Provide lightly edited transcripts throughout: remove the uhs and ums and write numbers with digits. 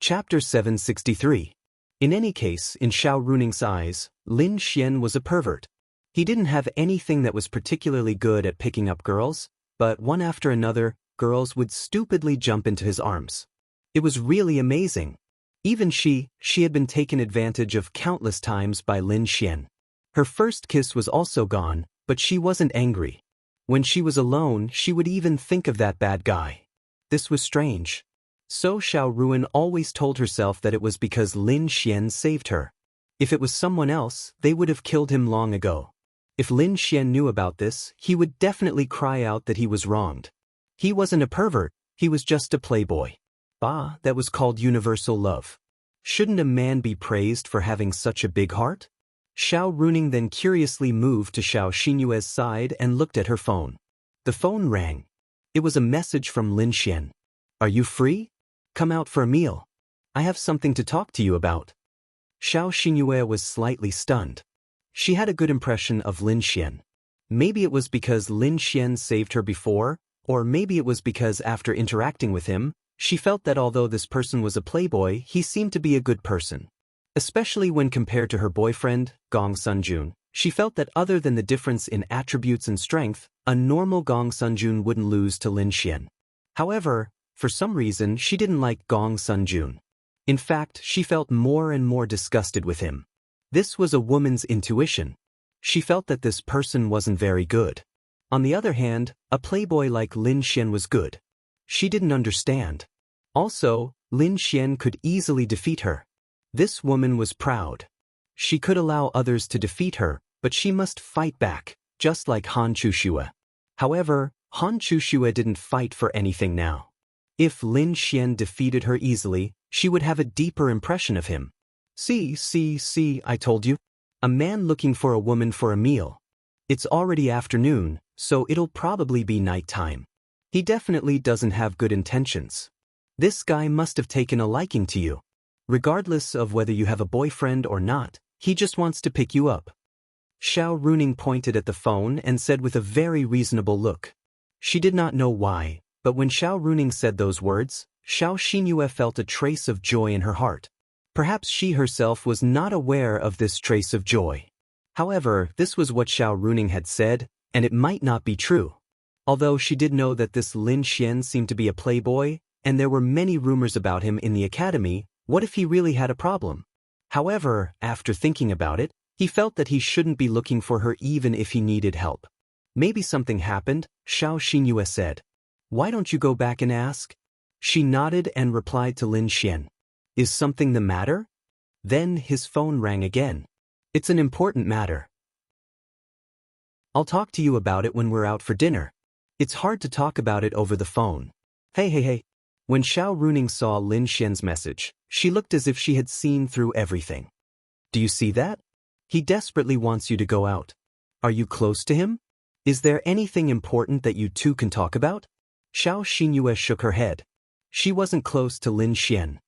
Chapter 763. In any case, in Xiao Runing's eyes, Lin Xian was a pervert. He didn't have anything that was particularly good at picking up girls, but one after another, girls would stupidly jump into his arms. It was really amazing. Even she had been taken advantage of countless times by Lin Xian. Her first kiss was also gone, but she wasn't angry. When she was alone, she would even think of that bad guy. This was strange. So Xiao Ruan always told herself that it was because Lin Xian saved her. If it was someone else, they would have killed him long ago. If Lin Xian knew about this, he would definitely cry out that he was wronged. He wasn't a pervert, he was just a playboy. Ah, that was called universal love. Shouldn't a man be praised for having such a big heart? Xiao Runing then curiously moved to Xiao Xinyue's side and looked at her phone. The phone rang. It was a message from Lin Xian. "Are you free? Come out for a meal. I have something to talk to you about." Xiao Xinyue was slightly stunned. She had a good impression of Lin Xian. Maybe it was because Lin Xian saved her before, or maybe it was because after interacting with him, she felt that although this person was a playboy, he seemed to be a good person. Especially when compared to her boyfriend, Gong Sunjun, she felt that other than the difference in attributes and strength, a normal Gong Sunjun wouldn't lose to Lin Xian. However, for some reason she didn't like Gong Sunjun. In fact, she felt more and more disgusted with him. This was a woman's intuition. She felt that this person wasn't very good. On the other hand, a playboy like Lin Xian was good. She didn't understand. Also, Lin Xian could easily defeat her. This woman was proud. She could allow others to defeat her, but she must fight back, just like Han Chuxue. However, Han Chuxue didn't fight for anything now. If Lin Xian defeated her easily, she would have a deeper impression of him. See, I told you. A man looking for a woman for a meal. It's already afternoon, so it'll probably be night time. He definitely doesn't have good intentions. This guy must have taken a liking to you. Regardless of whether you have a boyfriend or not, he just wants to pick you up. Xiao Runing pointed at the phone and said with a very reasonable look. She did not know why, but when Xiao Runing said those words, Xiao Xinyue felt a trace of joy in her heart. Perhaps she herself was not aware of this trace of joy. However, this was what Xiao Runing had said, and it might not be true. Although she did know that this Lin Xian seemed to be a playboy, and there were many rumors about him in the academy, what if he really had a problem? However, after thinking about it, he felt that he shouldn't be looking for her even if he needed help. Maybe something happened, Xiao Xinyue said. "Why don't you go back and ask?" She nodded and replied to Lin Xian. "Is something the matter?" Then his phone rang again. "It's an important matter. I'll talk to you about it when we're out for dinner. It's hard to talk about it over the phone." Hey. When Xiao Runing saw Lin Xian's message, she looked as if she had seen through everything. "Do you see that? He desperately wants you to go out. Are you close to him? Is there anything important that you two can talk about?" Xiao Xinyue shook her head. She wasn't close to Lin Xian.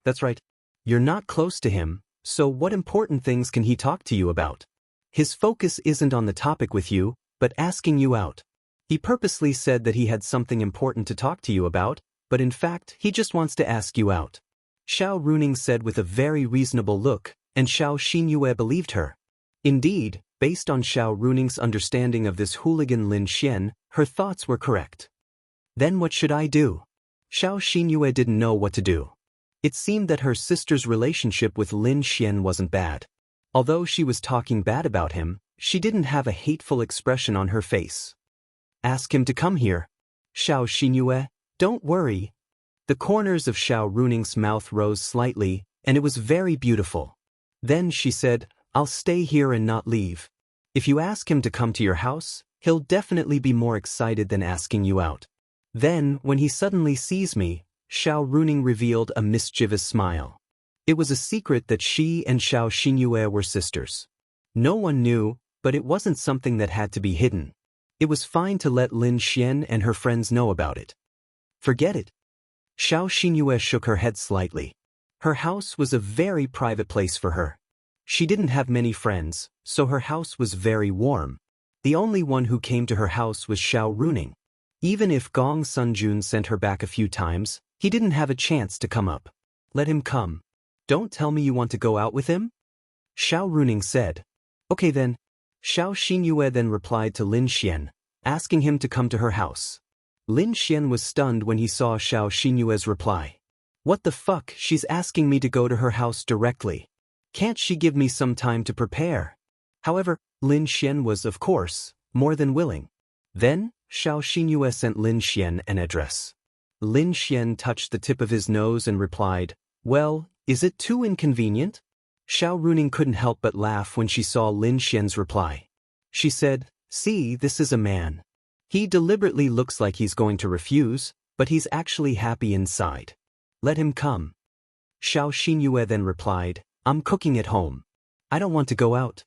"That's right. You're not close to him, so what important things can he talk to you about? His focus isn't on the topic with you, but asking you out. He purposely said that he had something important to talk to you about, but in fact, he just wants to ask you out." Xiao Runing said with a very reasonable look, and Xiao Xinyue believed her. Indeed, based on Xiao Runing's understanding of this hooligan Lin Xian, her thoughts were correct. Then what should I do? Xiao Xinyue didn't know what to do. It seemed that her sister's relationship with Lin Xian wasn't bad. Although she was talking bad about him, she didn't have a hateful expression on her face. "Ask him to come here." "Xiao Xinyue, don't worry." The corners of Xiao Runing's mouth rose slightly, and it was very beautiful. Then she said, "I'll stay here and not leave. If you ask him to come to your house, he'll definitely be more excited than asking you out." Then, when he suddenly sees me, Xiao Runing revealed a mischievous smile. It was a secret that she and Xiao Xinyue were sisters. No one knew, but it wasn't something that had to be hidden. It was fine to let Lin Xian and her friends know about it. Forget it. Xiao Xinyue shook her head slightly. Her house was a very private place for her. She didn't have many friends, so her house was very warm. The only one who came to her house was Xiao Runing. Even if Gong Sunjun sent her back a few times, he didn't have a chance to come up. Let him come. Don't tell me you want to go out with him? Xiao Runing said. Okay then. Xiao Xinyue then replied to Lin Xian, asking him to come to her house. Lin Xian was stunned when he saw Xiao Xinyue's reply. What the fuck, she's asking me to go to her house directly. Can't she give me some time to prepare? However, Lin Xian was, of course, more than willing. Then, Xiao Xinyue sent Lin Xian an address. Lin Xian touched the tip of his nose and replied, Well, is it too inconvenient? Xiao Runing couldn't help but laugh when she saw Lin Xian's reply. She said, See, this is a man. He deliberately looks like he's going to refuse, but he's actually happy inside. Let him come. Xiao Xinyue then replied, I'm cooking at home. I don't want to go out.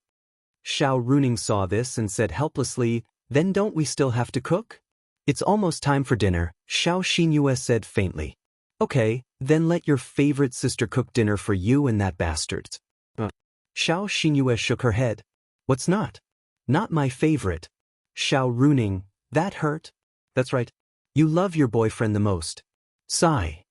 Xiao Runing saw this and said helplessly, Then don't we still have to cook? It's almost time for dinner, Xiao Xinyue said faintly. Okay, then let your favorite sister cook dinner for you and that bastard. Xiao Xinyue shook her head. What's not? Not my favorite. Xiao Runing, that hurt? That's right. You love your boyfriend the most. Sigh.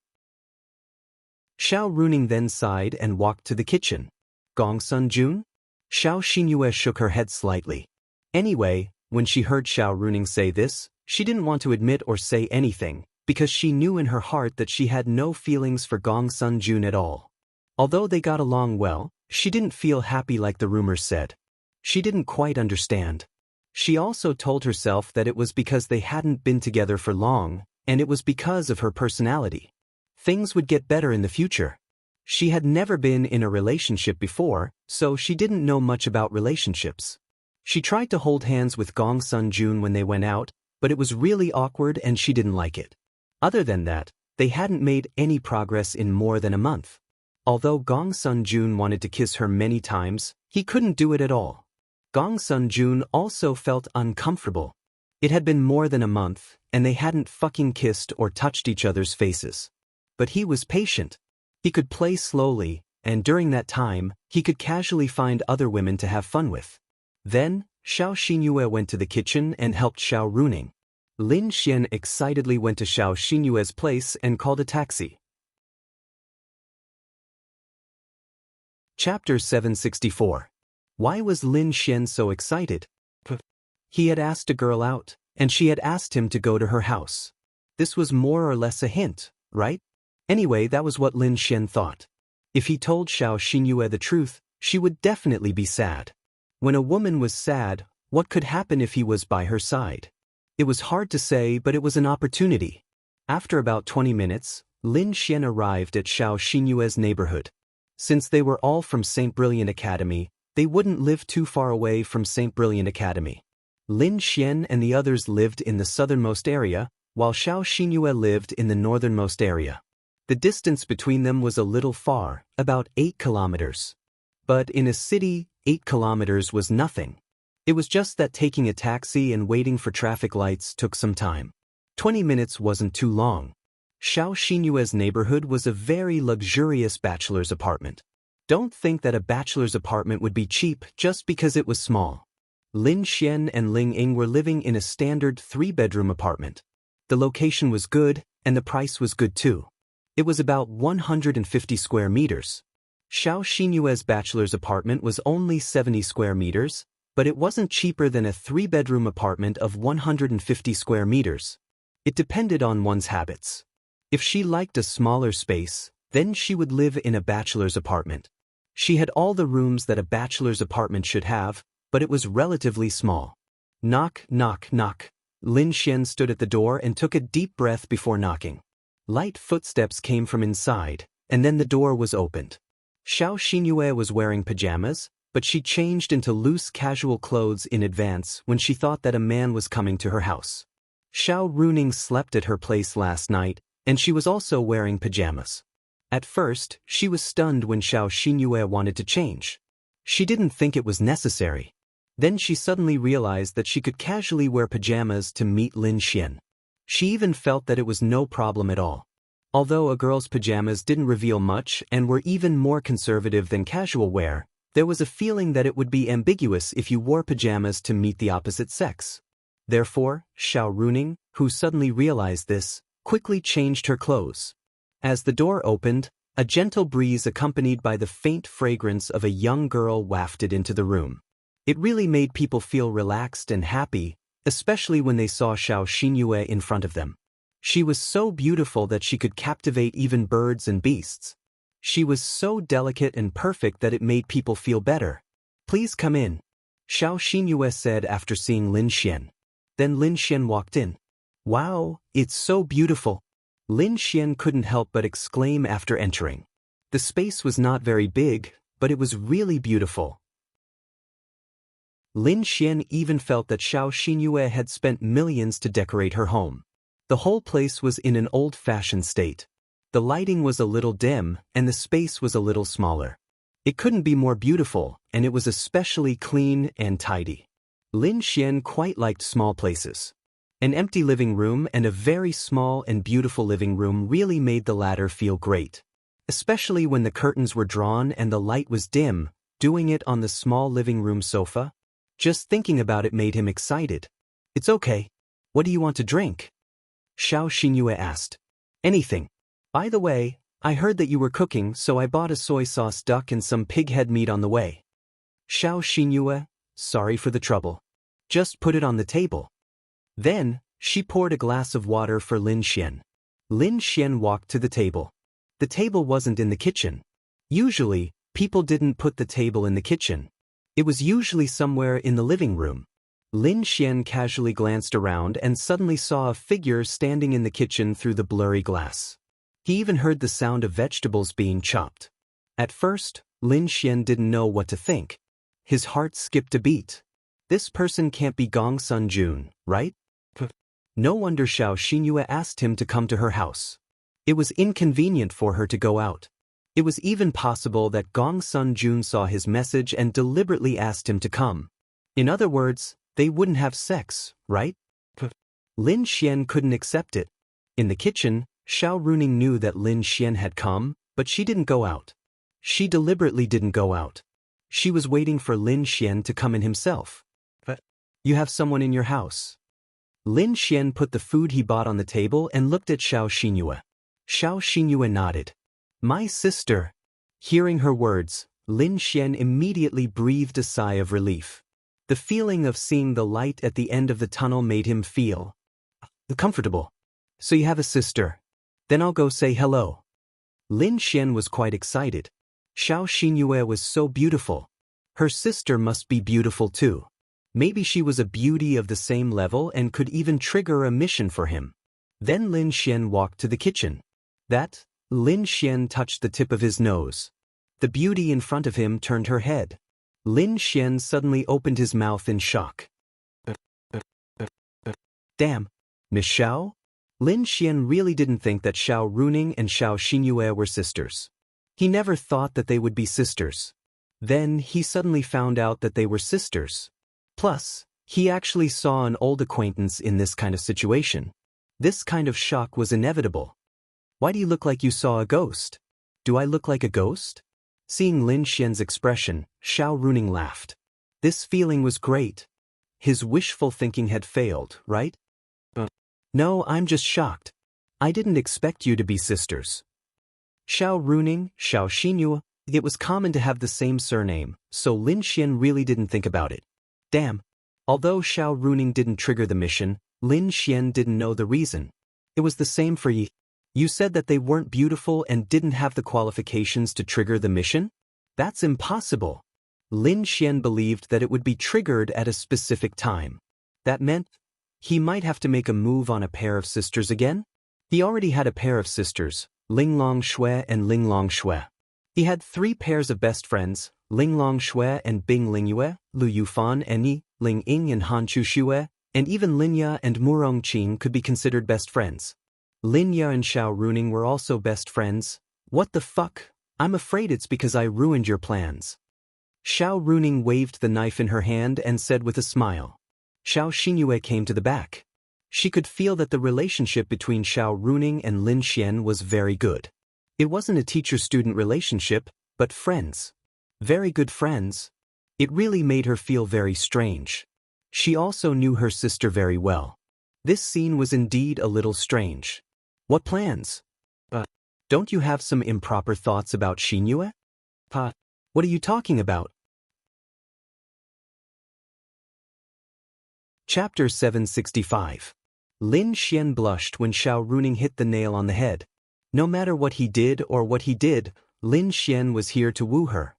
Xiao Runing then sighed and walked to the kitchen. Gong Sun Jun? Xiao Xinyue shook her head slightly. Anyway, when she heard Xiao Runing say this, she didn't want to admit or say anything, because she knew in her heart that she had no feelings for Gong Sun Jun at all. Although they got along well, she didn't feel happy like the rumors said. She didn't quite understand. She also told herself that it was because they hadn't been together for long, and it was because of her personality. Things would get better in the future. She had never been in a relationship before, so she didn't know much about relationships. She tried to hold hands with Gong Sun Jun when they went out, but it was really awkward and she didn't like it. Other than that, they hadn't made any progress in more than a month. Although Gong Sun Jun wanted to kiss her many times, he couldn't do it at all. Gong Sun Jun also felt uncomfortable. It had been more than a month, and they hadn't fucking kissed or touched each other's faces. But he was patient. He could play slowly, and during that time, he could casually find other women to have fun with. Then, Xiao Xinyue went to the kitchen and helped Xiao Runing. Lin Xian excitedly went to Xiao Xinyue's place and called a taxi. Chapter 764. Why was Lin Xian so excited? He had asked a girl out, and she had asked him to go to her house. This was more or less a hint, right? Anyway, that was what Lin Xian thought. If he told Xiao Xinyue the truth, she would definitely be sad. When a woman was sad, what could happen if he was by her side? It was hard to say, but it was an opportunity. After about 20 minutes, Lin Xian arrived at Xiao Xinyue's neighborhood. Since they were all from St. Brilliant Academy, they wouldn't live too far away from St. Brilliant Academy. Lin Xian and the others lived in the southernmost area, while Xiao Xinyue lived in the northernmost area. The distance between them was a little far, about 8 kilometers. But in a city, 8 kilometers was nothing. It was just that taking a taxi and waiting for traffic lights took some time. 20 minutes wasn't too long. Xiao Xinyue's neighborhood was a very luxurious bachelor's apartment. Don't think that a bachelor's apartment would be cheap just because it was small. Lin Xian and Ling Ying were living in a standard 3-bedroom apartment. The location was good, and the price was good too. It was about 150 square meters. Xiao Xinyue's bachelor's apartment was only 70 square meters, but it wasn't cheaper than a 3-bedroom apartment of 150 square meters. It depended on one's habits. If she liked a smaller space, then she would live in a bachelor's apartment. She had all the rooms that a bachelor's apartment should have, but it was relatively small. Knock, knock, knock. Lin Xian stood at the door and took a deep breath before knocking. Light footsteps came from inside, and then the door was opened. Xiao Xinyue was wearing pajamas, but she changed into loose casual clothes in advance when she thought that a man was coming to her house. Xiao Runing slept at her place last night, and she was also wearing pajamas. At first, she was stunned when Xiao Xinyue wanted to change. She didn't think it was necessary. Then she suddenly realized that she could casually wear pajamas to meet Lin Xian. She even felt that it was no problem at all. Although a girl's pajamas didn't reveal much and were even more conservative than casual wear, there was a feeling that it would be ambiguous if you wore pajamas to meet the opposite sex. Therefore, Xiao Runing, who suddenly realized this, quickly changed her clothes. As the door opened, A gentle breeze accompanied by the faint fragrance of a young girl wafted into the room. It really made people feel relaxed and happy, especially when they saw Xiao Xinyue in front of them. She was so beautiful that she could captivate even birds and beasts. She was so delicate and perfect that it made people feel better. "Please come in," Xiao Xinyue said after seeing Lin Xian. Then Lin Xian walked in. "Wow, it's so beautiful," Lin Xian couldn't help but exclaim after entering. The space was not very big, but it was really beautiful. Lin Xian even felt that Xiao Xinyue had spent millions to decorate her home. The whole place was in an old-fashioned state. The lighting was a little dim, and the space was a little smaller. It couldn't be more beautiful, and it was especially clean and tidy. Lin Xian quite liked small places. An empty living room and a very small and beautiful living room really made the latter feel great. Especially when the curtains were drawn and the light was dim, doing it on the small living room sofa. Just thinking about it made him excited. "It's okay. What do you want to drink?" Xiao Xinyue asked. "Anything. By the way, I heard that you were cooking, so I bought a soy sauce duck and some pig head meat on the way." Xiao Xinyue, "Sorry for the trouble. Just put it on the table." Then, she poured a glass of water for Lin Xian. Lin Xian walked to the table. The table wasn't in the kitchen. Usually, people didn't put the table in the kitchen. It was usually somewhere in the living room. Lin Xian casually glanced around and suddenly saw a figure standing in the kitchen through the blurry glass. He even heard the sound of vegetables being chopped. At first, Lin Xian didn't know what to think. His heart skipped a beat. This person can't be Gong Sun Jun, right? No wonder Xiao Xinyue asked him to come to her house. It was inconvenient for her to go out. It was even possible that Gong Sun Jun saw his message and deliberately asked him to come. In other words, they wouldn't have sex, right? Lin Xian couldn't accept it. In the kitchen, Xiao Runing knew that Lin Xian had come, but she didn't go out. She deliberately didn't go out. She was waiting for Lin Xian to come in himself. "But you have someone in your house." Lin Xian put the food he bought on the table and looked at Xiao Xinyue. Xiao Xinyue nodded. "My sister." Hearing her words, Lin Xian immediately breathed a sigh of relief. The feeling of seeing the light at the end of the tunnel made him feel comfortable. "So you have a sister. Then I'll go say hello." Lin Xian was quite excited. Xiao Xinyue was so beautiful. Her sister must be beautiful too. Maybe she was a beauty of the same level and could even trigger a mission for him. Then Lin Xian walked to the kitchen. Lin Xian touched the tip of his nose. The beauty in front of him turned her head. Lin Xian suddenly opened his mouth in shock. "Damn, Miss Xiao?" Lin Xian really didn't think that Xiao Runing and Xiao Xinyue were sisters. He never thought that they would be sisters. Then he suddenly found out that they were sisters. Plus, he actually saw an old acquaintance in this kind of situation. This kind of shock was inevitable. "Why do you look like you saw a ghost?" "Do I look like a ghost?" Seeing Lin Xian's expression, Xiao Runing laughed. This feeling was great. His wishful thinking had failed, right? "No, I'm just shocked. I didn't expect you to be sisters." Xiao Runing, Xiao Xinyue, it was common to have the same surname, so Lin Xian really didn't think about it. Damn. Although Xiao Runing didn't trigger the mission, Lin Xian didn't know the reason. It was the same for you. You said that they weren't beautiful and didn't have the qualifications to trigger the mission? That's impossible. Lin Xian believed that it would be triggered at a specific time. That meant he might have to make a move on a pair of sisters again? He already had a pair of sisters, Linglong Shui and Linglong Shui. He had 3 pairs of best friends, Linglong Shui and Bing Lingyue, Lu Yufan and Yi, Ling Ying and Han Chu Xue, and even Linya and Murong Qing could be considered best friends. Linya and Xiao Runing were also best friends. What the fuck? I'm afraid it's because I ruined your plans. Xiao Runing waved the knife in her hand and said with a smile. Xiao Xinyue came to the back. She could feel that the relationship between Xiao Runing and Lin Xian was very good. It wasn't a teacher-student relationship, but friends. Very good friends. It really made her feel very strange. She also knew her sister very well. This scene was indeed a little strange. What plans? Don't you have some improper thoughts about Xinyue? Pa, what are you talking about? Chapter 765. Lin Xian blushed when Xiao Runing hit the nail on the head. No matter what he did or what he did, Lin Xian was here to woo her.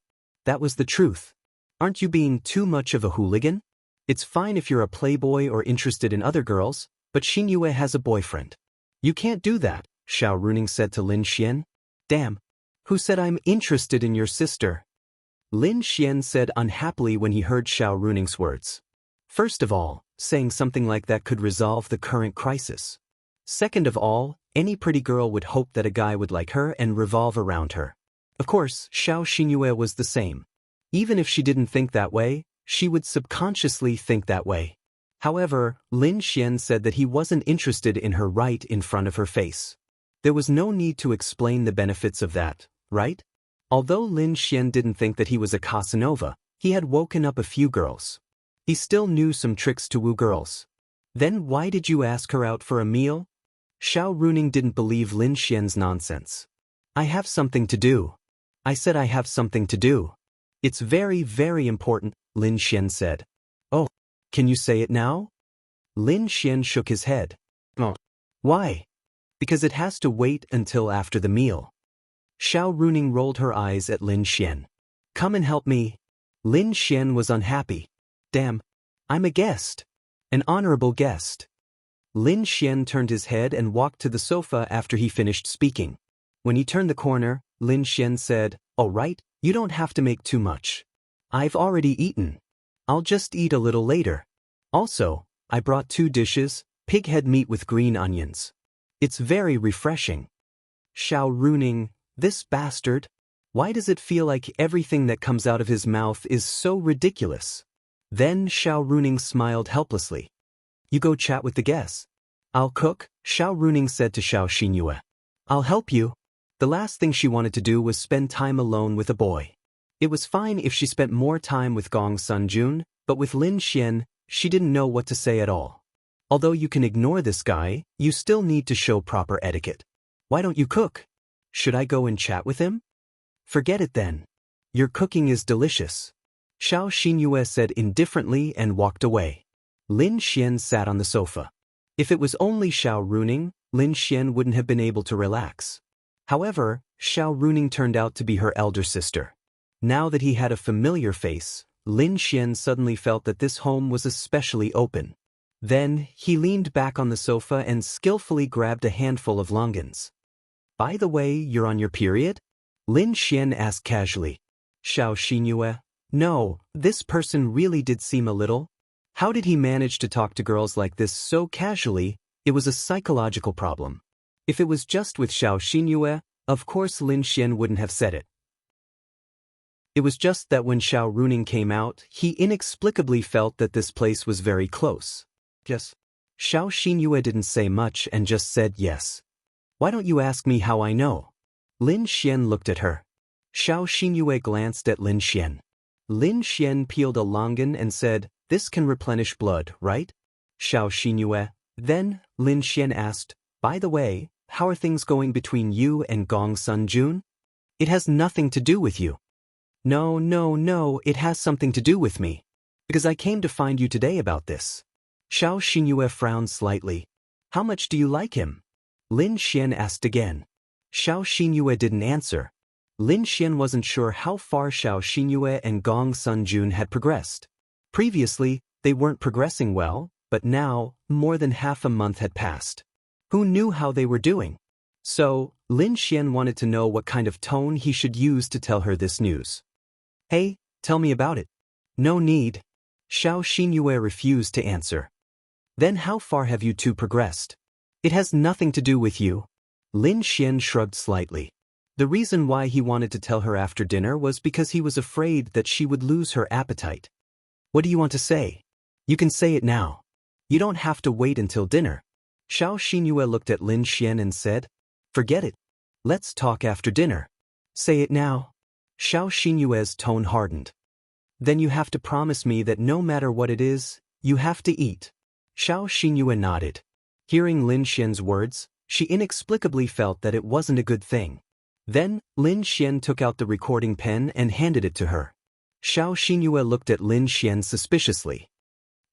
That was the truth. Aren't you being too much of a hooligan? It's fine if you're a playboy or interested in other girls, but Xinyue has a boyfriend. You can't do that, Xiao Runing said to Lin Xian. Damn. Who said I'm interested in your sister? Lin Xian said unhappily when he heard Xiao Runing's words. First of all, saying something like that could resolve the current crisis. Second of all, any pretty girl would hope that a guy would like her and revolve around her. Of course, Xiao Xinyue was the same. Even if she didn't think that way, she would subconsciously think that way. However, Lin Xian said that he wasn't interested in her right in front of her face. There was no need to explain the benefits of that, right? Although Lin Xian didn't think that he was a Casanova, he had woken up a few girls. He still knew some tricks to woo girls. Then why did you ask her out for a meal? Xiao Runing didn't believe Lin Xian's nonsense. I have something to do. I said I have something to do. It's very, very important, Lin Xian said. Oh, can you say it now? Lin Xian shook his head. Oh. Why? Because it has to wait until after the meal. Xiao Runing rolled her eyes at Lin Xian. Come and help me. Lin Xian was unhappy. Damn, I'm a guest. An honorable guest. Lin Xian turned his head and walked to the sofa after he finished speaking. When he turned the corner, Lin Xian said, all right, you don't have to make too much. I've already eaten. I'll just eat a little later. Also, I brought 2 dishes, pig head meat with green onions. It's very refreshing. Xiao Runing, this bastard. Why does it feel like everything that comes out of his mouth is so ridiculous? Then Xiao Runing smiled helplessly. You go chat with the guests. I'll cook, Xiao Runing said to Xiao Xinyue. I'll help you. The last thing she wanted to do was spend time alone with a boy. It was fine if she spent more time with Gong Sunjun, but with Lin Xian, she didn't know what to say at all. Although you can ignore this guy, you still need to show proper etiquette. Why don't you cook? Should I go and chat with him? Forget it then. Your cooking is delicious. Xiao Xinyue said indifferently and walked away. Lin Xian sat on the sofa. If it was only Xiao Runing, Lin Xian wouldn't have been able to relax. However, Xiao Runing turned out to be her elder sister. Now that he had a familiar face, Lin Xian suddenly felt that this home was especially open. Then, he leaned back on the sofa and skillfully grabbed a handful of longans. By the way, you're on your period? Lin Xian asked casually. Xiao Xinyue, no, this person really did seem a little. How did he manage to talk to girls like this so casually? It was a psychological problem. If it was just with Xiao Xinyue, of course Lin Xian wouldn't have said it. It was just that when Xiao Runing came out, he inexplicably felt that this place was very close. Yes. Xiao Xinyue didn't say much and just said yes. Why don't you ask me how I know? Lin Xian looked at her. Xiao Xinyue glanced at Lin Xian. Lin Xian peeled a longan and said, this can replenish blood, right? Xiao Xinyue. Then, Lin Xian asked, by the way, how are things going between you and Gong Sunjun? It has nothing to do with you. No, it has something to do with me. Because I came to find you today about this. Xiao Xinyue frowned slightly. How much do you like him? Lin Xian asked again. Xiao Xinyue didn't answer. Lin Xian wasn't sure how far Xiao Xinyue and Gong Sunjun had progressed. Previously, they weren't progressing well, but now, more than half a month had passed. Who knew how they were doing? So, Lin Xian wanted to know what kind of tone he should use to tell her this news. Hey, tell me about it. No need. Xiao Xinyue refused to answer. Then how far have you two progressed? It has nothing to do with you. Lin Xian shrugged slightly. The reason why he wanted to tell her after dinner was because he was afraid that she would lose her appetite. What do you want to say? You can say it now. You don't have to wait until dinner. Xiao Xinyue looked at Lin Xian and said, forget it. Let's talk after dinner. Say it now. Xiao Xinyue's tone hardened. Then you have to promise me that no matter what it is, you have to eat. Xiao Xinyue nodded. Hearing Lin Xian's words, She inexplicably felt that it wasn't a good thing. Then, Lin Xian took out the recording pen and handed it to her. Xiao Xinyue looked at Lin Xian suspiciously.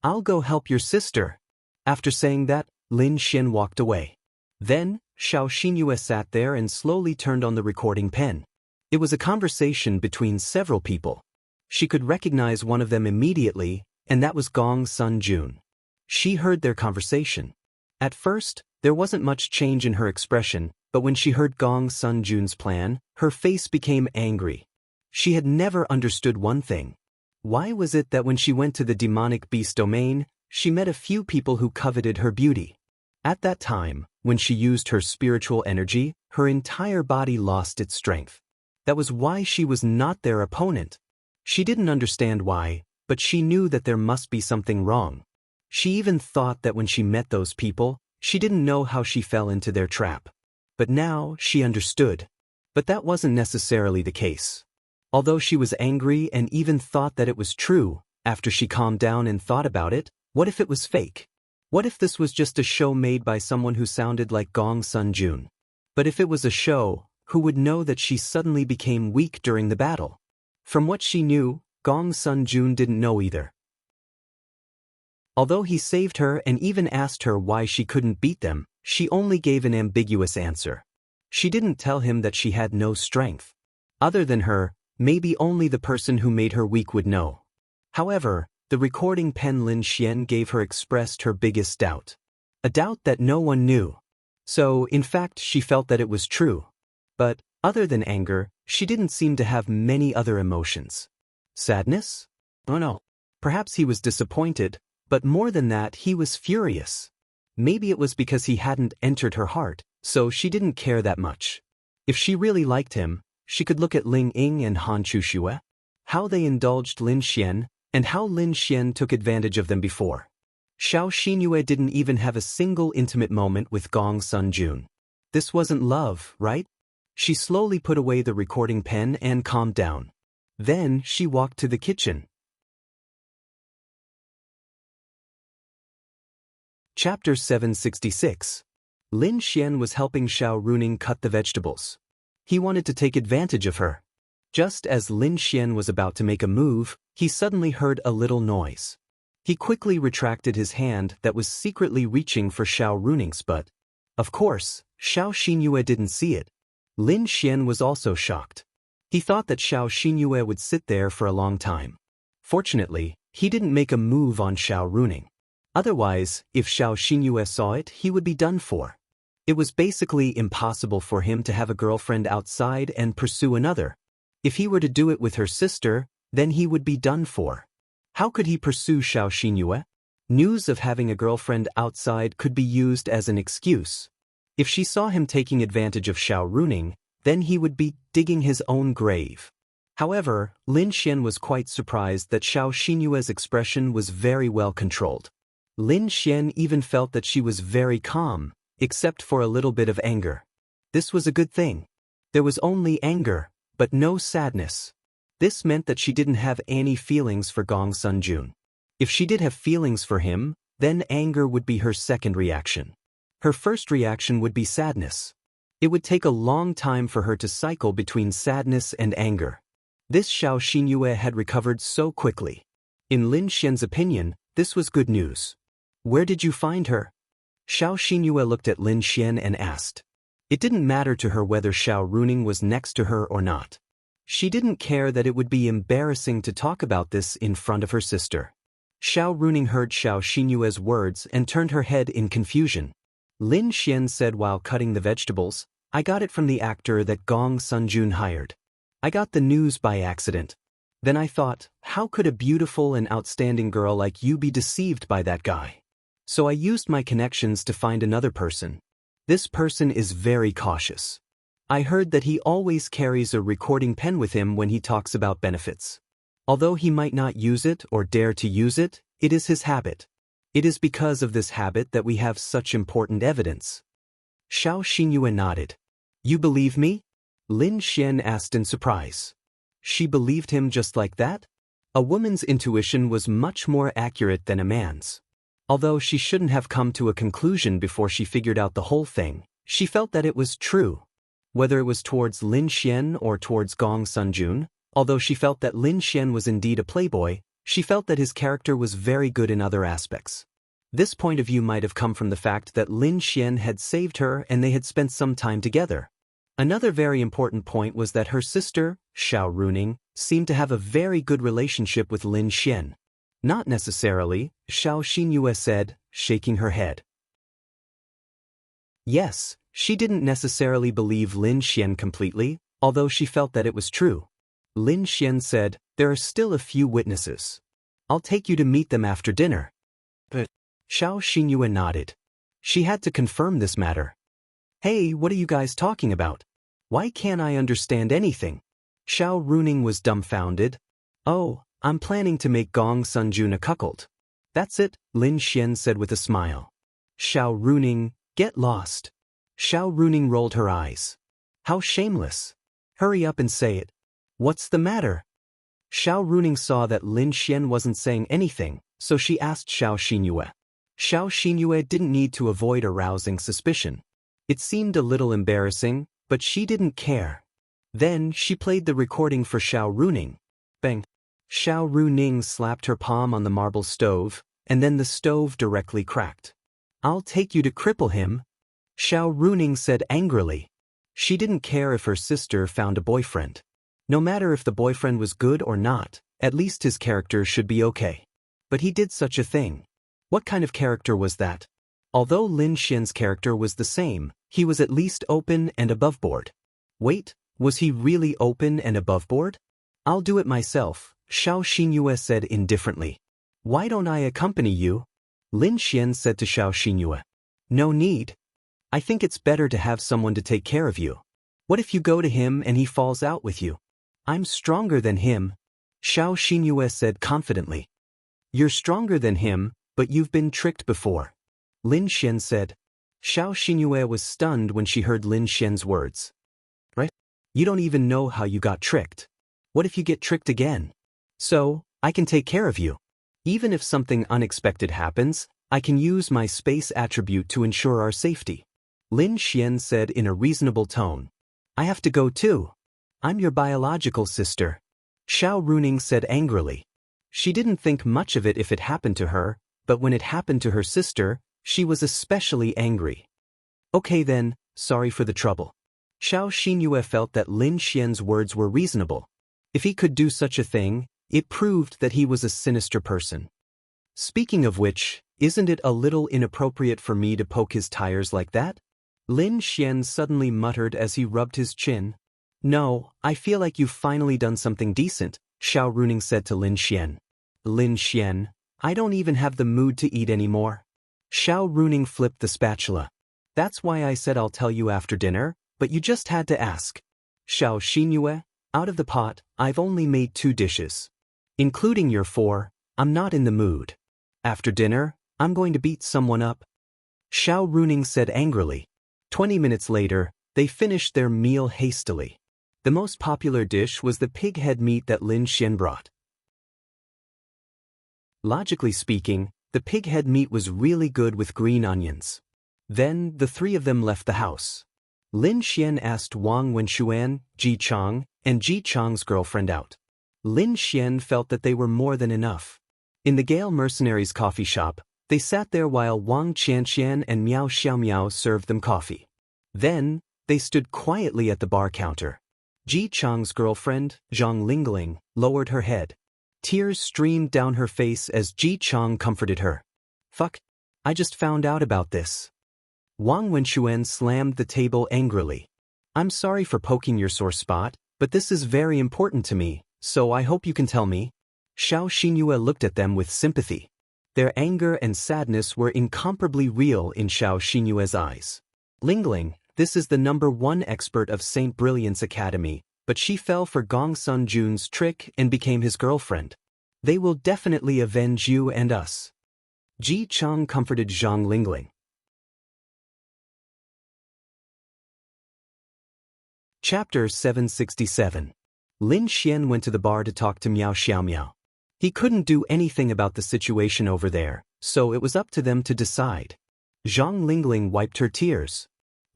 "I'll go help your sister." After saying that, Lin Xian walked away. Then, Xiao Xinyue sat there and slowly turned on the recording pen. It was a conversation between several people. She could recognize one of them immediately, and that was Gong Sun-jun. She heard their conversation. At first, there wasn't much change in her expression, but when she heard Gong Sun-jun's plan, her face became angry. She had never understood one thing. Why was it that when she went to the demonic beast domain, she met a few people who coveted her beauty? At that time, when she used her spiritual energy, her entire body lost its strength. That was why she was not their opponent. She didn't understand why, but she knew that there must be something wrong. She even thought that when she met those people, she didn't know how she fell into their trap. But now she understood. But that wasn't necessarily the case. Although she was angry and even thought that it was true, after she calmed down and thought about it, what if it was fake? What if this was just a show made by someone who sounded like Gong Sun-jun? But if it was a show, who would know that she suddenly became weak during the battle? From what she knew, Gong Sun-jun didn't know either. Although he saved her and even asked her why she couldn't beat them, she only gave an ambiguous answer. She didn't tell him that she had no strength. Other than her, maybe only the person who made her weak would know. However, the recording pen Lin Xian gave her expressed her biggest doubt. A doubt that no one knew. So, in fact, she felt that it was true. But, other than anger, she didn't seem to have many other emotions. Sadness? Oh no. Perhaps he was disappointed, but more than that, he was furious. Maybe it was because he hadn't entered her heart, so she didn't care that much. If she really liked him, she could look at Ling Ying and Han Chuxue, how they indulged Lin Xian, and how Lin Xian took advantage of them before. Xiao Xinyue didn't even have a single intimate moment with Gong Sun-jun. This wasn't love, right? She slowly put away the recording pen and calmed down. Then she walked to the kitchen. Chapter 766. Lin Xian was helping Xiao Runing cut the vegetables. He wanted to take advantage of her. Just as Lin Xian was about to make a move, he suddenly heard a little noise. He quickly retracted his hand that was secretly reaching for Xiao Runing's butt. Of course, Xiao Xinyue didn't see it. Lin Xian was also shocked. He thought that Xiao Xinyue would sit there for a long time. Fortunately, he didn't make a move on Xiao Runing. Otherwise, if Xiao Xinyue saw it, he would be done for. It was basically impossible for him to have a girlfriend outside and pursue another. If he were to do it with her sister, then he would be done for. How could he pursue Xiao Xinyue? News of having a girlfriend outside could be used as an excuse. If she saw him taking advantage of Xiao Runing, then he would be digging his own grave. However, Lin Xian was quite surprised that Xiao Xinyue's expression was very well controlled. Lin Xian even felt that she was very calm, except for a little bit of anger. This was a good thing. There was only anger, but no sadness. This meant that she didn't have any feelings for Gong Sun-jun. If she did have feelings for him, then anger would be her second reaction. Her first reaction would be sadness. It would take a long time for her to cycle between sadness and anger. This Xiao Xinyue had recovered so quickly. In Lin Xian's opinion, this was good news. Where did you find her? Xiao Xinyue looked at Lin Xian and asked. It didn't matter to her whether Xiao Runing was next to her or not. She didn't care that it would be embarrassing to talk about this in front of her sister. Xiao Runing heard Xiao Xinyue's words and turned her head in confusion. Lin Xian said while cutting the vegetables, I got it from the actor that Gong Sun-jun hired. I got the news by accident. Then I thought, how could a beautiful and outstanding girl like you be deceived by that guy? So I used my connections to find another person. This person is very cautious. I heard that he always carries a recording pen with him when he talks about benefits. Although he might not use it or dare to use it, it is his habit. It is because of this habit that we have such important evidence. Xiao Xinyue nodded. You believe me? Lin Xian asked in surprise. She believed him just like that? A woman's intuition was much more accurate than a man's. Although she shouldn't have come to a conclusion before she figured out the whole thing, She felt that it was true. Whether it was towards Lin Xian or towards Gong Sunjun, although she felt that Lin Xian was indeed a playboy, she felt that his character was very good in other aspects. This point of view might have come from the fact that Lin Xian had saved her and they had spent some time together. Another very important point was that her sister, Xiao Runing, seemed to have a very good relationship with Lin Xian. Not necessarily, Xiao Xinyue said, shaking her head. Yes, she didn't necessarily believe Lin Xian completely, although she felt that it was true. Lin Xian said, there are still a few witnesses. I'll take you to meet them after dinner. But Xiao Xinyue nodded. She had to confirm this matter. Hey, what are you guys talking about? Why can't I understand anything? Xiao Runing was dumbfounded. Oh, I'm planning to make Gong Sunjun a cuckold. That's it, Lin Xian said with a smile. Xiao Runing, get lost. Xiao Runing rolled her eyes. How shameless. Hurry up and say it. What's the matter? Xiao Runing saw that Lin Xian wasn't saying anything, so she asked Xiao Xinyue. Xiao Xinyue didn't need to avoid arousing suspicion. It seemed a little embarrassing, but she didn't care. Then she played the recording for Xiao Runing. Bang! Xiao Runing slapped her palm on the marble stove, and then the stove directly cracked. I'll take you to cripple him, Xiao Runing said angrily. She didn't care if her sister found a boyfriend. No matter if the boyfriend was good or not, at least his character should be okay. But he did such a thing. What kind of character was that? Although Lin Xian's character was the same, he was at least open and aboveboard. Wait, was he really open and aboveboard? I'll do it myself, Xiao Xinyue said indifferently. Why don't I accompany you? Lin Xian said to Xiao Xinyue. No need. I think it's better to have someone to take care of you. What if you go to him and he falls out with you? I'm stronger than him, Xiao Xinyue said confidently. You're stronger than him, but you've been tricked before, Lin Xian said. Xiao Xinyue was stunned when she heard Lin Xian's words. Right? You don't even know how you got tricked. What if you get tricked again? So, I can take care of you. Even if something unexpected happens, I can use my space attribute to ensure our safety, Lin Xian said in a reasonable tone. I have to go too. I'm your biological sister, Xiao Runing said angrily. She didn't think much of it if it happened to her, but when it happened to her sister, she was especially angry. Okay then, sorry for the trouble. Xiao Xinyue felt that Lin Xian's words were reasonable. If he could do such a thing, it proved that he was a sinister person. Speaking of which, isn't it a little inappropriate for me to poke his tires like that? Lin Xian suddenly muttered as he rubbed his chin. No, I feel like you've finally done something decent, Xiao Runing said to Lin Xian. Lin Xian, I don't even have the mood to eat anymore. Xiao Runing flipped the spatula. That's why I said I'll tell you after dinner, but you just had to ask. Xiao Xinyue, out of the pot, I've only made 2 dishes. Including your 4, I'm not in the mood. After dinner, I'm going to beat someone up, Xiao Runing said angrily. 20 minutes later, they finished their meal hastily. The most popular dish was the pig head meat that Lin Xian brought. Logically speaking, the pig head meat was really good with green onions. Then, the 3 of them left the house. Lin Xian asked Wang Wenshuan, Ji Chang, and Ji Chang's girlfriend out. Lin Xian felt that they were more than enough. In the Gale Mercenaries coffee shop, they sat there while Wang Qianqian and Miao Xiaomiao served them coffee. Then, they stood quietly at the bar counter. Ji Chang's girlfriend, Zhang Lingling, lowered her head. Tears streamed down her face as Ji Chang comforted her. Fuck, I just found out about this. Wang Wenshuan slammed the table angrily. I'm sorry for poking your sore spot, but this is very important to me, so I hope you can tell me. Xiao Xinyue looked at them with sympathy. Their anger and sadness were incomparably real in Xiao Xinyue's eyes. Lingling, this is the #1 expert of St. Brilliance Academy, but she fell for Gong Sunjun's trick and became his girlfriend. They will definitely avenge you and us. Ji Chang comforted Zhang Lingling. Chapter 767. Lin Xian went to the bar to talk to Miao Xiaomiao. He couldn't do anything about the situation over there, so it was up to them to decide. Zhang Lingling wiped her tears.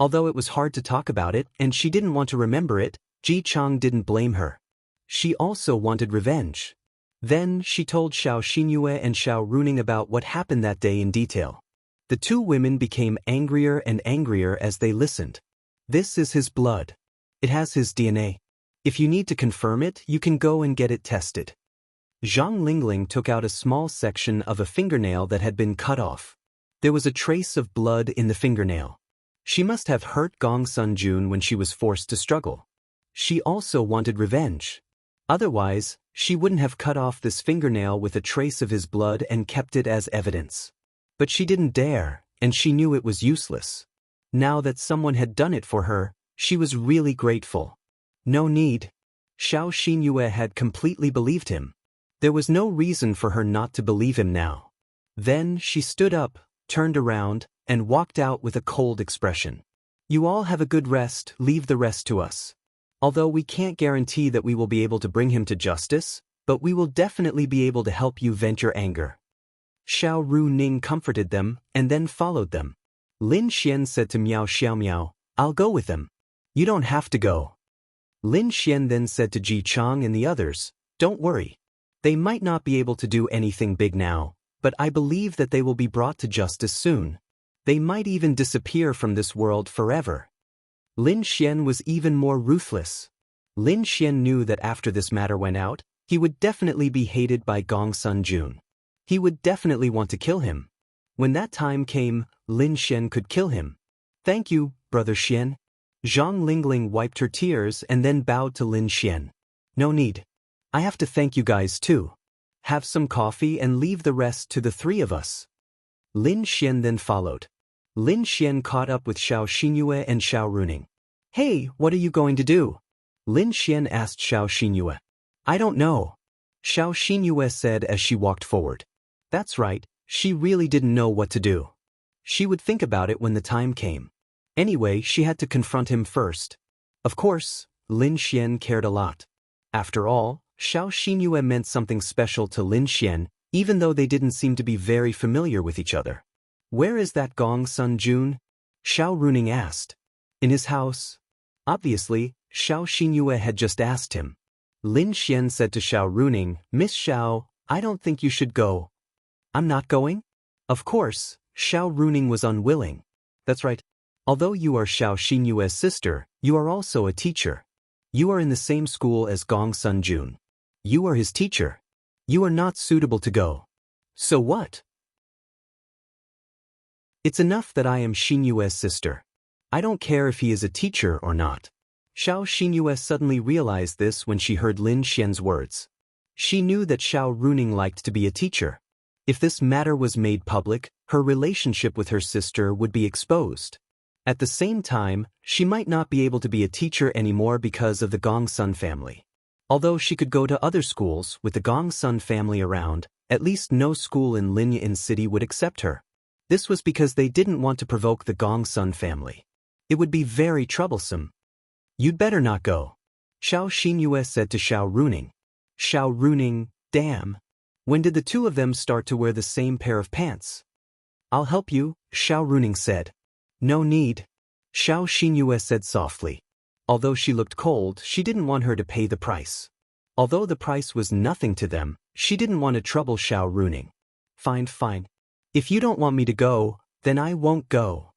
Although it was hard to talk about it and she didn't want to remember it, Ji Chang didn't blame her. She also wanted revenge. Then she told Xiao Xinyue and Xiao Runing about what happened that day in detail. The two women became angrier and angrier as they listened. This is his blood. It has his DNA. If you need to confirm it, you can go and get it tested. Zhang Lingling took out a small section of a fingernail that had been cut off. There was a trace of blood in the fingernail. She must have hurt Gong Sunjun when she was forced to struggle. She also wanted revenge. Otherwise, she wouldn't have cut off this fingernail with a trace of his blood and kept it as evidence. But she didn't dare, and she knew it was useless. Now that someone had done it for her, she was really grateful. No need. Xiao Xinyue had completely believed him. There was no reason for her not to believe him now. Then she stood up, turned around, and walked out with a cold expression. You all have a good rest, leave the rest to us. Although we can't guarantee that we will be able to bring him to justice, but we will definitely be able to help you vent your anger. Xiao Runing comforted them, and then followed them. Lin Xian said to Miao Xiaomiao, I'll go with them. You don't have to go. Lin Xian then said to Ji Chang and the others, don't worry. They might not be able to do anything big now, but I believe that they will be brought to justice soon. They might even disappear from this world forever. Lin Xian was even more ruthless. Lin Xian knew that after this matter went out, he would definitely be hated by Gong Sunjun. He would definitely want to kill him. When that time came, Lin Xian could kill him. Thank you, Brother Xian. Zhang Lingling wiped her tears and then bowed to Lin Xian. No need. I have to thank you guys too. Have some coffee and leave the rest to the three of us. Lin Xian then followed. Lin Xian caught up with Xiao Xinyue and Xiao Runing. Hey, what are you going to do? Lin Xian asked Xiao Xinyue. I don't know. Xiao Xinyue said as she walked forward. That's right, she really didn't know what to do. She would think about it when the time came. Anyway, she had to confront him first. Of course, Lin Xian cared a lot. After all, Xiao Xinyue meant something special to Lin Xian, even though they didn't seem to be very familiar with each other. Where is that Gong Sunjun? Xiao Runing asked. In his house. Obviously, Xiao Xinyue had just asked him. Lin Xian said to Xiao Runing, Miss Xiao, I don't think you should go. I'm not going? Of course, Xiao Runing was unwilling. That's right. Although you are Xiao Xinyue's sister, you are also a teacher. You are in the same school as Gong Sunjun. You are his teacher. You are not suitable to go. So what? It's enough that I am Xinyue's sister. I don't care if he is a teacher or not. Xiao Xinyue suddenly realized this when she heard Lin Xian's words. She knew that Xiao Runing liked to be a teacher. If this matter was made public, her relationship with her sister would be exposed. At the same time, she might not be able to be a teacher anymore because of the Gong Sun family. Although she could go to other schools with the Gong Sun family around, at least no school in Linyin City would accept her. This was because they didn't want to provoke the Gong Sun family. It would be very troublesome. You'd better not go. Xiao Xinyue said to Xiao Runing. Xiao Runing, damn. When did the two of them start to wear the same pair of pants? I'll help you, Xiao Runing said. No need. Xiao Xinyue said softly. Although she looked cold, she didn't want her to pay the price. Although the price was nothing to them, she didn't want to trouble Xiao Runing. Fine. If you don't want me to go, then I won't go.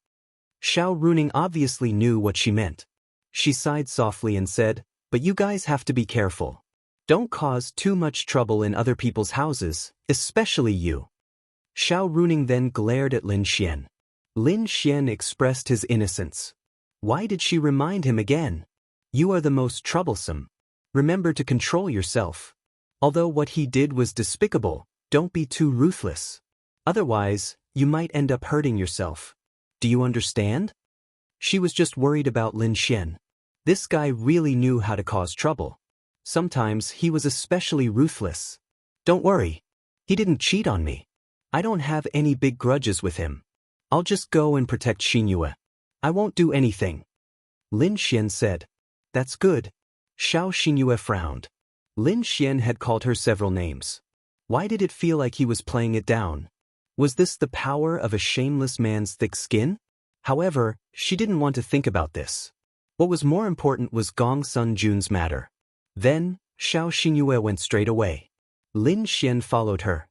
Xiao Runing obviously knew what she meant. She sighed softly and said, but you guys have to be careful. Don't cause too much trouble in other people's houses, especially you. Xiao Runing then glared at Lin Xian. Lin Xian expressed his innocence. Why did she remind him again? You are the most troublesome. Remember to control yourself. Although what he did was despicable, don't be too ruthless. Otherwise, you might end up hurting yourself. Do you understand? She was just worried about Lin Xian. This guy really knew how to cause trouble. Sometimes he was especially ruthless. Don't worry. He didn't cheat on me. I don't have any big grudges with him. I'll just go and protect Xinyue. I won't do anything. Lin Xian said. That's good. Xiao Xinyue frowned. Lin Xian had called her several names. Why did it feel like he was playing it down? Was this the power of a shameless man's thick skin? However, she didn't want to think about this. What was more important was Gong Sun Jun's matter. Then, Xiao Xinyue went straight away. Lin Xian followed her.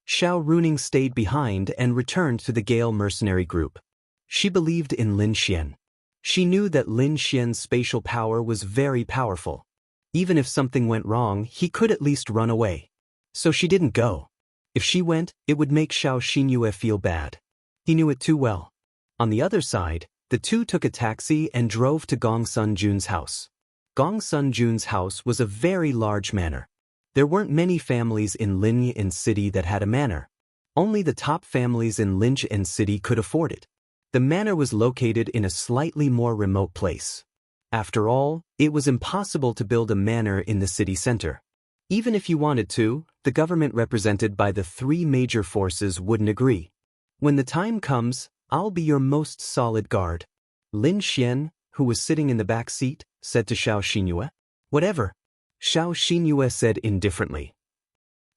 Xiao Runing stayed behind and returned to the Gale mercenary group. She believed in Lin Xian. She knew that Lin Xian's spatial power was very powerful. Even if something went wrong, he could at least run away. So she didn't go. If she went, it would make Xiao Xinyue feel bad. He knew it too well. On the other side, the two took a taxi and drove to Gong Sun Jun's house. Gong Sun Jun's house was a very large manor. There weren't many families in Linyin City that had a manor. Only the top families in Linyin City could afford it. The manor was located in a slightly more remote place. After all, it was impossible to build a manor in the city center. Even if you wanted to, the government represented by the three major forces wouldn't agree. When the time comes, I'll be your most solid guard. Lin Xian, who was sitting in the back seat, said to Xiao Xinyue. Whatever. Xiao Xinyue said indifferently.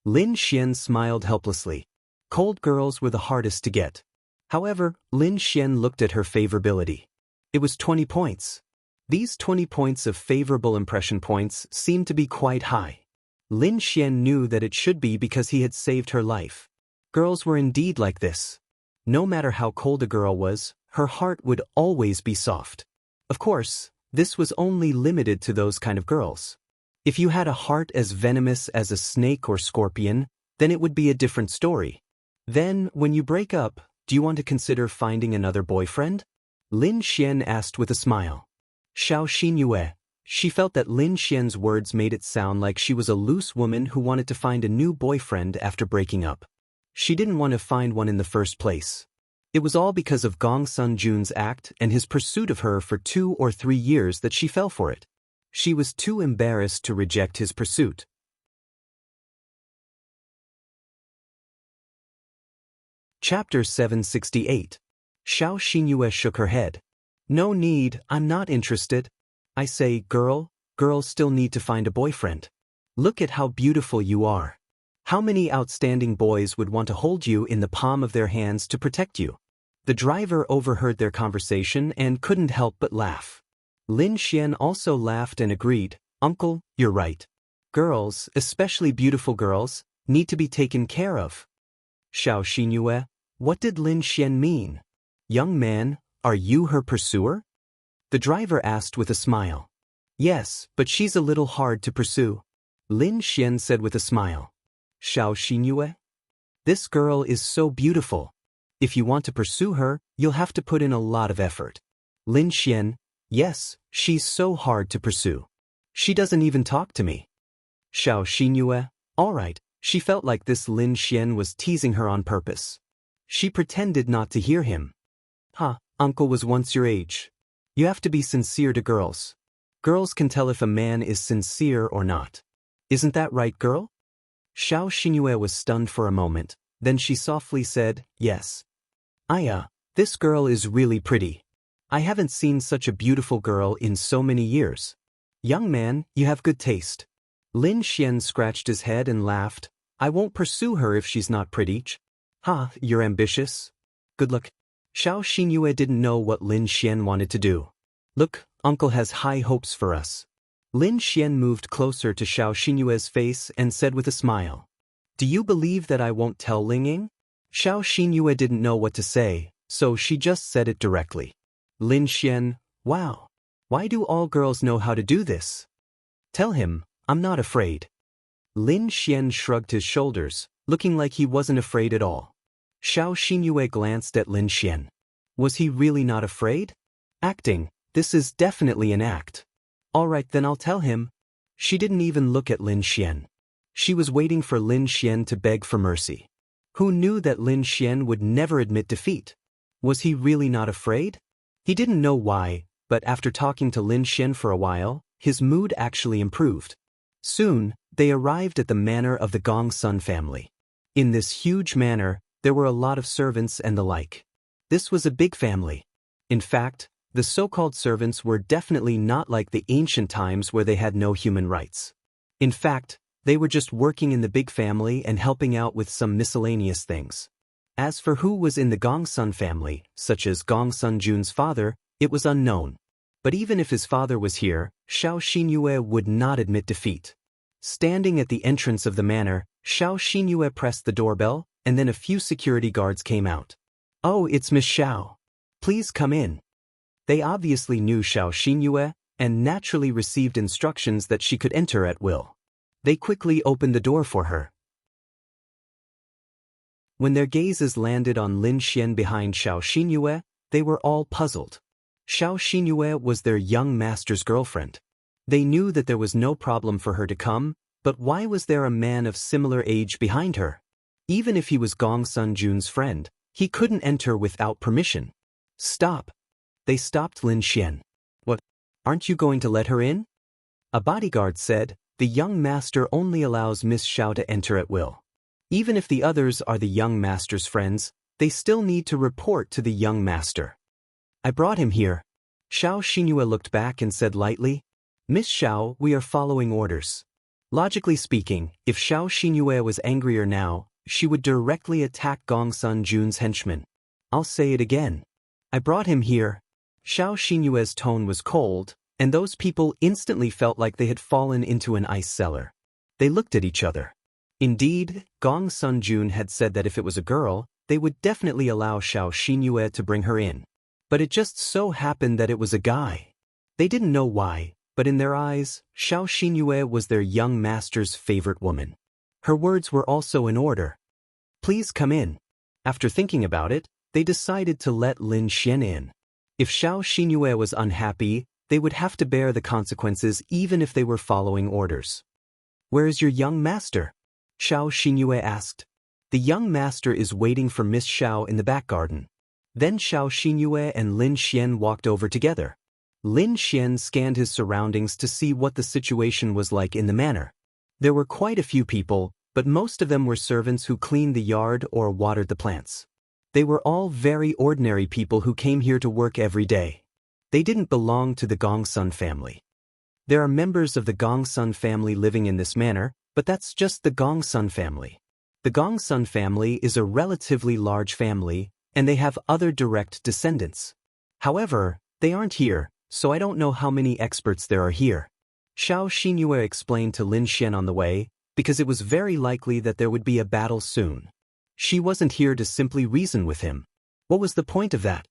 Lin Xian smiled helplessly. Cold girls were the hardest to get. However, Lin Xian looked at her favorability. It was 20 points. These 20 points of favorable impression points seemed to be quite high. Lin Xian knew that it should be because he had saved her life. Girls were indeed like this. No matter how cold a girl was, her heart would always be soft. Of course, this was only limited to those kind of girls. If you had a heart as venomous as a snake or scorpion, then it would be a different story. Then, when you break up, do you want to consider finding another boyfriend? Lin Xian asked with a smile. Xiao Xinyue. She felt that Lin Xian's words made it sound like she was a loose woman who wanted to find a new boyfriend after breaking up. She didn't want to find one in the first place. It was all because of Gong Sun Jun's act and his pursuit of her for 2 or 3 years that she fell for it. She was too embarrassed to reject his pursuit. Chapter 768. Xiao Xinyue shook her head. No need, I'm not interested. I say, girls still need to find a boyfriend. Look at how beautiful you are. How many outstanding boys would want to hold you in the palm of their hands to protect you? The driver overheard their conversation and couldn't help but laugh. Lin Xian also laughed and agreed. Uncle, you're right. Girls, especially beautiful girls, need to be taken care of. Xiao Xinyue, what did Lin Xian mean? Young man, are you her pursuer? The driver asked with a smile. Yes, but she's a little hard to pursue. Lin Xian said with a smile. Xiao Xinyue? This girl is so beautiful. If you want to pursue her, you'll have to put in a lot of effort. Lin Xian, yes, she's so hard to pursue. She doesn't even talk to me. Xiao Xinyue, all right, she felt like this Lin Xian was teasing her on purpose. She pretended not to hear him. Uncle was once your age. You have to be sincere to girls. Girls can tell if a man is sincere or not. Isn't that right, girl? Xiao Xinyue was stunned for a moment, then she softly said, yes. This girl is really pretty. I haven't seen such a beautiful girl in so many years. Young man, you have good taste. Lin Xian scratched his head and laughed. I won't pursue her if she's not pretty. You're ambitious? Good luck. Xiao Xinyue didn't know what Lin Xian wanted to do. Look, uncle has high hopes for us. Lin Xian moved closer to Xiao Xinyue's face and said with a smile. Do you believe that I won't tell Lingying? Xiao Xinyue didn't know what to say, so she just said it directly. Lin Xian, wow. Why do all girls know how to do this? Tell him, I'm not afraid. Lin Xian shrugged his shoulders, looking like he wasn't afraid at all. Xiao Xinyue glanced at Lin Xian. Was he really not afraid? Acting, this is definitely an act. All right, then I'll tell him. She didn't even look at Lin Xian. She was waiting for Lin Xian to beg for mercy. Who knew that Lin Xian would never admit defeat? Was he really not afraid? He didn't know why, but after talking to Lin Xian for a while, his mood actually improved. Soon, they arrived at the manor of the Gong Sun family. In this huge manor, there were a lot of servants and the like. This was a big family. In fact, the so-called servants were definitely not like the ancient times where they had no human rights. In fact, they were just working in the big family and helping out with some miscellaneous things. As for who was in the Gongsun family, such as Gongsun Jun's father, it was unknown. But even if his father was here, Xiao Xinyue would not admit defeat. Standing at the entrance of the manor, Xiao Xinyue pressed the doorbell, and then a few security guards came out. "Oh, it's Miss Xiao. Please come in." They obviously knew Xiao Xinyue, and naturally received instructions that she could enter at will. They quickly opened the door for her. When their gazes landed on Lin Xian behind Xiao Xinyue, they were all puzzled. Xiao Xinyue was their young master's girlfriend. They knew that there was no problem for her to come, but why was there a man of similar age behind her? Even if he was Gongsun Jun's friend, he couldn't enter without permission. "Stop." They stopped Lin Xian. "What? Aren't you going to let her in?" A bodyguard said, "The young master only allows Miss Xiao to enter at will. Even if the others are the young master's friends, they still need to report to the young master." "I brought him here." Xiao Xinyue looked back and said lightly, "Miss Xiao, we are following orders." Logically speaking, if Xiao Xinyue was angrier now, she would directly attack Gongsun Jun's henchmen. "I'll say it again. I brought him here." Xiao Xinyue's tone was cold, and those people instantly felt like they had fallen into an ice cellar. They looked at each other. Indeed, Gongsun Jun had said that if it was a girl, they would definitely allow Xiao Xinyue to bring her in. But it just so happened that it was a guy. They didn't know why, but in their eyes, Xiao Xinyue was their young master's favorite woman. Her words were also in order. "Please come in." After thinking about it, they decided to let Lin Xian in. If Xiao Xinyue was unhappy, they would have to bear the consequences even if they were following orders. "Where is your young master?" Xiao Xinyue asked. "The young master is waiting for Miss Xiao in the back garden." Then Xiao Xinyue and Lin Xian walked over together. Lin Xian scanned his surroundings to see what the situation was like in the manor. There were quite a few people, but most of them were servants who cleaned the yard or watered the plants. They were all very ordinary people who came here to work every day. They didn't belong to the Gongsun family. There are members of the Gongsun family living in this manor, but that's just the Gongsun family. The Gongsun family is a relatively large family, and they have other direct descendants. However, they aren't here, so I don't know how many experts there are here. Xiao Xinyue explained to Lin Xian on the way, because it was very likely that there would be a battle soon. She wasn't here to simply reason with him. What was the point of that?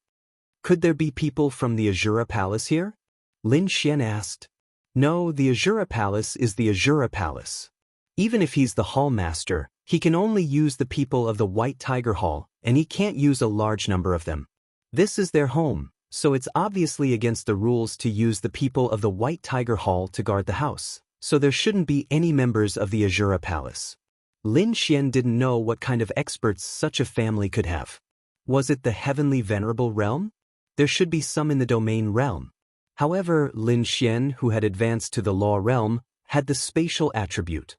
"Could there be people from the Azura Palace here?" Lin Xian asked. "No, the Azura Palace is the Azura Palace. Even if he's the hall master, he can only use the people of the White Tiger Hall, and he can't use a large number of them. This is their home, so it's obviously against the rules to use the people of the White Tiger Hall to guard the house, so there shouldn't be any members of the Azura Palace." Lin Xian didn't know what kind of experts such a family could have. Was it the Heavenly Venerable Realm? There should be some in the Domain Realm. However, Lin Xian, who had advanced to the Law Realm, had the spatial attribute.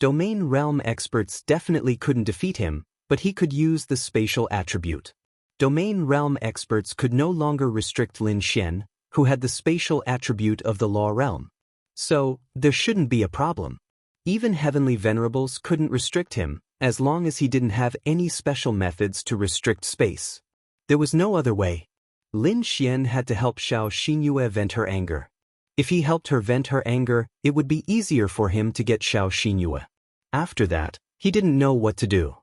Domain Realm experts definitely couldn't defeat him, but he could use the spatial attribute. Domain Realm experts could no longer restrict Lin Xian, who had the spatial attribute of the Law Realm. So, there shouldn't be a problem. Even Heavenly Venerables couldn't restrict him, as long as he didn't have any special methods to restrict space. There was no other way. Lin Xian had to help Xiao Xinyue vent her anger. If he helped her vent her anger, it would be easier for him to get Xiao Xinyue. After that, he didn't know what to do.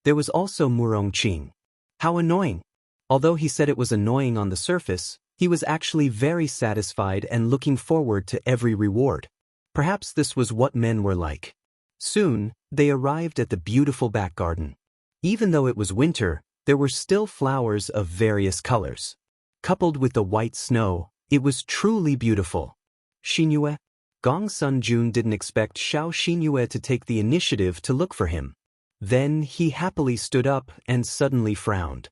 There was also Murong Qing. How annoying! Although he said it was annoying on the surface, he was actually very satisfied and looking forward to every reward. Perhaps this was what men were like. Soon, they arrived at the beautiful back garden. Even though it was winter, there were still flowers of various colors. Coupled with the white snow, it was truly beautiful. Xinyue? Gongsun Jun didn't expect Xiao Xinyue to take the initiative to look for him. Then he happily stood up and suddenly frowned.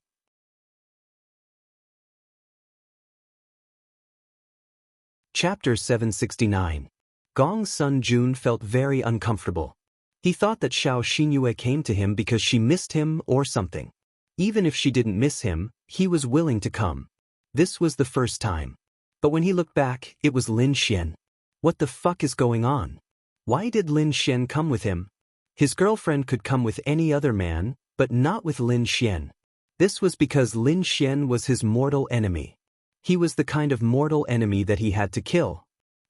Chapter 769. Gongsun Jun felt very uncomfortable. He thought that Xiao Xinyue came to him because she missed him or something. Even if she didn't miss him, he was willing to come. This was the first time. But when he looked back, it was Lin Xian. What the fuck is going on? Why did Lin Xian come with him? His girlfriend could come with any other man, but not with Lin Xian. This was because Lin Xian was his mortal enemy. He was the kind of mortal enemy that he had to kill.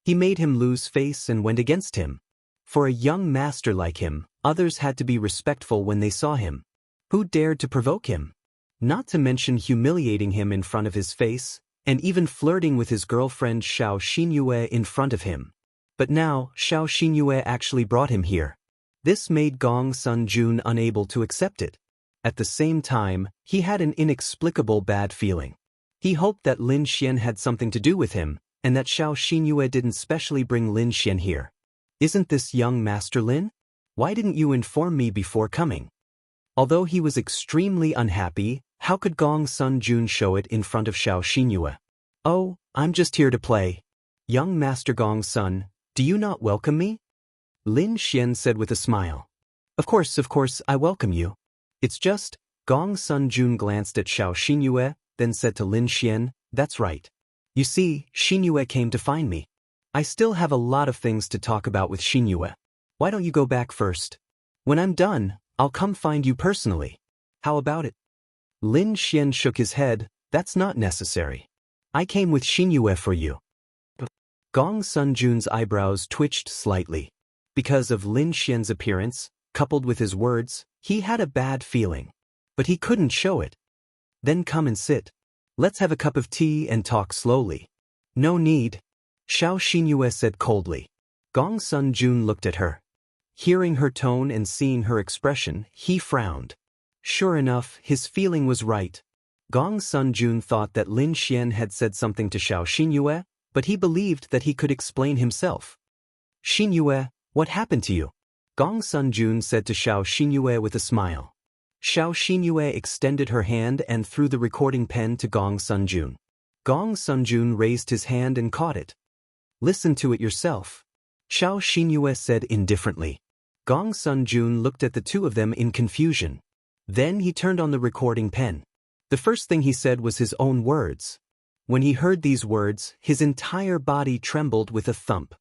He made him lose face and went against him. For a young master like him, others had to be respectful when they saw him. Who dared to provoke him? Not to mention humiliating him in front of his face, and even flirting with his girlfriend Xiao Xinyue in front of him. But now, Xiao Xinyue actually brought him here. This made Gong Sun Jun unable to accept it. At the same time, he had an inexplicable bad feeling. He hoped that Lin Xian had something to do with him, and that Xiao Xinyue didn't specially bring Lin Xian here. Isn't this young Master Lin? Why didn't you inform me before coming? Although he was extremely unhappy, how could Gong Sun Jun show it in front of Xiao Xinyue? Oh, I'm just here to play. Young Master Gong Sun, do you not welcome me? Lin Xian said with a smile. Of course, I welcome you. It's just, Gong Sun Jun glanced at Xiao Xinyue, then said to Lin Xian, that's right. You see, Xinyue came to find me. I still have a lot of things to talk about with Xinyue. Why don't you go back first? When I'm done, I'll come find you personally. How about it? Lin Xian shook his head, that's not necessary. I came with Xinyue for you. Gong Sun Jun's eyebrows twitched slightly. Because of Lin Xian's appearance, coupled with his words, he had a bad feeling. But he couldn't show it. Then come and sit. Let's have a cup of tea and talk slowly. No need. Xiao Xinyue said coldly. Gong Sun Jun looked at her. Hearing her tone and seeing her expression, he frowned. Sure enough, his feeling was right. Gong Sun Jun thought that Lin Xian had said something to Xiao Xinyue, but he believed that he could explain himself. Xinyue, what happened to you? Gong Sun Jun said to Xiao Xinyue with a smile. Xiao Xinyue extended her hand and threw the recording pen to Gong Sun Jun. Gong Sun Jun raised his hand and caught it. Listen to it yourself. Xiao Xinyue said indifferently. Gong Sun Jun looked at the two of them in confusion. Then he turned on the recording pen. The first thing he said was his own words. When he heard these words, his entire body trembled with a thump.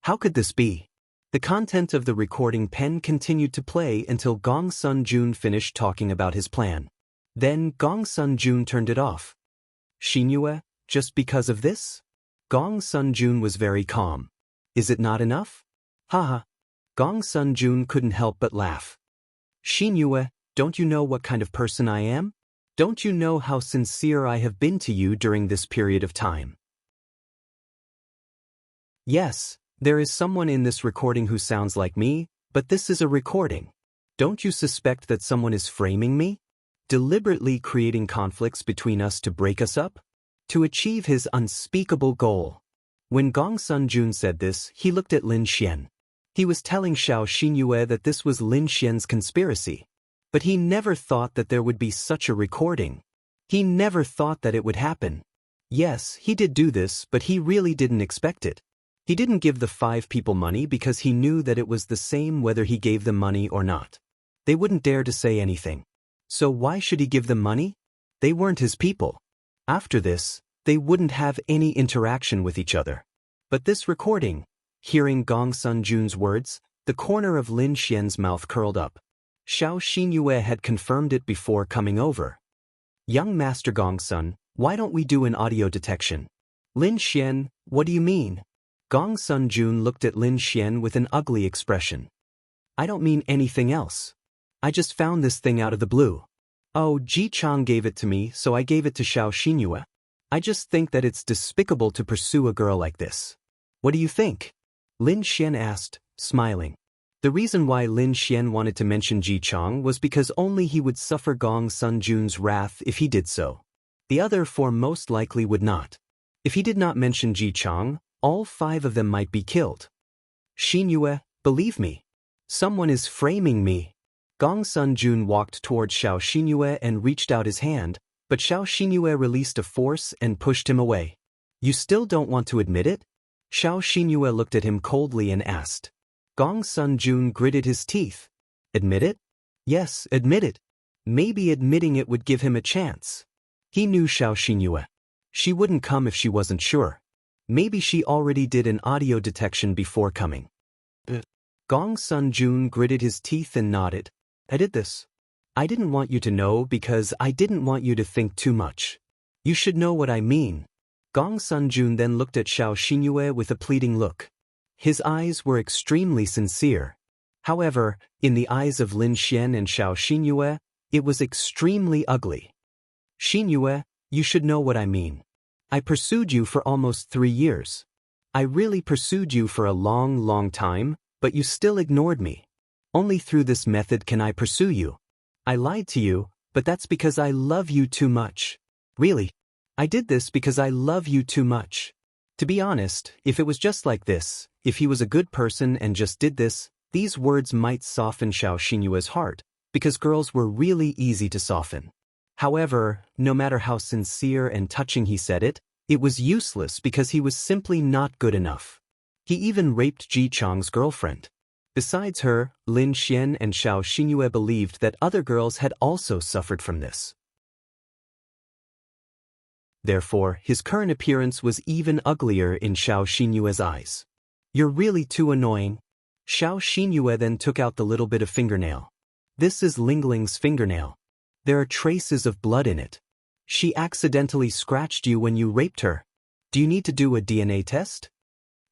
How could this be? The content of the recording pen continued to play until Gong Sun Jun finished talking about his plan. Then Gong Sun Jun turned it off. Xinyue, just because of this? Gong Sun Jun was very calm. Is it not enough? Haha. Gong Sun Jun couldn't help but laugh. Xinyue, don't you know what kind of person I am? Don't you know how sincere I have been to you during this period of time? Yes, there is someone in this recording who sounds like me, but this is a recording. Don't you suspect that someone is framing me? Deliberately creating conflicts between us to break us up? To achieve his unspeakable goal. When Gong Sun Jun said this, he looked at Lin Xian. He was telling Xiao Xinyue that this was Lin Xian's conspiracy. But he never thought that there would be such a recording. He never thought that it would happen. Yes, he did do this, but he really didn't expect it. He didn't give the 5 people money because he knew that it was the same whether he gave them money or not. They wouldn't dare to say anything. So why should he give them money? They weren't his people. After this, they wouldn't have any interaction with each other. But this recording, hearing Gong Sun Jun's words, the corner of Lin Xian's mouth curled up. Xiao Xinyue had confirmed it before coming over. Young Master Gong Sun, why don't we do an audio detection? Lin Xian, what do you mean? Gong Sun Jun looked at Lin Xian with an ugly expression. I don't mean anything else. I just found this thing out of the blue. Oh, Ji Chang gave it to me, so I gave it to Xiao Xinyue. I just think that it's despicable to pursue a girl like this. What do you think? Lin Xian asked, smiling. The reason why Lin Xian wanted to mention Ji Chang was because only he would suffer Gong Sun Jun's wrath if he did so. The other 4 most likely would not. If he did not mention Ji Chang, all 5 of them might be killed. Xinyue, believe me. Someone is framing me. Gong Sun Jun walked toward Xiao Xinyue and reached out his hand, but Xiao Xinyue released a force and pushed him away. You still don't want to admit it? Xiao Xinyue looked at him coldly and asked. Gong Sun Jun gritted his teeth. Admit it? Yes, admit it. Maybe admitting it would give him a chance. He knew Xiao Xinyue. She wouldn't come if she wasn't sure. Maybe she already did an audio detection before coming. Gong Sun-jun gritted his teeth and nodded. I did this. I didn't want you to know because I didn't want you to think too much. You should know what I mean. Gong Sun-jun then looked at Xiao Xinyue with a pleading look. His eyes were extremely sincere. However, in the eyes of Lin Xian and Xiao Xinyue, it was extremely ugly. Xinyue, you should know what I mean. I pursued you for almost 3 years. I really pursued you for a long, long time, but you still ignored me. Only through this method can I pursue you. I lied to you, but that's because I love you too much. Really. I did this because I love you too much. To be honest, if it was just like this, if he was a good person and just did this, these words might soften Xiao Xinyue's heart, because girls were really easy to soften. However, no matter how sincere and touching he said it, it was useless because he was simply not good enough. He even raped Ji Chang's girlfriend. Besides her, Lin Xian and Xiao Xinyue believed that other girls had also suffered from this. Therefore, his current appearance was even uglier in Xiao Xinyue's eyes. You're really too annoying. Xiao Xinyue then took out the little bit of fingernail. This is Ling Ling's fingernail. There are traces of blood in it. She accidentally scratched you when you raped her. Do you need to do a DNA test?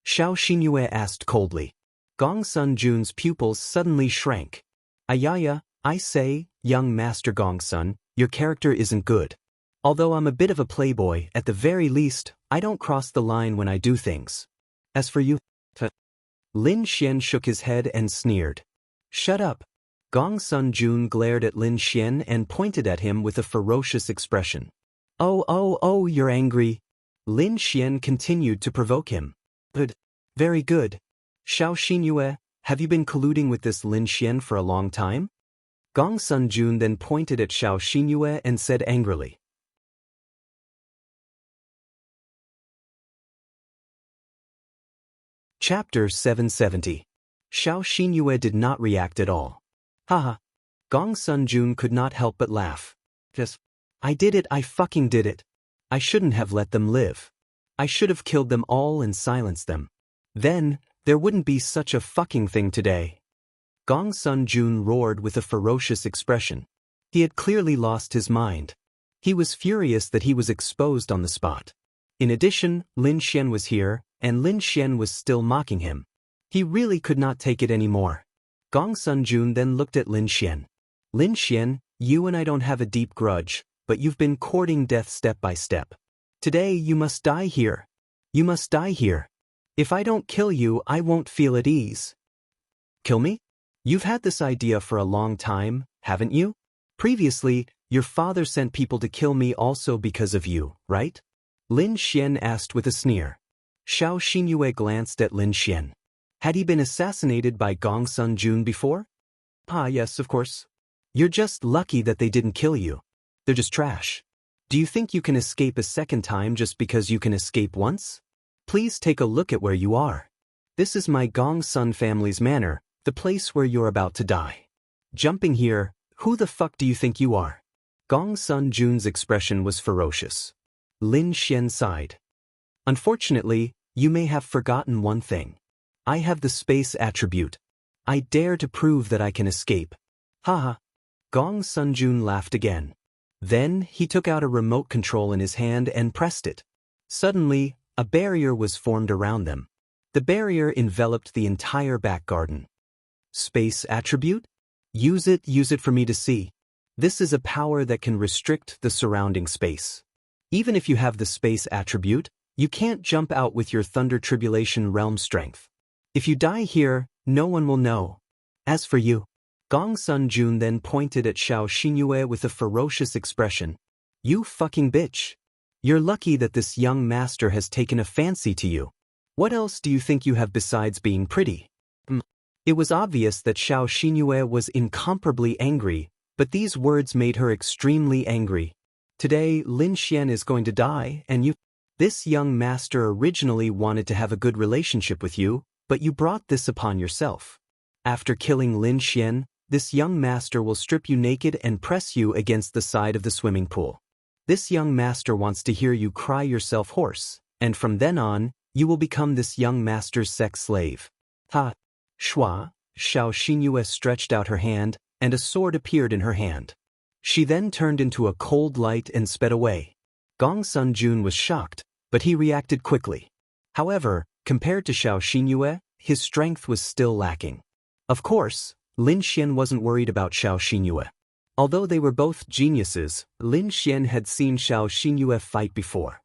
Xiao Xinyue asked coldly. Gong Sun-jun's pupils suddenly shrank. Ayaya, I say, young Master Gong Sun, your character isn't good. Although I'm a bit of a playboy, at the very least, I don't cross the line when I do things. As for you, Lin Xian shook his head and sneered. Shut up. Gong Sun-jun glared at Lin Xian and pointed at him with a ferocious expression. Oh, you're angry. Lin Xian continued to provoke him. Good. Very good. Xiao Xinyue, have you been colluding with this Lin Xian for a long time? Gong Sun-jun then pointed at Xiao Xinyue and said angrily. Chapter 770. Xiao Xinyue did not react at all. Haha. Gong Sun-jun could not help but laugh. I did it, I fucking did it. I shouldn't have let them live. I should have killed them all and silenced them. Then, there wouldn't be such a fucking thing today. Gong Sun-jun roared with a ferocious expression. He had clearly lost his mind. He was furious that he was exposed on the spot. In addition, Lin Xian was here, and Lin Xian was still mocking him. He really could not take it anymore. Gong Sun-jun then looked at Lin Xian. Lin Xian, you and I don't have a deep grudge, but you've been courting death step by step. Today you must die here. You must die here. If I don't kill you, I won't feel at ease. Kill me? You've had this idea for a long time, haven't you? Previously, your father sent people to kill me also because of you, right? Lin Xian asked with a sneer. Xiao Xinyue glanced at Lin Xian. Had he been assassinated by Gong Sun-jun before? Ah, yes, of course. You're just lucky that they didn't kill you. They're just trash. Do you think you can escape a second time just because you can escape once? Please take a look at where you are. This is my Gong Sun family's manor, the place where you're about to die. Jumping here, who the fuck do you think you are? Gong Sun-jun's expression was ferocious. Lin Xian sighed. Unfortunately, you may have forgotten one thing. I have the space attribute. I dare to prove that I can escape. Haha. Gong Sun-jun laughed again. Then, he took out a remote control in his hand and pressed it. Suddenly, a barrier was formed around them. The barrier enveloped the entire back garden. Space attribute? Use it for me to see. This is a power that can restrict the surrounding space. Even if you have the space attribute, you can't jump out with your Thunder Tribulation realm strength. If you die here, no one will know. As for you, Gong Sun-jun then pointed at Xiao Xinyue with a ferocious expression. You fucking bitch. You're lucky that this young master has taken a fancy to you. What else do you think you have besides being pretty? It was obvious that Xiao Xinyue was incomparably angry, but these words made her extremely angry. Today, Lin Xian is going to die, and you... This young master originally wanted to have a good relationship with you, but you brought this upon yourself. After killing Lin Xian, this young master will strip you naked and press you against the side of the swimming pool. This young master wants to hear you cry yourself hoarse, and from then on, you will become this young master's sex slave. Ha! Shua, Xiao Xinyue stretched out her hand, and a sword appeared in her hand. She then turned into a cold light and sped away. Gong Sun Jun was shocked, but he reacted quickly. However, compared to Xiao Xinyue, his strength was still lacking. Of course, Lin Xian wasn't worried about Xiao Xinyue. Although they were both geniuses, Lin Xian had seen Xiao Xinyue fight before.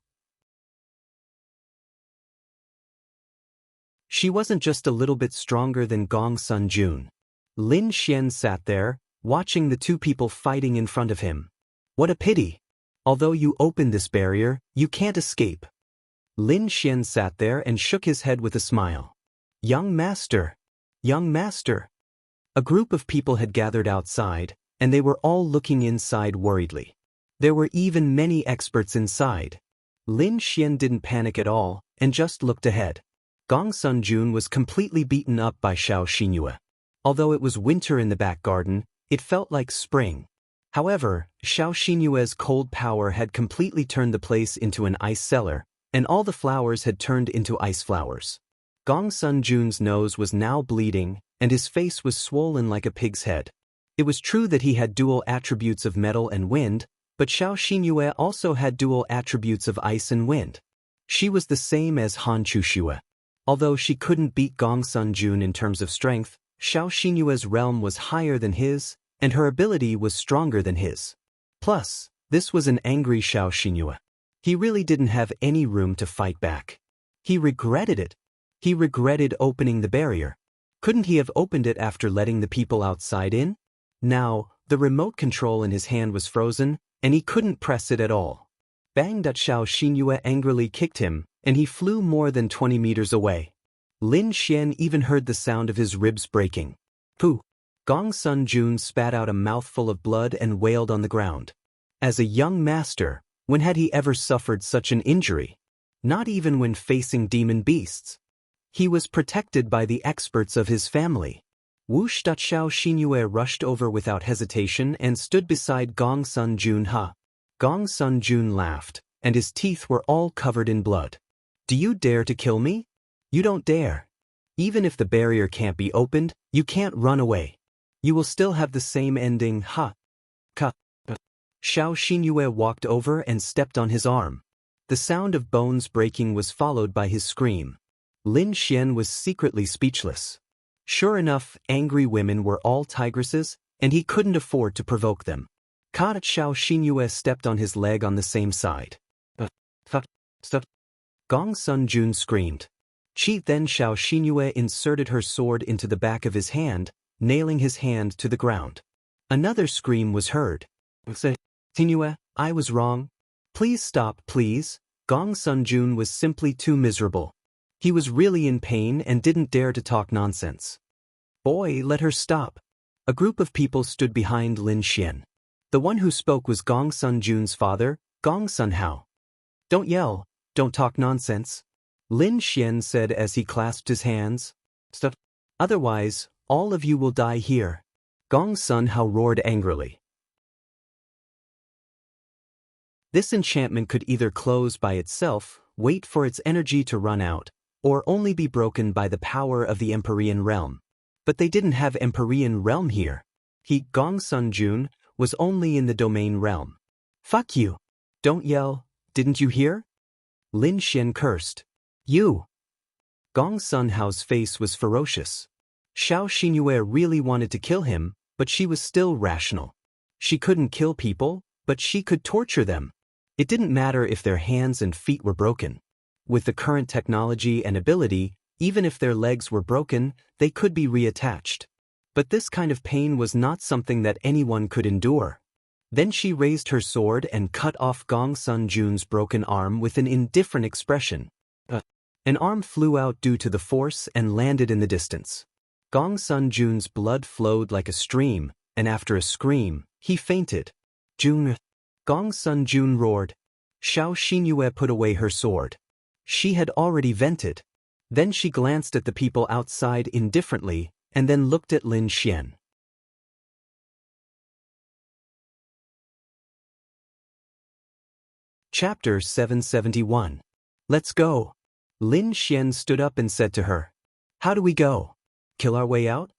She wasn't just a little bit stronger than Gong Sun Jun. Lin Xian sat there, watching the two people fighting in front of him. What a pity! Although you opened this barrier, you can't escape. Lin Xian sat there and shook his head with a smile. Young master! Young master! A group of people had gathered outside, and they were all looking inside worriedly. There were even many experts inside. Lin Xian didn't panic at all, and just looked ahead. Gong Sun Jun was completely beaten up by Xiao Xinyue. Although it was winter in the back garden, it felt like spring. However, Xiao Xinyue's cold power had completely turned the place into an ice cellar, and all the flowers had turned into ice flowers. Gong Sun Jun's nose was now bleeding, and his face was swollen like a pig's head. It was true that he had dual attributes of metal and wind, but Xiao Xinyue also had dual attributes of ice and wind. She was the same as Han Chuxue. Although she couldn't beat Gong Sun Jun in terms of strength, Xiao Xinyue's realm was higher than his, and her ability was stronger than his. Plus, this was an angry Xiao Xinyue. He really didn't have any room to fight back. He regretted it. He regretted opening the barrier. Couldn't he have opened it after letting the people outside in? Now, the remote control in his hand was frozen, and he couldn't press it at all. Bang! That Xiao Xinyue angrily kicked him, and he flew more than 20 meters away. Lin Xian even heard the sound of his ribs breaking. Pooh! Gong Sun Jun spat out a mouthful of blood and wailed on the ground. As a young master, when had he ever suffered such an injury? Not even when facing demon beasts. He was protected by the experts of his family. Whoosh! Xiao Xinyue rushed over without hesitation and stood beside Gong Sun Jun. Gong Sun Jun laughed, and his teeth were all covered in blood. Do you dare to kill me? You don't dare. Even if the barrier can't be opened, you can't run away. You will still have the same ending. Xiao Xinyue walked over and stepped on his arm. The sound of bones breaking was followed by his scream. Lin Xian was secretly speechless. Sure enough, angry women were all tigresses, and he couldn't afford to provoke them. Xiao Xinyue stepped on his leg on the same side. Stop! Gong Sun Jun screamed. Then Xiao Xinyue inserted her sword into the back of his hand, nailing his hand to the ground. Another scream was heard. Xinyue, I was wrong. Please stop, please. Gong Sun Jun was simply too miserable. He was really in pain and didn't dare to talk nonsense. Boy, let her stop. A group of people stood behind Lin Xian. The one who spoke was Gong Sun Jun's father, Gong Sun Hao. Don't yell, don't talk nonsense. Lin Xian said as he clasped his hands. Stop. Otherwise, all of you will die here. Gong Sun Hao roared angrily. This enchantment could either close by itself, wait for its energy to run out, or only be broken by the power of the Empyrean realm. But they didn't have Empyrean realm here. He, Gong Sun Jun, was only in the domain realm. Fuck you! Don't yell, didn't you hear? Lin Xian cursed. You! Gong Sun Hao's face was ferocious. Xiao Xinyue really wanted to kill him, but she was still rational. She couldn't kill people, but she could torture them. It didn't matter if their hands and feet were broken. With the current technology and ability, even if their legs were broken, they could be reattached. But this kind of pain was not something that anyone could endure. Then she raised her sword and cut off Gong Sun Jun's broken arm with an indifferent expression. An arm flew out due to the force and landed in the distance. Gong Sun Jun's blood flowed like a stream, and after a scream, he fainted. Jun! Gong Sun Jun roared. Xiao Xinyue put away her sword. She had already vented. Then she glanced at the people outside indifferently, and then looked at Lin Xian. Chapter 771. Let's go. Lin Xian stood up and said to her. How do we go? Kill our way out?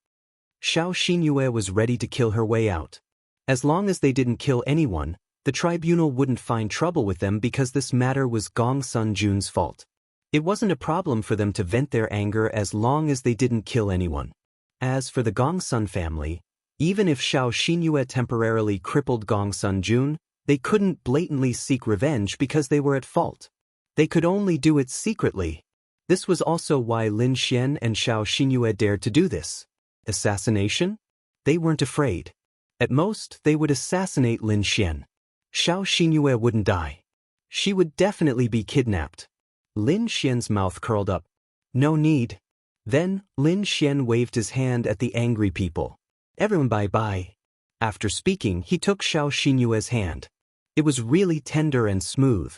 Xiao Xinyue was ready to kill her way out. As long as they didn't kill anyone, the tribunal wouldn't find trouble with them because this matter was Gong Sun Jun's fault. It wasn't a problem for them to vent their anger as long as they didn't kill anyone. As for the Gong Sun family, even if Xiao Xinyue temporarily crippled Gong Sun Jun, they couldn't blatantly seek revenge because they were at fault. They could only do it secretly. This was also why Lin Xian and Xiao Xinyue dared to do this. Assassination? They weren't afraid. At most, they would assassinate Lin Xian. Xiao Xinyue wouldn't die. She would definitely be kidnapped. Lin Xian's mouth curled up. No need. Then, Lin Xian waved his hand at the angry people. Everyone bye-bye. After speaking, he took Xiao Xinyue's hand. It was really tender and smooth.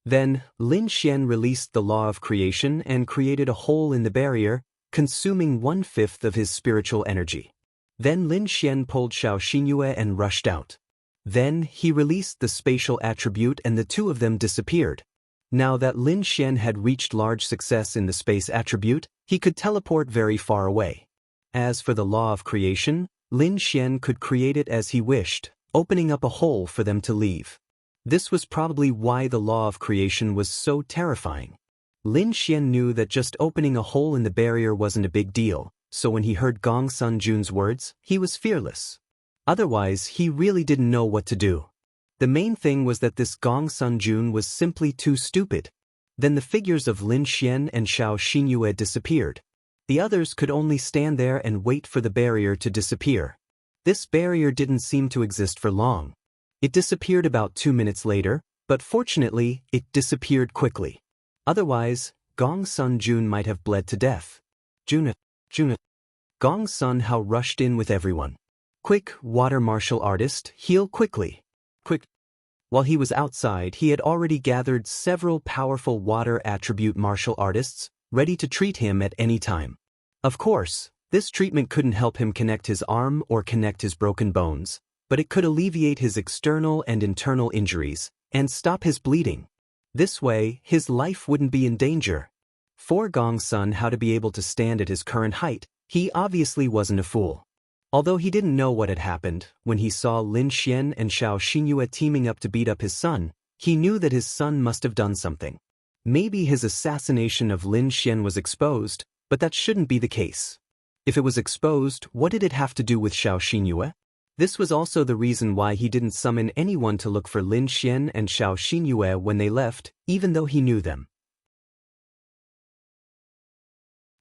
Then, Lin Xian released the law of creation and created a hole in the barrier, consuming 1/5 of his spiritual energy. Then Lin Xian pulled Xiao Xinyue and rushed out. Then, he released the spatial attribute and the two of them disappeared. Now that Lin Xian had reached large success in the space attribute, he could teleport very far away. As for the law of creation, Lin Xian could create it as he wished, opening up a hole for them to leave. This was probably why the law of creation was so terrifying. Lin Xian knew that just opening a hole in the barrier wasn't a big deal, so when he heard Gong Sun Jun's words, he was fearless. Otherwise, he really didn't know what to do. The main thing was that this Gong Sun Jun was simply too stupid. Then the figures of Lin Xian and Xiao Xinyue disappeared. The others could only stand there and wait for the barrier to disappear. This barrier didn't seem to exist for long. It disappeared about 2 minutes later, but fortunately, it disappeared quickly. Otherwise, Gong Sun Jun might have bled to death. Jun. Gong Sun Hao rushed in with everyone. Quick, water martial artist, heal quickly. Quick. While he was outside, he had already gathered several powerful water attribute martial artists, ready to treat him at any time. Of course, this treatment couldn't help him connect his arm or connect his broken bones, but it could alleviate his external and internal injuries, and stop his bleeding. This way, his life wouldn't be in danger. For Gong Sun Hao to be able to stand at his current height, he obviously wasn't a fool. Although he didn't know what had happened, when he saw Lin Xian and Xiao Xinyue teaming up to beat up his son, he knew that his son must have done something. Maybe his assassination of Lin Xian was exposed, but that shouldn't be the case. If it was exposed, what did it have to do with Xiao Xinyue? This was also the reason why he didn't summon anyone to look for Lin Xian and Xiao Xinyue when they left, even though he knew them.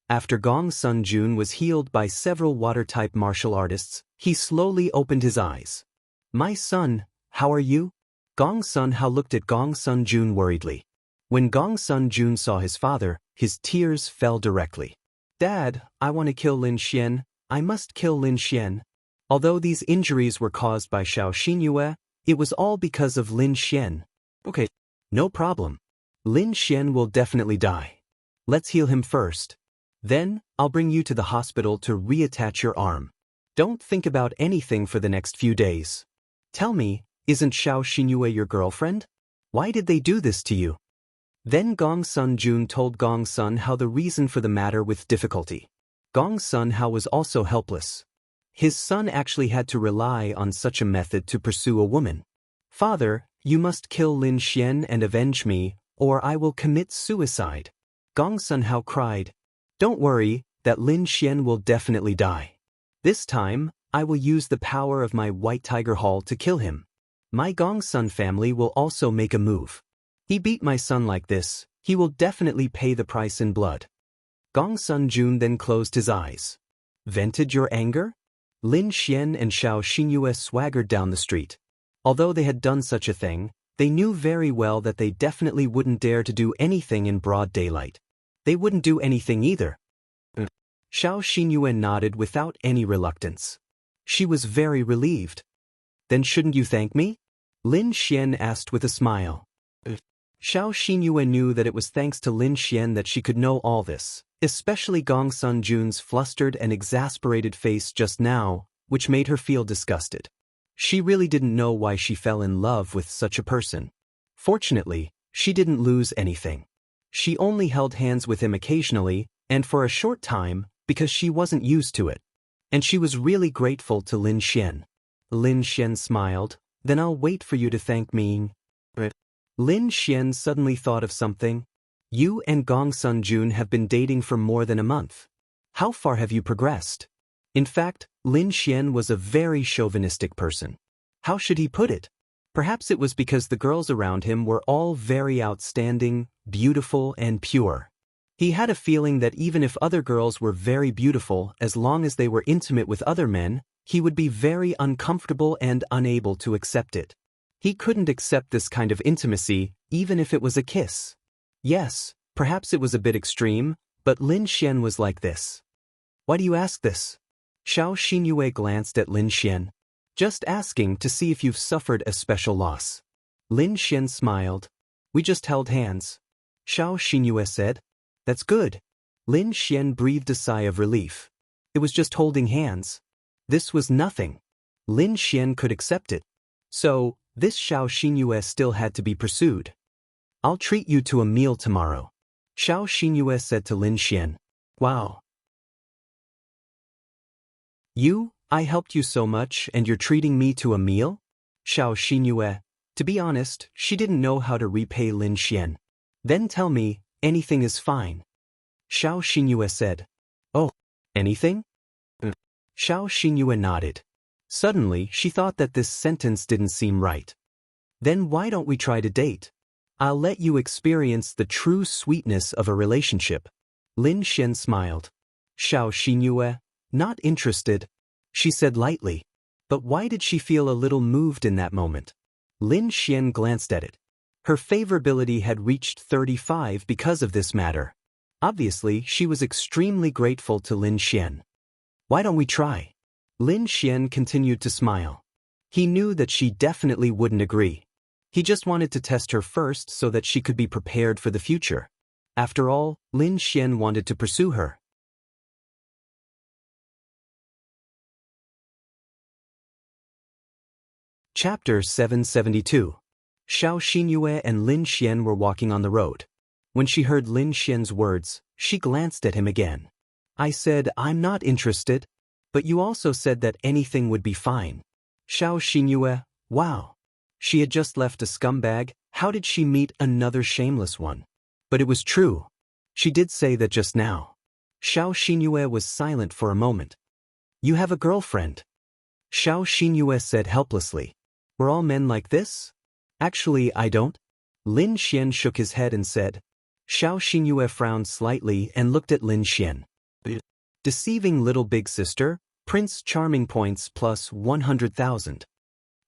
After Gong Sun Jun was healed by several water-type martial artists, he slowly opened his eyes. My son, how are you? Gong Sun Hao looked at Gong Sun Jun worriedly. When Gong Sun Jun saw his father, his tears fell directly. Dad, I want to kill Lin Xian. I must kill Lin Xian. Although these injuries were caused by Xiao Xinyue, it was all because of Lin Xian. Okay, no problem. Lin Xian will definitely die. Let's heal him first. Then, I'll bring you to the hospital to reattach your arm. Don't think about anything for the next few days. Tell me, isn't Xiao Xinyue your girlfriend? Why did they do this to you? Then Gong Sun Jun told Gong Sun Hao the reason for the matter with difficulty. Gong Sun Hao was also helpless. His son actually had to rely on such a method to pursue a woman. Father, you must kill Lin Xian and avenge me, or I will commit suicide. Gong Sun Hao cried. Don't worry, that Lin Xian will definitely die. This time, I will use the power of my White Tiger Hall to kill him. My Gong Sun family will also make a move. He beat my son like this, he will definitely pay the price in blood. Gong Sun Jun then closed his eyes. Vented your anger? Lin Xian and Xiao Xinyue swaggered down the street. Although they had done such a thing, they knew very well that they definitely wouldn't dare to do anything in broad daylight. They wouldn't do anything either. Xiao Xinyue nodded without any reluctance. She was very relieved. Then shouldn't you thank me? Lin Xian asked with a smile. Xiao Xinyue knew that it was thanks to Lin Xian that she could know all this, especially Gong Sun Jun's flustered and exasperated face just now, which made her feel disgusted. She really didn't know why she fell in love with such a person. Fortunately, she didn't lose anything. She only held hands with him occasionally, and for a short time, because she wasn't used to it. and she was really grateful to Lin Xian. Lin Xian smiled. Then I'll wait for you to thank me. Lin Xian suddenly thought of something. You and Gong Sun Jun have been dating for more than a month. How far have you progressed? In fact, Lin Xian was a very chauvinistic person. How should he put it? Perhaps it was because the girls around him were all very outstanding, beautiful, and pure. He had a feeling that even if other girls were very beautiful, as long as they were intimate with other men, he would be very uncomfortable and unable to accept it. He couldn't accept this kind of intimacy, even if it was a kiss. Yes, perhaps it was a bit extreme, but Lin Xian was like this. Why do you ask this? Xiao Xinyue glanced at Lin Xian. Just asking to see if you've suffered a special loss. Lin Xian smiled. We just held hands. Xiao Xinyue said. That's good. Lin Xian breathed a sigh of relief. It was just holding hands. This was nothing. Lin Xian could accept it. So, this Xiao Xinyue still had to be pursued. I'll treat you to a meal tomorrow. Xiao Xinyue said to Lin Xian. Wow. I helped you so much and you're treating me to a meal? Xiao Xinyue. To be honest, she didn't know how to repay Lin Xian. Then tell me, anything is fine. Xiao Xinyue said. Oh, anything? Xiao Xinyue nodded. Suddenly, she thought that this sentence didn't seem right. Then why don't we try to date? I'll let you experience the true sweetness of a relationship. Lin Xian smiled. Xiao Xinyue, not interested, she said lightly. But why did she feel a little moved in that moment? Lin Xian glanced at it. Her favorability had reached 35 because of this matter. Obviously, she was extremely grateful to Lin Xian. Why don't we try? Lin Xian continued to smile. He knew that she definitely wouldn't agree. He just wanted to test her first so that she could be prepared for the future. After all, Lin Xian wanted to pursue her. Chapter 772. Xiao Xinyue and Lin Xian were walking on the road. When she heard Lin Xian's words, she glanced at him again. I said, I'm not interested. But you also said that anything would be fine. Xiao Xinyue, wow. She had just left a scumbag, how did she meet another shameless one? But it was true. She did say that just now. Xiao Xinyue was silent for a moment. You have a girlfriend? Xiao Xinyue said helplessly. Were all men like this? Actually, I don't. Lin Xian shook his head and said. Xiao Xinyue frowned slightly and looked at Lin Xian. Deceiving little big sister, Prince Charming points plus 100,000.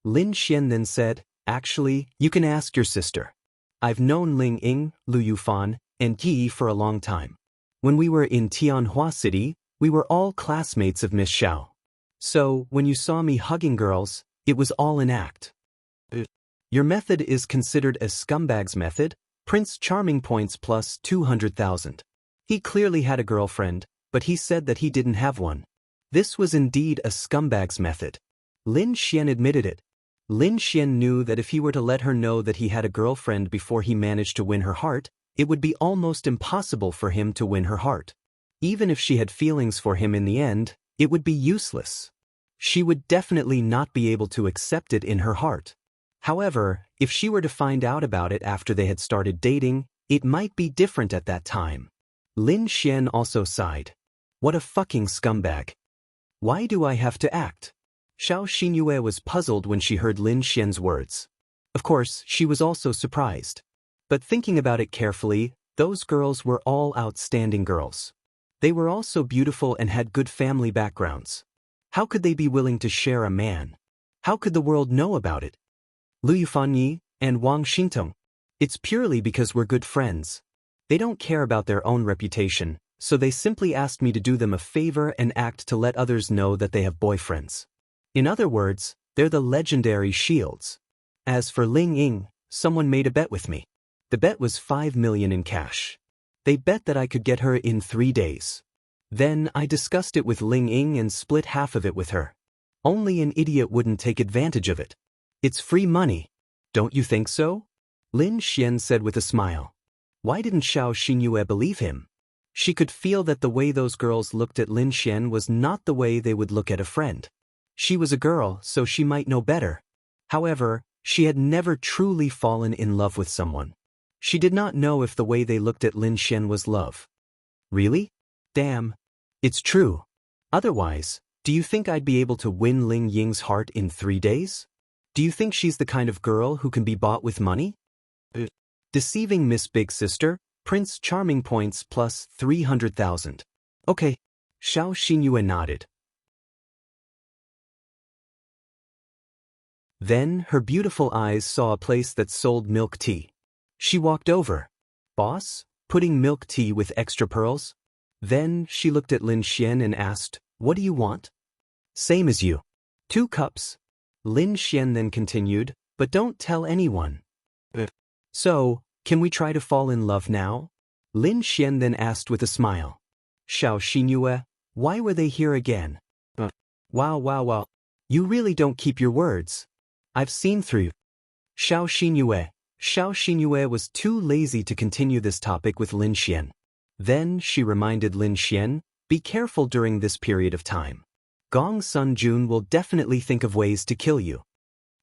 Lin Xian then said, actually, you can ask your sister. I've known Ling Ying, Lu Yufan, and Yi for a long time. When we were in Tianhua City, we were all classmates of Miss Xiao. So, when you saw me hugging girls, it was all an act. Your method is considered a scumbag's method, Prince Charming points plus 200,000. He clearly had a girlfriend, but he said that he didn't have one. This was indeed a scumbag's method. Lin Xian admitted it. Lin Xian knew that if he were to let her know that he had a girlfriend before he managed to win her heart, it would be almost impossible for him to win her heart. Even if she had feelings for him in the end, it would be useless. She would definitely not be able to accept it in her heart. However, if she were to find out about it after they had started dating, it might be different at that time. Lin Xian also sighed. What a fucking scumbag. Why do I have to act? Xiao Xinyue was puzzled when she heard Lin Xian's words. Of course, she was also surprised. But thinking about it carefully, those girls were all outstanding girls. They were also beautiful and had good family backgrounds. How could they be willing to share a man? How could the world know about it? Lu Yufanyi and Wang Xingtong. It's purely because we're good friends. They don't care about their own reputation, so they simply asked me to do them a favor and act to let others know that they have boyfriends. In other words, they're the legendary shields. As for Ling Ying, someone made a bet with me. The bet was 5 million in cash. They bet that I could get her in 3 days. Then I discussed it with Ling Ying and split half of it with her. Only an idiot wouldn't take advantage of it. It's free money. Don't you think so? Lin Xian said with a smile. Why didn't Xiao Xinyue believe him? She could feel that the way those girls looked at Lin Xian was not the way they would look at a friend. She was a girl, so she might know better. However, she had never truly fallen in love with someone. She did not know if the way they looked at Lin Xian was love. Really? Damn. It's true. Otherwise, do you think I'd be able to win Ling Ying's heart in 3 days? Do you think she's the kind of girl who can be bought with money? Deceiving Miss Big Sister, Prince Charming points plus 300,000. Okay. Xiao Xinyue nodded. Then her beautiful eyes saw a place that sold milk tea. She walked over. Boss, putting milk tea with extra pearls? Then she looked at Lin Xian and asked, what do you want? Same as you. 2 cups. Lin Xian then continued, but don't tell anyone. So, can we try to fall in love now? Lin Xian then asked with a smile. Xiao Xinyue, why were they here again? Wow. You really don't keep your words. I've seen through. Xiao Xinyue was too lazy to continue this topic with Lin Xian. Then she reminded Lin Xian, be careful during this period of time. Gong Sun Jun will definitely think of ways to kill you.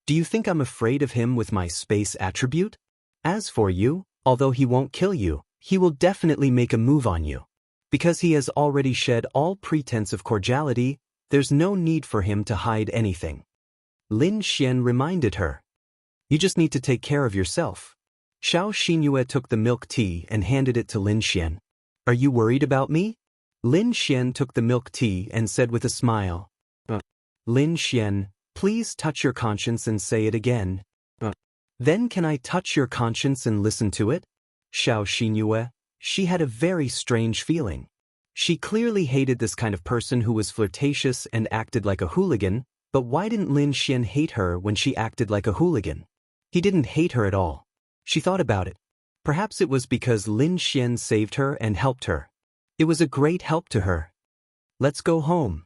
Do you think I'm afraid of him with my space attribute? As for you, although he won't kill you, he will definitely make a move on you. Because he has already shed all pretense of cordiality, there's no need for him to hide anything. Lin Xian reminded her. You just need to take care of yourself. Xiao Xinyue took the milk tea and handed it to Lin Xian. Are you worried about me? Lin Xian took the milk tea and said with a smile. Lin Xian, please touch your conscience and say it again. Then can I touch your conscience and listen to it? Xiao Xinyue, she had a very strange feeling. She clearly hated this kind of person who was flirtatious and acted like a hooligan, but why didn't Lin Xian hate her when she acted like a hooligan? He didn't hate her at all. She thought about it. Perhaps it was because Lin Xian saved her and helped her. It was a great help to her. Let's go home.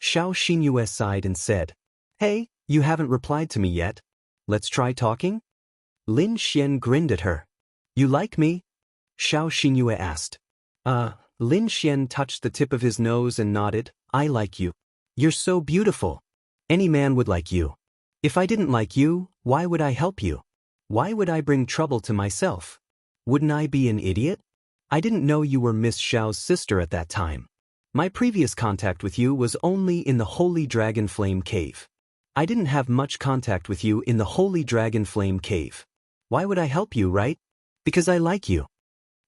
Xiao Xinyue sighed and said, Hey, you haven't replied to me yet. Let's try talking? Lin Xian grinned at her. You like me? Xiao Xinyue asked. Lin Xian touched the tip of his nose and nodded. I like you. You're so beautiful. Any man would like you. If I didn't like you, why would I help you? Why would I bring trouble to myself? Wouldn't I be an idiot? I didn't know you were Miss Xiao's sister at that time. My previous contact with you was only in the Holy Dragon Flame Cave. I didn't have much contact with you in the Holy Dragon Flame Cave. Why would I help you, right? Because I like you.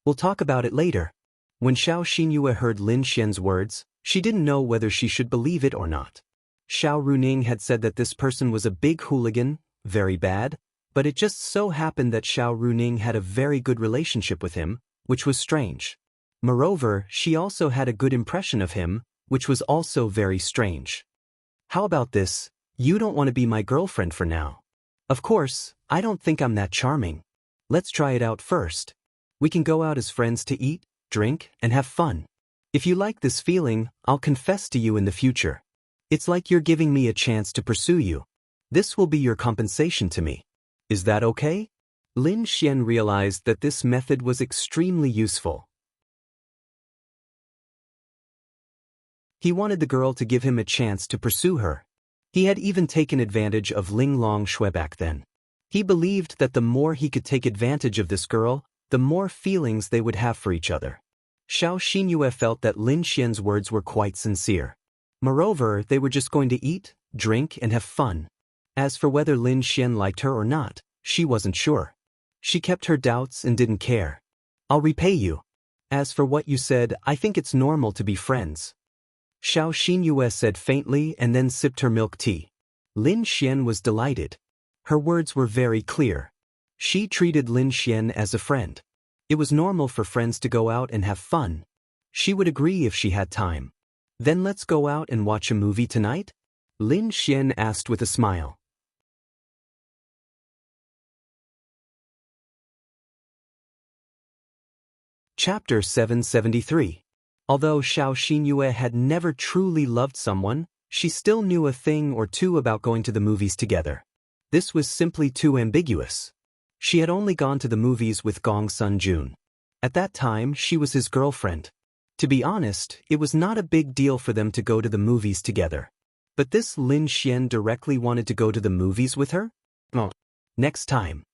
We'll talk about it later. When Xiao Xinyue heard Lin Xian's words, she didn't know whether she should believe it or not. Xiao Runing had said that this person was a big hooligan, very bad, but it just so happened that Xiao Runing had a very good relationship with him, which was strange. Moreover, she also had a good impression of him, which was also very strange. How about this? You don't want to be my girlfriend for now. Of course, I don't think I'm that charming. Let's try it out first. We can go out as friends to eat, drink, and have fun. If you like this feeling, I'll confess to you in the future. It's like you're giving me a chance to pursue you. This will be your compensation to me. Is that okay? Lin Xian realized that this method was extremely useful. He wanted the girl to give him a chance to pursue her. He had even taken advantage of Ling Long Shui back then. He believed that the more he could take advantage of this girl, the more feelings they would have for each other. Xiao Xinyue felt that Lin Xian's words were quite sincere. Moreover, they were just going to eat, drink, and have fun. As for whether Lin Xian liked her or not, she wasn't sure. She kept her doubts and didn't care. I'll repay you. As for what you said, I think it's normal to be friends. Xiao Xinyue said faintly and then sipped her milk tea. Lin Xian was delighted. Her words were very clear. She treated Lin Xian as a friend. It was normal for friends to go out and have fun. She would agree if she had time. Then let's go out and watch a movie tonight? Lin Xian asked with a smile. Chapter 773. Although Xiao Xinyue had never truly loved someone, she still knew a thing or two about going to the movies together. This was simply too ambiguous. She had only gone to the movies with Gong Sun Jun. At that time, she was his girlfriend. To be honest, it was not a big deal for them to go to the movies together. But this Lin Xian directly wanted to go to the movies with her? Oh. Next time.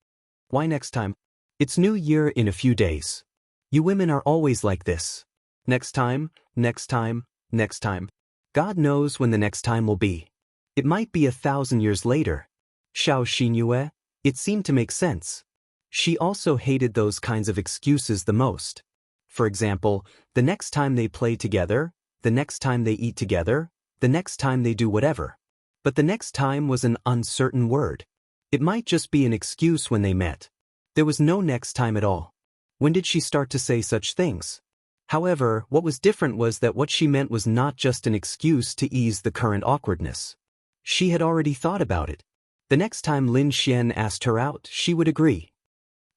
Why next time? It's New Year in a few days. You women are always like this. Next time, next time, next time. God knows when the next time will be. It might be 1,000 years later. Xiao Xinyue, it seemed to make sense. She also hated those kinds of excuses the most. For example, the next time they play together, the next time they eat together, the next time they do whatever. But the next time was an uncertain word. It might just be an excuse when they met. There was no next time at all. When did she start to say such things? However, what was different was that what she meant was not just an excuse to ease the current awkwardness. She had already thought about it. The next time Lin Xian asked her out, she would agree.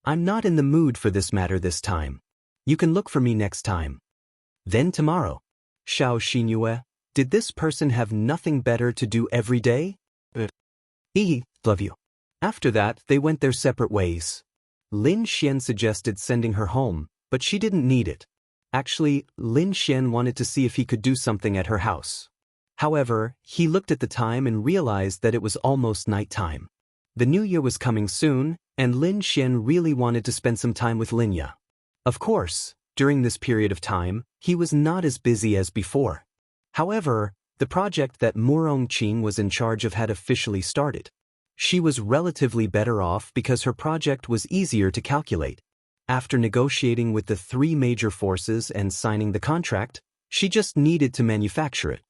I'm not in the mood for this matter this time. You can look for me next time. Then tomorrow. Xiao Xinyue, did this person have nothing better to do every day? Love you. After that, they went their separate ways. Lin Xian suggested sending her home, but she didn't need it. Actually, Lin Xian wanted to see if he could do something at her house. However, he looked at the time and realized that it was almost nighttime. The new year was coming soon, and Lin Xian really wanted to spend some time with Linya. Of course, during this period of time, he was not as busy as before. However, the project that Murong Qing was in charge of had officially started. She was relatively better off because her project was easier to calculate. After negotiating with the 3 major forces and signing the contract, she just needed to manufacture it.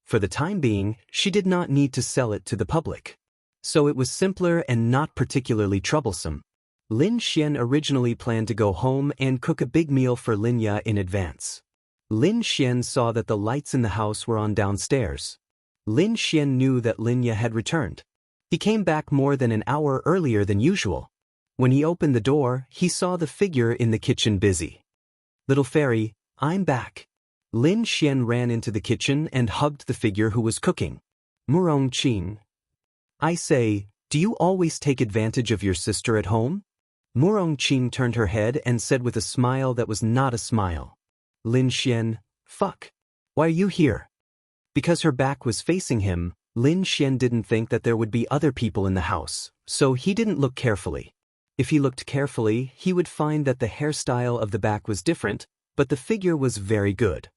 For the time being, she did not need to sell it to the public. So it was simpler and not particularly troublesome. Lin Xian originally planned to go home and cook a big meal for Linya in advance. Lin Xian saw that the lights in the house were on downstairs. Lin Xian knew that Linya had returned. He came back more than an hour earlier than usual. When he opened the door, he saw the figure in the kitchen busy. Little fairy, I'm back. Lin Xian ran into the kitchen and hugged the figure who was cooking. Murong Qing. I say, do you always take advantage of your sister at home? Murong Qing turned her head and said with a smile that was not a smile. Lin Xian, fuck. Why are you here? Because her back was facing him, Lin Xian didn't think that there would be other people in the house, so he didn't look carefully. If he looked carefully, he would find that the hairstyle of the back was different, but the figure was very good.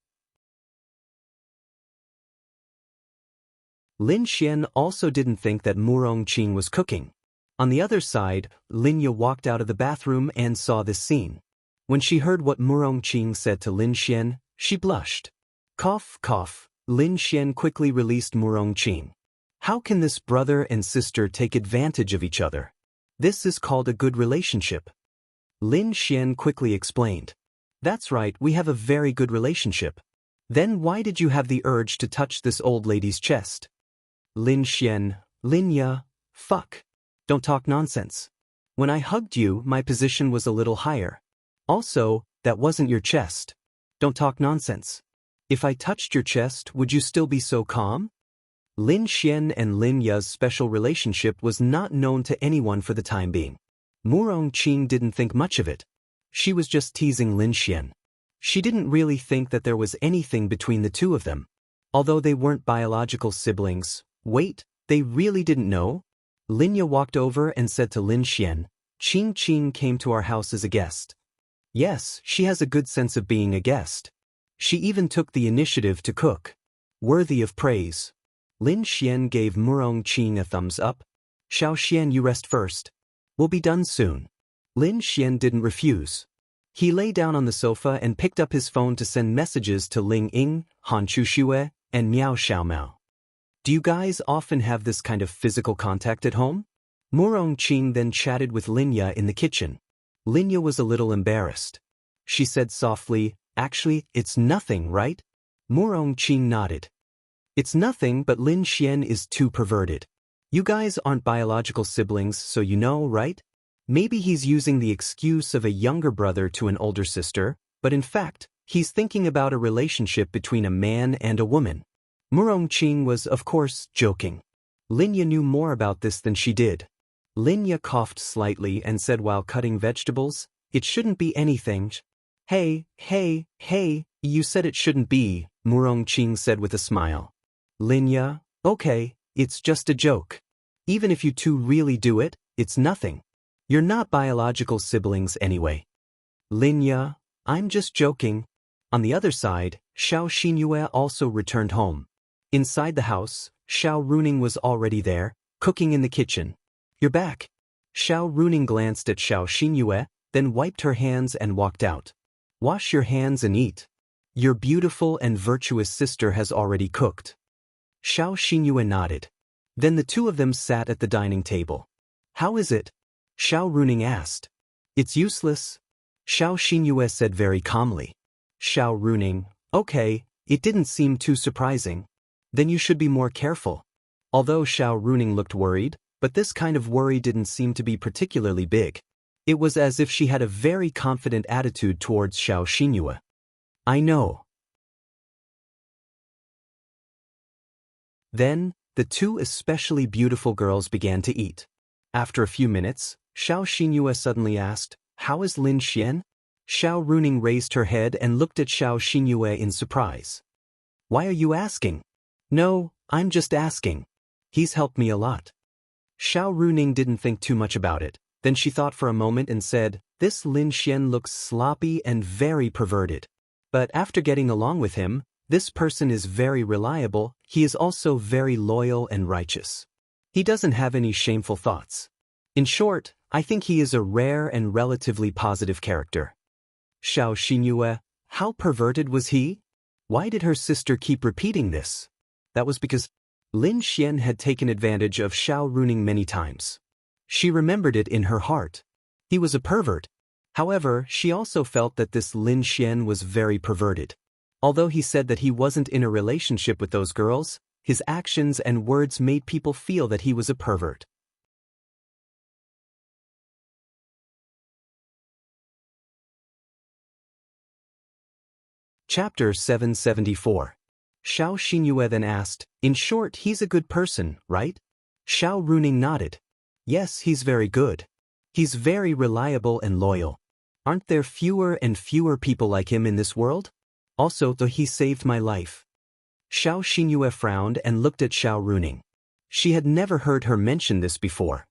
Lin Xian also didn't think that Murong Qing was cooking. On the other side, Linya walked out of the bathroom and saw this scene. When she heard what Murong Qing said to Lin Xian, she blushed. Cough, cough. Lin Xian quickly released Murong Qing. How can this brother and sister take advantage of each other? This is called a good relationship. Lin Xian quickly explained. That's right, we have a very good relationship. Then why did you have the urge to touch this old lady's chest? Lin Xian, Linya, fuck. Don't talk nonsense. When I hugged you, my position was a little higher. Also, that wasn't your chest. Don't talk nonsense. If I touched your chest, would you still be so calm? Lin Xian and Linya's special relationship was not known to anyone for the time being. Murong Qing didn't think much of it. She was just teasing Lin Xian. She didn't really think that there was anything between the two of them. Although they weren't biological siblings, wait, they really didn't know? Linya walked over and said to Lin Xian, Qing Qing came to our house as a guest. Yes, she has a good sense of being a guest. She even took the initiative to cook. Worthy of praise. Lin Xian gave Murong Qing a thumbs up. Xiao Xian, you rest first. We'll be done soon. Lin Xian didn't refuse. He lay down on the sofa and picked up his phone to send messages to Ling Ying, Han Chuxue, and Miao Xiaomao. Do you guys often have this kind of physical contact at home? Murong Qing then chatted with Linya in the kitchen. Linya was a little embarrassed. She said softly, actually, it's nothing, right? Murong Qing nodded. It's nothing, but Lin Xian is too perverted. You guys aren't biological siblings, so you know, right? Maybe he's using the excuse of a younger brother to an older sister, but in fact, he's thinking about a relationship between a man and a woman. Murong Qing was, of course, joking. Linya knew more about this than she did. Linya coughed slightly and said while cutting vegetables, it shouldn't be anything. Hey, You said it shouldn't be, Murong Qing said with a smile. Linya, okay, it's just a joke. Even if you two really do it, it's nothing. You're not biological siblings anyway. Linya, I'm just joking. On the other side, Xiao Xinyue also returned home. Inside the house, Xiao Runing was already there, cooking in the kitchen. You're back. Xiao Runing glanced at Xiao Xinyue, then wiped her hands and walked out. Wash your hands and eat. Your beautiful and virtuous sister has already cooked. Xiao Xinyue nodded. Then the two of them sat at the dining table. How is it? Xiao Runing asked. It's useless. Xiao Xinyue said very calmly. Xiao Runing, okay, it didn't seem too surprising. Then you should be more careful. Although Xiao Runing looked worried, but this kind of worry didn't seem to be particularly big. It was as if she had a very confident attitude towards Xiao Xinyue. I know. Then, the two especially beautiful girls began to eat. After a few minutes, Xiao Xinyue suddenly asked, How is Lin Xian? Xiao Runing raised her head and looked at Xiao Xinyue in surprise. Why are you asking? No, I'm just asking. He's helped me a lot. Xiao Runing didn't think too much about it. Then she thought for a moment and said, This Lin Xian looks sloppy and very perverted. But after getting along with him, this person is very reliable, he is also very loyal and righteous. He doesn't have any shameful thoughts. In short, I think he is a rare and relatively positive character. Xiao Xinyue, how perverted was he? Why did her sister keep repeating this? That was because Lin Xian had taken advantage of Xiao Runing many times. She remembered it in her heart. He was a pervert. However, she also felt that this Lin Xian was very perverted. Although he said that he wasn't in a relationship with those girls, his actions and words made people feel that he was a pervert. Chapter 774. Xiao Xinyue then asked, In short, he's a good person, right? Xiao Runing nodded. Yes, he's very good. He's very reliable and loyal. Aren't there fewer and fewer people like him in this world? Also, though he saved my life. Xiao Xinyue frowned and looked at Xiao Runing. She had never heard her mention this before.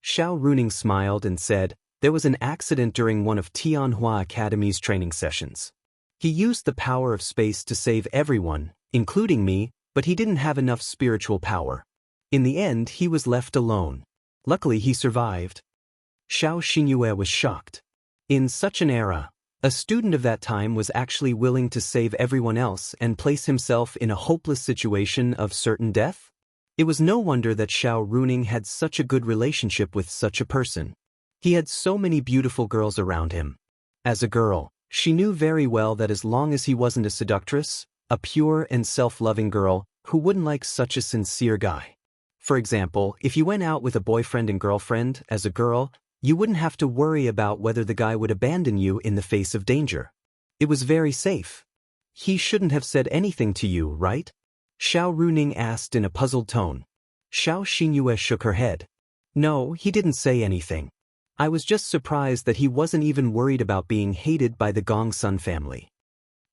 Xiao Runing smiled and said, There was an accident during one of Tianhua Academy's training sessions. He used the power of space to save everyone, including me, but he didn't have enough spiritual power. In the end, he was left alone. Luckily, he survived. Xiao Xinyue was shocked. In such an era, a student of that time was actually willing to save everyone else and place himself in a hopeless situation of certain death? It was no wonder that Xiao Runing had such a good relationship with such a person. He had so many beautiful girls around him. As a girl, she knew very well that as long as he wasn't a seductress, a pure and self-loving girl, who wouldn't like such a sincere guy? For example, if you went out with a boyfriend and girlfriend as a girl, you wouldn't have to worry about whether the guy would abandon you in the face of danger. It was very safe. He shouldn't have said anything to you, right? Xiao Runing asked in a puzzled tone. Xiao Xinyue shook her head. No, he didn't say anything. I was just surprised that he wasn't even worried about being hated by the Gongsun family.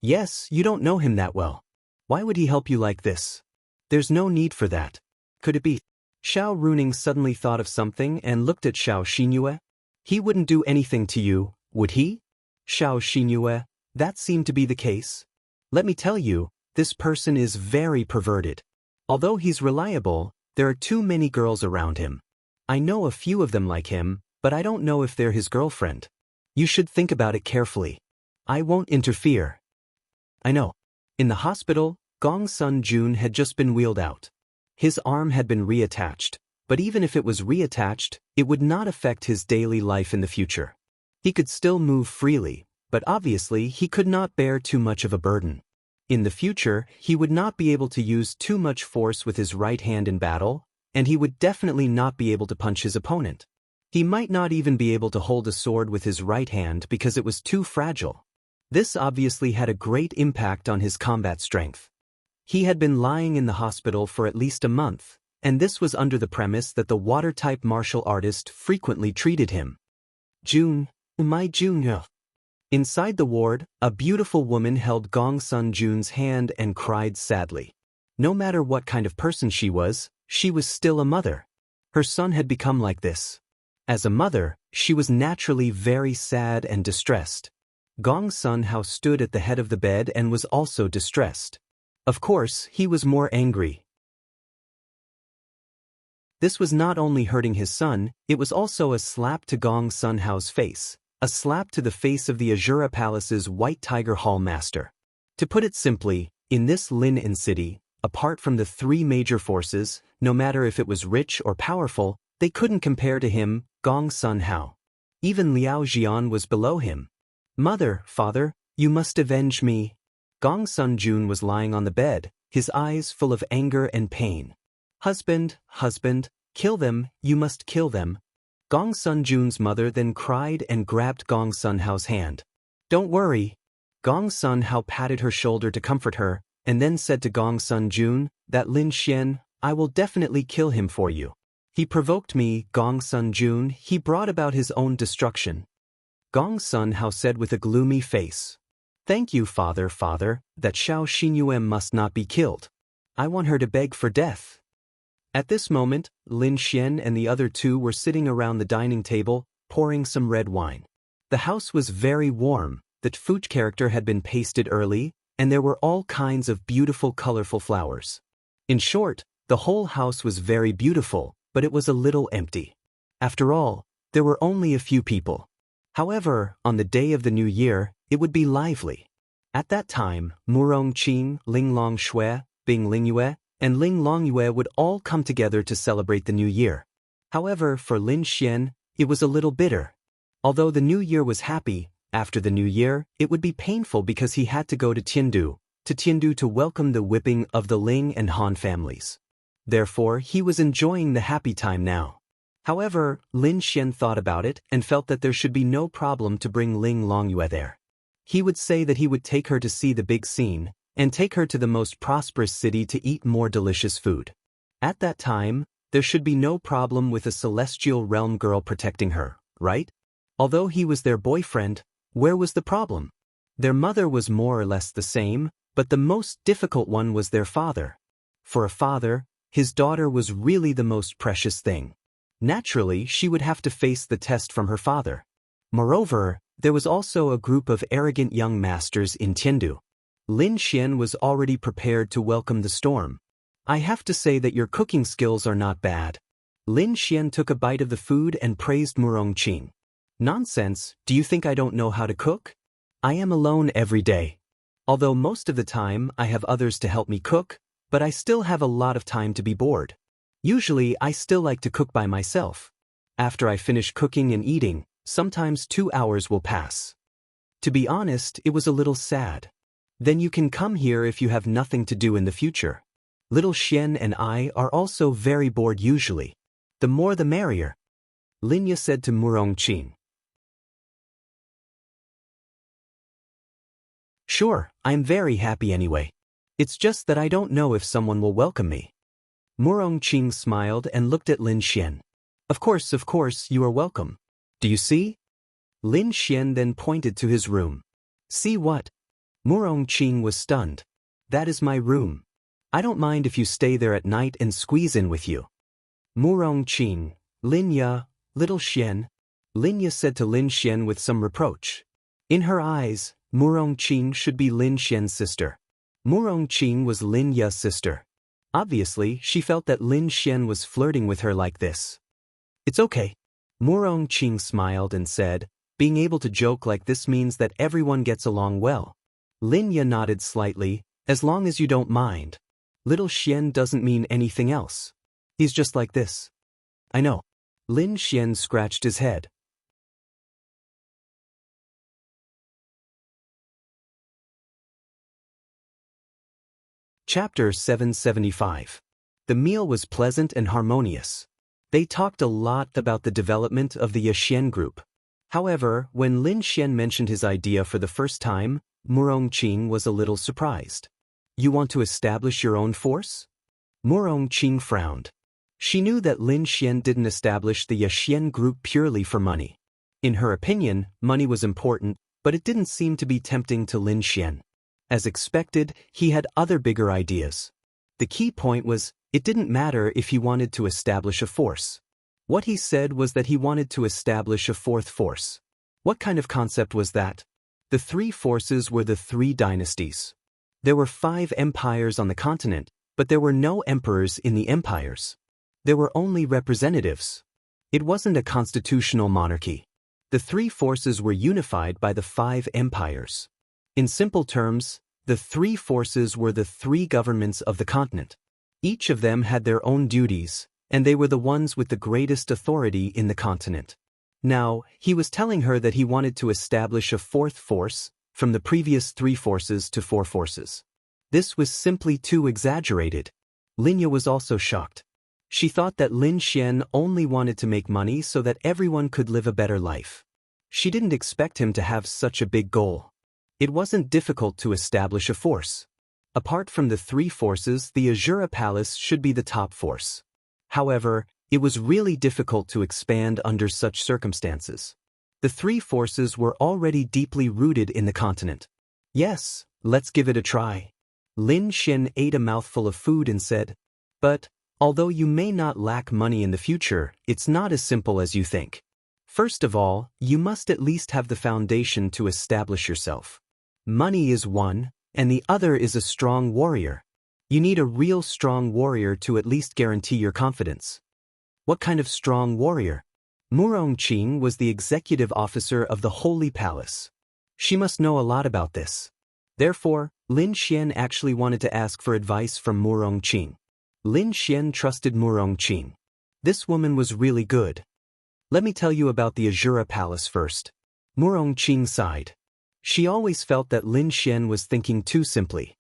Yes, you don't know him that well. Why would he help you like this? There's no need for that. Could it be? Xiao Runing suddenly thought of something and looked at Xiao Xinyue. He wouldn't do anything to you, would he? Xiao Xinyue, that seemed to be the case. Let me tell you, this person is very perverted. Although he's reliable, there are too many girls around him. I know a few of them like him, but I don't know if they're his girlfriend. You should think about it carefully. I won't interfere. I know. In the hospital, Gongsun Jun had just been wheeled out. His arm had been reattached, but even if it was reattached, it would not affect his daily life in the future. He could still move freely, but obviously he could not bear too much of a burden. In the future, he would not be able to use too much force with his right hand in battle, and he would definitely not be able to punch his opponent. He might not even be able to hold a sword with his right hand because it was too fragile. This obviously had a great impact on his combat strength. He had been lying in the hospital for at least a month, and this was under the premise that the water-type martial artist frequently treated him. June, my June. Inside the ward, a beautiful woman held Gong Sun Jun's hand and cried sadly. No matter what kind of person she was still a mother. Her son had become like this. As a mother, she was naturally very sad and distressed. Gong Sun Hao stood at the head of the bed and was also distressed. Of course, he was more angry. This was not only hurting his son, it was also a slap to Gong Sun Hao's face, a slap to the face of the Azura Palace's White Tiger Hall master. To put it simply, in this Lin city, apart from the three major forces, no matter if it was rich or powerful, they couldn't compare to him, Gong Sun Hao. Even Liao Jian was below him. Mother, father, you must avenge me. Gong Sun Jun was lying on the bed, his eyes full of anger and pain. Husband, kill them, you must kill them. Gong Sun Jun's mother then cried and grabbed Gong Sun Hao's hand. Don't worry. Gong Sun Hao patted her shoulder to comfort her, and then said to Gong Sun Jun, that Lin Xian, I will definitely kill him for you. He provoked me, Gong Sun Jun, he brought about his own destruction. Gong Sun Hao said with a gloomy face. Thank you, father, that Xiao Xinyuem must not be killed. I want her to beg for death. At this moment, Lin Xian and the other two were sitting around the dining table, pouring some red wine. The house was very warm, the Fuch character had been pasted early, and there were all kinds of beautiful colorful flowers. In short, the whole house was very beautiful, but it was a little empty. After all, there were only a few people. However, on the day of the New Year, it would be lively. At that time, Murong Qing, Ling Long Shui, Bing Lingyue, and Ling Longyue would all come together to celebrate the New Year. However, for Lin Xian, it was a little bitter. Although the New Year was happy, after the New Year, it would be painful because he had to go to Tiandu to welcome the whipping of the Ling and Han families. Therefore, he was enjoying the happy time now. However, Lin Xian thought about it and felt that there should be no problem to bring Ling Longyue there. He would say that he would take her to see the big scene, and take her to the most prosperous city to eat more delicious food. At that time, there should be no problem with a celestial realm girl protecting her, right? Although he was their boyfriend, where was the problem? Their mother was more or less the same, but the most difficult one was their father. For a father, his daughter was really the most precious thing. Naturally, she would have to face the test from her father. Moreover, there was also a group of arrogant young masters in Tiandu. Lin Xian was already prepared to welcome the storm. I have to say that your cooking skills are not bad. Lin Xian took a bite of the food and praised Murong Qing. Nonsense, do you think I don't know how to cook? I am alone every day. Although most of the time I have others to help me cook, but I still have a lot of time to be bored. Usually I still like to cook by myself. After I finish cooking and eating, sometimes 2 hours will pass. To be honest, it was a little sad. Then you can come here if you have nothing to do in the future. Little Xian and I are also very bored usually. The more the merrier. Linya said to Murong Qing. Sure, I'm very happy anyway. It's just that I don't know if someone will welcome me. Murong Qing smiled and looked at Lin Xian. Of course, you are welcome. Do you see? Lin Xian then pointed to his room. See what? Murong Qing was stunned. That is my room. I don't mind if you stay there at night and squeeze in with you. Murong Qing, Linya, little Xian. Linya said to Lin Xian with some reproach. In her eyes, Murong Qing should be Lin Xian's sister. Murong Qing was Lin Ya's sister. Obviously, she felt that Lin Xian was flirting with her like this. It's okay. Murong Qing smiled and said, being able to joke like this means that everyone gets along well. Lin Ya nodded slightly, as long as you don't mind. Little Xian doesn't mean anything else. He's just like this. I know. Lin Xian scratched his head. Chapter 775. The meal was pleasant and harmonious. They talked a lot about the development of the Yaxian group. However, when Lin Xian mentioned his idea for the first time, Murong Qing was a little surprised. You want to establish your own force? Murong Qing frowned. She knew that Lin Xian didn't establish the Yaxian group purely for money. In her opinion, money was important, but it didn't seem to be tempting to Lin Xian. As expected, he had other bigger ideas. The key point was, it didn't matter if he wanted to establish a force. What he said was that he wanted to establish a fourth force. What kind of concept was that? The three forces were the three dynasties. There were 5 empires on the continent, but there were no emperors in the empires. There were only representatives. It wasn't a constitutional monarchy. The three forces were unified by the 5 empires. In simple terms, the three forces were the 3 governments of the continent. Each of them had their own duties, and they were the ones with the greatest authority in the continent. Now, he was telling her that he wanted to establish a fourth force, from the previous 3 forces to 4 forces. This was simply too exaggerated. Linya was also shocked. She thought that Lin Xian only wanted to make money so that everyone could live a better life. She didn't expect him to have such a big goal. It wasn't difficult to establish a force. Apart from the 3 forces, the Azura Palace should be the top force. However, it was really difficult to expand under such circumstances. The 3 forces were already deeply rooted in the continent. Yes, let's give it a try. Lin Xian ate a mouthful of food and said, "But, although you may not lack money in the future, it's not as simple as you think. First of all, you must at least have the foundation to establish yourself. Money is one, and the other is a strong warrior. You need a real strong warrior to at least guarantee your confidence." What kind of strong warrior? Murongqing was the executive officer of the Holy Palace. She must know a lot about this. Therefore, Lin Xian actually wanted to ask for advice from Murongqing. Lin Xian trusted Murongqing. This woman was really good. Let me tell you about the Azura Palace first. Murongqing sighed. She always felt that Lin Xian was thinking too simply.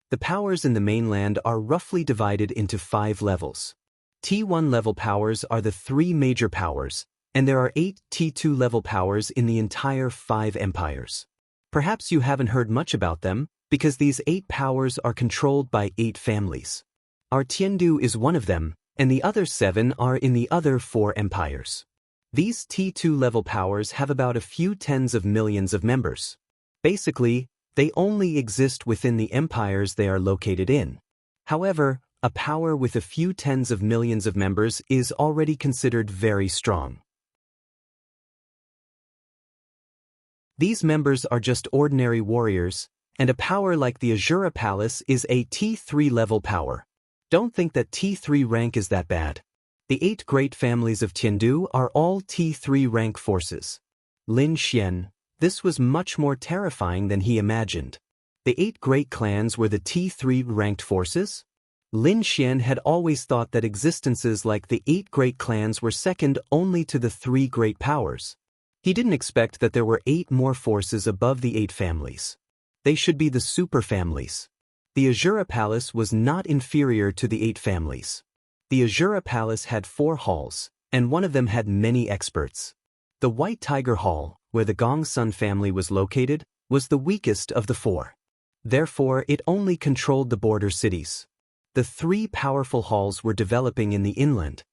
The powers in the mainland are roughly divided into 5 levels. T1 level powers are the 3 major powers, and there are 8 T2 level powers in the entire 5 empires. Perhaps you haven't heard much about them, because these 8 powers are controlled by 8 families. Our Tiandu is one of them, and the other 7 are in the other 4 empires. These T2 level powers have about a few tens of millions of members. Basically, they only exist within the empires they are located in. However, a power with a few tens of millions of members is already considered very strong. These members are just ordinary warriors, and a power like the Azura Palace is a T3 level power. Don't think that T3 rank is that bad. The 8 great families of Tiandu are all T3 rank forces. Lin Xian, this was much more terrifying than he imagined. The 8 great clans were the T3 ranked forces? Lin Xian had always thought that existences like the 8 great clans were second only to the 3 great powers. He didn't expect that there were 8 more forces above the 8 families. They should be the super families. The Azura Palace was not inferior to the 8 families. The Azura Palace had 4 halls, and one of them had many experts. The White Tiger Hall, where the Gongsun family was located, was the weakest of the 4. Therefore, it only controlled the border cities. The 3 powerful halls were developing in the inland.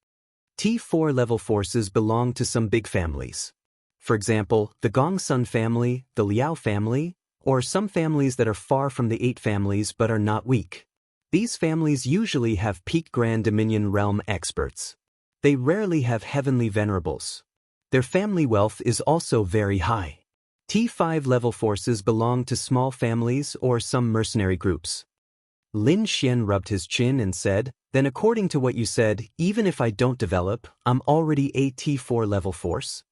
T4 level forces belonged to some big families. For example, the Gongsun family, the Liao family, or some families that are far from the 8 families but are not weak. These families usually have peak Grand Dominion realm experts. They rarely have heavenly venerables. Their family wealth is also very high. T5 level forces belong to small families or some mercenary groups. Lin Xian rubbed his chin and said, "Then according to what you said, even if I don't develop, I'm already a T4 level force?"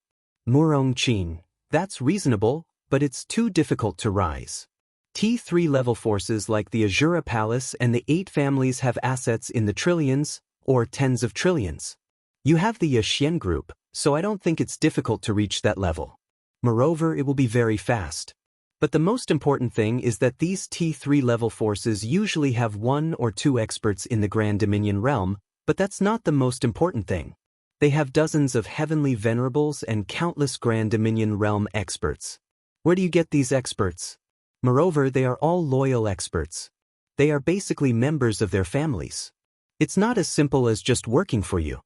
Murongqing, that's reasonable, but it's too difficult to rise. T3 level forces like the Azura Palace and the 8 families have assets in the trillions, or tens of trillions. You have the Yaxian group, so I don't think it's difficult to reach that level. Moreover, it will be very fast. But the most important thing is that these T3 level forces usually have 1 or 2 experts in the Grand Dominion realm, but that's not the most important thing. They have dozens of heavenly venerables and countless Grand Dominion realm experts. Where do you get these experts? Moreover, they are all loyal experts. They are basically members of their families. It's not as simple as just working for you.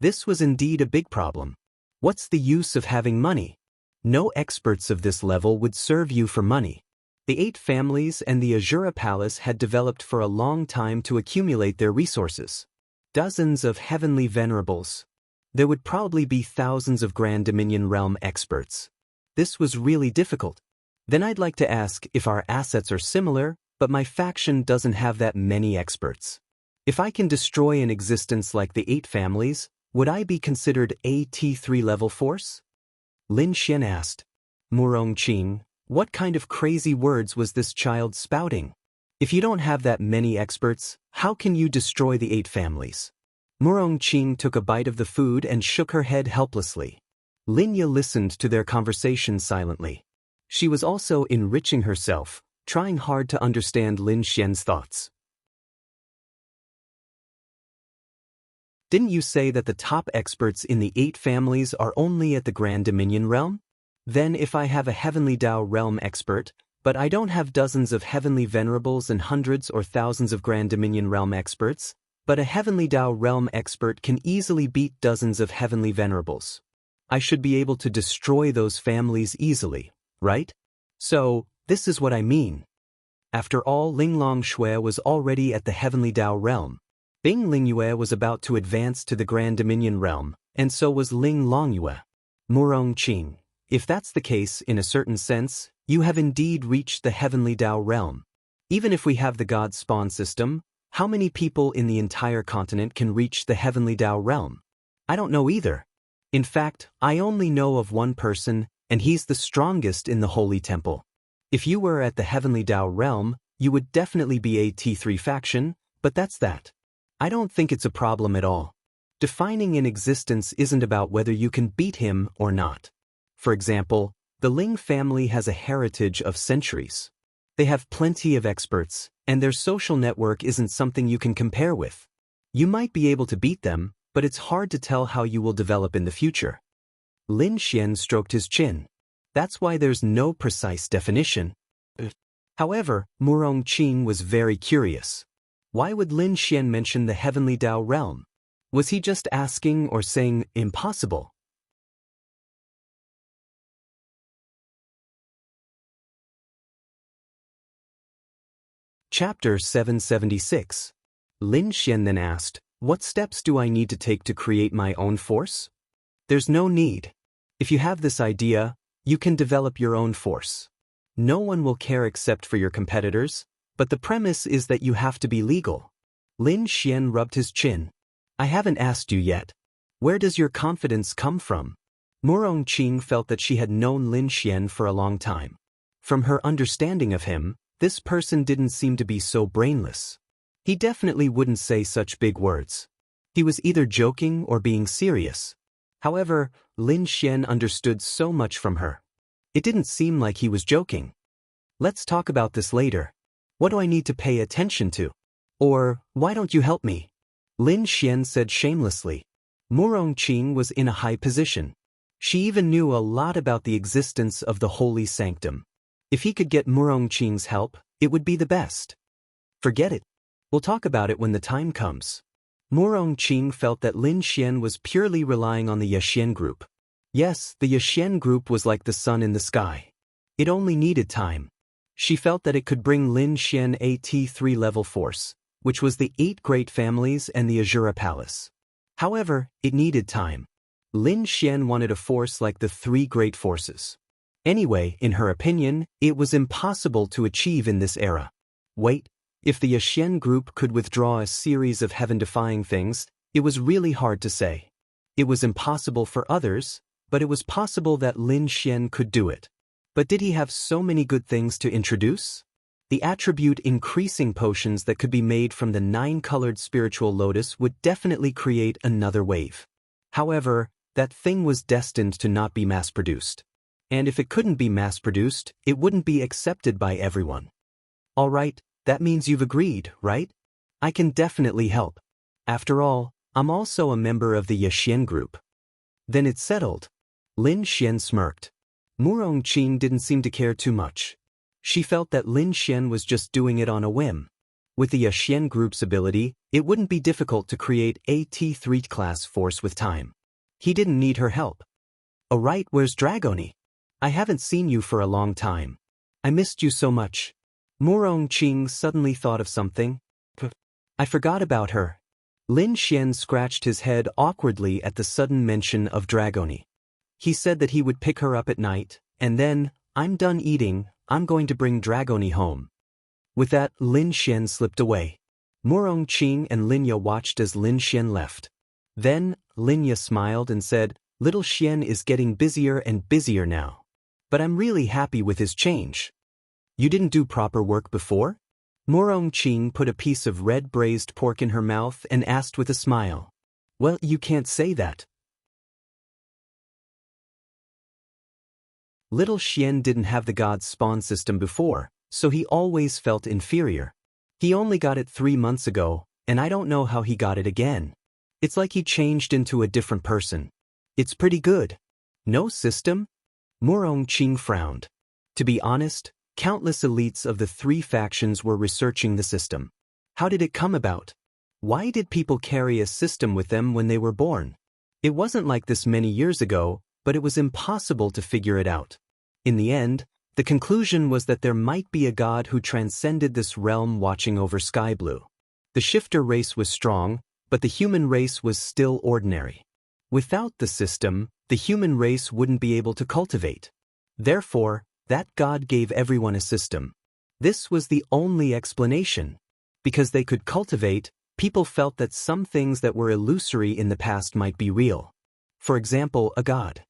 This was indeed a big problem. What's the use of having money? No experts of this level would serve you for money. The 8 families and the Azura Palace had developed for a long time to accumulate their resources. Dozens of heavenly venerables. There would probably be thousands of Grand Dominion Realm experts. This was really difficult. Then I'd like to ask if our assets are similar, but my faction doesn't have that many experts. If I can destroy an existence like the 8 families, would I be considered a T3 level force? Lin Xian asked. Murong Qing, what kind of crazy words was this child spouting? If you don't have that many experts, how can you destroy the 8 families? Murong Qing took a bite of the food and shook her head helplessly. Linya listened to their conversation silently. She was also enriching herself, trying hard to understand Lin Xian's thoughts. Didn't you say that the top experts in the 8 families are only at the Grand Dominion realm? Then if I have a Heavenly Dao realm expert, but I don't have dozens of Heavenly Venerables and hundreds or thousands of Grand Dominion realm experts, but a Heavenly Dao realm expert can easily beat dozens of Heavenly Venerables. I should be able to destroy those families easily, right? So, this is what I mean. After all, Ling Long Shui was already at the Heavenly Dao realm. Bing Lingyue was about to advance to the Grand Dominion realm, and so was Ling Longyue. Murong Qing. If that's the case, in a certain sense, you have indeed reached the Heavenly Dao realm. Even if we have the God spawn system, how many people in the entire continent can reach the Heavenly Dao realm? I don't know either. In fact, I only know of one person, and he's the strongest in the Holy Temple. If you were at the Heavenly Dao realm, you would definitely be a T3 faction, but that's that. I don't think it's a problem at all. Defining an existence isn't about whether you can beat him or not. For example, the Ling family has a heritage of centuries. They have plenty of experts, and their social network isn't something you can compare with. You might be able to beat them, but it's hard to tell how you will develop in the future. Lin Xian stroked his chin. That's why there's no precise definition. However, Murong Qing was very curious. Why would Lin Xian mention the Heavenly Dao realm? Was he just asking or saying impossible? Chapter 776. Lin Xian then asked, what steps do I need to take to create my own force? There's no need. If you have this idea, you can develop your own force. No one will care except for your competitors, but the premise is that you have to be legal. Lin Xian rubbed his chin. I haven't asked you yet. Where does your confidence come from? Murong Qing felt that she had known Lin Xian for a long time. From her understanding of him, this person didn't seem to be so brainless. He definitely wouldn't say such big words. He was either joking or being serious. However, Lin Xian understood so much from her. It didn't seem like he was joking. Let's talk about this later. What do I need to pay attention to? Or, why don't you help me? Lin Xian said shamelessly. Murong Qing was in a high position. She even knew a lot about the existence of the Holy Sanctum. If he could get Murong Qing's help, it would be the best. Forget it. We'll talk about it when the time comes. Murong Qing felt that Lin Xian was purely relying on the Yaxian group. Yes, the Yaxian group was like the sun in the sky. It only needed time. She felt that it could bring Lin Xian a T3 level force, which was the 8 great families and the Azura Palace. However, it needed time. Lin Xian wanted a force like the 3 great forces. Anyway, in her opinion, it was impossible to achieve in this era. Wait, if the Yaxian group could withdraw a series of heaven-defying things, it was really hard to say. It was impossible for others, but it was possible that Lin Xian could do it. But did he have so many good things to introduce? The attribute increasing potions that could be made from the 9-colored spiritual lotus would definitely create another wave. However, that thing was destined to not be mass-produced. And if it couldn't be mass-produced, it wouldn't be accepted by everyone. All right, that means you've agreed, right? I can definitely help. After all, I'm also a member of the Yaxian group. Then it's settled. Lin Xian smirked. Murong Qing didn't seem to care too much. She felt that Lin Xian was just doing it on a whim. With the Yaxian group's ability, it wouldn't be difficult to create a T3 class force with time. He didn't need her help. Alright, where's Dragoni? I haven't seen you for a long time. I missed you so much. Murong Qing suddenly thought of something. I forgot about her. Lin Xian scratched his head awkwardly at the sudden mention of Dragoni. He said that he would pick her up at night, and then, I'm done eating, I'm going to bring Dragoni home. With that, Lin Xian slipped away. Murong Qing and Linya watched as Lin Xian left. Then, Linya smiled and said, Little Xian is getting busier and busier now. But I'm really happy with his change. You didn't do proper work before? Murong Qing put a piece of red braised pork in her mouth and asked with a smile. Well, you can't say that. Little Xian didn't have the god's spawn system before, so he always felt inferior. He only got it 3 months ago, and I don't know how he got it again. It's like he changed into a different person. It's pretty good. No system? Murong Qing frowned. To be honest, countless elites of the 3 factions were researching the system. How did it come about? Why did people carry a system with them when they were born? It wasn't like this many years ago, but it was impossible to figure it out. In the end, the conclusion was that there might be a god who transcended this realm watching over Sky Blue. The shifter race was strong, but the human race was still ordinary. Without the system, the human race wouldn't be able to cultivate. Therefore, that god gave everyone a system. This was the only explanation. Because they could cultivate, people felt that some things that were illusory in the past might be real. For example, a god.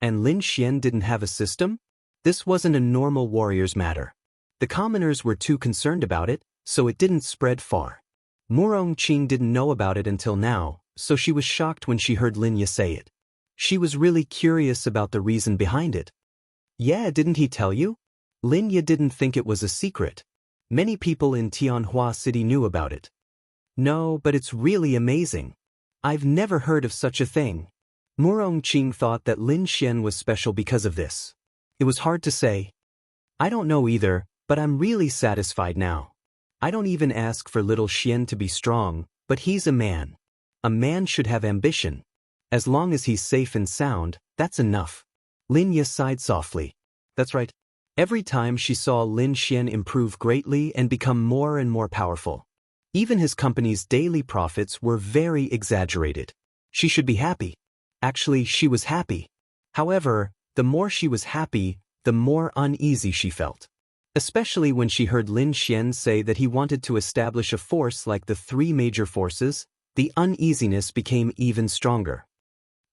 And Lin Xian didn't have a system? This wasn't a normal warrior's matter. The commoners were too concerned about it, so it didn't spread far. Murong Qing didn't know about it until now, so she was shocked when she heard Linya say it. She was really curious about the reason behind it. Yeah, didn't he tell you? Linya didn't think it was a secret. Many people in Tianhua City knew about it. No, but it's really amazing. I've never heard of such a thing. Murong Qing thought that Lin Xian was special because of this. It was hard to say. I don't know either, but I'm really satisfied now. I don't even ask for little Xian to be strong, but he's a man. A man should have ambition. As long as he's safe and sound, that's enough. Linya sighed softly. That's right. Every time she saw Lin Xian improve greatly and become more and more powerful. Even his company's daily profits were very exaggerated. She should be happy. Actually, she was happy. However, the more she was happy, the more uneasy she felt. Especially when she heard Lin Xian say that he wanted to establish a force like the 3 major forces, the uneasiness became even stronger.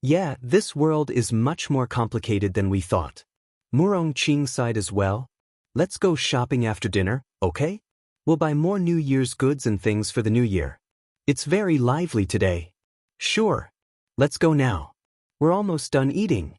Yeah, this world is much more complicated than we thought. Murong Qing sighed as well. Let's go shopping after dinner, okay? We'll buy more New Year's goods and things for the new year. It's very lively today. Sure. Let's go now. We're almost done eating.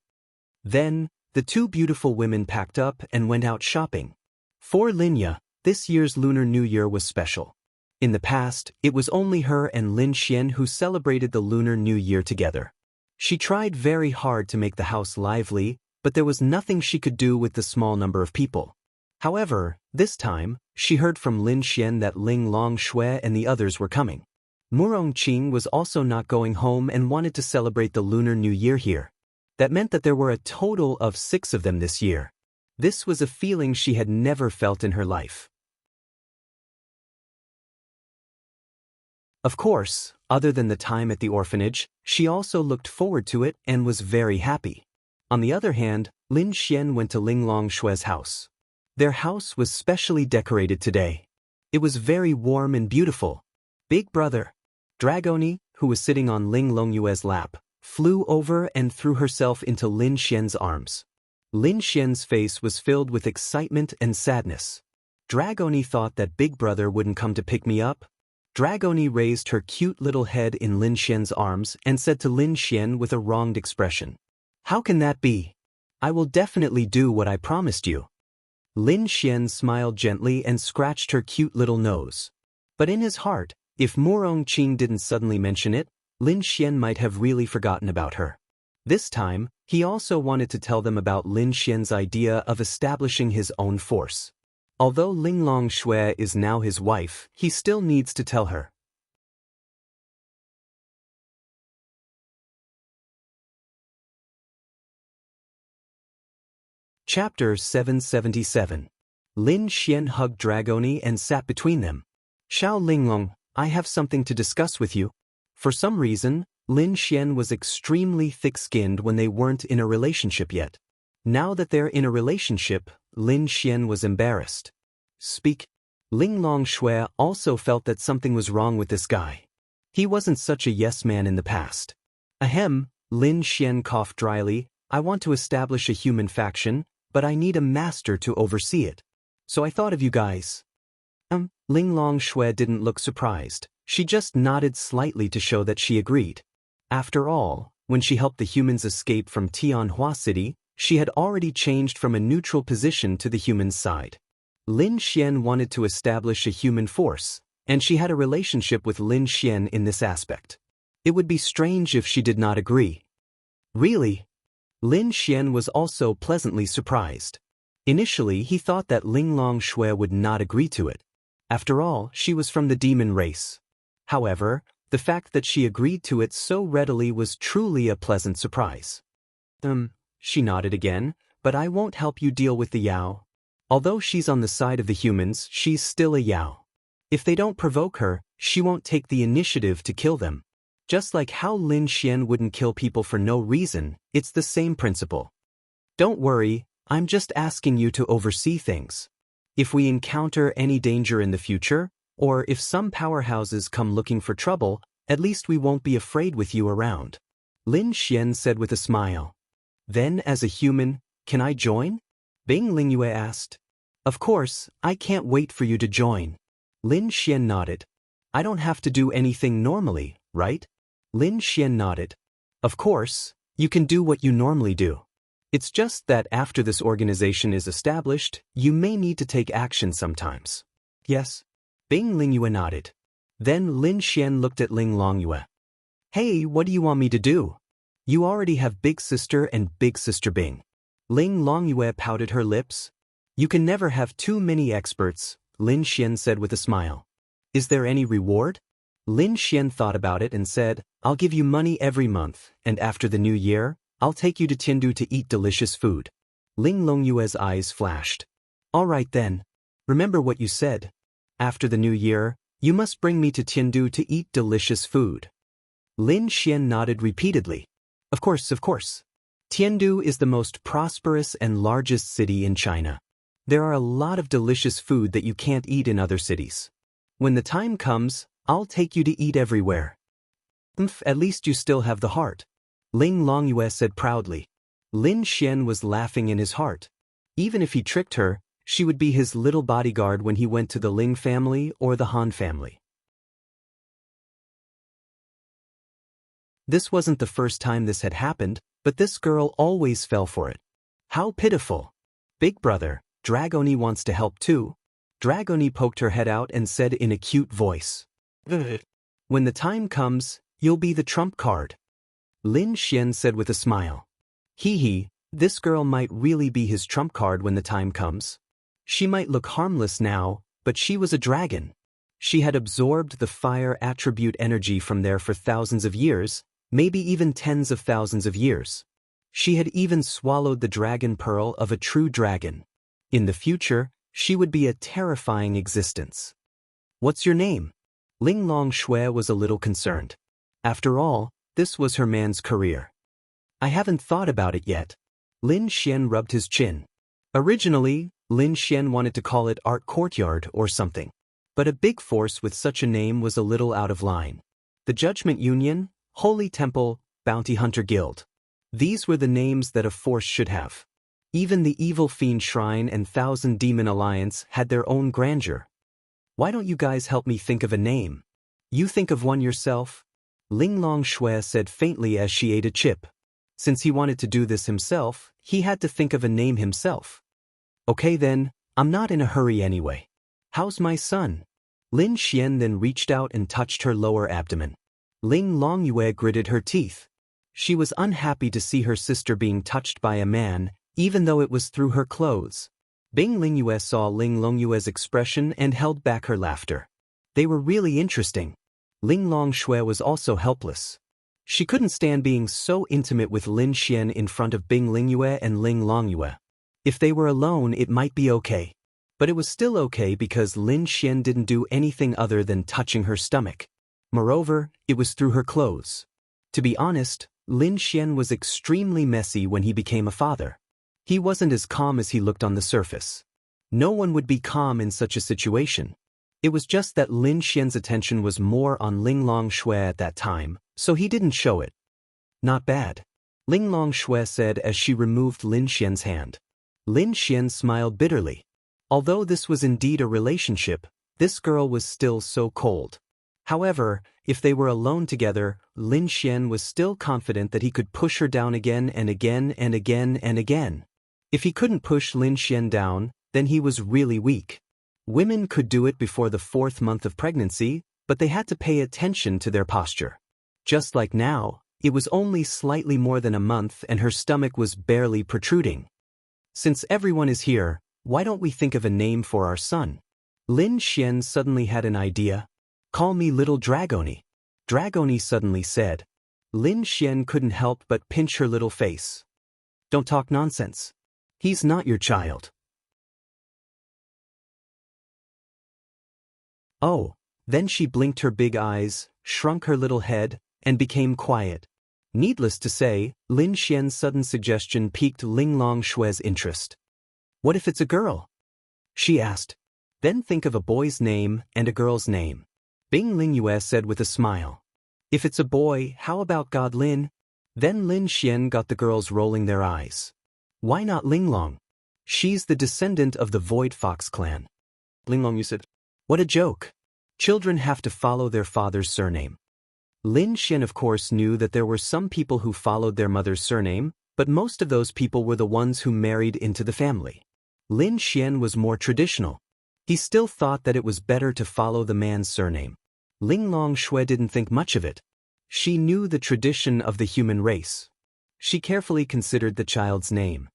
Then, the 2 beautiful women packed up and went out shopping. For Linya, this year's Lunar New Year was special. In the past, it was only her and Lin Xian who celebrated the Lunar New Year together. She tried very hard to make the house lively, but there was nothing she could do with the small number of people. However, this time, she heard from Lin Xian that Ling Long Shui and the others were coming. Murong Qing was also not going home and wanted to celebrate the Lunar New Year here. That meant that there were a total of 6 of them this year. This was a feeling she had never felt in her life. Of course, other than the time at the orphanage, she also looked forward to it and was very happy. On the other hand, Lin Xian went to Ling Long Shui's house. Their house was specially decorated today. It was very warm and beautiful. Big brother, Dragoni, who was sitting on Ling Longyue's lap, flew over and threw herself into Lin Xian's arms. Lin Xian's face was filled with excitement and sadness. Dragoni thought that Big Brother wouldn't come to pick me up. Dragoni raised her cute little head in Lin Xian's arms and said to Lin Xian with a wronged expression, "How can that be? I will definitely do what I promised you." Lin Xian smiled gently and scratched her cute little nose. But in his heart, if Murong Qing didn't suddenly mention it, Lin Xian might have really forgotten about her. This time, he also wanted to tell them about Lin Xian's idea of establishing his own force. Although Ling Long Shui is now his wife, he still needs to tell her. Chapter 777. Lin Xian hugged Dragoni and sat between them. Xiao Linglong, I have something to discuss with you. For some reason, Lin Xian was extremely thick-skinned when they weren't in a relationship yet. Now that they're in a relationship, Lin Xian was embarrassed. Speak. Linglong Shui also felt that something was wrong with this guy. He wasn't such a yes man in the past. Ahem, Lin Xian coughed dryly. I want to establish a human faction, but I need a master to oversee it. So I thought of you guys. Linglong Shui didn't look surprised. She just nodded slightly to show that she agreed. After all, when she helped the humans escape from Tianhua City, she had already changed from a neutral position to the humans' side. Lin Xian wanted to establish a human force, and she had a relationship with Lin Xian in this aspect. It would be strange if she did not agree. Really? Lin Xian was also pleasantly surprised. Initially, he thought that Linglong Shui would not agree to it. After all, she was from the demon race. However, the fact that she agreed to it so readily was truly a pleasant surprise. She nodded again, but I won't help you deal with the Yao. Although she's on the side of the humans, she's still a Yao. If they don't provoke her, she won't take the initiative to kill them. Just like how Lin Xian wouldn't kill people for no reason, it's the same principle. Don't worry, I'm just asking you to oversee things. If we encounter any danger in the future, or if some powerhouses come looking for trouble, at least we won't be afraid with you around. Lin Xian said with a smile. Then, as a human, can I join? Bing Lingyue asked. Of course, I can't wait for you to join. Lin Xian nodded. I don't have to do anything normally, right? Lin Xian nodded. Of course, you can do what you normally do. It's just that after this organization is established, you may need to take action sometimes. Yes? Bing Lingyue nodded. Then Lin Xian looked at Ling Longyue. Hey, what do you want me to do? You already have Big Sister and Big Sister Bing. Ling Longyue pouted her lips. You can never have too many experts, Lin Xian said with a smile. Is there any reward? Lin Xian thought about it and said, I'll give you money every month, and after the new year, I'll take you to Tiandu to eat delicious food. Ling Longyue's eyes flashed. All right then. Remember what you said. After the new year, you must bring me to Tiandu to eat delicious food. Lin Xian nodded repeatedly. Of course, of course. Tiandu is the most prosperous and largest city in China. There are a lot of delicious food that you can't eat in other cities. When the time comes, I'll take you to eat everywhere. At least you still have the heart. Ling Longyue said proudly. Lin Xian was laughing in his heart. Even if he tricked her, she would be his little bodyguard when he went to the Ling family or the Han family. This wasn't the first time this had happened, but this girl always fell for it. How pitiful. Big brother, Dragoni wants to help too. Dragoni poked her head out and said in a cute voice. When the time comes, you'll be the trump card. Lin Xian said with a smile. Hee, this girl might really be his trump card when the time comes. She might look harmless now, but she was a dragon. She had absorbed the fire attribute energy from there for thousands of years, maybe even tens of thousands of years. She had even swallowed the dragon pearl of a true dragon. In the future, she would be a terrifying existence. What's your name? Linglong Shui was a little concerned. After all, this was her man's career. I haven't thought about it yet. Lin Xian rubbed his chin. Originally, Lin Xian wanted to call it Art Courtyard or something. But a big force with such a name was a little out of line. The Judgment Union, Holy Temple, Bounty Hunter Guild. These were the names that a force should have. Even the Evil Fiend Shrine and Thousand Demon Alliance had their own grandeur. Why don't you guys help me think of a name? You think of one yourself? Linglong Shui said faintly as she ate a chip. Since he wanted to do this himself, he had to think of a name himself. Okay then, I'm not in a hurry anyway. How's my son? Lin Xian then reached out and touched her lower abdomen. Ling Longyue gritted her teeth. She was unhappy to see her sister being touched by a man, even though it was through her clothes. Bing Lingyue saw Ling Longyue's expression and held back her laughter. They were really interesting. Linglong Shui was also helpless. She couldn't stand being so intimate with Lin Xian in front of Bing Lingyue and Ling Longyue. If they were alone, it might be okay. But it was still okay because Lin Xian didn't do anything other than touching her stomach. Moreover, it was through her clothes. To be honest, Lin Xian was extremely messy when he became a father. He wasn't as calm as he looked on the surface. No one would be calm in such a situation. It was just that Lin Xian's attention was more on Ling Longshui at that time, so he didn't show it. Not bad, Ling Longshui said as she removed Lin Xian's hand. Lin Xian smiled bitterly. Although this was indeed a relationship, this girl was still so cold. However, if they were alone together, Lin Xian was still confident that he could push her down again and again and again and again. If he couldn't push Lin Xian down, then he was really weak. Women could do it before the 4th month of pregnancy, but they had to pay attention to their posture. Just like now, it was only slightly more than a month and her stomach was barely protruding. Since everyone is here, why don't we think of a name for our son? Lin Xian suddenly had an idea. Call me Little Dragony. Dragony suddenly said. Lin Xian couldn't help but pinch her little face. Don't talk nonsense. He's not your child. Oh, then she blinked her big eyes, shrunk her little head, and became quiet. Needless to say, Lin Xian's sudden suggestion piqued Ling Longshui's interest. What if it's a girl? She asked. Then think of a boy's name and a girl's name. Bing Lingyue said with a smile. If it's a boy, how about God Lin? Then Lin Xian got the girls rolling their eyes. Why not Linglong? She's the descendant of the Void Fox clan. Linglong, you said. What a joke. Children have to follow their father's surname. Lin Xian of course knew that there were some people who followed their mother's surname, but most of those people were the ones who married into the family. Lin Xian was more traditional. He still thought that it was better to follow the man's surname. Ling Longshui didn't think much of it. She knew the tradition of the human race. She carefully considered the child's name.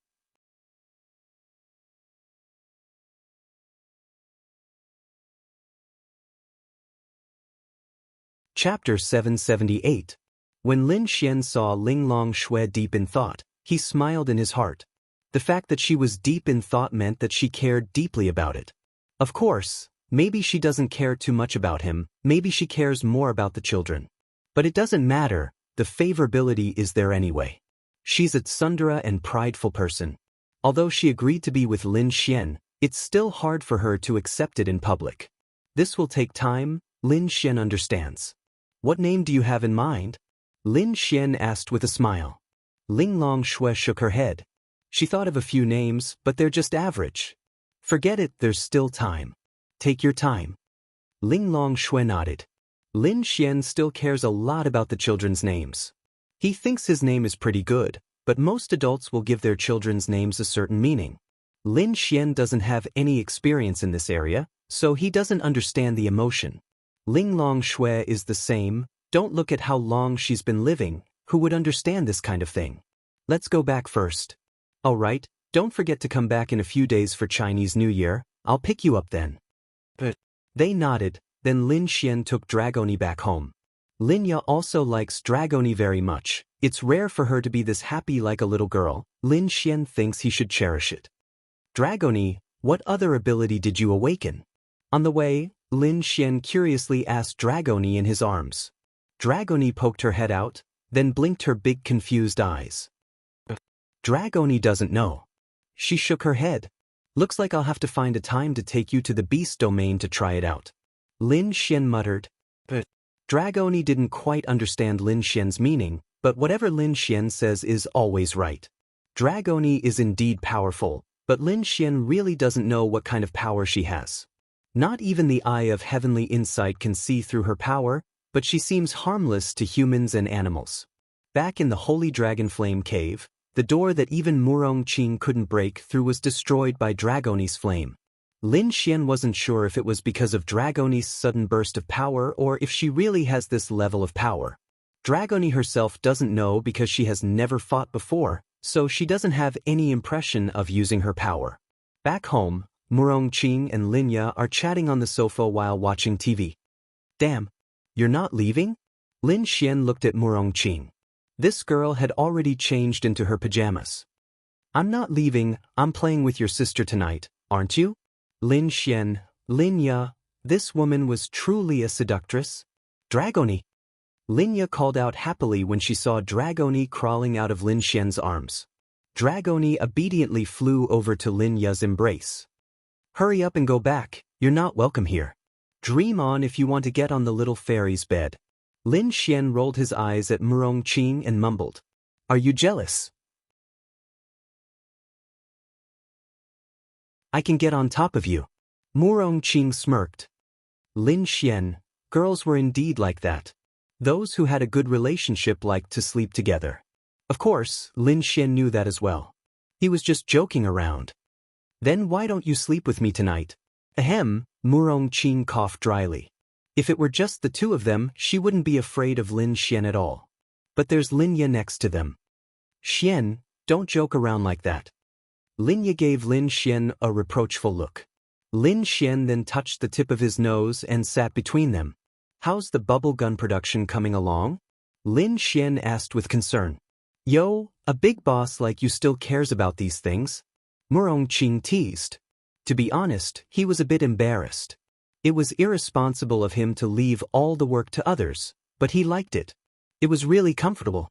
Chapter 778. When Lin Xian saw Ling Longshui deep in thought, he smiled in his heart. The fact that she was deep in thought meant that she cared deeply about it. Of course, maybe she doesn't care too much about him, maybe she cares more about the children. But it doesn't matter, the favorability is there anyway. She's a tsundere and prideful person. Although she agreed to be with Lin Xian, it's still hard for her to accept it in public. This will take time, Lin Xian understands. What name do you have in mind? Lin Xian asked with a smile. Ling Longshui shook her head. She thought of a few names, but they're just average. Forget it, there's still time. Take your time. Ling Longshui nodded. Lin Xian still cares a lot about the children's names. He thinks his name is pretty good, but most adults will give their children's names a certain meaning. Lin Xian doesn't have any experience in this area, so he doesn't understand the emotion. Ling Longshui is the same. Don't look at how long she's been living, who would understand this kind of thing. Let's go back first. Alright, don't forget to come back in a few days for Chinese New Year, I'll pick you up then. But they nodded, then Lin Xian took Dragony back home. Linya also likes Dragony very much. It's rare for her to be this happy like a little girl. Lin Xian thinks he should cherish it. Dragony, what other ability did you awaken? On the way, Lin Xian curiously asked Dragony in his arms. Dragony poked her head out, then blinked her big confused eyes. Dragony doesn't know. She shook her head. Looks like I'll have to find a time to take you to the beast domain to try it out. Lin Xian muttered. But Dragony didn't quite understand Lin Xian's meaning, but whatever Lin Xian says is always right. Dragony is indeed powerful, but Lin Xian really doesn't know what kind of power she has. Not even the eye of heavenly insight can see through her power, but she seems harmless to humans and animals. Back in the Holy Dragon Flame Cave, the door that even Murong Qing couldn't break through was destroyed by Dragony's flame. Lin Xian wasn't sure if it was because of Dragony's sudden burst of power or if she really has this level of power. Dragony herself doesn't know because she has never fought before, so she doesn't have any impression of using her power. Back home, Murong Qing and Linya are chatting on the sofa while watching TV. Damn, you're not leaving? Lin Xian looked at Murong Qing. This girl had already changed into her pajamas. I'm not leaving, I'm playing with your sister tonight, aren't you? Lin Xian, Linya, this woman was truly a seductress. Dragoni. Linya called out happily when she saw Dragoni crawling out of Lin Xian's arms. Dragoni obediently flew over to Linya's embrace. Hurry up and go back, you're not welcome here. Dream on if you want to get on the little fairy's bed. Lin Xian rolled his eyes at Murong Qing and mumbled. Are you jealous? I can get on top of you. Murong Qing smirked. Lin Xian, girls were indeed like that. Those who had a good relationship liked to sleep together. Of course, Lin Xian knew that as well. He was just joking around. Then why don't you sleep with me tonight? Ahem, Murong Qing coughed dryly. If it were just the two of them, she wouldn't be afraid of Lin Xian at all. But there's Linya next to them. Xian, don't joke around like that. Linya gave Lin Xian a reproachful look. Lin Xian then touched the tip of his nose and sat between them. How's the bubble gun production coming along? Lin Xian asked with concern. Yo, a big boss like you still cares about these things? Murong Qing teased. To be honest, he was a bit embarrassed. It was irresponsible of him to leave all the work to others, but he liked it. It was really comfortable.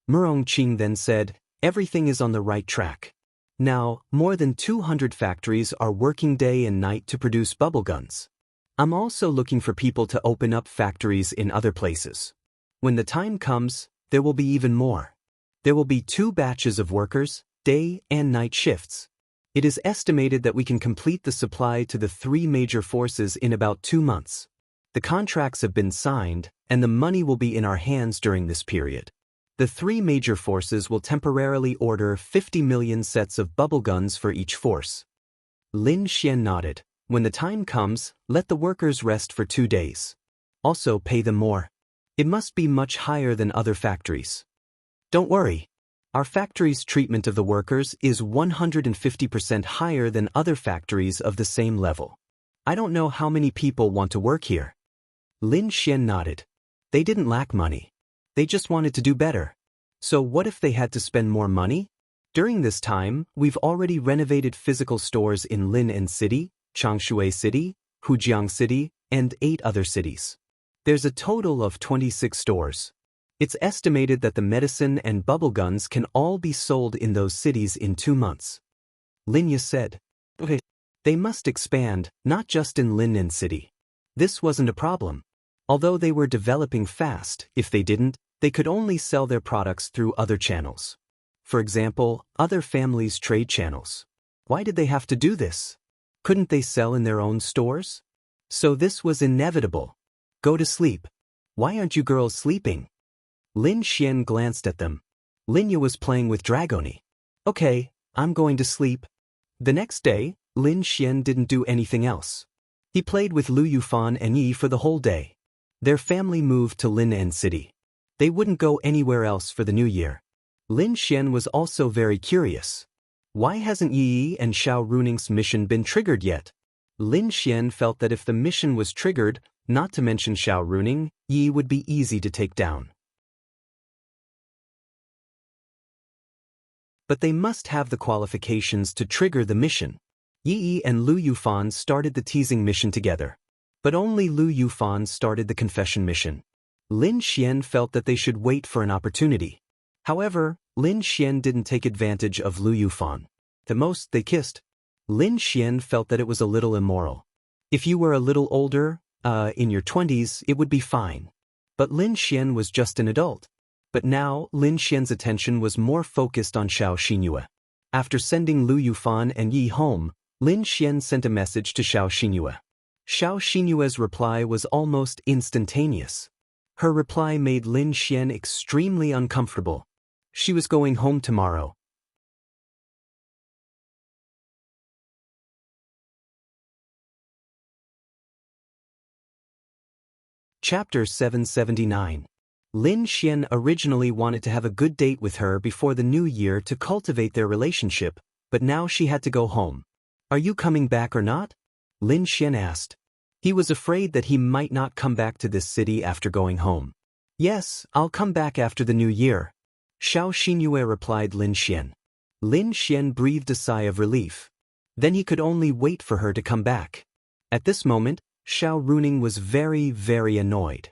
Murong Qing then said, everything is on the right track. Now, more than 200 factories are working day and night to produce bubble guns. I'm also looking for people to open up factories in other places. When the time comes, there will be even more. There will be 2 batches of workers, day and night shifts. It is estimated that we can complete the supply to the 3 major forces in about 2 months. The contracts have been signed, and the money will be in our hands during this period. The 3 major forces will temporarily order 50 million sets of bubble guns for each force. Lin Xian nodded. When the time comes, let the workers rest for 2 days. Also pay them more. It must be much higher than other factories. Don't worry. Our factory's treatment of the workers is 150% higher than other factories of the same level. I don't know how many people want to work here. Lin Xian nodded. They didn't lack money. They just wanted to do better. So what if they had to spend more money? During this time, we've already renovated physical stores in Lin'an City, Changshui City, Hujiang City, and 8 other cities. There's a total of 26 stores. It's estimated that the medicine and bubble guns can all be sold in those cities in 2 months. Linya said. Okay. They must expand, not just in Lin'an City. This wasn't a problem. Although they were developing fast, if they didn't, they could only sell their products through other channels. For example, other families' trade channels. Why did they have to do this? Couldn't they sell in their own stores? So this was inevitable. Go to sleep. Why aren't you girls sleeping? Lin Xian glanced at them. Linya was playing with Dragoni. Okay, I'm going to sleep. The next day, Lin Xian didn't do anything else. He played with Lu Yufan and Yi for the whole day. Their family moved to Lin'an City. They wouldn't go anywhere else for the new year. Lin Xian was also very curious. Why hasn't Yi and Xiao Runing's mission been triggered yet? Lin Xian felt that if the mission was triggered, not to mention Xiao Runing, Yi would be easy to take down. But they must have the qualifications to trigger the mission. Yi and Lu Yufan started the teasing mission together. But only Lu Yufan started the confession mission. Lin Xian felt that they should wait for an opportunity. However, Lin Xian didn't take advantage of Lu Yufan. The most they kissed. Lin Xian felt that it was a little immoral. If you were a little older, in your 20s, it would be fine. But Lin Xian was just an adult. But now, Lin Xian's attention was more focused on Xiao Xinyue. After sending Lu Yufan and Yi home, Lin Xian sent a message to Xiao Xinyue. Xiao Xinyue's reply was almost instantaneous. Her reply made Lin Xian extremely uncomfortable. She was going home tomorrow. Chapter 779. Lin Xian originally wanted to have a good date with her before the new year to cultivate their relationship, but now she had to go home. Are you coming back or not? Lin Xian asked. He was afraid that he might not come back to this city after going home. Yes, I'll come back after the new year. Xiao Xinyue replied Lin Xian. Lin Xian breathed a sigh of relief. Then he could only wait for her to come back. At this moment, Xiao Runing was very, very annoyed.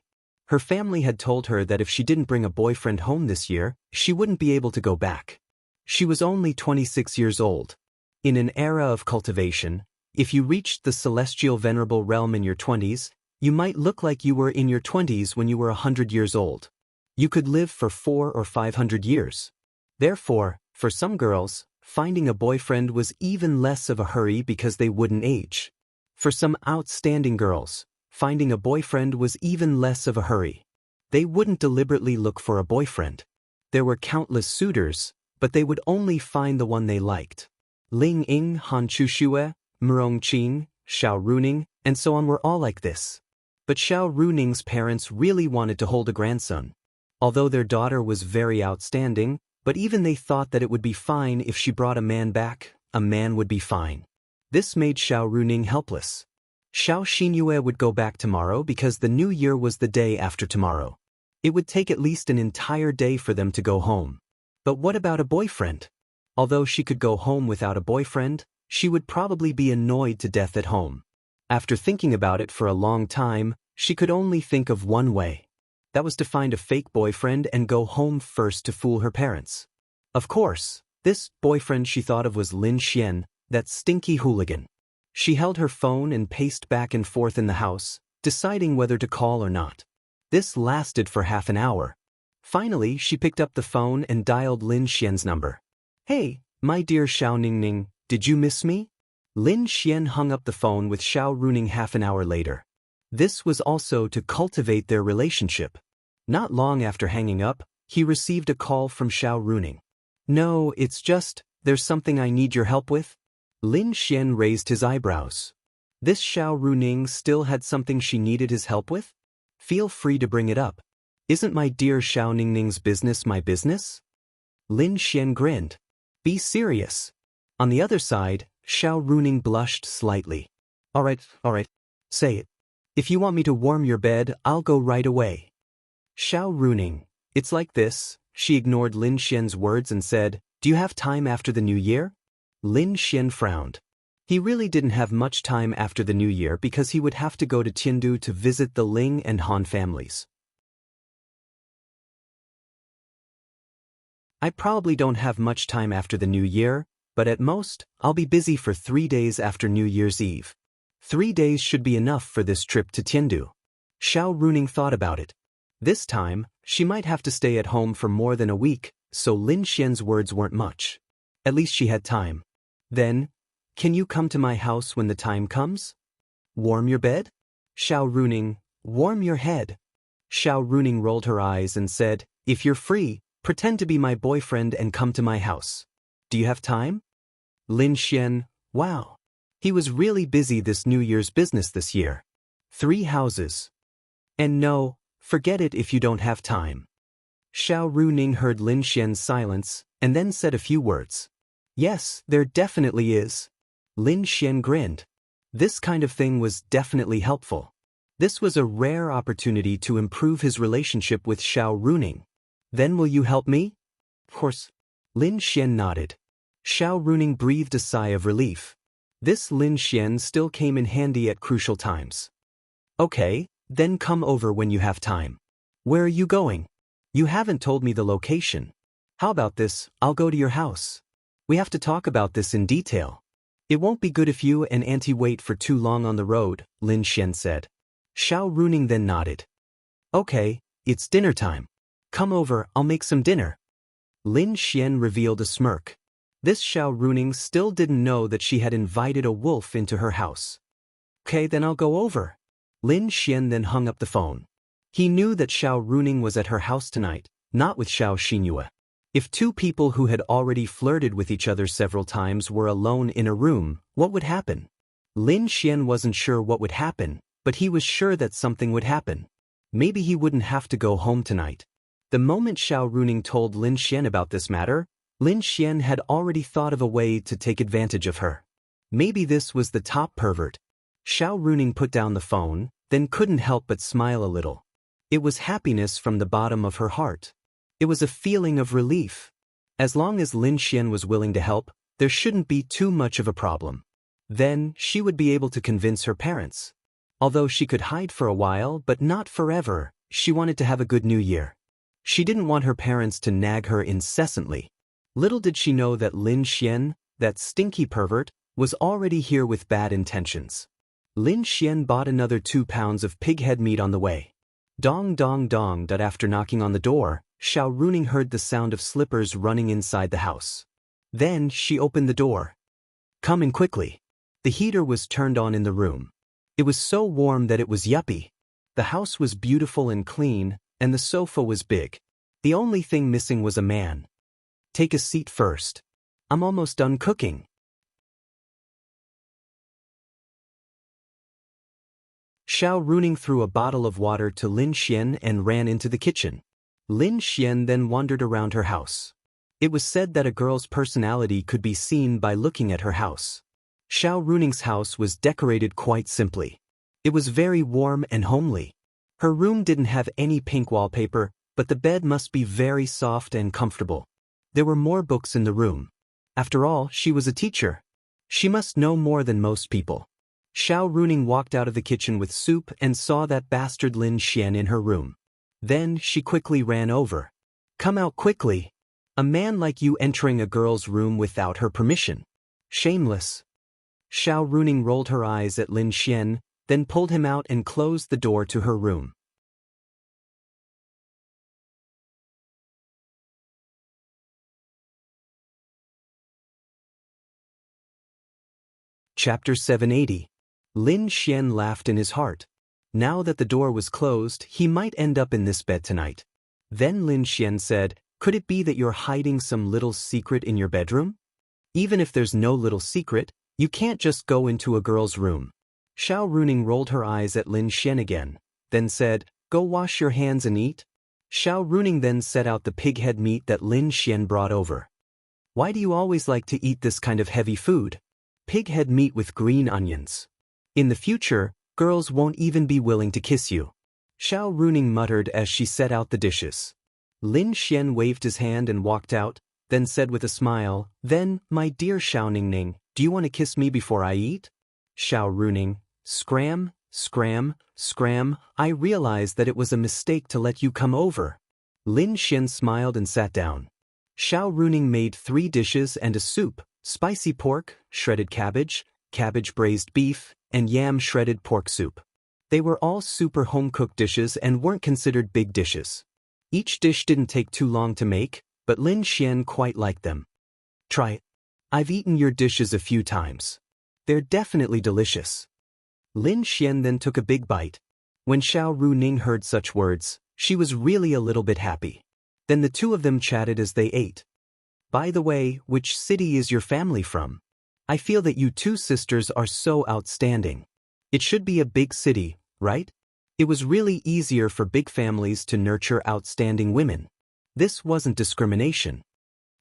Her family had told her that if she didn't bring a boyfriend home this year, she wouldn't be able to go back. She was only 26 years old. In an era of cultivation, if you reached the celestial venerable realm in your 20s, you might look like you were in your 20s when you were 100 years old. You could live for 400 or 500 years. Therefore, for some girls, finding a boyfriend was even less of a hurry because they wouldn't age. For some outstanding girls, finding a boyfriend was even less of a hurry. They wouldn't deliberately look for a boyfriend. There were countless suitors, but they would only find the one they liked. Ling Ying, Han Chushue, Murong Qing, Xiao Runing, and so on were all like this. But Xiao Runing's parents really wanted to hold a grandson. Although their daughter was very outstanding, but even they thought that it would be fine if she brought a man back, a man would be fine. This made Xiao Runing helpless. Xiao Xinyue would go back tomorrow because the new year was the day after tomorrow. It would take at least an entire day for them to go home. But what about a boyfriend? Although she could go home without a boyfriend, she would probably be annoyed to death at home. After thinking about it for a long time, she could only think of one way. That was to find a fake boyfriend and go home first to fool her parents. Of course, this boyfriend she thought of was Lin Xian, that stinky hooligan. She held her phone and paced back and forth in the house, deciding whether to call or not. This lasted for half an hour. Finally, she picked up the phone and dialed Lin Xian's number. "Hey, my dear Xiao Ningning, did you miss me?" Lin Xian hung up the phone with Xiao Runing half an hour later. This was also to cultivate their relationship. Not long after hanging up, he received a call from Xiao Runing. "No, it's just, there's something I need your help with." Lin Xian raised his eyebrows. This Xiao Runing still had something she needed his help with? Feel free to bring it up. Isn't my dear Xiao Ningning's business my business? Lin Xian grinned. Be serious. On the other side, Xiao Runing blushed slightly. All right, say it. If you want me to warm your bed, I'll go right away. Xiao Runing, it's like this. She ignored Lin Xian's words and said, "Do you have time after the new year?" Lin Xian frowned. He really didn't have much time after the new year because he would have to go to Tiandu to visit the Ling and Han families. I probably don't have much time after the new year, but at most, I'll be busy for 3 days after New Year's Eve. 3 days should be enough for this trip to Tiandu. Xiao Runing thought about it. This time, she might have to stay at home for more than a week, so Lin Xian's words weren't much. At least she had time. Then, can you come to my house when the time comes? Warm your bed? Xiao Runing, warm your head. Xiao Runing rolled her eyes and said, if you're free, pretend to be my boyfriend and come to my house. Do you have time? Lin Xian, wow. He was really busy this New Year's business this year. 3 houses. And no, forget it if you don't have time. Xiao Runing heard Lin Xian's silence, and then said a few words. Yes, there definitely is. Lin Xian grinned. This kind of thing was definitely helpful. This was a rare opportunity to improve his relationship with Xiao Runing. Then will you help me? Of course. Lin Xian nodded. Xiao Runing breathed a sigh of relief. This Lin Xian still came in handy at crucial times. Okay, then come over when you have time. Where are you going? You haven't told me the location. How about this, I'll go to your house. We have to talk about this in detail. It won't be good if you and Auntie wait for too long on the road, Lin Xian said. Xiao Runing then nodded. Okay, it's dinner time. Come over, I'll make some dinner. Lin Xian revealed a smirk. This Xiao Runing still didn't know that she had invited a wolf into her house. Okay, then I'll go over. Lin Xian then hung up the phone. He knew that Xiao Runing was at her house tonight, not with Xiao Xinyue. If 2 people who had already flirted with each other several times were alone in a room, what would happen? Lin Xian wasn't sure what would happen, but he was sure that something would happen. Maybe he wouldn't have to go home tonight. The moment Xiao Runing told Lin Xian about this matter, Lin Xian had already thought of a way to take advantage of her. Maybe this was the top pervert. Xiao Runing put down the phone, then couldn't help but smile a little. It was happiness from the bottom of her heart. It was a feeling of relief. As long as Lin Xian was willing to help, there shouldn't be too much of a problem. Then, she would be able to convince her parents. Although she could hide for a while but not forever, she wanted to have a good new year. She didn't want her parents to nag her incessantly. Little did she know that Lin Xian, that stinky pervert, was already here with bad intentions. Lin Xian bought another 2 pounds of pig head meat on the way. Dong dong dong. After knocking on the door, Xiao Runing heard the sound of slippers running inside the house. Then she opened the door. Come in quickly. The heater was turned on in the room. It was so warm that it was yuppie. The house was beautiful and clean, and the sofa was big. The only thing missing was a man. Take a seat first. I'm almost done cooking. Xiao Runing threw a bottle of water to Lin Xian and ran into the kitchen. Lin Xian then wandered around her house. It was said that a girl's personality could be seen by looking at her house. Xiao Runing's house was decorated quite simply. It was very warm and homely. Her room didn't have any pink wallpaper, but the bed must be very soft and comfortable. There were more books in the room. After all, she was a teacher. She must know more than most people. Xiao Runing walked out of the kitchen with soup and saw that bastard Lin Xian in her room. Then she quickly ran over. Come out quickly. A man like you entering a girl's room without her permission. Shameless. Xiao Runing rolled her eyes at Lin Xian, then pulled him out and closed the door to her room. Chapter 780. Lin Xian laughed in his heart. Now that the door was closed, he might end up in this bed tonight. Then Lin Xian said, could it be that you're hiding some little secret in your bedroom? Even if there's no little secret, you can't just go into a girl's room. Xiao Runing rolled her eyes at Lin Xian again, then said, go wash your hands and eat. Xiao Runing then set out the pig head meat that Lin Xian brought over. Why do you always like to eat this kind of heavy food? Pig head meat with green onions. In the future, girls won't even be willing to kiss you. Xiao Runing muttered as she set out the dishes. Lin Xian waved his hand and walked out, then said with a smile, then, my dear Xiao Ningning, do you want to kiss me before I eat? Xiao Runing, scram, scram, scram, I realized that it was a mistake to let you come over. Lin Xian smiled and sat down. Xiao Runing made 3 dishes and a soup, spicy pork, shredded cabbage, cabbage braised beef, and yam shredded pork soup. They were all super home-cooked dishes and weren't considered big dishes. Each dish didn't take too long to make, but Lin Xian quite liked them. Try it. I've eaten your dishes a few times. They're definitely delicious. Lin Xian then took a big bite. When Xiao Runing heard such words, she was really a little bit happy. Then the two of them chatted as they ate. By the way, which city is your family from? I feel that you 2 sisters are so outstanding. It should be a big city, right? It was really easier for big families to nurture outstanding women. This wasn't discrimination.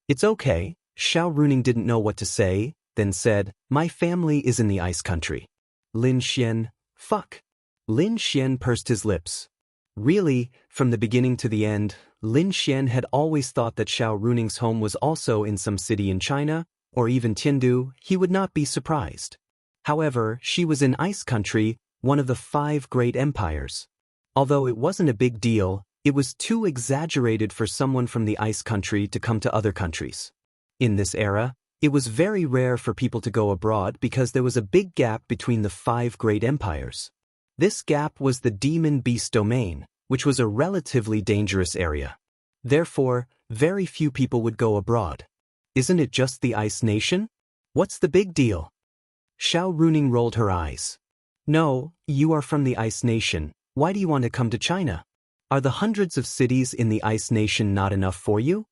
It's okay, Xiao Runing didn't know what to say, then said, my family is in the ice country. Lin Xian, fuck. Lin Xian pursed his lips. Really, from the beginning to the end, Lin Xian had always thought that Xiao Runing's home was also in some city in China, or even Tiandu. He would not be surprised. However, she was in Ice Country, one of the 5 great empires. Although it wasn't a big deal, it was too exaggerated for someone from the Ice Country to come to other countries. In this era, it was very rare for people to go abroad because there was a big gap between the 5 great empires. This gap was the Demon Beast domain, which was a relatively dangerous area. Therefore, very few people would go abroad. Isn't it just the Ice Nation? What's the big deal? Xiao Runing rolled her eyes. No, you are from the Ice Nation. Why do you want to come to China? Are the hundreds of cities in the Ice Nation not enough for you?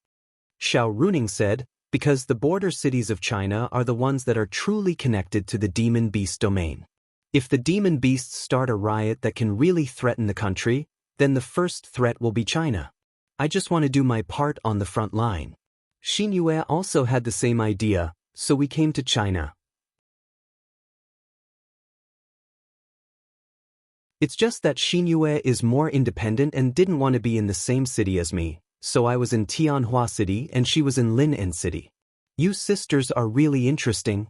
Xiao Runing said, because the border cities of China are the ones that are truly connected to the Demon Beast domain. If the Demon Beasts start a riot that can really threaten the country, then the first threat will be China. I just want to do my part on the front line. Xinyue also had the same idea, so we came to China. It's just that Xinyue is more independent and didn't want to be in the same city as me, So I was in Tianhua City and she was in Lin'an City. You sisters are really interesting.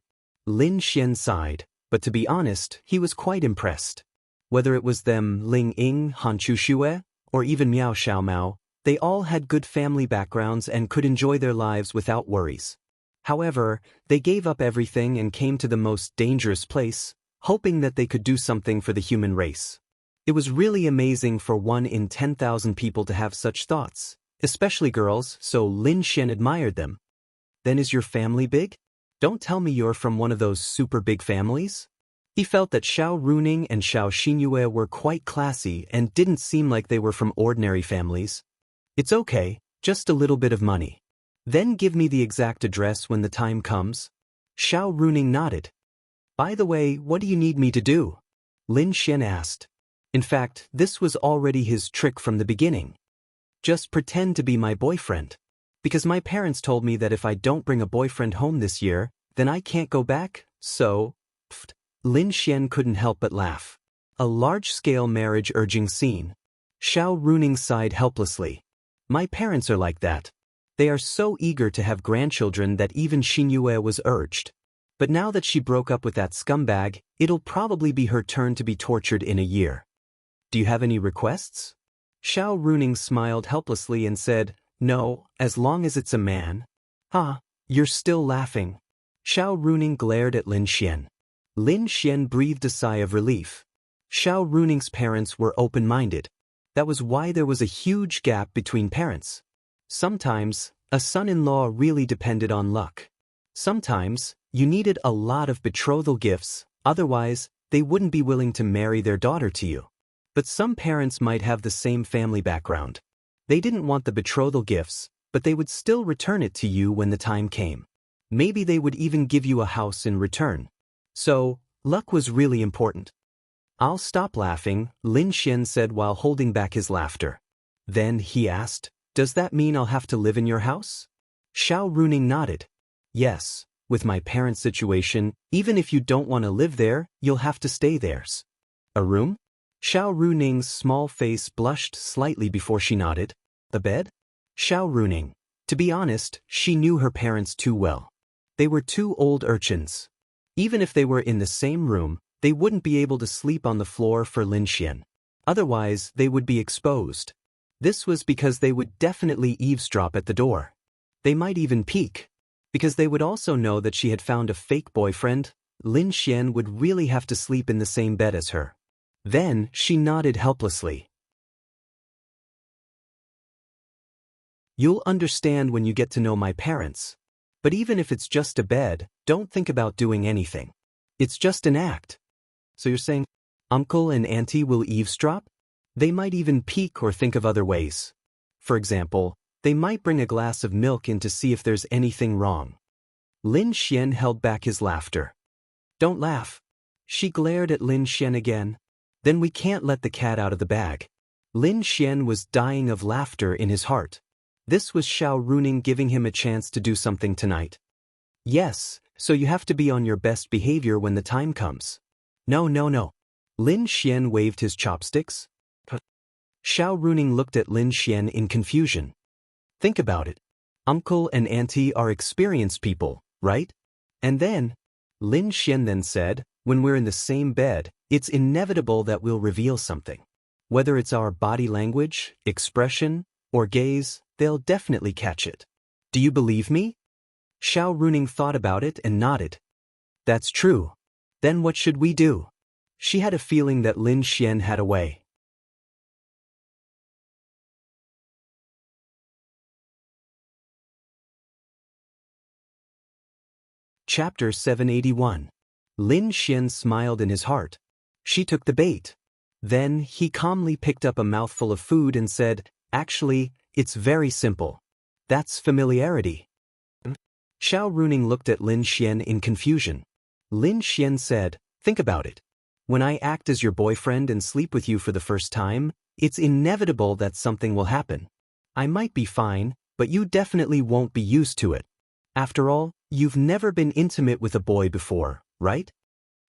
Lin Xian sighed, but to be honest, he was quite impressed. Whether it was them Ling Ying, Han Chu Xue, or even Miao Xiaomao, they all had good family backgrounds and could enjoy their lives without worries. However, they gave up everything and came to the most dangerous place, hoping that they could do something for the human race. It was really amazing for 1 in 10,000 people to have such thoughts, especially girls, so Lin Xian admired them. Then is your family big? Don't tell me you're from one of those super big families? He felt that Xiao Runing and Xiao Xinyue were quite classy and didn't seem like they were from ordinary families. It's okay, just a little bit of money. Then give me the exact address when the time comes. Xiao Runing nodded. By the way, what do you need me to do? Lin Xian asked. In fact, this was already his trick from the beginning. Just pretend to be my boyfriend. Because my parents told me that if I don't bring a boyfriend home this year, then I can't go back, so... Pfft. Lin Xian couldn't help but laugh. A large-scale marriage-urging scene. Xiao Runing sighed helplessly. My parents are like that. They are so eager to have grandchildren that even Xinyue was urged. But now that she broke up with that scumbag, it'll probably be her turn to be tortured in a year. Do you have any requests? Xiao Runing smiled helplessly and said, No, as long as it's a man. Ah, you're still laughing. Xiao Runing glared at Lin Xian. Lin Xian breathed a sigh of relief. Xiao Runing's parents were open-minded. That was why there was a huge gap between parents. Sometimes, a son-in-law really depended on luck. Sometimes, you needed a lot of betrothal gifts, otherwise, they wouldn't be willing to marry their daughter to you. But some parents might have the same family background. They didn't want the betrothal gifts, but they would still return it to you when the time came. Maybe they would even give you a house in return. So, luck was really important. I'll stop laughing, Lin Xian said while holding back his laughter. Then he asked, Does that mean I'll have to live in your house? Xiao Runing nodded. Yes, with my parents' situation, even if you don't want to live there, you'll have to stay there. A room? Xiao Runing's small face blushed slightly before she nodded. A bed? Xiao Runing. To be honest, she knew her parents too well. They were two old urchins. Even if they were in the same room, they wouldn't be able to sleep on the floor for Lin Xian. Otherwise, they would be exposed. This was because they would definitely eavesdrop at the door. They might even peek. Because they would also know that she had found a fake boyfriend, Lin Xian would really have to sleep in the same bed as her. Then, she nodded helplessly. You'll understand when you get to know my parents. But even if it's just a bed, don't think about doing anything. It's just an act. So you're saying, Uncle and Auntie will eavesdrop? They might even peek or think of other ways. For example, they might bring a glass of milk in to see if there's anything wrong. Lin Xian held back his laughter. Don't laugh. She glared at Lin Xian again. Then we can't let the cat out of the bag. Lin Xian was dying of laughter in his heart. This was Xiao Runing giving him a chance to do something tonight. Yes, so you have to be on your best behavior when the time comes. No. Lin Xian waved his chopsticks. Xiao Runing looked at Lin Xian in confusion. Think about it. Uncle and Auntie are experienced people, right? And then, Lin Xian then said, when we're in the same bed, it's inevitable that we'll reveal something. Whether it's our body language, expression, or gaze, they'll definitely catch it. Do you believe me? Xiao Runing thought about it and nodded. That's true. Then what should we do? She had a feeling that Lin Xian had a way. Chapter 781. Lin Xian smiled in his heart. She took the bait. Then he calmly picked up a mouthful of food and said, Actually, it's very simple. That's familiarity. Xiao Runing looked at Lin Xian in confusion. Lin Xian said, Think about it. When I act as your boyfriend and sleep with you for the first time, it's inevitable that something will happen. I might be fine, but you definitely won't be used to it. After all, you've never been intimate with a boy before, right?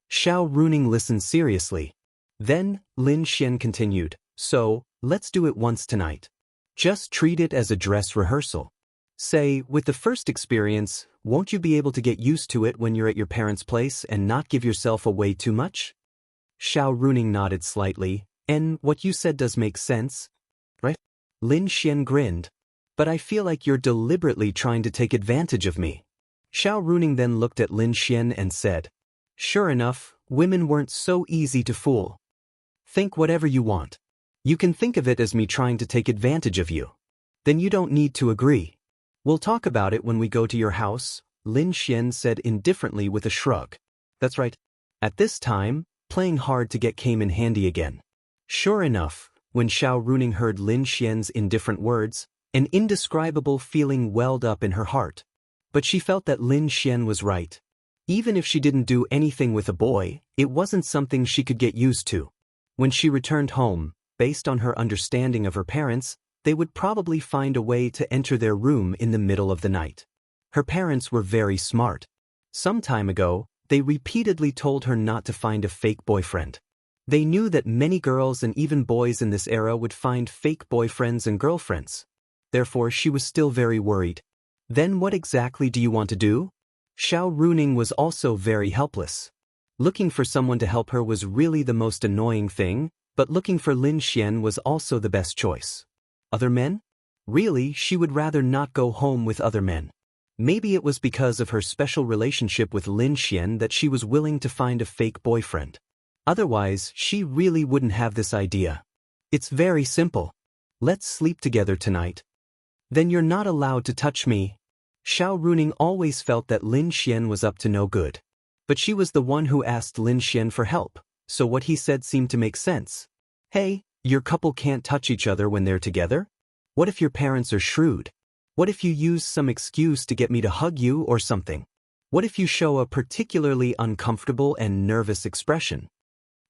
Xiao Runing listened seriously. Then, Lin Xian continued, So, let's do it once tonight. Just treat it as a dress rehearsal. Say, with the first experience, won't you be able to get used to it when you're at your parents' place and not give yourself away too much? Xiao Runing nodded slightly, and what you said does make sense, right? Lin Xian grinned. But I feel like you're deliberately trying to take advantage of me. Xiao Runing then looked at Lin Xian and said, sure enough, women weren't so easy to fool. Think whatever you want. You can think of it as me trying to take advantage of you. Then you don't need to agree. We'll talk about it when we go to your house, Lin Xian said indifferently with a shrug. That's right. At this time, playing hard to get came in handy again. Sure enough, when Xiao Runing heard Lin Xian's indifferent words, an indescribable feeling welled up in her heart. But she felt that Lin Xian was right. Even if she didn't do anything with a boy, it wasn't something she could get used to. When she returned home, based on her understanding of her parents, they would probably find a way to enter their room in the middle of the night. Her parents were very smart. Some time ago, they repeatedly told her not to find a fake boyfriend. They knew that many girls and even boys in this era would find fake boyfriends and girlfriends. Therefore, she was still very worried. Then what exactly do you want to do? Xiao Runing was also very helpless. Looking for someone to help her was really the most annoying thing, but looking for Lin Xian was also the best choice. Other men? Really, she would rather not go home with other men. Maybe it was because of her special relationship with Lin Xian that she was willing to find a fake boyfriend. Otherwise, she really wouldn't have this idea. It's very simple. Let's sleep together tonight. Then you're not allowed to touch me. Xiao Runing always felt that Lin Xian was up to no good. But she was the one who asked Lin Xian for help, so what he said seemed to make sense. Hey, your couple can't touch each other when they're together? What if your parents are shrewd? What if you use some excuse to get me to hug you or something? What if you show a particularly uncomfortable and nervous expression?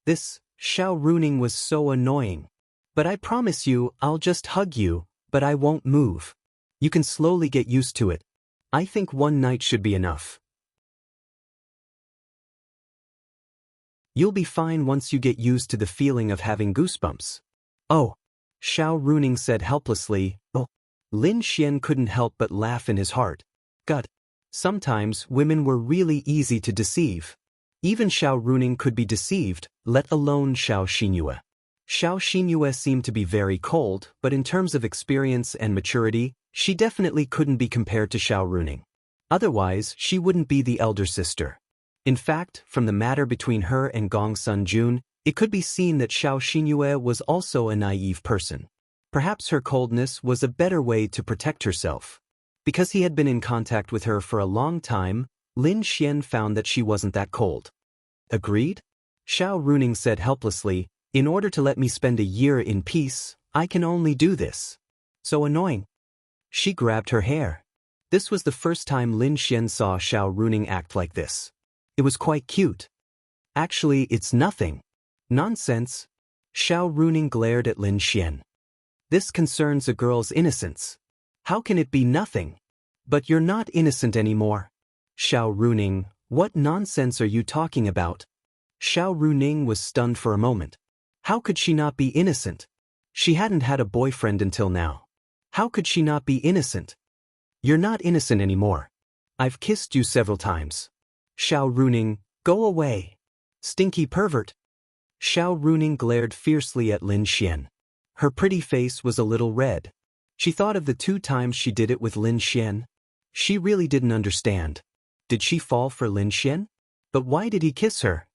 This, Xiao Runing, was so annoying. But I promise you, I'll just hug you, but I won't move. You can slowly get used to it. I think one night should be enough. You'll be fine once you get used to the feeling of having goosebumps. Oh, Xiao Runing said helplessly. Oh, Lin Xian couldn't help but laugh in his heart. God, sometimes women were really easy to deceive. Even Xiao Runing could be deceived, let alone Xiao Xinyue. Xiao Xinyue seemed to be very cold, but in terms of experience and maturity, she definitely couldn't be compared to Xiao Runing. Otherwise, she wouldn't be the elder sister. In fact, from the matter between her and Gong Sun Jun, it could be seen that Xiao Xinyue was also a naive person. Perhaps her coldness was a better way to protect herself. Because he had been in contact with her for a long time, Lin Xian found that she wasn't that cold. Agreed? Xiao Runing said helplessly, in order to let me spend a year in peace, I can only do this. So annoying. She grabbed her hair. This was the first time Lin Xian saw Xiao Runing act like this. It was quite cute. Actually, it's nothing. Nonsense. Xiao Runing glared at Lin Xian. This concerns a girl's innocence. How can it be nothing? But you're not innocent anymore. Xiao Runing, what nonsense are you talking about? Xiao Runing was stunned for a moment. How could she not be innocent? She hadn't had a boyfriend until now. How could she not be innocent? You're not innocent anymore. I've kissed you several times. Xiao Runing, go away. Stinky pervert. Xiao Runing glared fiercely at Lin Xian. Her pretty face was a little red. She thought of the 2 times she did it with Lin Xian. She really didn't understand. Did she fall for Lin Xian? But why did he kiss her?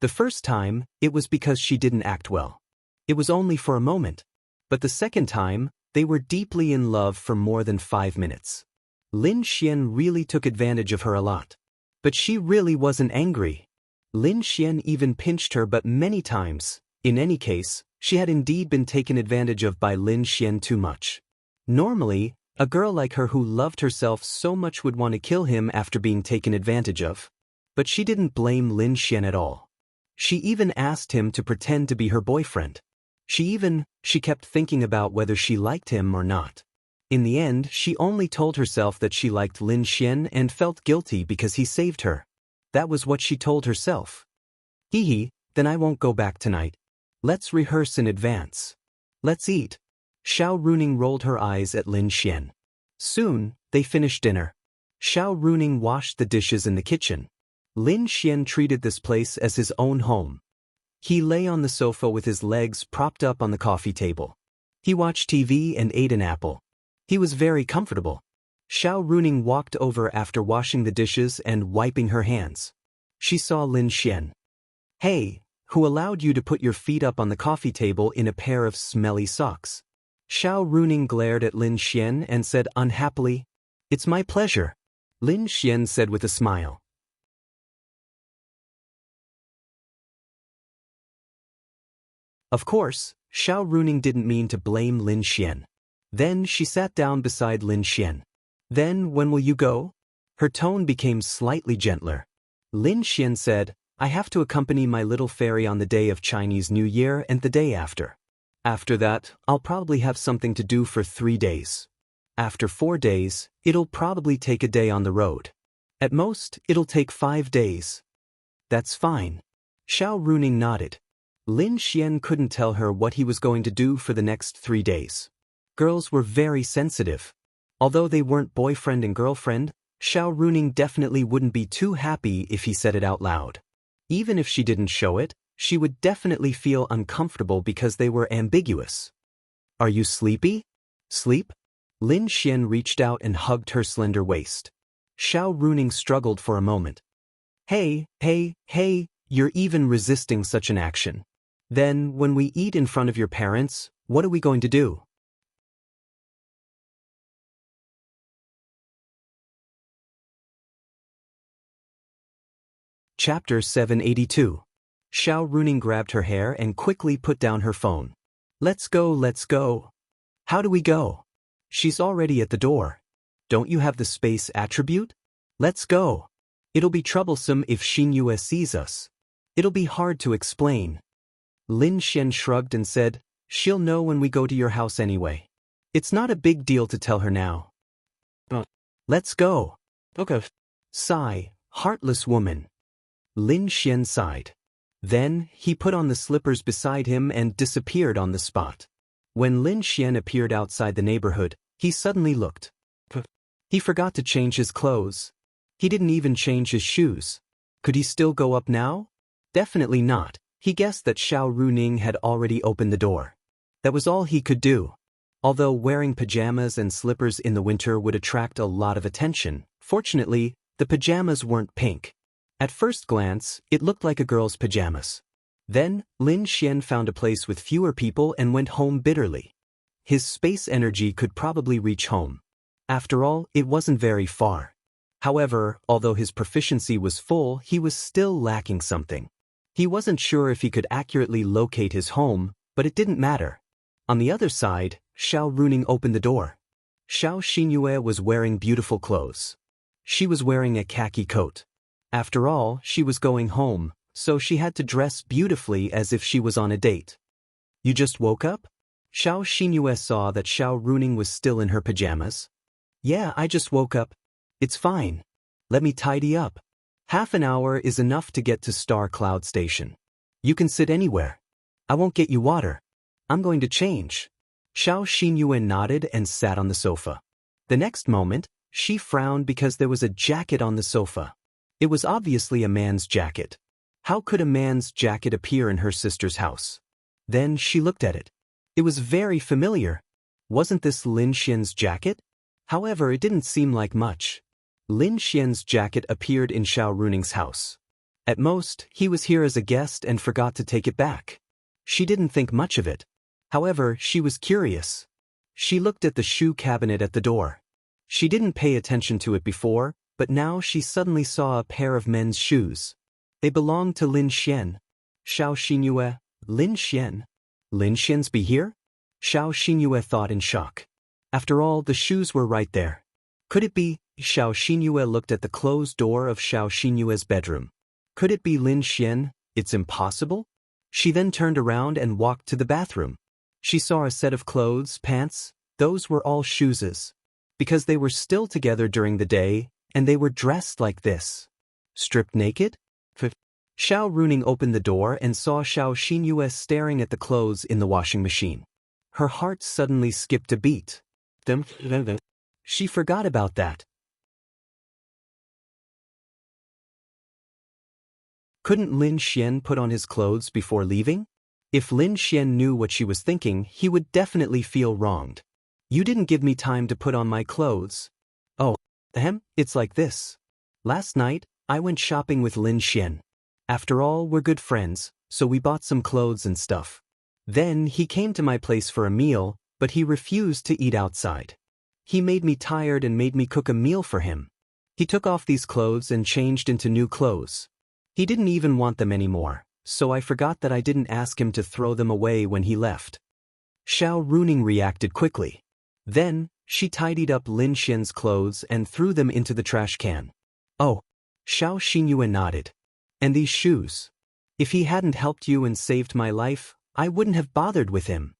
The first time, it was because she didn't act well. It was only for a moment. But the second time, they were deeply in love for more than 5 minutes. Lin Xian really took advantage of her a lot. But she really wasn't angry. Lin Xian even pinched her but many times. In any case, she had indeed been taken advantage of by Lin Xian too much. Normally, a girl like her who loved herself so much would want to kill him after being taken advantage of. But she didn't blame Lin Xian at all. She even asked him to pretend to be her boyfriend. She kept thinking about whether she liked him or not. In the end, she only told herself that she liked Lin Xian and felt guilty because he saved her. That was what she told herself. Hee, then I won't go back tonight. Let's rehearse in advance. Let's eat. Xiao Runing rolled her eyes at Lin Xian. Soon, they finished dinner. Xiao Runing washed the dishes in the kitchen. Lin Xian treated this place as his own home. He lay on the sofa with his legs propped up on the coffee table. He watched TV and ate an apple. He was very comfortable. Xiao Runing walked over after washing the dishes and wiping her hands. She saw Lin Xian. "Hey, who allowed you to put your feet up on the coffee table in a pair of smelly socks?" Xiao Runing glared at Lin Xian and said unhappily, "It's my pleasure," Lin Xian said with a smile. Of course, Xiao Runing didn't mean to blame Lin Xian. Then she sat down beside Lin Xian. "Then when will you go?" Her tone became slightly gentler. Lin Xian said, "I have to accompany my little fairy on the day of Chinese New Year and the day after. After that, I'll probably have something to do for 3 days. After 4 days, it'll probably take a day on the road. At most, it'll take 5 days." "That's fine." Xiao Runing nodded. Lin Xian couldn't tell her what he was going to do for the next 3 days. Girls were very sensitive. Although they weren't boyfriend and girlfriend, Xiao Runing definitely wouldn't be too happy if he said it out loud. Even if she didn't show it, she would definitely feel uncomfortable because they were ambiguous. "Are you sleepy?" "Sleep?" Lin Xian reached out and hugged her slender waist. Xiao Runing struggled for a moment. Hey, you're even resisting such an action. Then, when we eat in front of your parents, what are we going to do?" Chapter 782. Xiao Runing grabbed her hair and quickly put down her phone. Let's go. How do we go?" "She's already at the door. Don't you have the space attribute? Let's go. It'll be troublesome if Xinyue sees us. It'll be hard to explain." Lin Xian shrugged and said, "She'll know when we go to your house anyway. It's not a big deal to tell her now." "Let's go." "Okay." Sigh, heartless woman. Lin Xian sighed. Then, he put on the slippers beside him and disappeared on the spot. When Lin Xian appeared outside the neighborhood, he suddenly looked. He forgot to change his clothes. He didn't even change his shoes. Could he still go up now? Definitely not. He guessed that Xiao Runing had already opened the door. That was all he could do. Although wearing pajamas and slippers in the winter would attract a lot of attention, fortunately, the pajamas weren't pink. At first glance, it looked like a girl's pajamas. Then, Lin Xian found a place with fewer people and went home bitterly. His space energy could probably reach home. After all, it wasn't very far. However, although his proficiency was full, he was still lacking something. He wasn't sure if he could accurately locate his home, but it didn't matter. On the other side, Xiao Runing opened the door. Xiao Xinyue was wearing beautiful clothes. She was wearing a khaki coat. After all, she was going home, so she had to dress beautifully as if she was on a date. "You just woke up?" Xiao Xinyue saw that Xiao Runing was still in her pajamas. "Yeah, I just woke up. It's fine. Let me tidy up. Half an hour is enough to get to Star Cloud Station. You can sit anywhere. I won't get you water. I'm going to change." Xiao Xinyue nodded and sat on the sofa. The next moment, she frowned because there was a jacket on the sofa. It was obviously a man's jacket. How could a man's jacket appear in her sister's house? Then she looked at it. It was very familiar. Wasn't this Lin Xian's jacket? However, it didn't seem like much. Lin Xian's jacket appeared in Xiao Runing's house. At most, he was here as a guest and forgot to take it back. She didn't think much of it. However, she was curious. She looked at the shoe cabinet at the door. She didn't pay attention to it before, but now she suddenly saw a pair of men's shoes. They belonged to Lin Xian. Xiao Xinyue, Lin Xian. Lin Xian's be here? Xiao Xinyue thought in shock. After all, the shoes were right there. Could it be? Xiao Xinyue looked at the closed door of Xiao Xinyue's bedroom. Could it be Lin Xian? It's impossible. She then turned around and walked to the bathroom. She saw a set of clothes, pants. Those were all shoes. Because they were still together during the day, and they were dressed like this. Stripped naked? Xiao Runing opened the door and saw Xiao Xinyue staring at the clothes in the washing machine. Her heart suddenly skipped a beat. She forgot about that. Couldn't Lin Xian put on his clothes before leaving? If Lin Xian knew what she was thinking, he would definitely feel wronged. You didn't give me time to put on my clothes. Oh, it's like this. Last night, I went shopping with Lin Xian. After all, we're good friends, so we bought some clothes and stuff. Then he came to my place for a meal, but he refused to eat outside. He made me tired and made me cook a meal for him. He took off these clothes and changed into new clothes. He didn't even want them anymore, so I forgot that I didn't ask him to throw them away when he left. Xiao Runing reacted quickly. Then, she tidied up Lin Xian's clothes and threw them into the trash can. Oh, Xiao Xinyue nodded. And these shoes? If he hadn't helped you and saved my life, I wouldn't have bothered with him.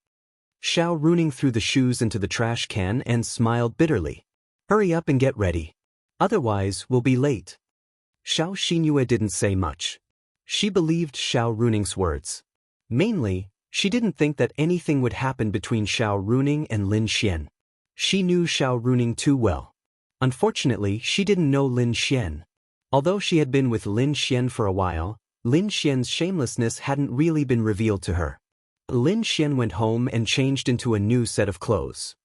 Xiao Runing threw the shoes into the trash can and smiled bitterly. Hurry up and get ready. Otherwise, we'll be late. Xiao Xinyue didn't say much. She believed Xiao Runing's words. Mainly, she didn't think that anything would happen between Xiao Runing and Lin Xian. She knew Xiao Runing too well. Unfortunately, she didn't know Lin Xian. Although she had been with Lin Xian for a while, Lin Xian's shamelessness hadn't really been revealed to her. Lin Xian went home and changed into a new set of clothes.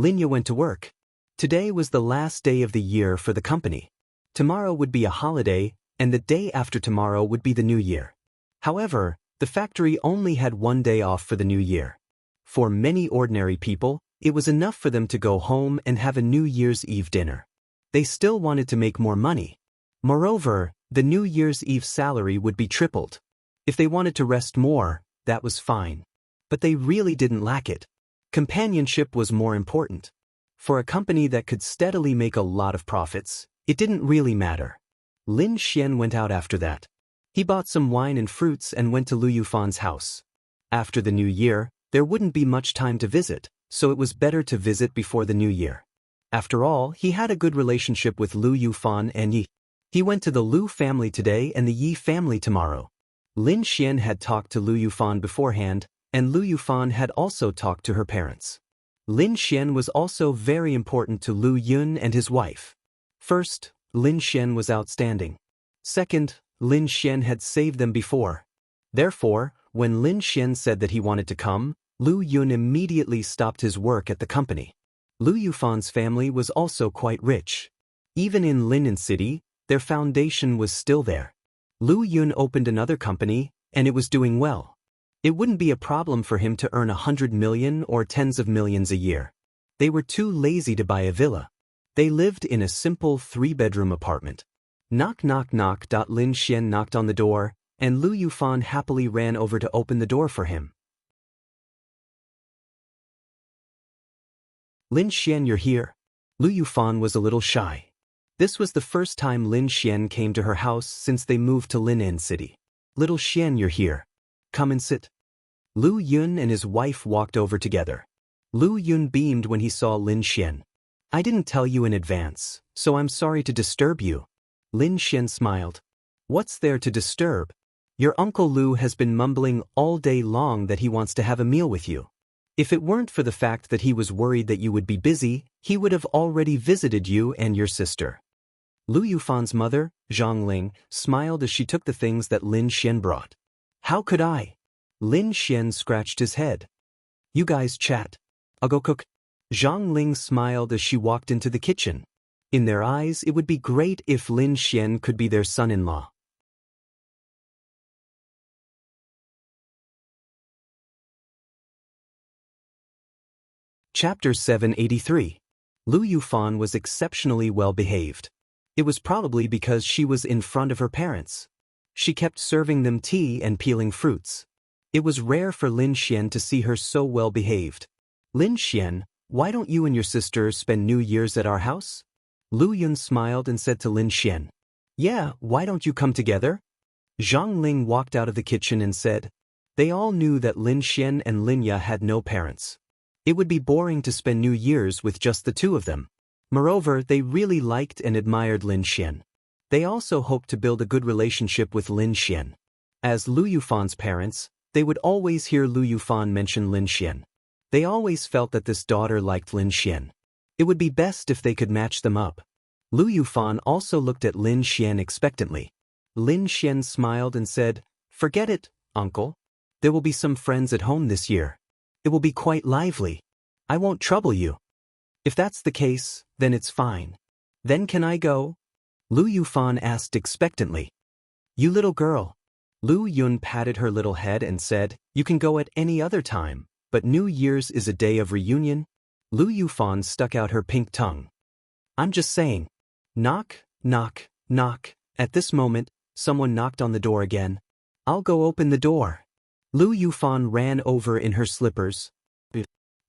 Linya went to work. Today was the last day of the year for the company. Tomorrow would be a holiday, and the day after tomorrow would be the New Year. However, the factory only had one day off for the New Year. For many ordinary people, it was enough for them to go home and have a New Year's Eve dinner. They still wanted to make more money. Moreover, the New Year's Eve salary would be tripled. If they wanted to rest more, that was fine. But they really didn't lack it. Companionship was more important. For a company that could steadily make a lot of profits, it didn't really matter. Lin Xian went out after that. He bought some wine and fruits and went to Lu Yufan's house. After the New Year, there wouldn't be much time to visit, so it was better to visit before the New Year. After all, he had a good relationship with Lu Yufan and Yi. He went to the Lu family today and the Yi family tomorrow. Lin Xian had talked to Lu Yufan beforehand, and Lu Yufan had also talked to her parents. Lin Xian was also very important to Lu Yun and his wife. First, Lin Xian was outstanding. Second, Lin Xian had saved them before. Therefore, when Lin Xian said that he wanted to come, Lu Yun immediately stopped his work at the company. Lu Yufan's family was also quite rich. Even in Linen City, their foundation was still there. Lu Yun opened another company, and it was doing well. It wouldn't be a problem for him to earn 100 million or tens of millions a year. They were too lazy to buy a villa. They lived in a simple 3-bedroom apartment. Knock knock knock. Lin Xian knocked on the door, and Lu Yufan happily ran over to open the door for him. Lin Xian, you're here. Lu Yufan was a little shy. This was the first time Lin Xian came to her house since they moved to Linen City. Little Xian, you're here. Come and sit. Lu Yun and his wife walked over together. Lu Yun beamed when he saw Lin Xian. I didn't tell you in advance, so I'm sorry to disturb you. Lin Xian smiled. What's there to disturb? Your Uncle Lu has been mumbling all day long that he wants to have a meal with you. If it weren't for the fact that he was worried that you would be busy, he would have already visited you and your sister. Lu Yufan's mother, Zhang Ling, smiled as she took the things that Lin Xian brought. How could I? Lin Xian scratched his head. You guys chat. I'll go cook. Zhang Ling smiled as she walked into the kitchen. In their eyes, it would be great if Lin Xian could be their son-in-law. Chapter 783. Lu Yufan was exceptionally well behaved. It was probably because she was in front of her parents. She kept serving them tea and peeling fruits. It was rare for Lin Xian to see her so well behaved. Lin Xian, why don't you and your sister spend New Year's at our house? Lu Yun smiled and said to Lin Xian. Yeah, why don't you come together? Zhang Ling walked out of the kitchen and said. They all knew that Lin Xian and Lin Ya had no parents. It would be boring to spend New Year's with just the two of them. Moreover, they really liked and admired Lin Xian. They also hoped to build a good relationship with Lin Xian. As Lu Yufan's parents, they would always hear Lu Yufan mention Lin Xian. They always felt that this daughter liked Lin Xian. It would be best if they could match them up. Lu Yufan also looked at Lin Xian expectantly. Lin Xian smiled and said, "Forget it, uncle. There will be some friends at home this year. It will be quite lively. I won't trouble you." "If that's the case, then it's fine. Then can I go?" Lu Yufan asked expectantly. "You little girl." Lu Yun patted her little head and said, "You can go at any other time, but New Year's is a day of reunion." Lu Yufan stuck out her pink tongue. "I'm just saying." Knock, knock, knock. At this moment, someone knocked on the door again. "I'll go open the door." Lu Yufan ran over in her slippers.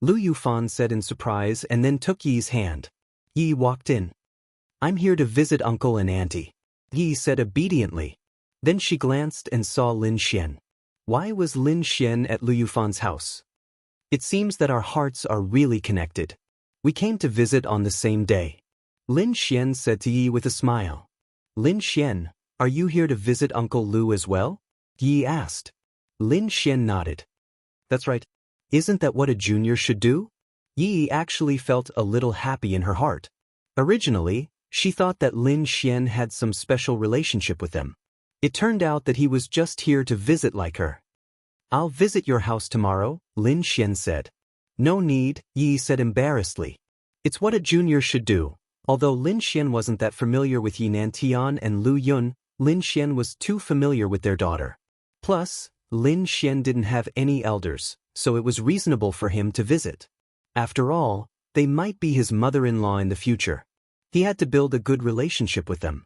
Lu Yufan said in surprise and then took Yi's hand. Yi walked in. "I'm here to visit Uncle and Auntie," Yi said obediently. Then she glanced and saw Lin Xian. Why was Lin Xian at Lu Yufan's house? It seems that our hearts are really connected. We came to visit on the same day. Lin Xian said to Yi with a smile. "Lin Xian, are you here to visit Uncle Lu as well?" Yi asked. Lin Xian nodded. "That's right. Isn't that what a junior should do?" Yi actually felt a little happy in her heart. Originally, she thought that Lin Xian had some special relationship with them. It turned out that he was just here to visit like her. "I'll visit your house tomorrow," Lin Xian said. "No need," Yi said embarrassedly. "It's what a junior should do." Although Lin Xian wasn't that familiar with Yi Nantian and Lu Yun, Lin Xian was too familiar with their daughter. Plus, Lin Xian didn't have any elders, so it was reasonable for him to visit. After all, they might be his mother-in-law in the future. He had to build a good relationship with them.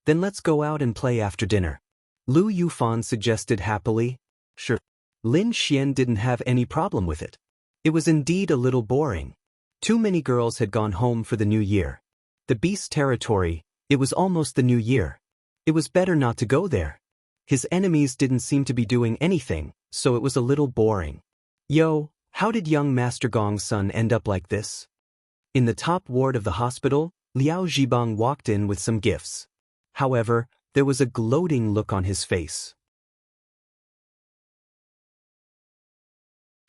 "Then let's go out and play after dinner," Lu Yufan suggested happily. Sure. Lin Xian didn't have any problem with it. It was indeed a little boring. Too many girls had gone home for the new year. The beast territory, it was almost the new year. It was better not to go there. His enemies didn't seem to be doing anything, so it was a little boring. "Yo, how did young Master Gong's son end up like this?" In the top ward of the hospital, Liao Zhibang walked in with some gifts. However, there was a gloating look on his face.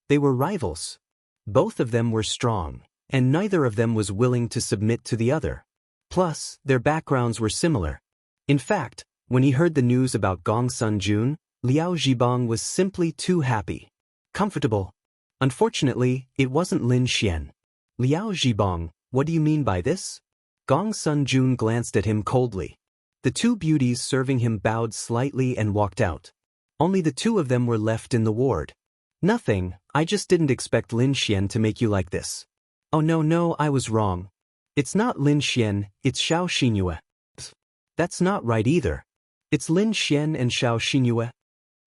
They were rivals. Both of them were strong, and neither of them was willing to submit to the other. Plus, their backgrounds were similar. In fact, when he heard the news about Gong's son Jun, Liao Zhibang was simply too happy. Comfortable. Unfortunately, it wasn't Lin Xian. "Liao Zhibang, what do you mean by this?" Gong's son Jun glanced at him coldly. The two beauties serving him bowed slightly and walked out. Only the two of them were left in the ward. "Nothing, I just didn't expect Lin Xian to make you like this." "Oh no, I was wrong. It's not Lin Xian, it's Xiao Xinyue." "That's not right either. It's Lin Xian and Xiao Xinyue."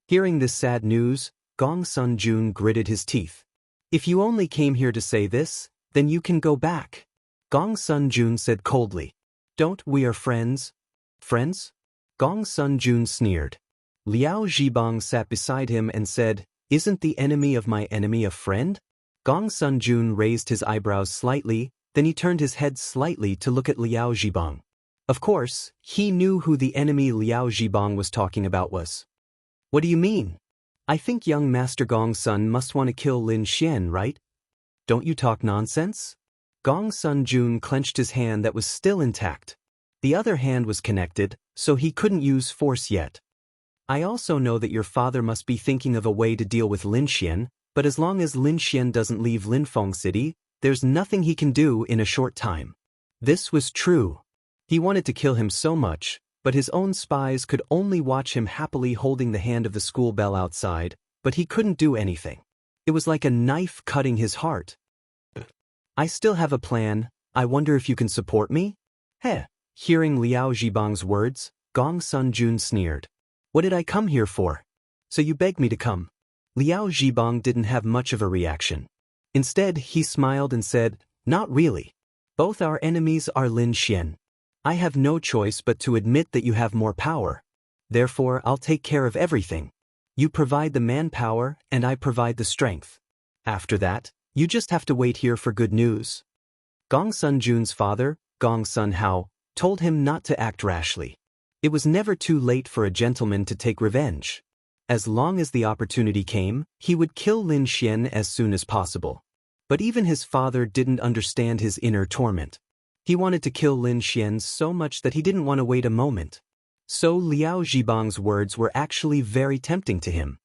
Hearing this sad news, Gong's son Jun gritted his teeth. "If you only came here to say this, then you can go back," Gong's son Jun said coldly. "Don't we are friends?" "Friends?" Gong's son Jun sneered. Liao Zhibang sat beside him and said, "Isn't the enemy of my enemy a friend?" Gong's son Jun raised his eyebrows slightly, then he turned his head slightly to look at Liao Zhibang. Of course, he knew who the enemy Liao Zhibang was talking about was. "What do you mean? I think young Master Gong's son must want to kill Lin Xian, right? Don't you talk nonsense?" Gong's son Jun clenched his hand that was still intact. The other hand was connected, so he couldn't use force yet. "I also know that your father must be thinking of a way to deal with Lin Xian, but as long as Lin Xian doesn't leave Linfeng City, there's nothing he can do in a short time." This was true. He wanted to kill him so much, but his own spies could only watch him happily holding the hand of the school bell outside, but he couldn't do anything. It was like a knife cutting his heart. "I still have a plan, I wonder if you can support me?" "Heh." Hearing Liao Zhibang's words, Gong's son Jun sneered. "What did I come here for? So you begged me to come." Liao Zhibang didn't have much of a reaction. Instead, he smiled and said, "Not really. Both our enemies are Lin Xian. I have no choice but to admit that you have more power. Therefore, I'll take care of everything. You provide the manpower, and I provide the strength. After that, you just have to wait here for good news." Gong's son Jun's father, Gong's son Hao, told him not to act rashly. It was never too late for a gentleman to take revenge. As long as the opportunity came, he would kill Lin Xian as soon as possible. But even his father didn't understand his inner torment. He wanted to kill Lin Xian so much that he didn't want to wait a moment. So Liao Zhibang's words were actually very tempting to him.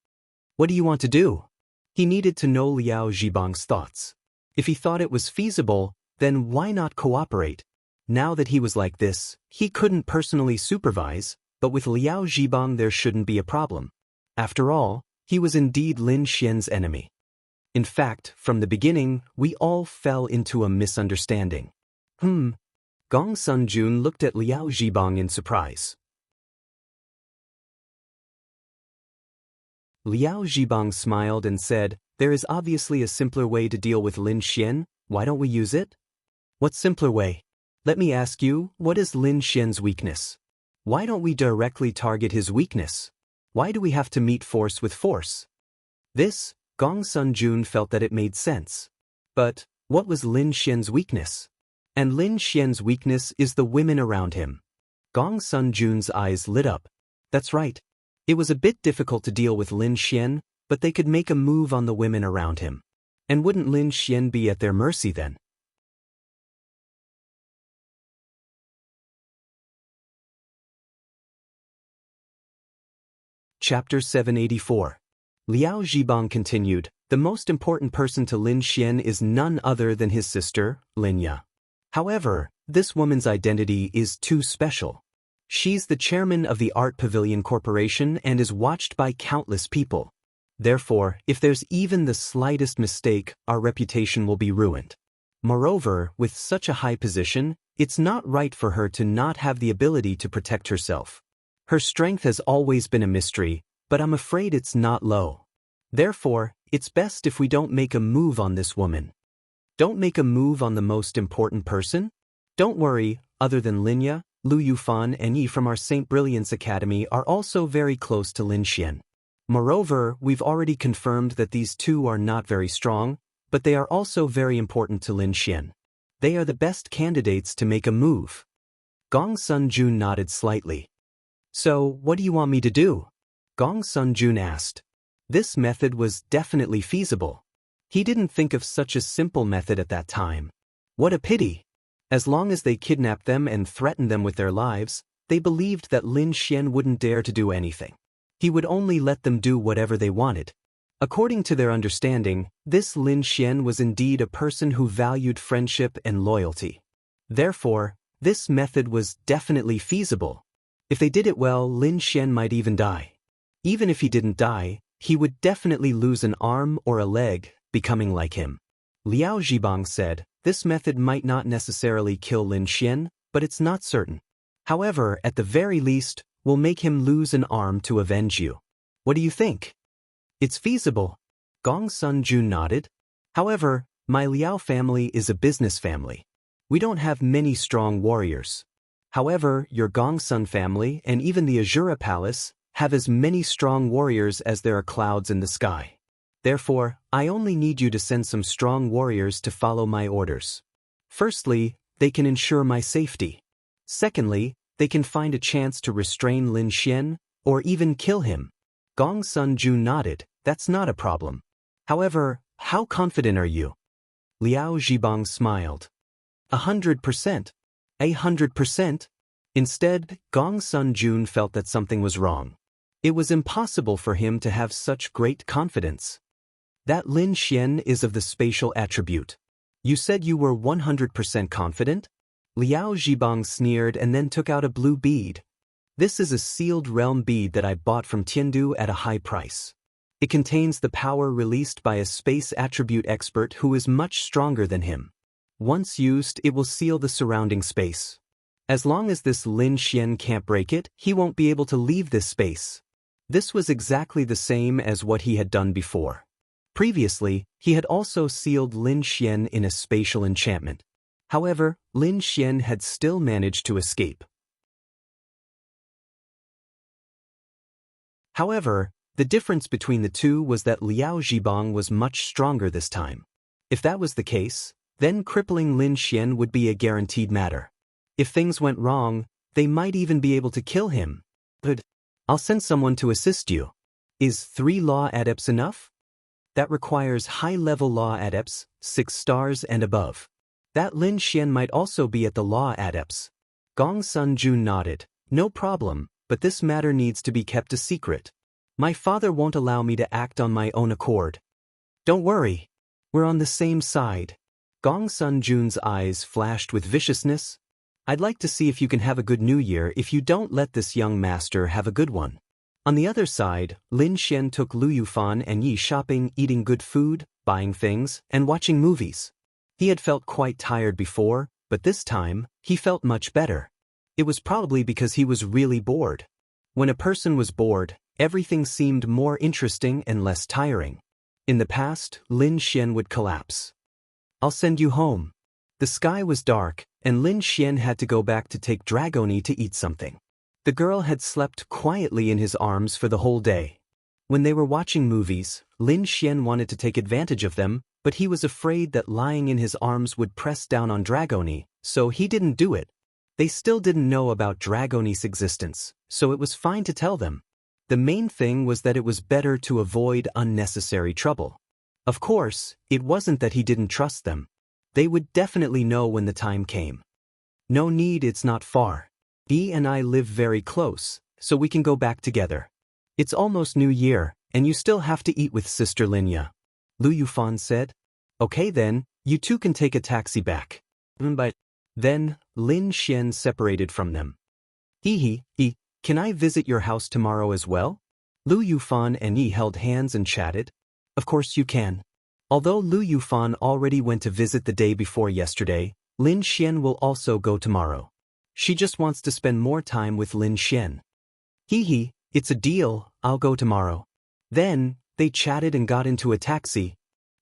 What do you want to do? He needed to know Liao Zhibang's thoughts. If he thought it was feasible, then why not cooperate? Now that he was like this, he couldn't personally supervise, but with Liao Zhibang there shouldn't be a problem. After all, he was indeed Lin Xian's enemy. In fact, from the beginning, we all fell into a misunderstanding. Gong Sunjun looked at Liao Zhibang in surprise. Liao Zhibang smiled and said, "There is obviously a simpler way to deal with Lin Xian, why don't we use it?" "What simpler way? Let me ask you, what is Lin Xian's weakness? Why don't we directly target his weakness? Why do we have to meet force with force?" Gong Sunjun felt that it made sense. But what was Lin Xian's weakness? And Lin Xian's weakness is the women around him. Gong Sunjun's eyes lit up. That's right. It was a bit difficult to deal with Lin Xian, but they could make a move on the women around him. And wouldn't Lin Xian be at their mercy then? Chapter 784. Liao Zhibang continued, "The most important person to Lin Xian is none other than his sister, Linya. However, this woman's identity is too special. She's the chairman of the Art Pavilion Corporation and is watched by countless people. Therefore, if there's even the slightest mistake, our reputation will be ruined. Moreover, with such a high position, it's not right for her to not have the ability to protect herself. Her strength has always been a mystery, but I'm afraid it's not low. Therefore, it's best if we don't make a move on this woman." Don't make a move on the most important person? Don't worry, other than Linya, Lu Yufan and Yi from our St. Brilliance Academy are also very close to Lin Xian. Moreover, we've already confirmed that these two are not very strong, but they are also very important to Lin Xian. They are the best candidates to make a move. Gong Sunjun nodded slightly. "So, what do you want me to do?" Gong Sunjun asked. This method was definitely feasible. He didn't think of such a simple method at that time. What a pity! As long as they kidnapped them and threatened them with their lives, they believed that Lin Xian wouldn't dare to do anything. He would only let them do whatever they wanted. According to their understanding, this Lin Xian was indeed a person who valued friendship and loyalty. Therefore, this method was definitely feasible. If they did it well, Lin Xian might even die. Even if he didn't die, he would definitely lose an arm or a leg, becoming like him. Liao Zhibang said, "This method might not necessarily kill Lin Xian, but it's not certain. However, at the very least, we'll make him lose an arm to avenge you. What do you think?" "It's feasible." Gong Sunjun nodded. "However, my Liao family is a business family. We don't have many strong warriors. However, your Gongsun family and even the Azura Palace have as many strong warriors as there are clouds in the sky. Therefore, I only need you to send some strong warriors to follow my orders. Firstly, they can ensure my safety. Secondly, they can find a chance to restrain Lin Xian, or even kill him." Gong Sunjun nodded. "That's not a problem. However, how confident are you?" Liao Zhibang smiled. 100%. 100%? Instead, Gong Sunjun felt that something was wrong. It was impossible for him to have such great confidence. That Lin Xian is of the spatial attribute. You said you were 100% confident? Liao Zhibang sneered and then took out a blue bead. This is a sealed realm bead that I bought from Tiandu at a high price. It contains the power released by a space attribute expert who is much stronger than him. Once used, it will seal the surrounding space. As long as this Lin Xian can't break it, he won't be able to leave this space. This was exactly the same as what he had done before. Previously, he had also sealed Lin Xian in a spatial enchantment. However, Lin Xian had still managed to escape. However, the difference between the two was that Liao Zhibang was much stronger this time. If that was the case, then crippling Lin Xian would be a guaranteed matter. If things went wrong, they might even be able to kill him. Good. I'll send someone to assist you. Is 3 law adepts enough? That requires high-level law adepts, 6 stars and above. That Lin Xian might also be at the law adepts. Gong Sun Jun nodded. No problem, but this matter needs to be kept a secret. My father won't allow me to act on my own accord. Don't worry. We're on the same side. Gong Sun Jun's eyes flashed with viciousness. I'd like to see if you can have a good new year if you don't let this young master have a good one. On the other side, Lin Xian took Lu Yufan and Yi shopping, eating good food, buying things, and watching movies. He had felt quite tired before, but this time, he felt much better. It was probably because he was really bored. When a person was bored, everything seemed more interesting and less tiring. In the past, Lin Xian would collapse. I'll send you home. The sky was dark, and Lin Xian had to go back to take Dragoni to eat something. The girl had slept quietly in his arms for the whole day. When they were watching movies, Lin Xian wanted to take advantage of them, but he was afraid that lying in his arms would press down on Dragoni, so he didn't do it. They still didn't know about Dragoni's existence, so it was fine to tell them. The main thing was that it was better to avoid unnecessary trouble. Of course, it wasn't that he didn't trust them. They would definitely know when the time came. No need, it's not far. Dee and I live very close, so we can go back together. It's almost New Year, and you still have to eat with Sister Linya. Lu Yufan said. Okay then, you two can take a taxi back. But then, Lin Xian separated from them. Can I visit your house tomorrow as well? Lu Yufan and Yi held hands and chatted. Of course you can. Although Lu Yufan already went to visit the day before yesterday, Lin Xian will also go tomorrow. She just wants to spend more time with Lin Xian. It's a deal, I'll go tomorrow. Then, they chatted and got into a taxi.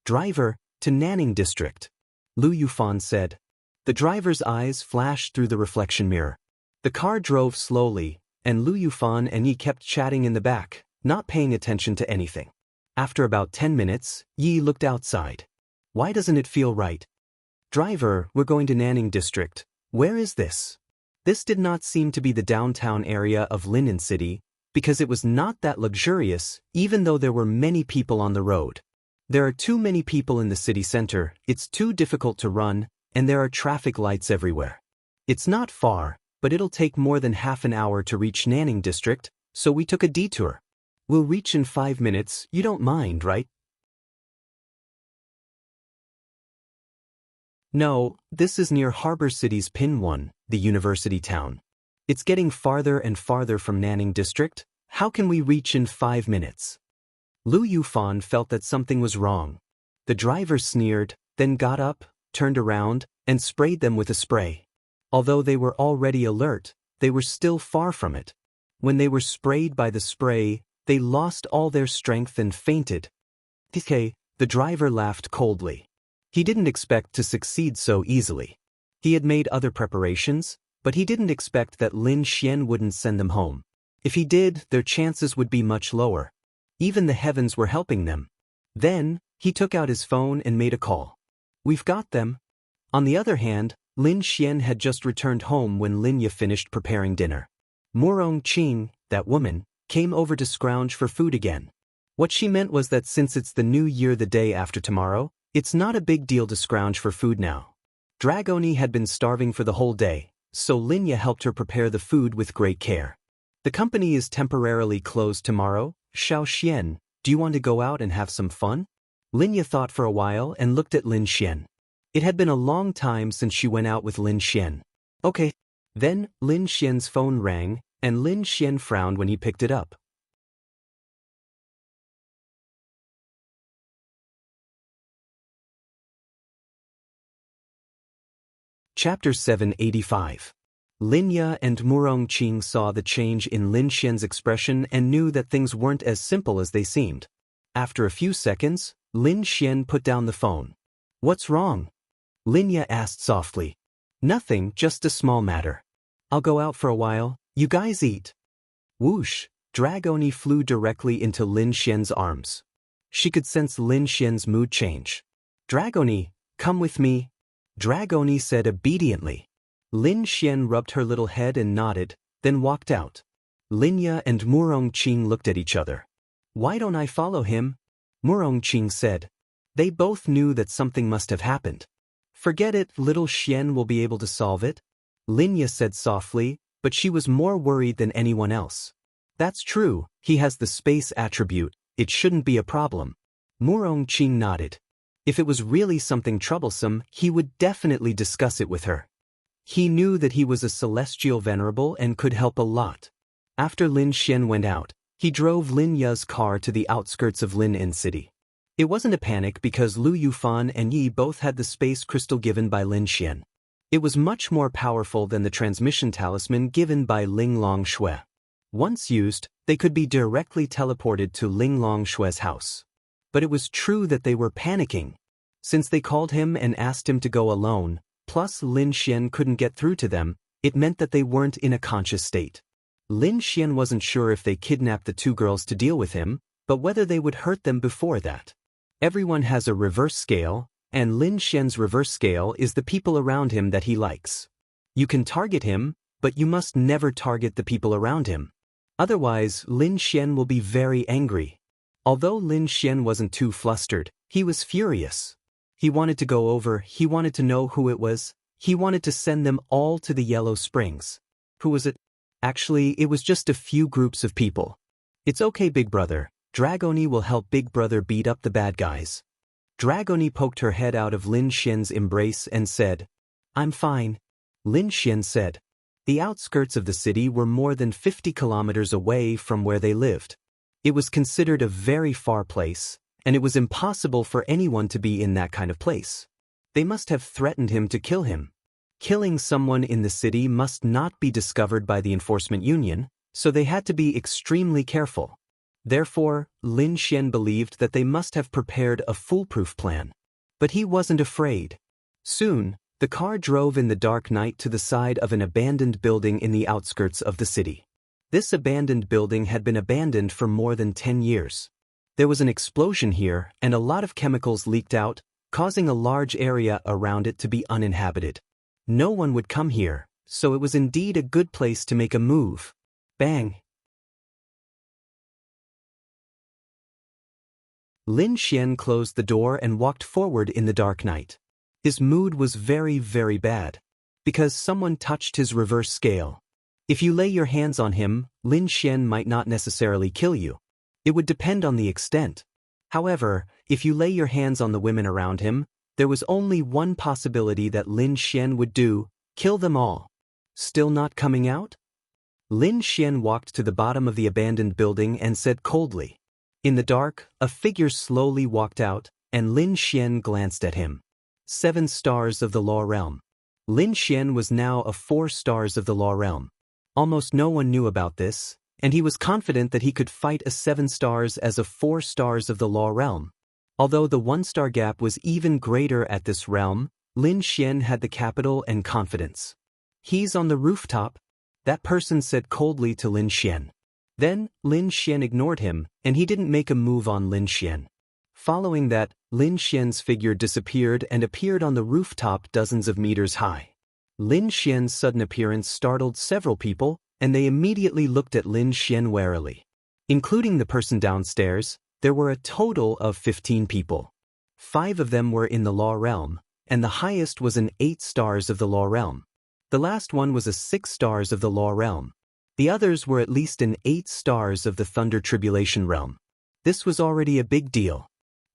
Driver, to Nanning District. Lu Yufan said. The driver's eyes flashed through the reflection mirror. The car drove slowly, and Lu Yufan and Yi kept chatting in the back, not paying attention to anything. After about 10 minutes, Yi looked outside. Why doesn't it feel right? Driver, we're going to Nanning District. Where is this? This did not seem to be the downtown area of Linen City, because it was not that luxurious, even though there were many people on the road. There are too many people in the city center, it's too difficult to run, and there are traffic lights everywhere. It's not far, but it'll take more than half an hour to reach Nanning District, so we took a detour. We'll reach in 5 minutes, you don't mind, right? No, this is near Harbor City's Pin 1, the university town. It's getting farther and farther from Nanning District. How can we reach in 5 minutes? Lu Yufan felt that something was wrong. The driver sneered, then got up, turned around, and sprayed them with a spray. Although they were already alert, they were still far from it. When they were sprayed by the spray, they lost all their strength and fainted. The driver laughed coldly. He didn't expect to succeed so easily. He had made other preparations, but he didn't expect that Lin Xian wouldn't send them home. If he did, their chances would be much lower. Even the heavens were helping them. Then, he took out his phone and made a call. We've got them. On the other hand, Lin Xian had just returned home when Linya finished preparing dinner. Murong Qing, that woman, came over to scrounge for food again. What she meant was that since it's the new year the day after tomorrow, it's not a big deal to scrounge for food now. Dragoni had been starving for the whole day, so Linya helped her prepare the food with great care. The company is temporarily closed tomorrow. Xiao Xian, do you want to go out and have some fun? Linya thought for a while and looked at Lin Xian. It had been a long time since she went out with Lin Xian. Okay. Then, Lin Xian's phone rang, and Lin Xian frowned when he picked it up. Chapter 785. Linya and Murong Qing saw the change in Lin Xian's expression and knew that things weren't as simple as they seemed. After a few seconds, Lin Xian put down the phone. What's wrong? Linya asked softly. Nothing, just a small matter. I'll go out for a while, you guys eat. Whoosh, Dragoni flew directly into Lin Xian's arms. She could sense Lin Xian's mood change. Dragoni, come with me. Dragoni said obediently. Lin Xian rubbed her little head and nodded, then walked out. Linya and Murong Qing looked at each other. Why don't I follow him? Murongqing said. They both knew that something must have happened. Forget it, little Xian will be able to solve it, Linya said softly, but she was more worried than anyone else. That's true, he has the space attribute, it shouldn't be a problem. Murongqing nodded. If it was really something troublesome, he would definitely discuss it with her. He knew that he was a celestial venerable and could help a lot. After Lin Xian went out, he drove Lin Ya's car to the outskirts of Lin City. It wasn't a panic because Lu Yufan and Yi both had the space crystal given by Lin Xian. It was much more powerful than the transmission talisman given by Ling Longshui. Once used, they could be directly teleported to Ling Longshui's house. But it was true that they were panicking. Since they called him and asked him to go alone, plus Lin Xian couldn't get through to them, it meant that they weren't in a conscious state. Lin Xian wasn't sure if they kidnapped the two girls to deal with him, but whether they would hurt them before that. Everyone has a reverse scale, and Lin Xian's reverse scale is the people around him that he likes. You can target him, but you must never target the people around him. Otherwise, Lin Xian will be very angry. Although Lin Xian wasn't too flustered, he was furious. He wanted to go over, he wanted to know who it was, he wanted to send them all to the Yellow Springs. Who was it? Actually, it was just a few groups of people. It's okay, Big Brother. Dragoni will help Big Brother beat up the bad guys. Dragoni poked her head out of Lin Xian's embrace and said, I'm fine. Lin Xian said. The outskirts of the city were more than 50 kilometers away from where they lived. It was considered a very far place, and it was impossible for anyone to be in that kind of place. They must have threatened him to kill him. Killing someone in the city must not be discovered by the Enforcement Union, so they had to be extremely careful. Therefore, Lin Xian believed that they must have prepared a foolproof plan. But he wasn't afraid. Soon, the car drove in the dark night to the side of an abandoned building in the outskirts of the city. This abandoned building had been abandoned for more than 10 years. There was an explosion here, and a lot of chemicals leaked out, causing a large area around it to be uninhabited. No one would come here, so it was indeed a good place to make a move. Bang! Lin Xian closed the door and walked forward in the dark night. His mood was very, very bad. Because someone touched his reverse scale. If you lay your hands on him, Lin Xian might not necessarily kill you. It would depend on the extent. However, if you lay your hands on the women around him, there was only one possibility that Lin Xian would do, kill them all. Still not coming out? Lin Xian walked to the bottom of the abandoned building and said coldly. In the dark, a figure slowly walked out, and Lin Xian glanced at him. 7 stars of the Law Realm. Lin Xian was now a 4 stars of the Law Realm. Almost no one knew about this, and he was confident that he could fight a 7 stars as a 4 stars of the Law Realm. Although the 1-star gap was even greater at this realm, Lin Xian had the capital and confidence. He's on the rooftop, that person said coldly to Lin Xian. Then, Lin Xian ignored him, and he didn't make a move on Lin Xian. Following that, Lin Xian's figure disappeared and appeared on the rooftop dozens of meters high. Lin Xian's sudden appearance startled several people, and they immediately looked at Lin Xian warily. Including the person downstairs, there were a total of 15 people. 5 of them were in the Law Realm, and the highest was an 8 stars of the Law Realm. The last one was a 6 stars of the Law Realm. The others were at least an 8 stars of the Thunder Tribulation Realm. This was already a big deal.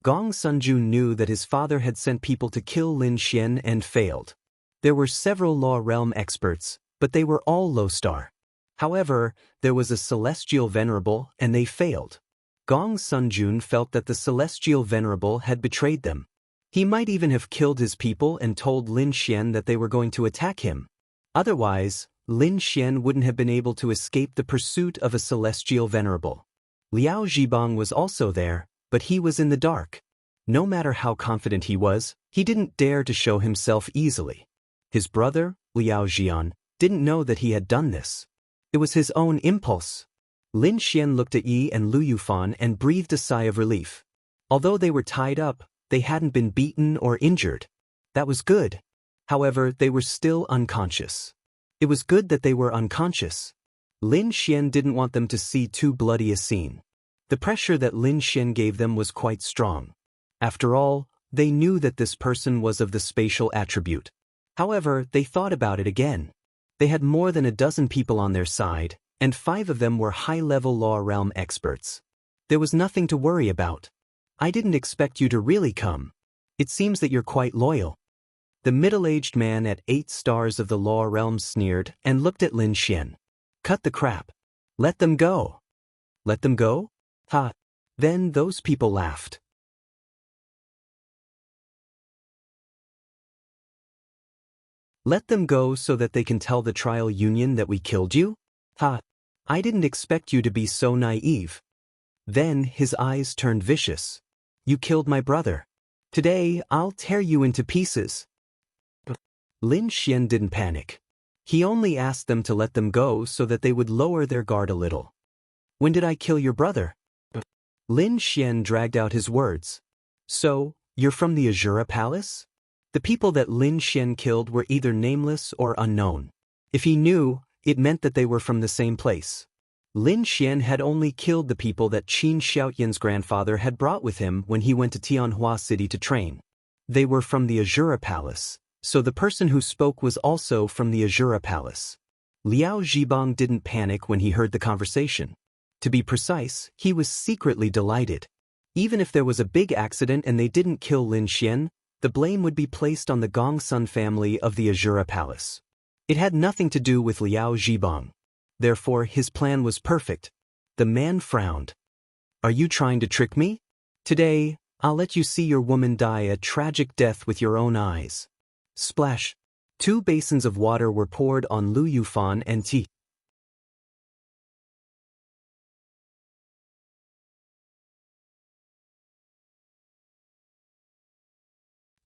Gong Sunju knew that his father had sent people to kill Lin Xian and failed. There were several Law Realm experts, but they were all low star. However, there was a Celestial Venerable and they failed. Gong Sunjun felt that the Celestial Venerable had betrayed them. He might even have killed his people and told Lin Xian that they were going to attack him. Otherwise, Lin Xian wouldn't have been able to escape the pursuit of a Celestial Venerable. Liao Zhibang was also there, but he was in the dark. No matter how confident he was, he didn't dare to show himself easily. His brother, Liao Jian, didn't know that he had done this. It was his own impulse. Lin Xian looked at Yi and Lu Yufan and breathed a sigh of relief. Although they were tied up, they hadn't been beaten or injured. That was good. However, they were still unconscious. It was good that they were unconscious. Lin Xian didn't want them to see too bloody a scene. The pressure that Lin Xian gave them was quite strong. After all, they knew that this person was of the spatial attribute. However, they thought about it again. They had more than a dozen people on their side, and 5 of them were high-level law realm experts. There was nothing to worry about. I didn't expect you to really come. It seems that you're quite loyal. The middle-aged man at 8 stars of the law realm sneered and looked at Lin Xian. Cut the crap. Let them go. Let them go? Ha. Then those people laughed. Let them go so that they can tell the trial union that we killed you? Ha. I didn't expect you to be so naive. Then his eyes turned vicious. You killed my brother. Today, I'll tear you into pieces. Lin Xian didn't panic. He only asked them to let them go so that they would lower their guard a little. When did I kill your brother? Lin Xian dragged out his words. So, you're from the Azura Palace? The people that Lin Xian killed were either nameless or unknown. If he knew, it meant that they were from the same place. Lin Xian had only killed the people that Qin Xiaoyan's grandfather had brought with him when he went to Tianhua City to train. They were from the Azura Palace, so the person who spoke was also from the Azura Palace. Liao Zhibang didn't panic when he heard the conversation. To be precise, he was secretly delighted. Even if there was a big accident and they didn't kill Lin Xian, the blame would be placed on the Gongsun family of the Azura Palace. It had nothing to do with Liao Zhibang. Therefore, his plan was perfect. The man frowned. Are you trying to trick me? Today, I'll let you see your woman die a tragic death with your own eyes. Splash. 2 basins of water were poured on Lu Yufan and Ti.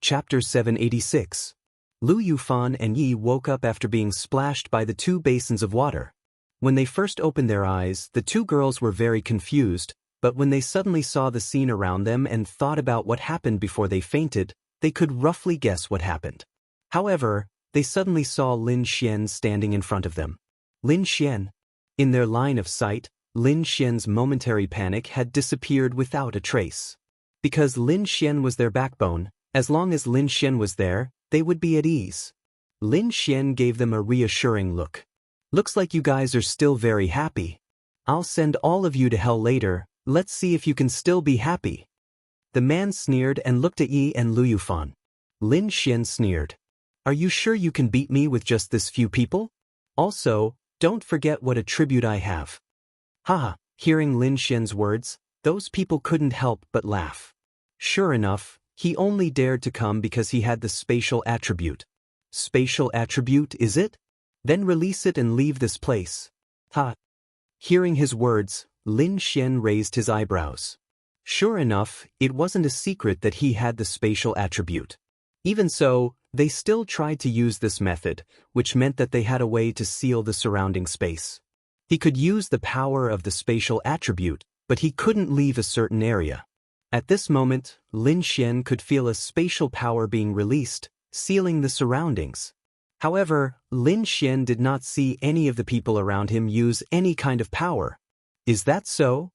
Chapter 786. Lu Yufan and Yi woke up after being splashed by the 2 basins of water. When they first opened their eyes, the 2 girls were very confused, but when they suddenly saw the scene around them and thought about what happened before they fainted, they could roughly guess what happened. However, they suddenly saw Lin Xian standing in front of them. Lin Xian. In their line of sight, Lin Xian's momentary panic had disappeared without a trace. Because Lin Xian was their backbone, as long as Lin Xian was there, they would be at ease. Lin Xian gave them a reassuring look. Looks like you guys are still very happy. I'll send all of you to hell later, let's see if you can still be happy. The man sneered and looked at Yi and Lu Yufan. Lin Xian sneered. Are you sure you can beat me with just this few people? Also, don't forget what a tribute I have. Haha, hearing Lin Xian's words, those people couldn't help but laugh. Sure enough, he only dared to come because he had the spatial attribute. Spatial attribute, is it? Then release it and leave this place. Ha! Hearing his words, Lin Xian raised his eyebrows. Sure enough, it wasn't a secret that he had the spatial attribute. Even so, they still tried to use this method, which meant that they had a way to seal the surrounding space. He could use the power of the spatial attribute, but he couldn't leave a certain area. At this moment, Lin Xian could feel a spatial power being released, sealing the surroundings. However, Lin Xian did not see any of the people around him use any kind of power. Is that so?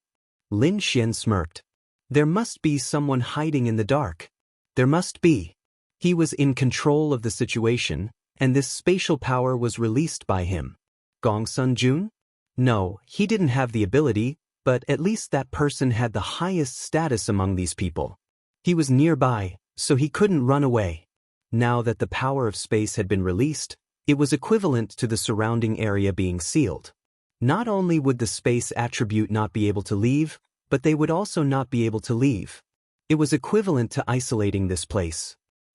Lin Xian smirked. There must be someone hiding in the dark. There must be. He was in control of the situation, and this spatial power was released by him. Gongsun Jun? No, he didn't have the ability, but at least that person had the highest status among these people. He was nearby, so he couldn't run away. Now that the power of space had been released, it was equivalent to the surrounding area being sealed. Not only would the space attribute not be able to leave, but they would also not be able to leave. It was equivalent to isolating this place.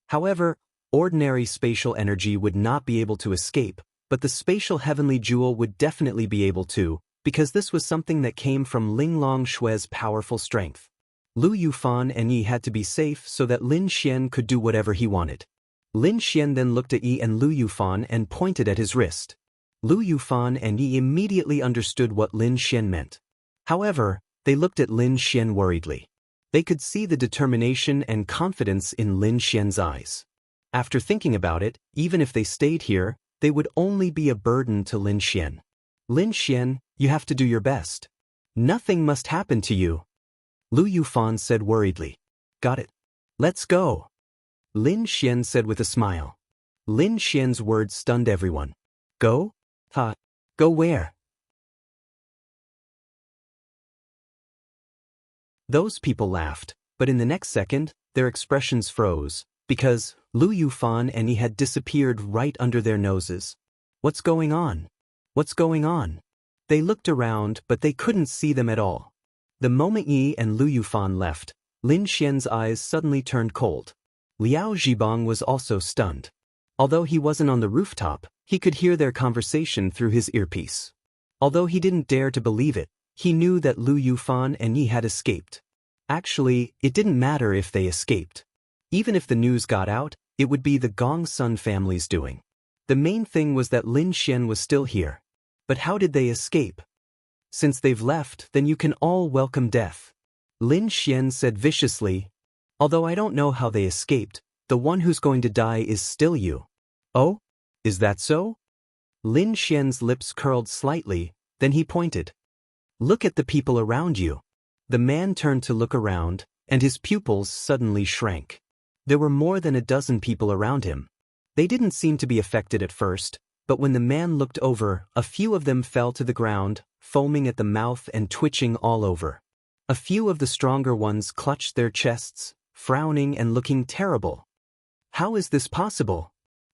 However, ordinary spatial energy would not be able to escape, but the spatial heavenly jewel would definitely be able to, because this was something that came from Linglong Shue's powerful strength. Lu Yufan and Yi had to be safe so that Lin Xian could do whatever he wanted. Lin Xian then looked at Yi and Lu Yufan and pointed at his wrist. Lu Yufan and Yi immediately understood what Lin Xian meant. However, they looked at Lin Xian worriedly. They could see the determination and confidence in Lin Xian's eyes. After thinking about it, even if they stayed here, they would only be a burden to Lin Xian. Lin Xian, you have to do your best. Nothing must happen to you. Lu Yufan said worriedly. Got it. Let's go. Lin Xian said with a smile. Lin Xian's words stunned everyone. Go? Ha. Go where? Those people laughed, but in the next second, their expressions froze, because Lu Yufan and Yi had disappeared right under their noses. What's going on? What's going on? They looked around, but they couldn't see them at all. The moment Yi and Lu Yufan left, Lin Xian's eyes suddenly turned cold. Liao Zhibang was also stunned. Although he wasn't on the rooftop, he could hear their conversation through his earpiece. Although he didn't dare to believe it, he knew that Lu Yufan and Yi had escaped. Actually, it didn't matter if they escaped. Even if the news got out, it would be the Gongsun family's doing. The main thing was that Lin Xian was still here. But how did they escape? Since they've left, then you can all welcome death. Lin Xian said viciously. Although I don't know how they escaped, the one who's going to die is still you. Oh? Is that so? Lin Xian's lips curled slightly, then he pointed. Look at the people around you. The man turned to look around, and his pupils suddenly shrank. There were more than a dozen people around him. They didn't seem to be affected at first, but when the man looked over, a few of them fell to the ground, foaming at the mouth and twitching all over. A few of the stronger ones clutched their chests, frowning and looking terrible. How is this possible?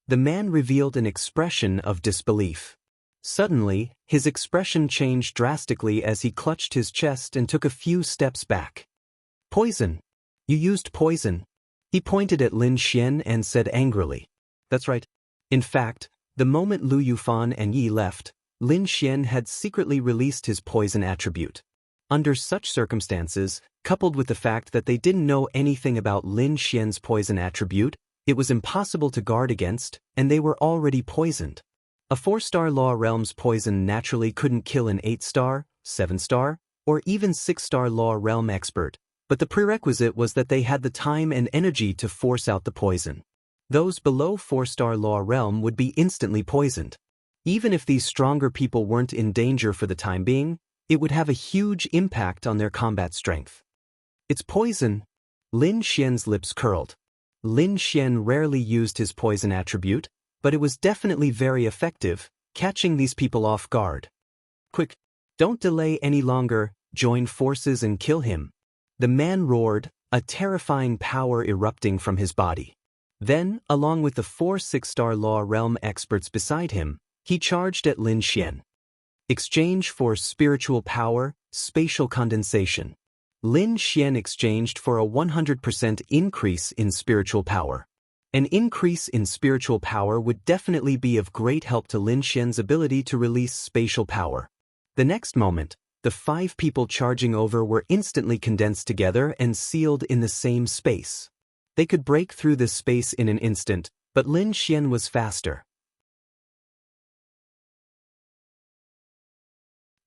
The man revealed an expression of disbelief. Suddenly, his expression changed drastically as he clutched his chest and took a few steps back. Poison. You used poison. He pointed at Lin Xian and said angrily. That's right. In fact, the moment Lu Yufan and Yi left, Lin Xian had secretly released his poison attribute. Under such circumstances, coupled with the fact that they didn't know anything about Lin Xian's poison attribute, it was impossible to guard against, and they were already poisoned. A 4-star Law Realm's poison naturally couldn't kill an 8-star, 7-star, or even 6-star Law Realm expert, but the prerequisite was that they had the time and energy to force out the poison. Those below 4-star Law Realm would be instantly poisoned. Even if these stronger people weren't in danger for the time being, it would have a huge impact on their combat strength. It's poison. Lin Xian's lips curled. Lin Xian rarely used his poison attribute, but it was definitely very effective, catching these people off guard. Quick, don't delay any longer, join forces and kill him. The man roared, a terrifying power erupting from his body. Then, along with the 4 6-star Law Realm experts beside him, he charged at Lin Xian. Exchange for spiritual power, spatial condensation. Lin Xian exchanged for a 100% increase in spiritual power. An increase in spiritual power would definitely be of great help to Lin Xian's ability to release spatial power. The next moment, the 5 people charging over were instantly condensed together and sealed in the same space. They could break through this space in an instant, but Lin Xian was faster.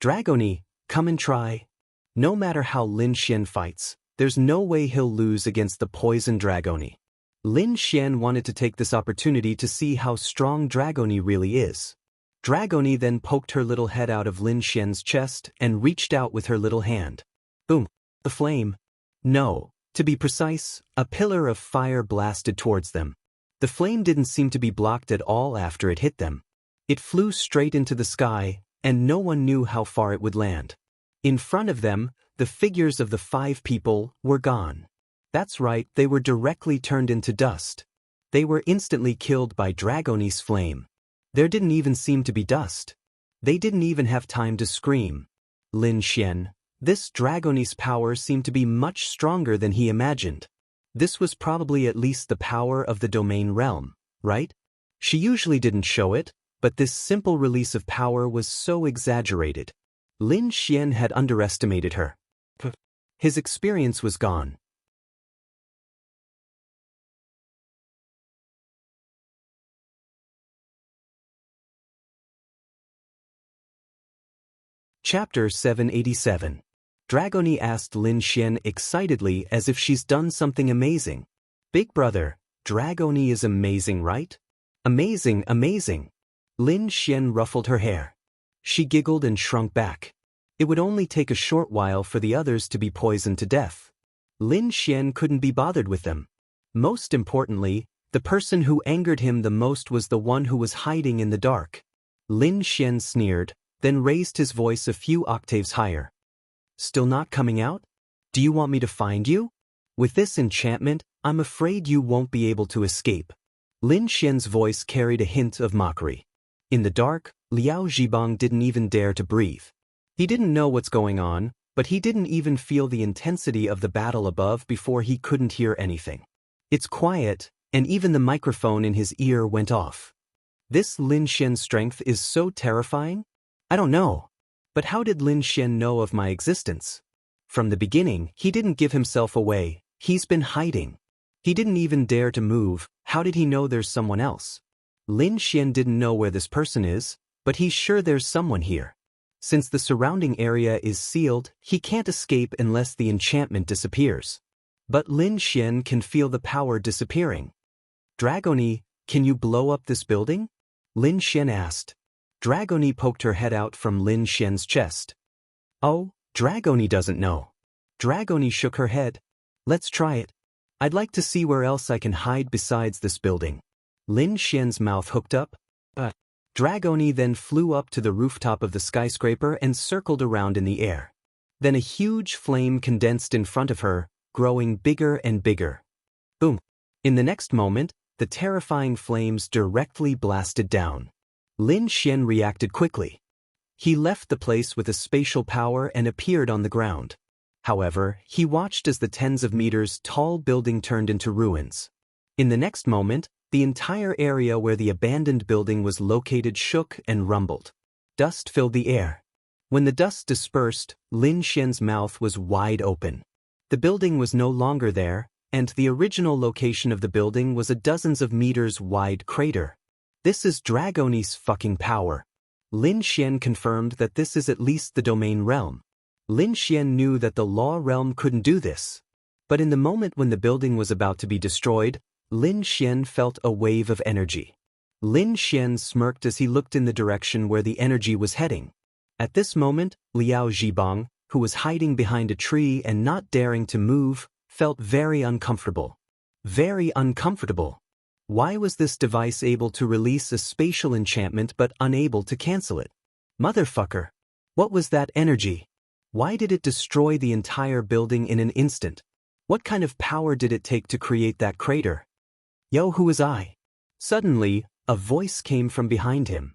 Dragony, come and try. No matter how Lin Xian fights, there's no way he'll lose against the poison Dragony. Lin Xian wanted to take this opportunity to see how strong Dragony really is. Dragony then poked her little head out of Lin Xian's chest and reached out with her little hand. Boom! The flame. No, to be precise, a pillar of fire blasted towards them. The flame didn't seem to be blocked at all after it hit them. It flew straight into the sky, and no one knew how far it would land. In front of them, the figures of the 5 people were gone. That's right, they were directly turned into dust. They were instantly killed by Dragony's flame. There didn't even seem to be dust. They didn't even have time to scream. Lin Xian, this Dragony's power seemed to be much stronger than he imagined. This was probably at least the power of the domain realm, right? She usually didn't show it, but this simple release of power was so exaggerated. Lin Xian had underestimated her. His experience was gone. Chapter 787. Dragony asked Lin Xian excitedly as if she's done something amazing. Big brother, Dragony is amazing, right? Amazing, amazing. Lin Xian ruffled her hair. She giggled and shrunk back. It would only take a short while for the others to be poisoned to death. Lin Xian couldn't be bothered with them. Most importantly, the person who angered him the most was the one who was hiding in the dark. Lin Xian sneered, then raised his voice a few octaves higher. Still not coming out? Do you want me to find you? With this enchantment, I'm afraid you won't be able to escape. Lin Xian's voice carried a hint of mockery. In the dark, Liao Zhibang didn't even dare to breathe. He didn't know what's going on, but he didn't even feel the intensity of the battle above before he couldn't hear anything. It's quiet, and even the microphone in his ear went off. This Lin Xian's strength is so terrifying? I don't know. But how did Lin Xian know of my existence? From the beginning, he didn't give himself away. He's been hiding. He didn't even dare to move. How did he know there's someone else? Lin Xian didn't know where this person is, but he's sure there's someone here. Since the surrounding area is sealed, he can't escape unless the enchantment disappears. But Lin Xian can feel the power disappearing. Dragony, can you blow up this building? Lin Xian asked. Dragony poked her head out from Lin Xian's chest. Oh, Dragony doesn't know. Dragony shook her head. Let's try it. I'd like to see where else I can hide besides this building. Lin Xian's mouth hooked up. Dragony then flew up to the rooftop of the skyscraper and circled around in the air. Then a huge flame condensed in front of her, growing bigger and bigger. Boom! In the next moment, the terrifying flames directly blasted down. Lin Xian reacted quickly. He left the place with a spatial power and appeared on the ground. However, he watched as the tens of meters tall building turned into ruins. In the next moment, the entire area where the abandoned building was located shook and rumbled. Dust filled the air. When the dust dispersed, Lin Xian's mouth was wide open. The building was no longer there, and the original location of the building was a dozens of meters wide crater. This is Dragony's fucking power. Lin Xian confirmed that this is at least the domain realm. Lin Xian knew that the law realm couldn't do this. But in the moment when the building was about to be destroyed, Lin Xian felt a wave of energy. Lin Xian smirked as he looked in the direction where the energy was heading. At this moment, Liao Zhibang, who was hiding behind a tree and not daring to move, felt very uncomfortable. Very uncomfortable. Why was this device able to release a spatial enchantment but unable to cancel it? Motherfucker! What was that energy? Why did it destroy the entire building in an instant? What kind of power did it take to create that crater? Yo, who is I? Suddenly, a voice came from behind him.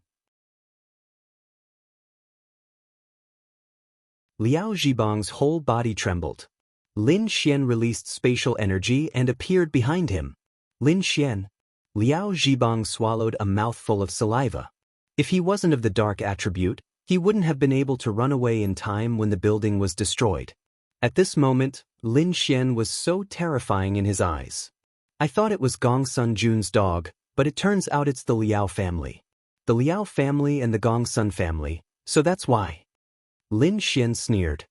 Liao Zhibang's whole body trembled. Lin Xian released spatial energy and appeared behind him. Lin Xian. Liao Zhibang swallowed a mouthful of saliva. If he wasn't of the dark attribute, he wouldn't have been able to run away in time when the building was destroyed. At this moment, Lin Xian was so terrifying in his eyes. I thought it was Gong Sun Jun's dog, but it turns out it's the Liao family. The Liao family and the Gong Sun family, so that's why. Lin Xian sneered.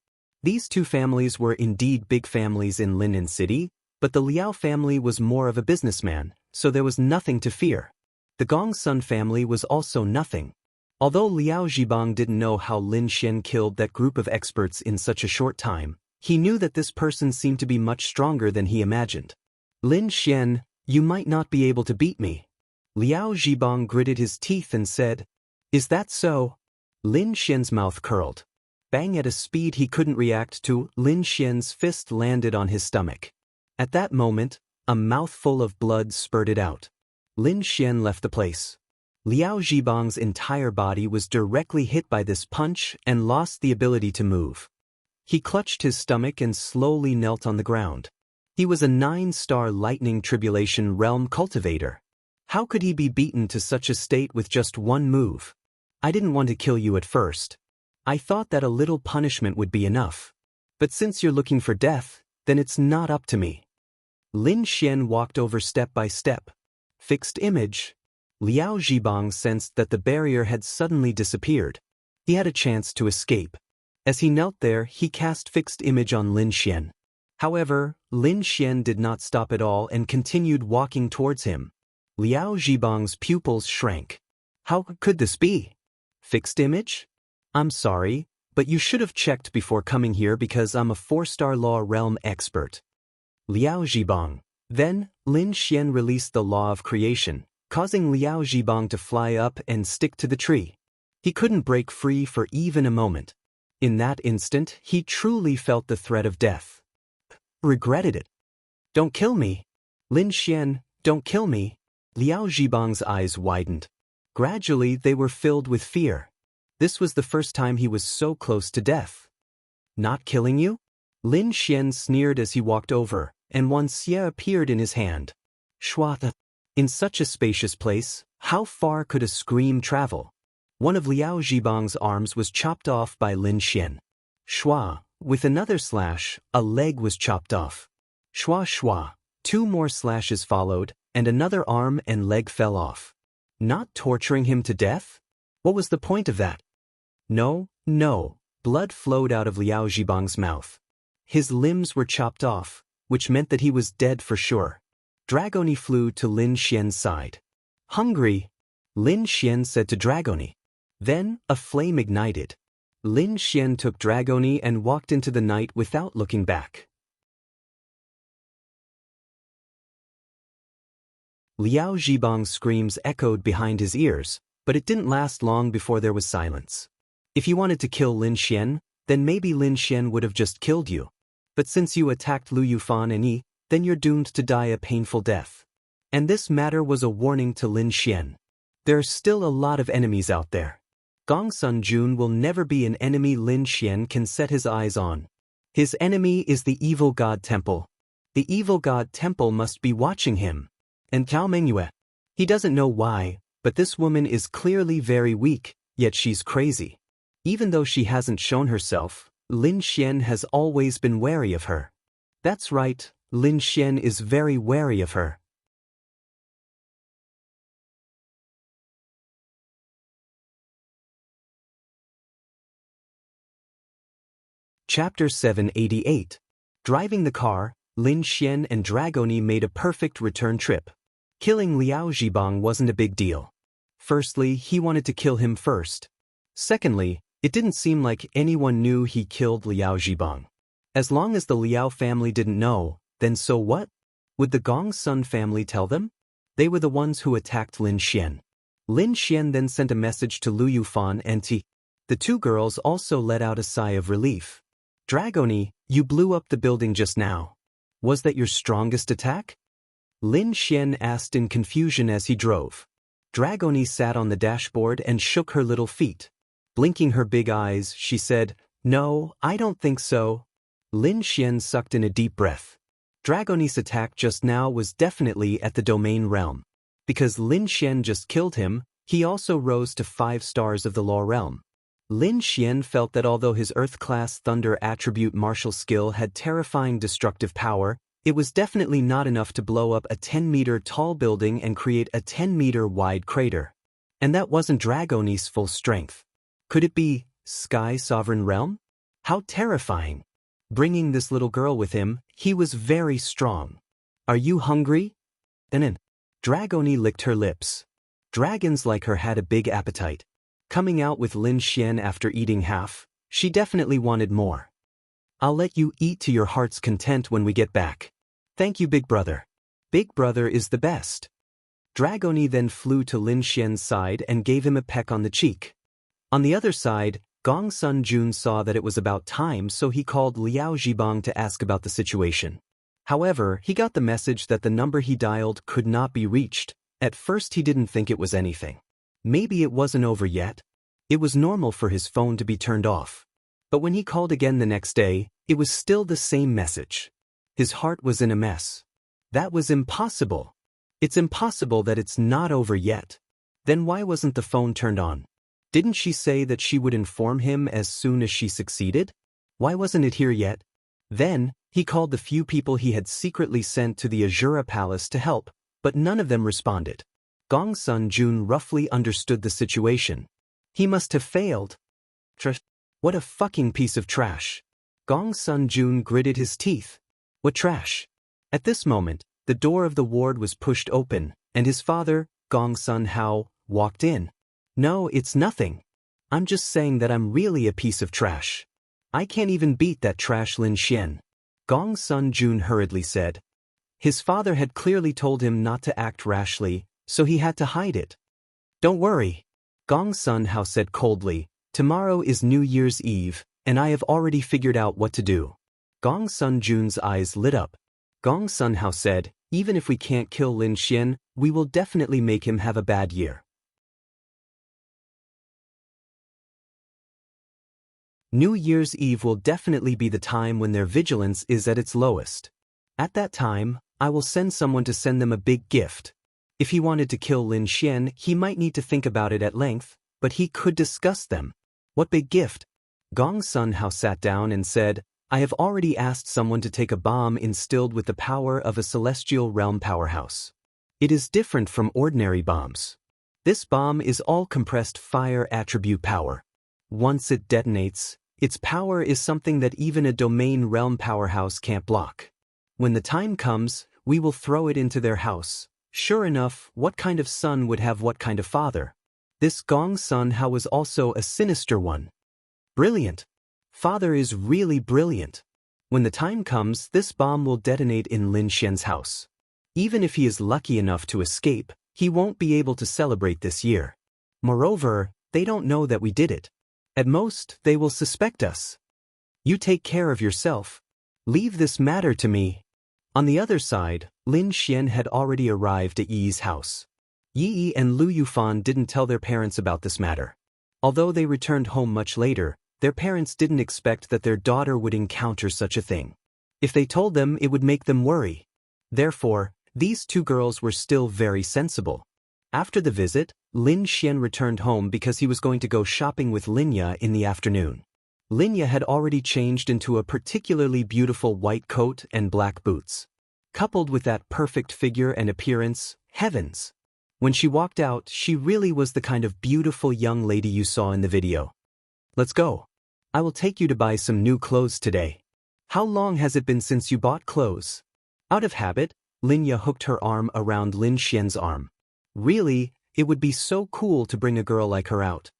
These two families were indeed big families in Linnan City, but the Liao family was more of a businessman, so there was nothing to fear. The Gong Sun family was also nothing. Although Liao Zhibang didn't know how Lin Xian killed that group of experts in such a short time, he knew that this person seemed to be much stronger than he imagined. Lin Xian, you might not be able to beat me. Liao Zhibang gritted his teeth and said, Is that so? Lin Xian's mouth curled. Bang, at a speed he couldn't react to, Lin Xian's fist landed on his stomach. At that moment, a mouthful of blood spurted out. Lin Xian left the place. Liao Zhibang's entire body was directly hit by this punch and lost the ability to move. He clutched his stomach and slowly knelt on the ground. He was a 9-star lightning tribulation realm cultivator. How could he be beaten to such a state with just one move? I didn't want to kill you at first. I thought that a little punishment would be enough. But since you're looking for death, then it's not up to me. Lin Xian walked over step by step. Fixed image. Liao Zhibang sensed that the barrier had suddenly disappeared. He had a chance to escape. As he knelt there, he cast fixed image on Lin Xian. However, Lin Xian did not stop at all and continued walking towards him. Liao Zhibang's pupils shrank. How could this be? Fixed image? I'm sorry, but you should have checked before coming here because I'm a 4-star law realm expert. Liao Zhibang. Then, Lin Xian released the law of creation, causing Liao Zhibang to fly up and stick to the tree. He couldn't break free for even a moment. In that instant, he truly felt the threat of death. Regretted it. Don't kill me. Lin Xian, don't kill me. Liao Zhibang's eyes widened. Gradually, they were filled with fear. This was the first time he was so close to death. Not killing you? Lin Xian sneered as he walked over, and one xie appeared in his hand. Shua. In such a spacious place, how far could a scream travel? One of Liao Zhibang's arms was chopped off by Lin Xian. Shua. With another slash, a leg was chopped off. Shua shua. 2 more slashes followed, and another arm and leg fell off. Not torturing him to death? What was the point of that? No, no. Blood flowed out of Liao Zhibang's mouth. His limbs were chopped off, which meant that he was dead for sure. Dragoni flew to Lin Xian's side. Hungry? Lin Xian said to Dragoni. Then, a flame ignited. Lin Xian took Dragoni and walked into the night without looking back. Liao Zhibang's screams echoed behind his ears, but it didn't last long before there was silence. If you wanted to kill Lin Xian, then maybe Lin Xian would have just killed you. But since you attacked Lu Yufan and Yi, then you're doomed to die a painful death. And this matter was a warning to Lin Xian. There are still a lot of enemies out there. Gongsun Jun will never be an enemy Lin Xian can set his eyes on. His enemy is the evil god temple. The evil god temple must be watching him. And Cao Mengyue. He doesn't know why, but this woman is clearly very weak, yet she's crazy. Even though she hasn't shown herself, Lin Xian has always been wary of her. That's right, Lin Xian is very wary of her. Chapter 788. Driving the car, Lin Xian and Dragoni made a perfect return trip. Killing Liao Zhibang wasn't a big deal. Firstly, he wanted to kill him first. Secondly, it didn't seem like anyone knew he killed Liao Zhibang. As long as the Liao family didn't know, then so what? Would the Gongsun family tell them? They were the ones who attacked Lin Xian. Lin Xian then sent a message to Lu Yufan and Ti. The 2 girls also let out a sigh of relief. Dragoni, you blew up the building just now. Was that your strongest attack? Lin Xian asked in confusion as he drove. Dragoni sat on the dashboard and shook her little feet. Blinking her big eyes, she said, No, I don't think so. Lin Xian sucked in a deep breath. Dragoni's attack just now was definitely at the domain realm. Because Lin Xian just killed him, he also rose to 5 stars of the law realm. Lin Xian felt that although his Earth-class Thunder attribute martial skill had terrifying destructive power, it was definitely not enough to blow up a 10-meter tall building and create a 10-meter wide crater. And that wasn't Dragoni's full strength. Could it be Sky Sovereign Realm? How terrifying! Bringing this little girl with him, he was very strong. Are you hungry? Then Dragoni licked her lips. Dragons like her had a big appetite. Coming out with Lin Xian after eating half, she definitely wanted more. I'll let you eat to your heart's content when we get back. Thank you, Big Brother. Big Brother is the best. Dragoni then flew to Lin Xian's side and gave him a peck on the cheek. On the other side, Gongsun Jun saw that it was about time, so he called Liao Zhibang to ask about the situation. However, he got the message that the number he dialed could not be reached. At first he didn't think it was anything. Maybe it wasn't over yet. It was normal for his phone to be turned off. But when he called again the next day, it was still the same message. His heart was in a mess. That was impossible. It's impossible that it's not over yet. Then why wasn't the phone turned on? Didn't she say that she would inform him as soon as she succeeded? Why wasn't it here yet? Then, he called the few people he had secretly sent to the Azura Palace to help, but none of them responded. Gongsun Jun roughly understood the situation. He must have failed. Trash. What a fucking piece of trash. Gongsun Jun gritted his teeth. What trash? At this moment, the door of the ward was pushed open, and his father, Gongsun Hao, walked in. No, it's nothing. I'm just saying that I'm really a piece of trash. I can't even beat that trash Lin Xian. Gong's son Jun hurriedly said. His father had clearly told him not to act rashly, so he had to hide it. Don't worry. Gong's son Hao said coldly, tomorrow is New Year's Eve, and I have already figured out what to do. Gong's son Jun's eyes lit up. Gong's son Hao said, even if we can't kill Lin Xian, we will definitely make him have a bad year. New Year's Eve will definitely be the time when their vigilance is at its lowest. At that time, I will send someone to send them a big gift. If he wanted to kill Lin Xian, he might need to think about it at length, but he could discuss them. What big gift? Gong's son Hao sat down and said, I have already asked someone to take a bomb instilled with the power of a celestial realm powerhouse. It is different from ordinary bombs. This bomb is all compressed fire attribute power. Once it detonates, its power is something that even a domain realm powerhouse can't block. When the time comes, we will throw it into their house. Sure enough, what kind of son would have what kind of father? This Gong's son Hao was also a sinister one. Brilliant. Father is really brilliant. When the time comes, this bomb will detonate in Lin Xian's house. Even if he is lucky enough to escape, he won't be able to celebrate this year. Moreover, they don't know that we did it. At most, they will suspect us. You take care of yourself. Leave this matter to me. On the other side, Lin Xian had already arrived at Yi's house. Yi and Lu Yufan didn't tell their parents about this matter. Although they returned home much later, their parents didn't expect that their daughter would encounter such a thing. If they told them, it would make them worry. Therefore, these two girls were still very sensible. After the visit, Lin Xian returned home because he was going to go shopping with Linya in the afternoon. Linya had already changed into a particularly beautiful white coat and black boots. Coupled with that perfect figure and appearance, heavens! When she walked out, she really was the kind of beautiful young lady you saw in the video. Let's go. I will take you to buy some new clothes today. How long has it been since you bought clothes? Out of habit, Linya hooked her arm around Lin Xian's arm. Really, it would be so cool to bring a girl like her out.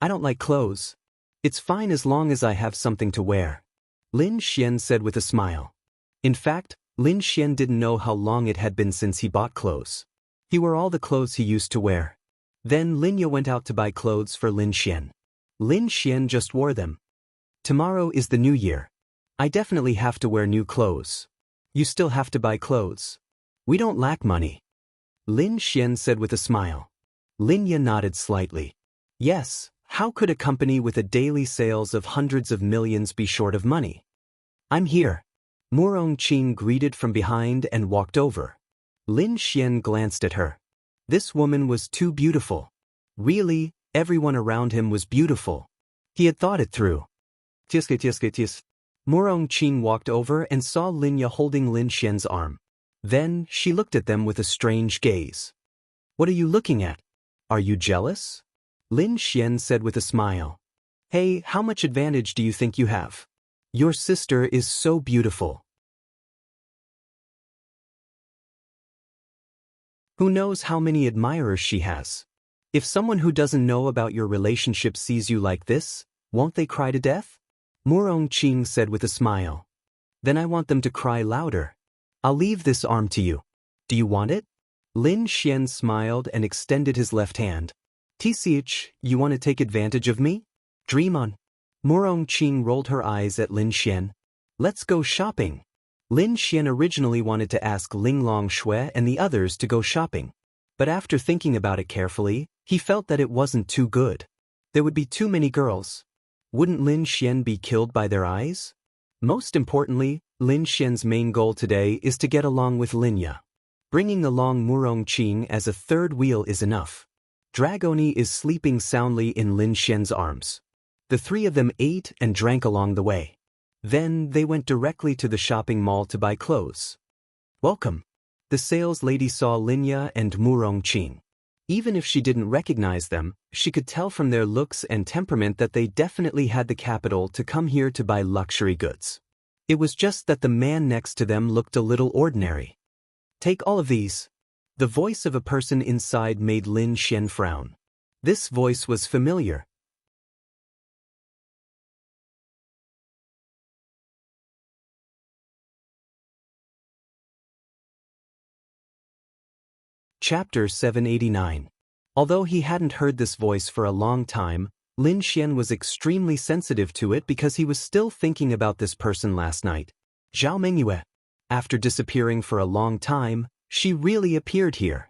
I don't like clothes. It's fine as long as I have something to wear. Lin Xian said with a smile. In fact, Lin Xian didn't know how long it had been since he bought clothes. He wore all the clothes he used to wear. Then Linya went out to buy clothes for Lin Xian. Lin Xian just wore them. Tomorrow is the new year. I definitely have to wear new clothes. You still have to buy clothes. We don't lack money. Lin Xian said with a smile. Linya nodded slightly. Yes, how could a company with a daily sales of hundreds of millions be short of money? I'm here. Murong Qing greeted from behind and walked over. Lin Xian glanced at her. This woman was too beautiful. Really, everyone around him was beautiful. He had thought it through. Tis. Murong Qing walked over and saw Linya holding Lin Xian's arm. Then, she looked at them with a strange gaze. What are you looking at? Are you jealous? Lin Xian said with a smile. Hey, how much advantage do you think you have? Your sister is so beautiful. Who knows how many admirers she has? If someone who doesn't know about your relationship sees you like this, won't they cry to death? Murong Qing said with a smile. Then I want them to cry louder. I'll leave this arm to you. Do you want it? Lin Xian smiled and extended his left hand. Tch, you want to take advantage of me? Dream on. Murong Qing rolled her eyes at Lin Xian. Let's go shopping. Lin Xian originally wanted to ask Linglong Shui and the others to go shopping. But after thinking about it carefully, he felt that it wasn't too good. There would be too many girls. Wouldn't Lin Xian be killed by their eyes? Most importantly, Lin Xian's main goal today is to get along with Linya. Bringing along Murong Qing as a third wheel is enough. Dragoni is sleeping soundly in Lin Xian's arms. The three of them ate and drank along the way. Then they went directly to the shopping mall to buy clothes. Welcome. The sales lady saw Linya and Murong Qing. Even if she didn't recognize them, she could tell from their looks and temperament that they definitely had the capital to come here to buy luxury goods. It was just that the man next to them looked a little ordinary. Take all of these. The voice of a person inside made Lin Xian frown. This voice was familiar. Chapter 789. Although he hadn't heard this voice for a long time, Lin Xian was extremely sensitive to it because he was still thinking about this person last night. Zhao Mengyue. After disappearing for a long time, she really appeared here.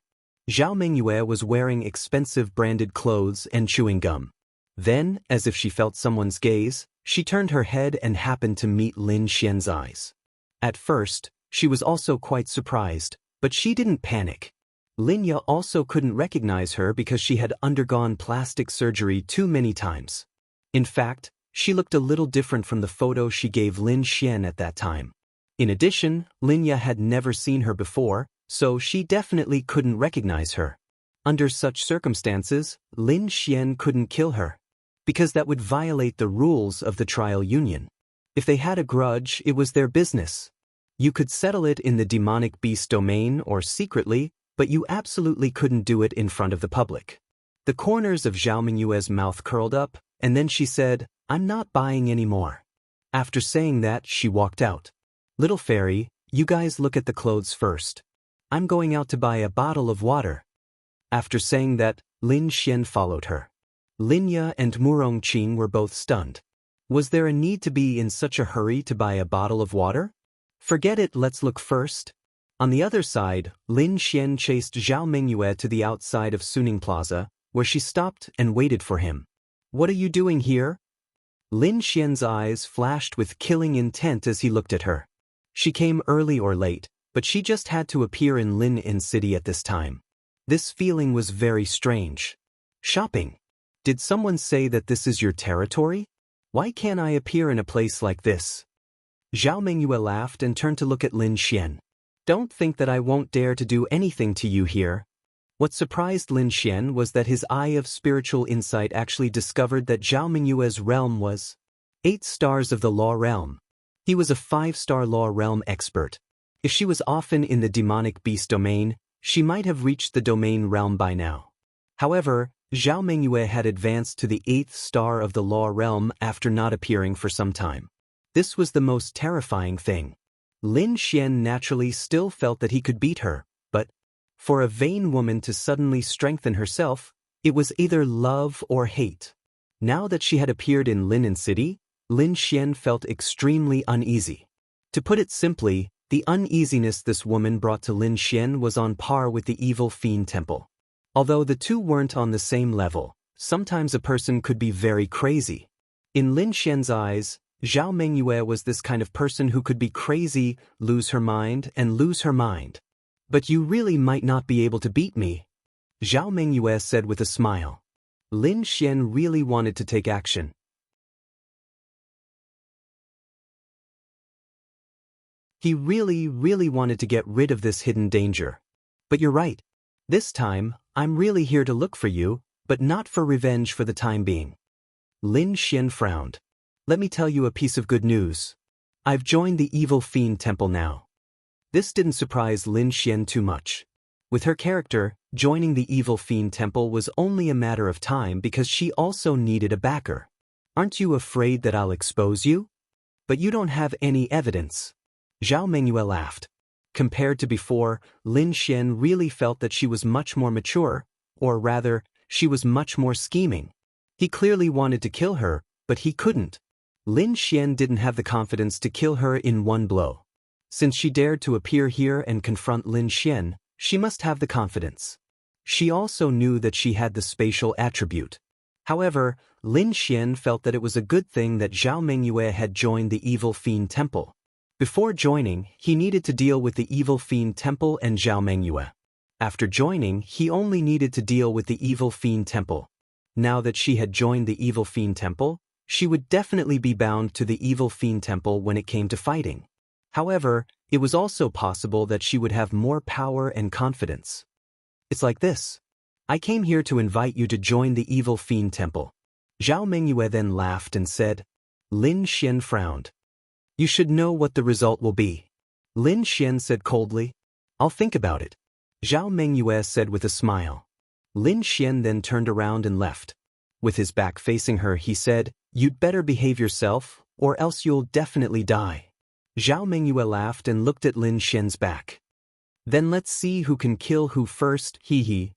Zhao Mengyue was wearing expensive branded clothes and chewing gum. Then, as if she felt someone's gaze, she turned her head and happened to meet Lin Xian's eyes. At first, she was also quite surprised, but she didn't panic. Lin also couldn't recognize her because she had undergone plastic surgery too many times. In fact, she looked a little different from the photo she gave Lin Xian at that time. In addition, Lin had never seen her before, so she definitely couldn't recognize her. Under such circumstances, Lin Xian couldn't kill her, because that would violate the rules of the trial union. If they had a grudge, it was their business. You could settle it in the demonic beast domain or secretly, but you absolutely couldn't do it in front of the public. The corners of Zhao Mengyue's mouth curled up, and then she said, "I'm not buying any more." After saying that, she walked out. "Little fairy, you guys look at the clothes first. I'm going out to buy a bottle of water." After saying that, Lin Xian followed her. Lin and Murong Qing were both stunned. Was there a need to be in such a hurry to buy a bottle of water? Forget it, let's look first. On the other side, Lin Xian chased Zhao Mengyue to the outside of Suning Plaza, where she stopped and waited for him. "What are you doing here?" Lin Xian's eyes flashed with killing intent as he looked at her. She came early or late, but she just had to appear in Lin City at this time. This feeling was very strange. Shopping. Did someone say that this is your territory? Why can't I appear in a place like this? Zhao Mengyue laughed and turned to look at Lin Xian. "Don't think that I won't dare to do anything to you here." What surprised Lin Xian was that his eye of spiritual insight actually discovered that Zhao Mengyue's realm was 8 stars of the law realm. He was a 5-star law realm expert. If she was often in the demonic beast domain, she might have reached the domain realm by now. However, Zhao Mengyue had advanced to the 8th star of the law realm after not appearing for some time. This was the most terrifying thing. Lin Xian naturally still felt that he could beat her, but for a vain woman to suddenly strengthen herself, it was either love or hate. Now that she had appeared in Lin City, Lin Xian felt extremely uneasy. To put it simply, the uneasiness this woman brought to Lin Xian was on par with the evil fiend temple. Although the two weren't on the same level, sometimes a person could be very crazy. In Lin Xian's eyes, Zhao Mengyue was this kind of person who could be crazy, lose her mind, and lose her mind. "But you really might not be able to beat me," Zhao Mengyue said with a smile. Lin Xian really wanted to take action. He really wanted to get rid of this hidden danger. "But you're right. This time, I'm really here to look for you, but not for revenge for the time being." Lin Xian frowned. "Let me tell you a piece of good news. I've joined the evil fiend temple now." This didn't surprise Lin Xian too much. With her character, joining the evil fiend temple was only a matter of time because she also needed a backer. "Aren't you afraid that I'll expose you? But you don't have any evidence." Zhao Mengyue laughed. Compared to before, Lin Xian really felt that she was much more mature, or rather, she was much more scheming. He clearly wanted to kill her, but he couldn't. Lin Xian didn't have the confidence to kill her in one blow. Since she dared to appear here and confront Lin Xian, she must have the confidence. She also knew that she had the spatial attribute. However, Lin Xian felt that it was a good thing that Zhao Mengyue had joined the evil fiend temple. Before joining, he needed to deal with the evil fiend temple and Zhao Mengyue. After joining, he only needed to deal with the evil fiend temple. Now that she had joined the evil fiend temple, she would definitely be bound to the evil fiend temple when it came to fighting. However, it was also possible that she would have more power and confidence. "It's like this. I came here to invite you to join the evil fiend temple." Zhao Mengyue then laughed and said. Lin Xian frowned. "You should know what the result will be." Lin Xian said coldly. "I'll think about it." Zhao Mengyue said with a smile. Lin Xian then turned around and left. With his back facing her, he said, "You'd better behave yourself, or else you'll definitely die." Zhao Mengyue laughed and looked at Lin Xian's back. Then let's see who can kill who first, hee hee.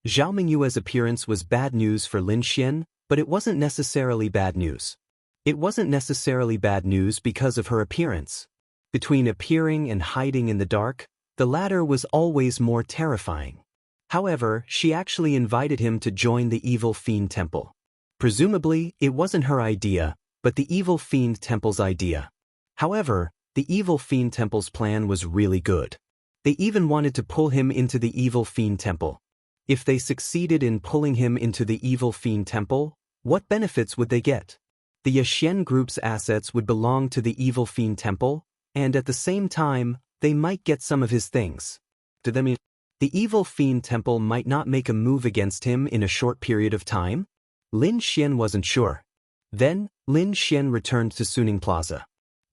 Zhao Mingyue's appearance was bad news for Lin Xian, but it wasn't necessarily bad news. It wasn't necessarily bad news because of her appearance. Between appearing and hiding in the dark, the latter was always more terrifying. However, she actually invited him to join the evil fiend temple. Presumably, it wasn't her idea, but the evil fiend temple's idea. However, the evil fiend temple's plan was really good. They even wanted to pull him into the evil fiend temple. If they succeeded in pulling him into the evil fiend temple, what benefits would they get? The Yaxian group's assets would belong to the evil fiend temple, and at the same time, they might get some of his things. Did that mean the evil fiend temple might not make a move against him in a short period of time? Lin Xian wasn't sure. Then, Lin Xian returned to Suning Plaza.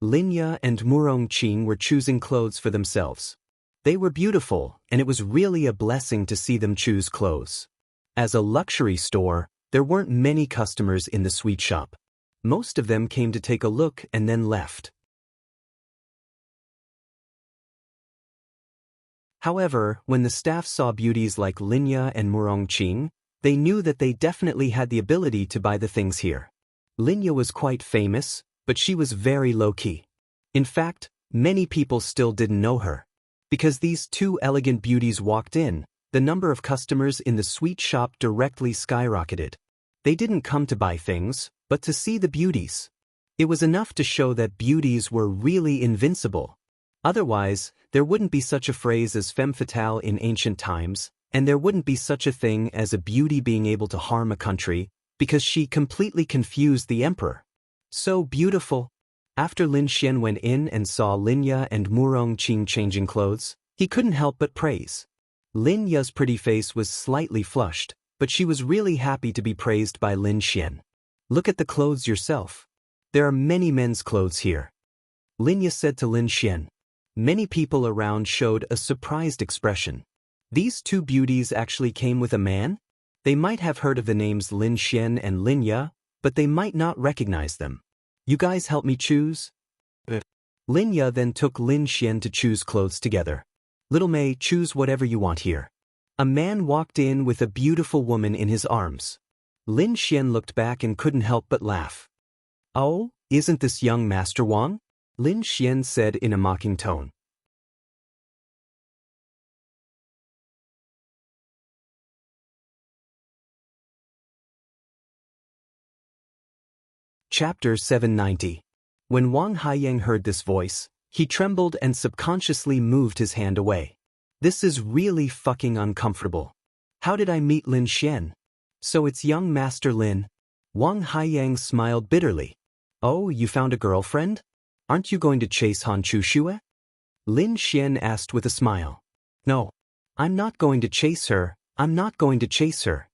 Linya and Murong Qing were choosing clothes for themselves. They were beautiful, and it was really a blessing to see them choose clothes. As a luxury store, there weren't many customers in the sweet shop. Most of them came to take a look and then left. However, when the staff saw beauties like Linya and Murong Qing, they knew that they definitely had the ability to buy the things here. Linya was quite famous, but she was very low-key. In fact, many people still didn't know her. Because these two elegant beauties walked in, the number of customers in the sweet shop directly skyrocketed. They didn't come to buy things, but to see the beauties. It was enough to show that beauties were really invincible. Otherwise, there wouldn't be such a phrase as femme fatale in ancient times, and there wouldn't be such a thing as a beauty being able to harm a country, because she completely confused the emperor. So beautiful. After Lin Xian went in and saw Linya and Murong Qing changing clothes, he couldn't help but praise. Linya's pretty face was slightly flushed, but she was really happy to be praised by Lin Xian. Look at the clothes yourself. There are many men's clothes here. Linya said to Lin Xian. Many people around showed a surprised expression. These two beauties actually came with a man? They might have heard of the names Lin Xian and Linya, but they might not recognize them. You guys help me choose? Linya then took Lin Xian to choose clothes together. Little May, choose whatever you want here. A man walked in with a beautiful woman in his arms. Lin Xian looked back and couldn't help but laugh. Oh, isn't this young Master Wang? Lin Xian said in a mocking tone. Chapter 790. When Wang Haiyang heard this voice, he trembled and subconsciously moved his hand away. This is really fucking uncomfortable. How did I meet Lin Xian? So it's young Master Lin. Wang Haiyang smiled bitterly. Oh, you found a girlfriend? Aren't you going to chase Han Chuxue? Lin Xian asked with a smile. No. I'm not going to chase her, I'm not going to chase her.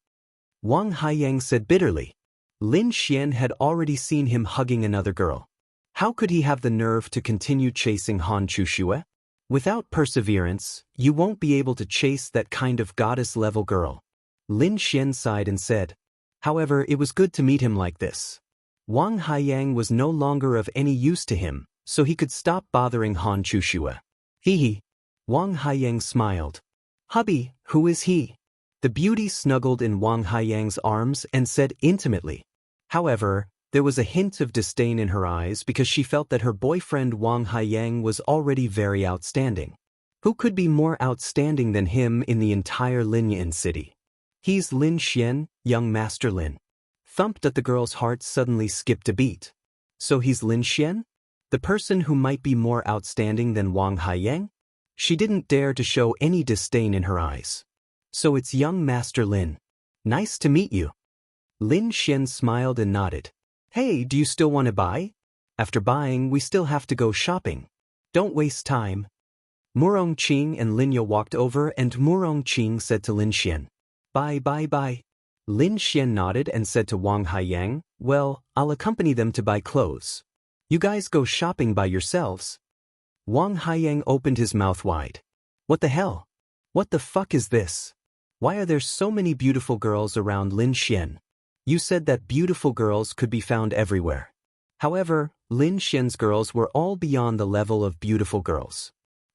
Wang Haiyang said bitterly. Lin Xian had already seen him hugging another girl. How could he have the nerve to continue chasing Han Chuxue? Without perseverance, you won't be able to chase that kind of goddess-level girl. Lin Xian sighed and said. However, it was good to meet him like this. Wang Haiyang was no longer of any use to him, so he could stop bothering Han Chuxue. Hee hee. Wang Haiyang smiled. Hubby, who is he? The beauty snuggled in Wang Haiyang's arms and said intimately. However, there was a hint of disdain in her eyes because she felt that her boyfriend Wang Haiyang was already very outstanding. Who could be more outstanding than him in the entire Linyan city? He's Lin Xian, young Master Lin. Thumped at the girl's heart suddenly skipped a beat. So he's Lin Xian? The person who might be more outstanding than Wang Haiyang? She didn't dare to show any disdain in her eyes. So it's young Master Lin. Nice to meet you. Lin Xian smiled and nodded. Hey, do you still want to buy? After buying, we still have to go shopping. Don't waste time. Murong Qing and Linya walked over and Murong Qing said to Lin Xian. Bye. Lin Xian nodded and said to Wang Haiyang, well, I'll accompany them to buy clothes. You guys go shopping by yourselves. Wang Haiyang opened his mouth wide. What the hell? What the fuck is this? Why are there so many beautiful girls around Lin Xian? You said that beautiful girls could be found everywhere. However, Lin Xian's girls were all beyond the level of beautiful girls.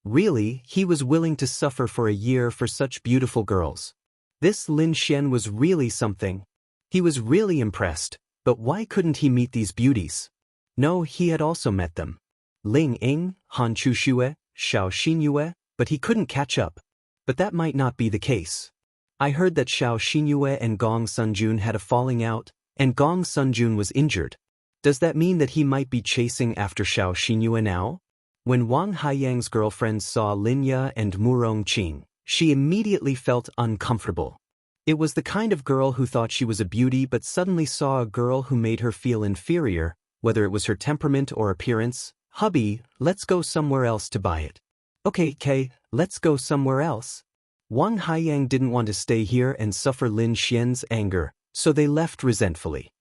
Really, he was willing to suffer for a year for such beautiful girls. This Lin Xian was really something. He was really impressed, but why couldn't he meet these beauties? No, he had also met them. Ling Ying, Han Chuxue, Xiao Xinyue, but he couldn't catch up. But that might not be the case. I heard that Xiao Xinyue and Gong Sunjun had a falling out, and Gong Sunjun was injured. Does that mean that he might be chasing after Xiao Xinyue now? When Wang Haiyang's girlfriend saw Linya and Murong Qing, she immediately felt uncomfortable. It was the kind of girl who thought she was a beauty but suddenly saw a girl who made her feel inferior, whether it was her temperament or appearance. Hubby, let's go somewhere else to buy it. Okay, let's go somewhere else. Wang Haiyang didn't want to stay here and suffer Lin Xian's anger, so they left resentfully.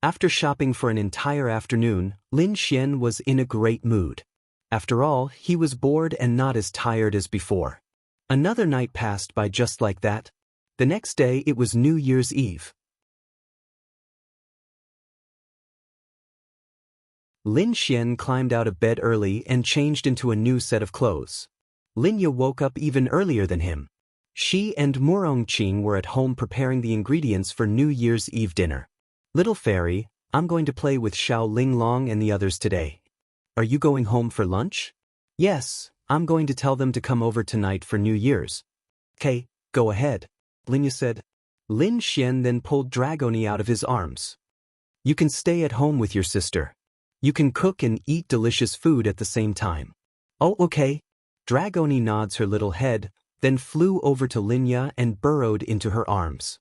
After shopping for an entire afternoon, Lin Xian was in a great mood. After all, he was bored and not as tired as before. Another night passed by just like that. The next day it was New Year's Eve. Lin Xian climbed out of bed early and changed into a new set of clothes. Linya woke up even earlier than him. She and Murong Qing were at home preparing the ingredients for New Year's Eve dinner. Little fairy, I'm going to play with Xiao Linglong and the others today. Are you going home for lunch? Yes, I'm going to tell them to come over tonight for New Year's. Okay, go ahead, Linya said. Lin Xian then pulled Dragoni out of his arms. You can stay at home with your sister. You can cook and eat delicious food at the same time. Oh, okay. Dragoni nods her little head, then flew over to Linya and burrowed into her arms.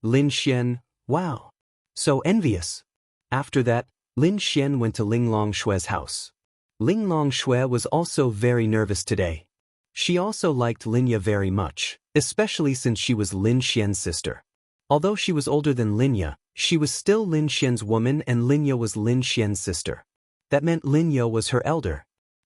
Lin Xian, wow. So envious. After that, Lin Xian went to Linglong Shue's house. Linglong Shue was also very nervous today. She also liked Linya very much, especially since she was Lin Xian's sister. Although she was older than Linya, she was still Lin Xian's woman and Linya was Lin Xian's sister. That meant Linya was her elder.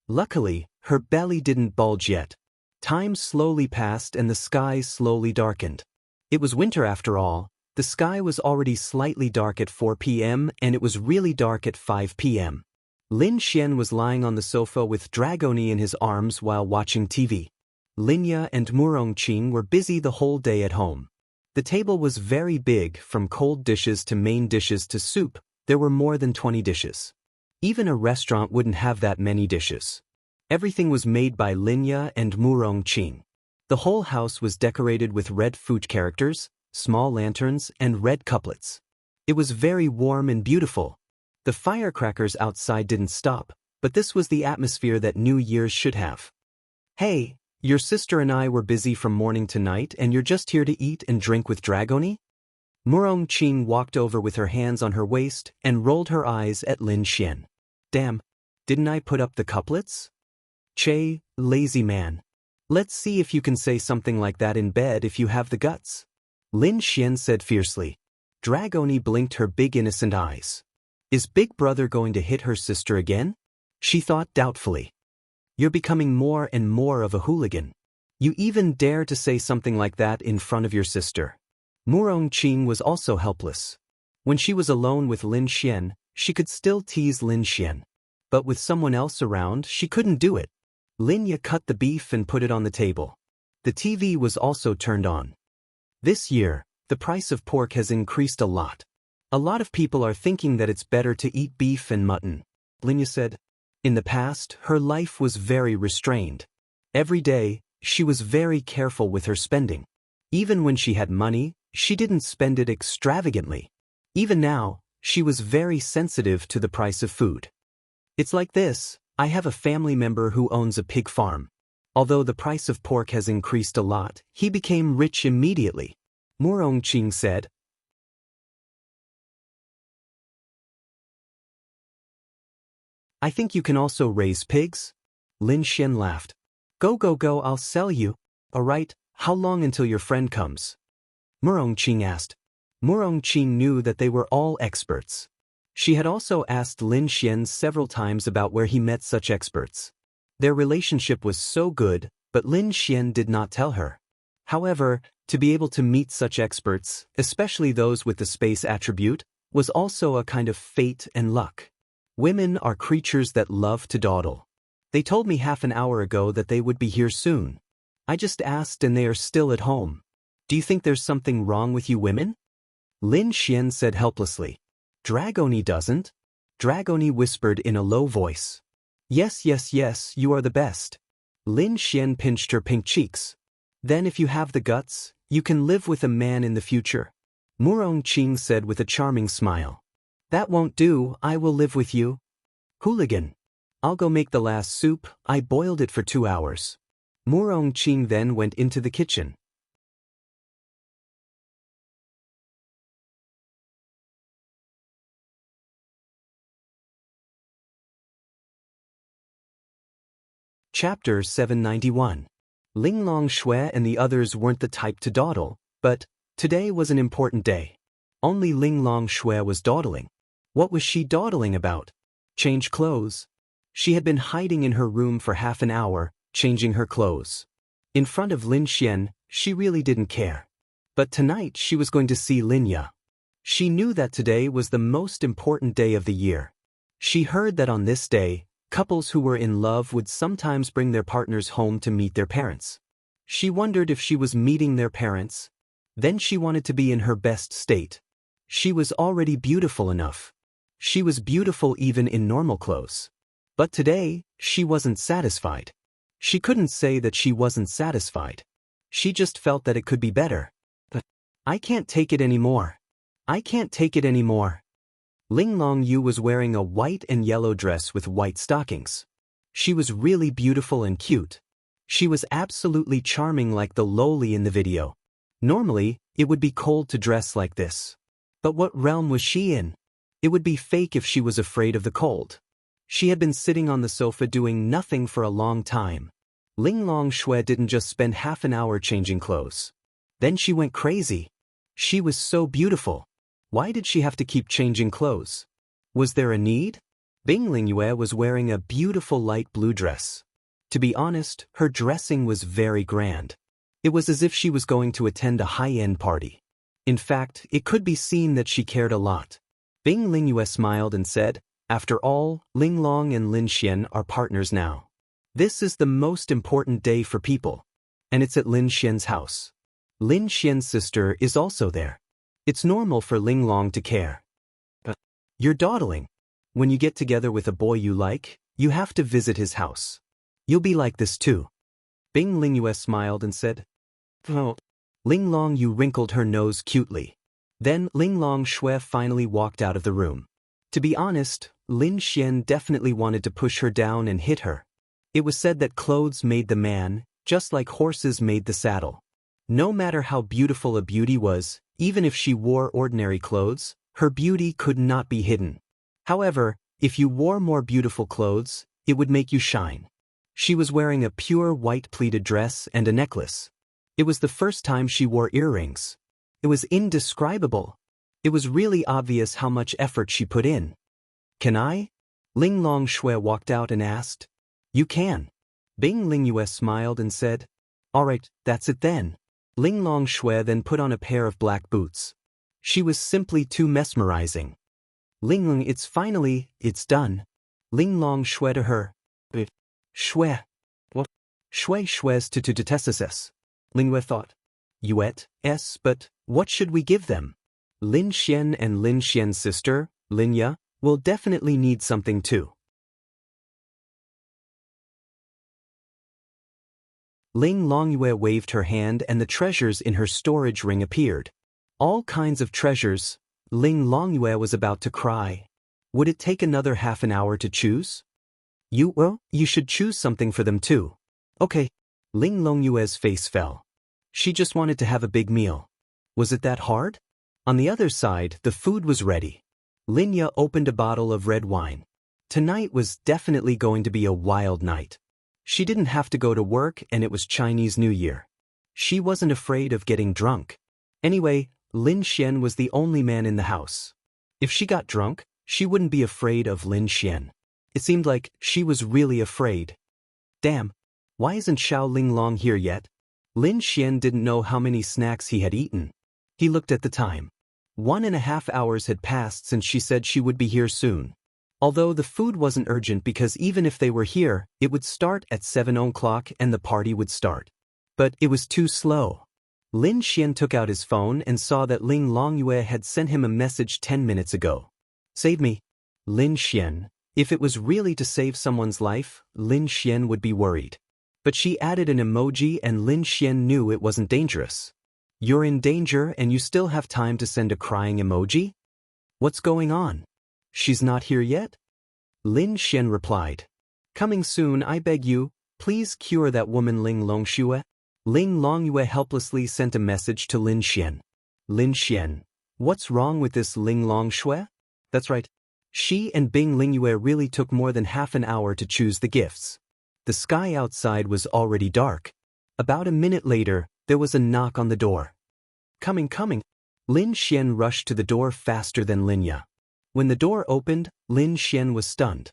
Luckily, her belly didn't bulge yet. Time slowly passed and the sky slowly darkened. It was winter after all. The sky was already slightly dark at 4 p.m. and it was really dark at 5 p.m. Lin Xian was lying on the sofa with Dragoni in his arms while watching TV. Linya and Murong Qing were busy the whole day at home. The table was very big, from cold dishes to main dishes to soup. There were more than 20 dishes. Even a restaurant wouldn't have that many dishes. Everything was made by Linya and Murong Qing. The whole house was decorated with red food characters, small lanterns, and red couplets. It was very warm and beautiful. The firecrackers outside didn't stop, but this was the atmosphere that New Year's should have. Hey, your sister and I were busy from morning to night and you're just here to eat and drink with Dragoni? Murong Qing walked over with her hands on her waist and rolled her eyes at Lin Xian. Damn, didn't I put up the couplets? Che, lazy man. Let's see if you can say something like that in bed if you have the guts. Lin Xian said fiercely. Dragoni blinked her big innocent eyes. Is Big Brother going to hit her sister again? She thought doubtfully. You're becoming more and more of a hooligan. You even dare to say something like that in front of your sister. Murong Qing was also helpless. When she was alone with Lin Xian, she could still tease Lin Xian. But with someone else around, she couldn't do it. Linya cut the beef and put it on the table. The TV was also turned on. This year, the price of pork has increased a lot. A lot of people are thinking that it's better to eat beef and mutton, Linya said. In the past, her life was very restrained. Every day, she was very careful with her spending. Even when she had money, she didn't spend it extravagantly. Even now, she was very sensitive to the price of food. It's like this. I have a family member who owns a pig farm. Although the price of pork has increased a lot, he became rich immediately. Murong Qing said. I think you can also raise pigs? Lin Xian laughed. Go, I'll sell you. Alright, how long until your friend comes? Murong Qing asked. Murong Qing knew that they were all experts. She had also asked Lin Xian several times about where he met such experts. Their relationship was so good, but Lin Xian did not tell her. However, to be able to meet such experts, especially those with the space attribute, was also a kind of fate and luck. Women are creatures that love to dawdle. They told me half an hour ago that they would be here soon. I just asked and they are still at home. Do you think there's something wrong with you women? Lin Xian said helplessly. Dragoni doesn't. Dragoni whispered in a low voice. Yes, yes, yes, you are the best. Lin Xian pinched her pink cheeks. Then if you have the guts, you can live with a man in the future. Murong Qing said with a charming smile. That won't do, I will live with you. Hooligan. I'll go make the last soup, I boiled it for 2 hours. Murong Qing then went into the kitchen. Chapter 791. Linglong Shui and the others weren't the type to dawdle, but today was an important day. Only Linglong Shui was dawdling. What was she dawdling about? Change clothes. She had been hiding in her room for half an hour, changing her clothes. In front of Lin Xian, she really didn't care. But tonight she was going to see Linya. She knew that today was the most important day of the year. She heard that on this day, couples who were in love would sometimes bring their partners home to meet their parents. She wondered if she was meeting their parents. Then she wanted to be in her best state. She was already beautiful enough. She was beautiful even in normal clothes. But today, she wasn't satisfied. She couldn't say that she wasn't satisfied. She just felt that it could be better. But I can't take it anymore. I can't take it anymore. Linglong Yu was wearing a white and yellow dress with white stockings. She was really beautiful and cute. She was absolutely charming like the loli in the video. Normally, it would be cold to dress like this. But what realm was she in? It would be fake if she was afraid of the cold. She had been sitting on the sofa doing nothing for a long time. Linglong Shui didn't just spend half an hour changing clothes. Then she went crazy. She was so beautiful. Why did she have to keep changing clothes? Was there a need? Bing Lingyue was wearing a beautiful light blue dress. To be honest, her dressing was very grand. It was as if she was going to attend a high-end party. In fact, it could be seen that she cared a lot. Bing Lingyue smiled and said, after all, Linglong and Lin Xian are partners now. This is the most important day for people. And it's at Lin Xian's house. Lin Xian's sister is also there. It's normal for Linglong to care. But you're dawdling. When you get together with a boy you like, you have to visit his house. You'll be like this too. Bing Lingyue smiled and said, oh. Linglong Yu wrinkled her nose cutely. Then Linglong Shui finally walked out of the room. To be honest, Lin Xian definitely wanted to push her down and hit her. It was said that clothes made the man, just like horses made the saddle. No matter how beautiful a beauty was, even if she wore ordinary clothes, her beauty could not be hidden. However, if you wore more beautiful clothes, it would make you shine. She was wearing a pure white pleated dress and a necklace. It was the first time she wore earrings. It was indescribable. It was really obvious how much effort she put in. Can I? Linglong Shui walked out and asked. You can. Bing Lingyue smiled and said, all right, that's it then. Linglong Shui then put on a pair of black boots. She was simply too mesmerizing. Linglong, it's done. Linglong Shui to her. Shui. What? Shui's to detesses. Lingyue thought. Yuet, s, but what should we give them? Lin Xian and Lin Xian's sister, Linya, will definitely need something too. Ling Longyue waved her hand and the treasures in her storage ring appeared. All kinds of treasures. Ling Longyue was about to cry. Would it take another half an hour to choose? You should choose something for them too. Okay. Ling Longyue's face fell. She just wanted to have a big meal. Was it that hard? On the other side, the food was ready. Linya opened a bottle of red wine. Tonight was definitely going to be a wild night. She didn't have to go to work and it was Chinese New Year. She wasn't afraid of getting drunk. Anyway, Lin Xian was the only man in the house. If she got drunk, she wouldn't be afraid of Lin Xian. It seemed like she was really afraid. Damn, why isn't Xiao Linglong here yet? Lin Xian didn't know how many snacks he had eaten. He looked at the time. 1.5 hours had passed since she said she would be here soon. Although the food wasn't urgent because even if they were here, it would start at 7 o'clock and the party would start. But it was too slow. Lin Xian took out his phone and saw that Ling Longyue had sent him a message 10 minutes ago. Save me. Lin Xian. If it was really to save someone's life, Lin Xian would be worried. But she added an emoji and Lin Xian knew it wasn't dangerous. You're in danger and you still have time to send a crying emoji? What's going on? She's not here yet? Lin Xian replied. Coming soon, I beg you, please cure that woman Ling Longxue. Ling Longyue helplessly sent a message to Lin Xian. Lin Xian. What's wrong with this Ling Longxue? That's right. She and Bing Lingyue really took more than half an hour to choose the gifts. The sky outside was already dark. About a minute later, there was a knock on the door. Coming. Lin Xian rushed to the door faster than Linya. When the door opened, Lin Xian was stunned.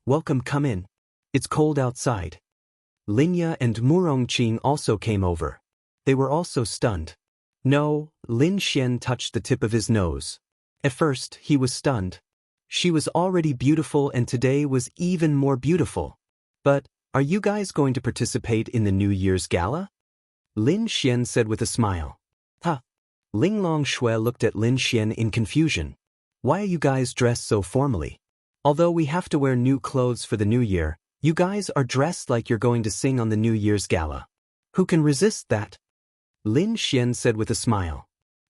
Welcome, come in. It's cold outside. Linya and Murongqing also came over. They were also stunned. No, Lin Xian touched the tip of his nose. At first, he was stunned. She was already beautiful and today was even more beautiful. But, are you guys going to participate in the New Year's gala? Lin Xian said with a smile. Huh. Ling Longxue looked at Lin Xian in confusion. Why are you guys dressed so formally? Although we have to wear new clothes for the new year, you guys are dressed like you're going to sing on the New Year's gala. Who can resist that? Lin Xian said with a smile.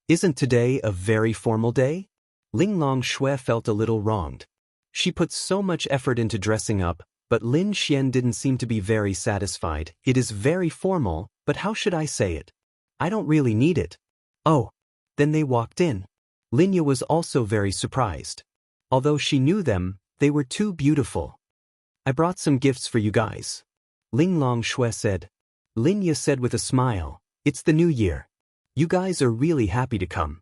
Isn't today a very formal day? Ling Longxue felt a little wronged. She put so much effort into dressing up, but Lin Xian didn't seem to be very satisfied. It is very formal, but how should I say it? I don't really need it. Oh. Then they walked in. Linya was also very surprised. Although she knew them, they were too beautiful. I brought some gifts for you guys. Ling Longxue said. Linya said with a smile, it's the new year. You guys are really happy to come.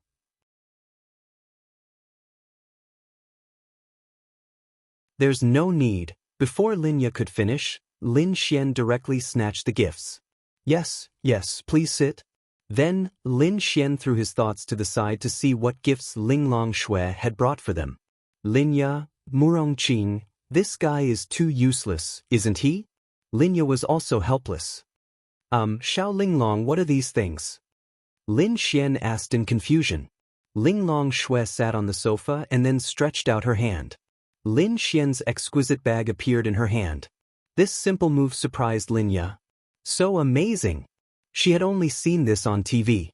There's no need. Before Linya could finish, Lin Xian directly snatched the gifts. Yes, please sit. Then, Lin Xian threw his thoughts to the side to see what gifts Ling Longxue had brought for them. Linya, Murongqing, this guy is too useless, isn't he? Linya was also helpless. Xiao Linglong, what are these things? Lin Xian asked in confusion. Ling Longxue sat on the sofa and then stretched out her hand. Lin Xian's exquisite bag appeared in her hand. This simple move surprised Linya. So amazing! She had only seen this on TV.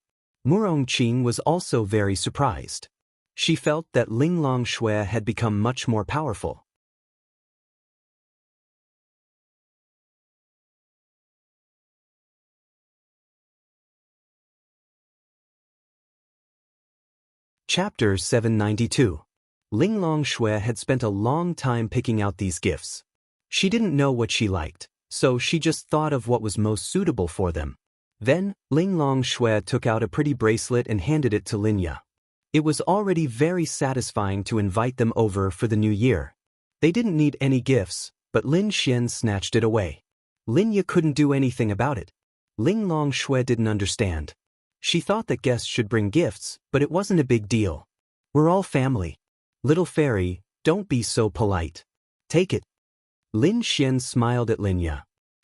Murongqing was also very surprised. She felt that Ling Longxue had become much more powerful. Chapter 792. Ling Longxue had spent a long time picking out these gifts. She didn't know what she liked, so she just thought of what was most suitable for them. Then, Ling Longxue took out a pretty bracelet and handed it to Linya. It was already very satisfying to invite them over for the new year. They didn't need any gifts, but Lin Xian snatched it away. Linya couldn't do anything about it. Ling Longxue didn't understand. She thought that guests should bring gifts, but it wasn't a big deal. We're all family. Little fairy, don't be so polite. Take it. Lin Xian smiled at Linya.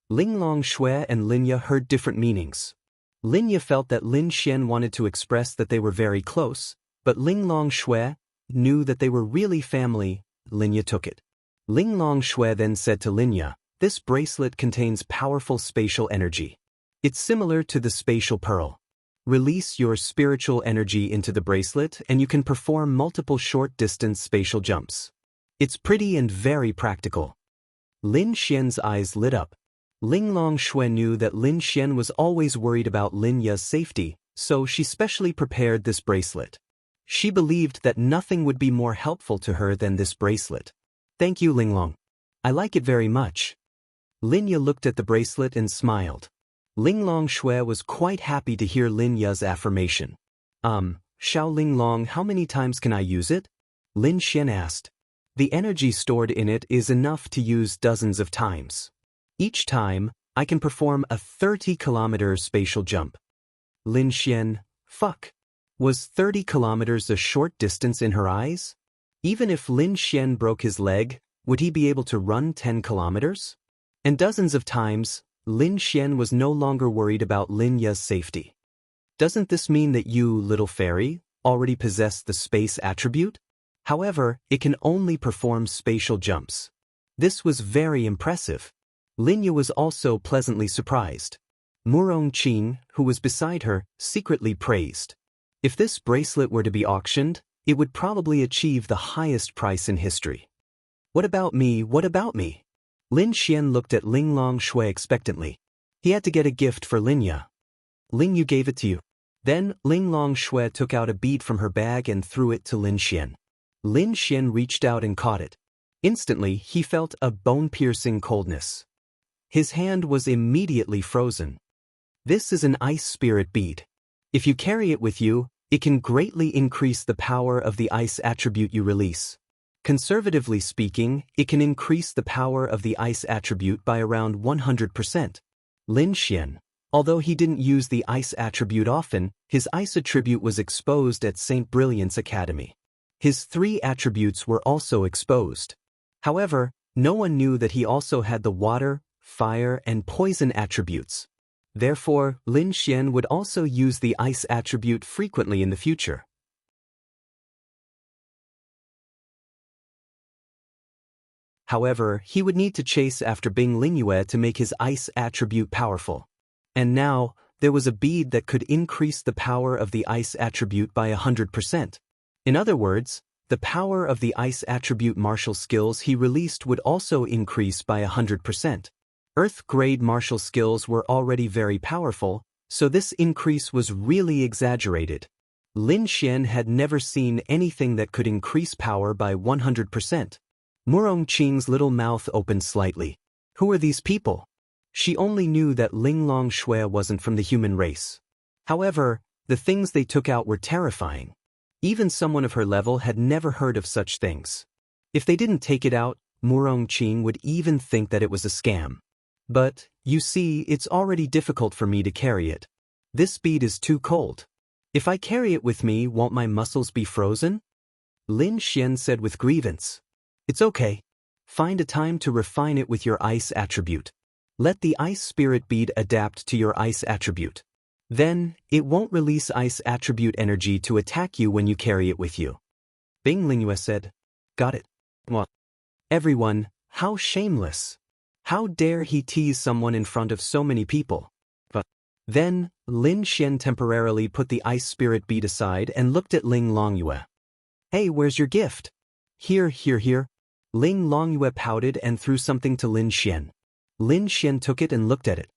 Ling Longxue and Linya heard different meanings. Linya felt that Lin Xian wanted to express that they were very close, but Ling Longxue knew that they were really family. Linya took it. Ling Longxue then said to Linya, this bracelet contains powerful spatial energy. It's similar to the spatial pearl. Release your spiritual energy into the bracelet and you can perform multiple short-distance spatial jumps. It's pretty and very practical. Lin Xian's eyes lit up. Ling Longxue knew that Lin Xian was always worried about Linya's safety, so she specially prepared this bracelet. She believed that nothing would be more helpful to her than this bracelet. Thank you, Linglong. I like it very much. Linya looked at the bracelet and smiled. Ling Longxue was quite happy to hear Linya's affirmation. Xiao Linglong, how many times can I use it? Lin Xian asked. The energy stored in it is enough to use dozens of times. Each time, I can perform a 30-kilometer spatial jump. Lin Xian, fuck. Was 30 kilometers a short distance in her eyes? Even if Lin Xian broke his leg, would he be able to run 10 kilometers? And dozens of times, Lin Xian was no longer worried about Lin Ya's safety. Doesn't this mean that you, little fairy, already possess the space attribute? However, it can only perform spatial jumps. This was very impressive. Lin Ya was also pleasantly surprised. Murong Qing, who was beside her, secretly praised. If this bracelet were to be auctioned, it would probably achieve the highest price in history. What about me? What about me? Lin Xian looked at Ling Long Shui expectantly. He had to get a gift for Lin Ya. Ling Yu gave it to you. Then Ling Long Shui took out a bead from her bag and threw it to Lin Xian. Lin Xian reached out and caught it. Instantly, he felt a bone-piercing coldness. His hand was immediately frozen. This is an ice spirit bead. If you carry it with you, it can greatly increase the power of the ice attribute you release. Conservatively speaking, it can increase the power of the ice attribute by around 100%. Lin Xian, although he didn't use the ice attribute often, his ice attribute was exposed at St. Brilliant's Academy. His 3 attributes were also exposed. However, no one knew that he also had the water, fire, and poison attributes. Therefore, Lin Xian would also use the ice attribute frequently in the future. However, he would need to chase after Bing Lingyue to make his ice attribute powerful. And now, there was a bead that could increase the power of the ice attribute by 100%. In other words, the power of the ice attribute martial skills he released would also increase by 100%. Earth-grade martial skills were already very powerful, so this increase was really exaggerated. Lin Xian had never seen anything that could increase power by 100%. Murong Qing's little mouth opened slightly. Who are these people? She only knew that Ling Long Shui wasn't from the human race. However, the things they took out were terrifying. Even someone of her level had never heard of such things. If they didn't take it out, Murong Qing would even think that it was a scam. But, you see, it's already difficult for me to carry it. This bead is too cold. If I carry it with me, won't my muscles be frozen? Lin Xian said with grievance. It's okay. Find a time to refine it with your ice attribute. Let the ice spirit bead adapt to your ice attribute. Then, it won't release ice attribute energy to attack you when you carry it with you. Bing Lingyue said. Got it. What? Everyone, how shameless. How dare he tease someone in front of so many people? But then, Lin Xian temporarily put the ice spirit bead aside and looked at Ling Longyue. Hey, where's your gift? Here. Ling Longyue pouted and threw something to Lin Xian. Lin Xian took it and looked at it.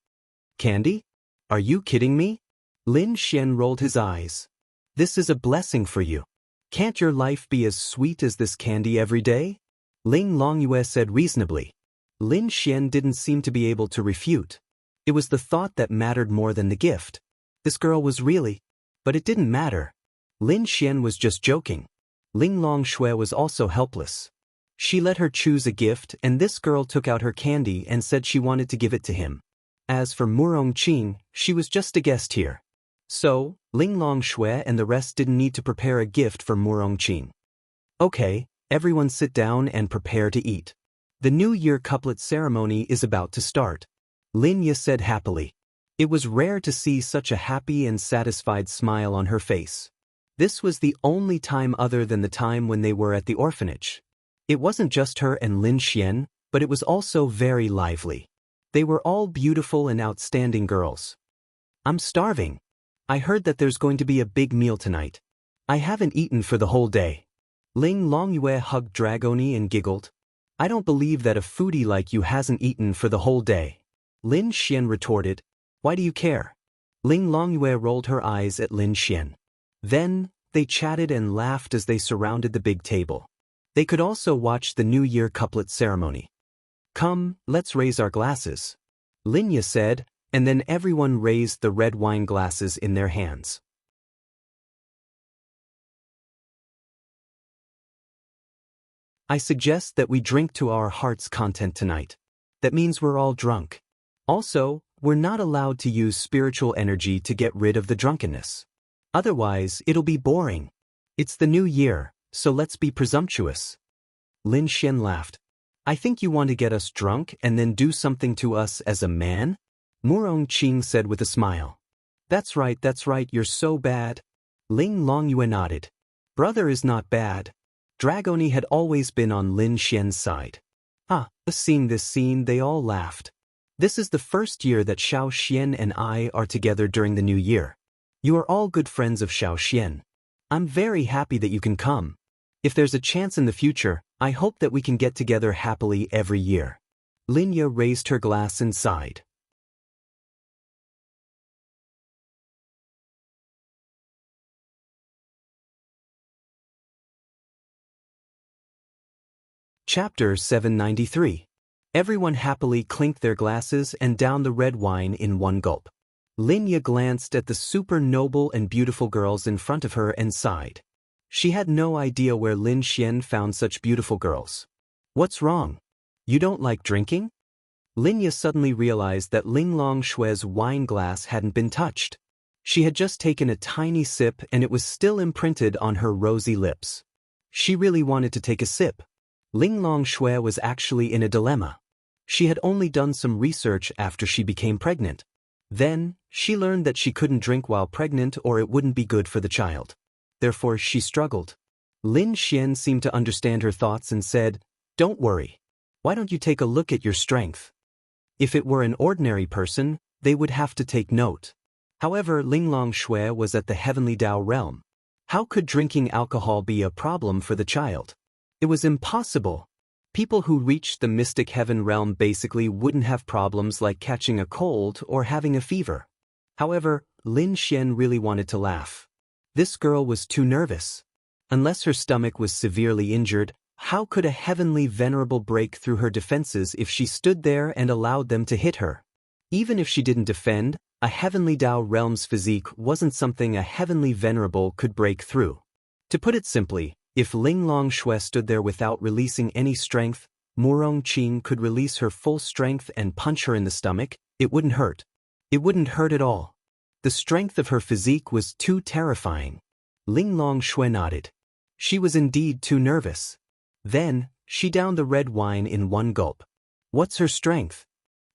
Candy? Are you kidding me? Lin Xian rolled his eyes. This is a blessing for you. Can't your life be as sweet as this candy every day? Ling Longyue said reasonably. Lin Xian didn't seem to be able to refute. It was the thought that mattered more than the gift. This girl was really... But it didn't matter. Lin Xian was just joking. Ling Long Shui was also helpless. She let her choose a gift and this girl took out her candy and said she wanted to give it to him. As for Murong Qing, she was just a guest here. So, Ling Long Shui and the rest didn't need to prepare a gift for Murong Qing. Okay, everyone sit down and prepare to eat. The New Year couplet ceremony is about to start. Lin Ya said happily. It was rare to see such a happy and satisfied smile on her face. This was the only time other than the time when they were at the orphanage. It wasn't just her and Lin Xian, but it was also very lively. They were all beautiful and outstanding girls. I'm starving. I heard that there's going to be a big meal tonight. I haven't eaten for the whole day. Ling Longyue hugged Dragoni and giggled. I don't believe that a foodie like you hasn't eaten for the whole day. Lin Xian retorted. Why do you care? Ling Longyue rolled her eyes at Lin Xian. Then, they chatted and laughed as they surrounded the big table. They could also watch the New Year couplet ceremony. Come, let's raise our glasses. Lin Ya said, and then everyone raised the red wine glasses in their hands. I suggest that we drink to our heart's content tonight. That means we're all drunk. Also, we're not allowed to use spiritual energy to get rid of the drunkenness. Otherwise, it'll be boring. It's the new year, so let's be presumptuous. Lin Xian laughed. I think you want to get us drunk and then do something to us as a man? Murong Qing said with a smile. That's right, you're so bad. Ling Longyue nodded. Brother is not bad. Dragoni had always been on Lin Xian's side. Seeing this scene, they all laughed. This is the first year that Xiao Xian and I are together during the new year. You are all good friends of Xiao Xian. I'm very happy that you can come. If there's a chance in the future, I hope that we can get together happily every year. Linya raised her glass and sighed. Chapter 793. Everyone happily clinked their glasses and downed the red wine in one gulp. Linya glanced at the super noble and beautiful girls in front of her and sighed. She had no idea where Lin Xian found such beautiful girls. What's wrong? You don't like drinking? Linya suddenly realized that Ling Longshue's wine glass hadn't been touched. She had just taken a tiny sip and it was still imprinted on her rosy lips. She really wanted to take a sip. Ling Longshue was actually in a dilemma. She had only done some research after she became pregnant. Then, she learned that she couldn't drink while pregnant or it wouldn't be good for the child. Therefore, she struggled. Lin Xian seemed to understand her thoughts and said, Don't worry. Why don't you take a look at your strength? If it were an ordinary person, they would have to take note. However, Ling Longshue was at the heavenly Tao realm. How could drinking alcohol be a problem for the child? It was impossible. People who reached the mystic heaven realm basically wouldn't have problems like catching a cold or having a fever. However, Lin Xian really wanted to laugh. This girl was too nervous. Unless her stomach was severely injured, how could a heavenly venerable break through her defenses if she stood there and allowed them to hit her? Even if she didn't defend, a heavenly Tao realm's physique wasn't something a heavenly venerable could break through. To put it simply, if Ling Longshue stood there without releasing any strength, Murong Qing could release her full strength and punch her in the stomach. It wouldn't hurt. It wouldn't hurt at all. The strength of her physique was too terrifying. Ling Longshue nodded. She was indeed too nervous. Then, she downed the red wine in one gulp. What's her strength?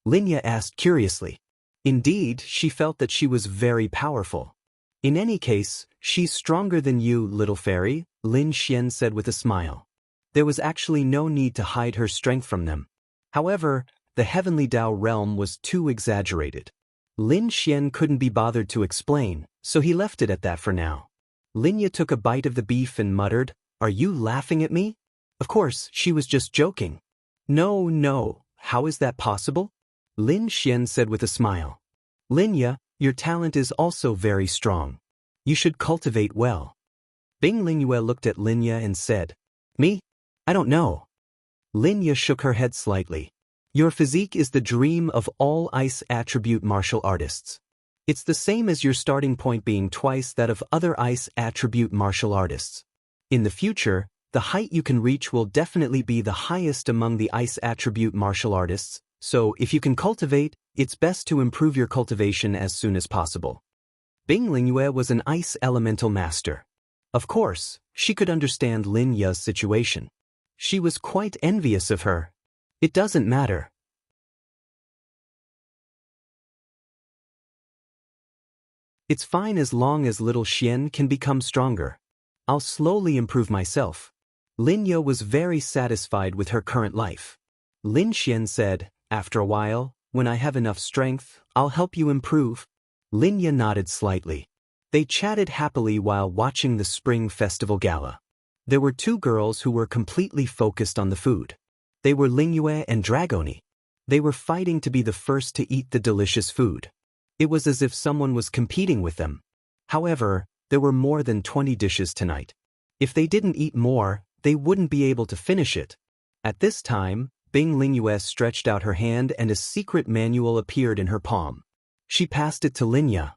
Linya asked curiously. Indeed, she felt that she was very powerful. In any case, she's stronger than you, little fairy, Lin Xian said with a smile. There was actually no need to hide her strength from them. However, the heavenly Tao realm was too exaggerated. Lin Xian couldn't be bothered to explain, so he left it at that for now. Linya took a bite of the beef and muttered, Are you laughing at me? Of course, she was just joking. No, how is that possible? Lin Xian said with a smile. Linya, your talent is also very strong. You should cultivate well. Bing Lingyue looked at Linya and said, Me? I don't know. Linya shook her head slightly. Your physique is the dream of all ice attribute martial artists. It's the same as your starting point being twice that of other ice attribute martial artists. In the future, the height you can reach will definitely be the highest among the ice attribute martial artists, so if you can cultivate, it's best to improve your cultivation as soon as possible. Bing Lingyue was an ice elemental master. Of course, she could understand Lin Ya's situation. She was quite envious of her. It doesn't matter. It's fine as long as little Xian can become stronger. I'll slowly improve myself. Lin Ya was very satisfied with her current life. Lin Xian said, After a while, when I have enough strength, I'll help you improve. Lin Ya nodded slightly. They chatted happily while watching the Spring Festival Gala. There were two girls who were completely focused on the food. They were Lingyue and Dragoni. They were fighting to be the first to eat the delicious food. It was as if someone was competing with them. However, there were more than 20 dishes tonight. If they didn't eat more, they wouldn't be able to finish it. At this time, Bing Lingyue stretched out her hand and a secret manual appeared in her palm. She passed it to Linya.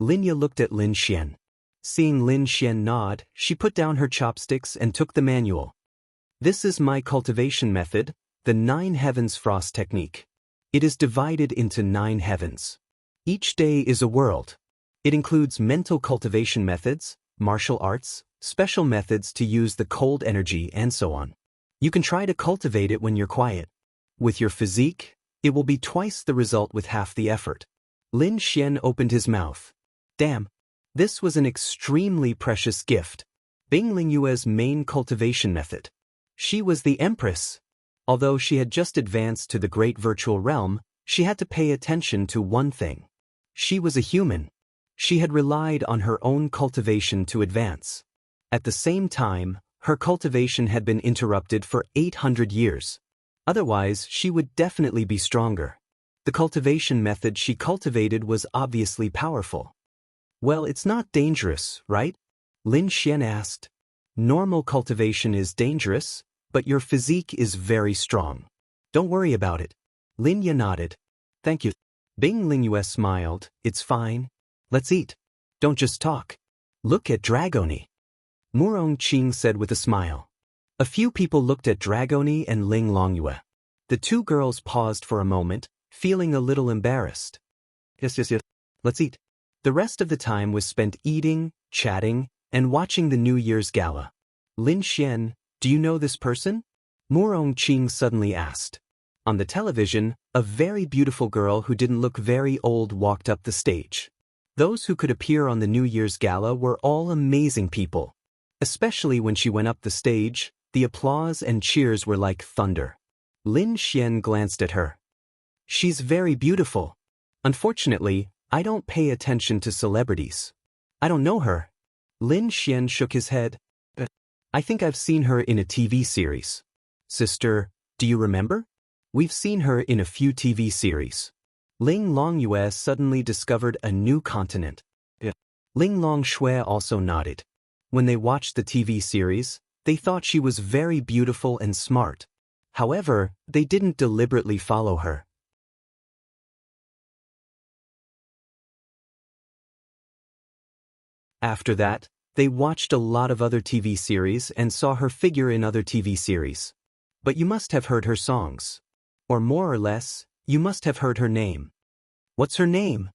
Linya looked at Lin Xian. Seeing Lin Xian nod, she put down her chopsticks and took the manual. This is my cultivation method, the 9 Heavens Frost technique. It is divided into 9 heavens. Each day is a world. It includes mental cultivation methods, martial arts, special methods to use the cold energy and so on. You can try to cultivate it when you're quiet. With your physique, it will be twice the result with half the effort. Lin Xian opened his mouth. Damn. This was an extremely precious gift. Bing Lingyue's main cultivation method. She was the Empress. Although she had just advanced to the great virtual realm, she had to pay attention to one thing. She was a human. She had relied on her own cultivation to advance. At the same time, her cultivation had been interrupted for 800 years. Otherwise, she would definitely be stronger. The cultivation method she cultivated was obviously powerful. Well, it's not dangerous, right? Lin Xian asked. Normal cultivation is dangerous, but your physique is very strong. Don't worry about it. Lin Ye nodded. Thank you. Bing Lingyue smiled. It's fine. Let's eat. Don't just talk. Look at Dragoni. Murong Qing said with a smile. A few people looked at Dragoni and Ling Longyue. The two girls paused for a moment, feeling a little embarrassed. Yes. Let's eat. The rest of the time was spent eating, chatting, and watching the New Year's gala. Lin Xian, do you know this person? Murong Qing suddenly asked. On the television, a very beautiful girl who didn't look very old walked up the stage. Those who could appear on the New Year's gala were all amazing people. Especially when she went up the stage, the applause and cheers were like thunder. Lin Xian glanced at her. She's very beautiful. Unfortunately, I don't pay attention to celebrities. I don't know her. Lin Xian shook his head. I think I've seen her in a TV series. Sister, do you remember? We've seen her in a few TV series. Ling Longyue suddenly discovered a new continent. Ling Longshui also nodded. When they watched the TV series, they thought she was very beautiful and smart. However, they didn't deliberately follow her. After that, they watched a lot of other TV series and saw her figure in other TV series. But you must have heard her songs. Or more or less, you must have heard her name. What's her name?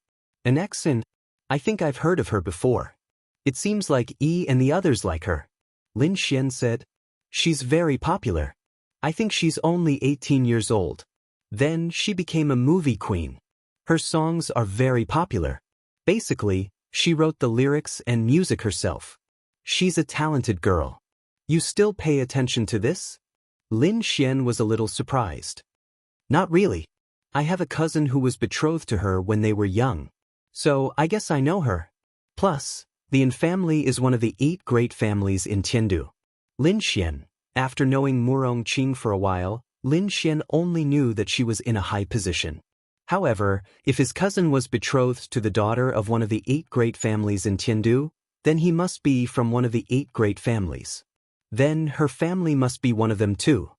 An Exin. I think I've heard of her before. It seems like E and the others like her. Lin Xian said. She's very popular. I think she's only 18 years old. Then she became a movie queen. Her songs are very popular. Basically, she wrote the lyrics and music herself. She's a talented girl. You still pay attention to this? Lin Xian was a little surprised. Not really. I have a cousin who was betrothed to her when they were young. So I guess I know her. Plus, the Yin family is one of the 8 great families in Tiandu. Lin Xian, after knowing Murong Qing for a while, Lin Xian only knew that she was in a high position. However, if his cousin was betrothed to the daughter of one of the 8 great families in Tiandu, then he must be from one of the 8 great families. Then her family must be one of them too.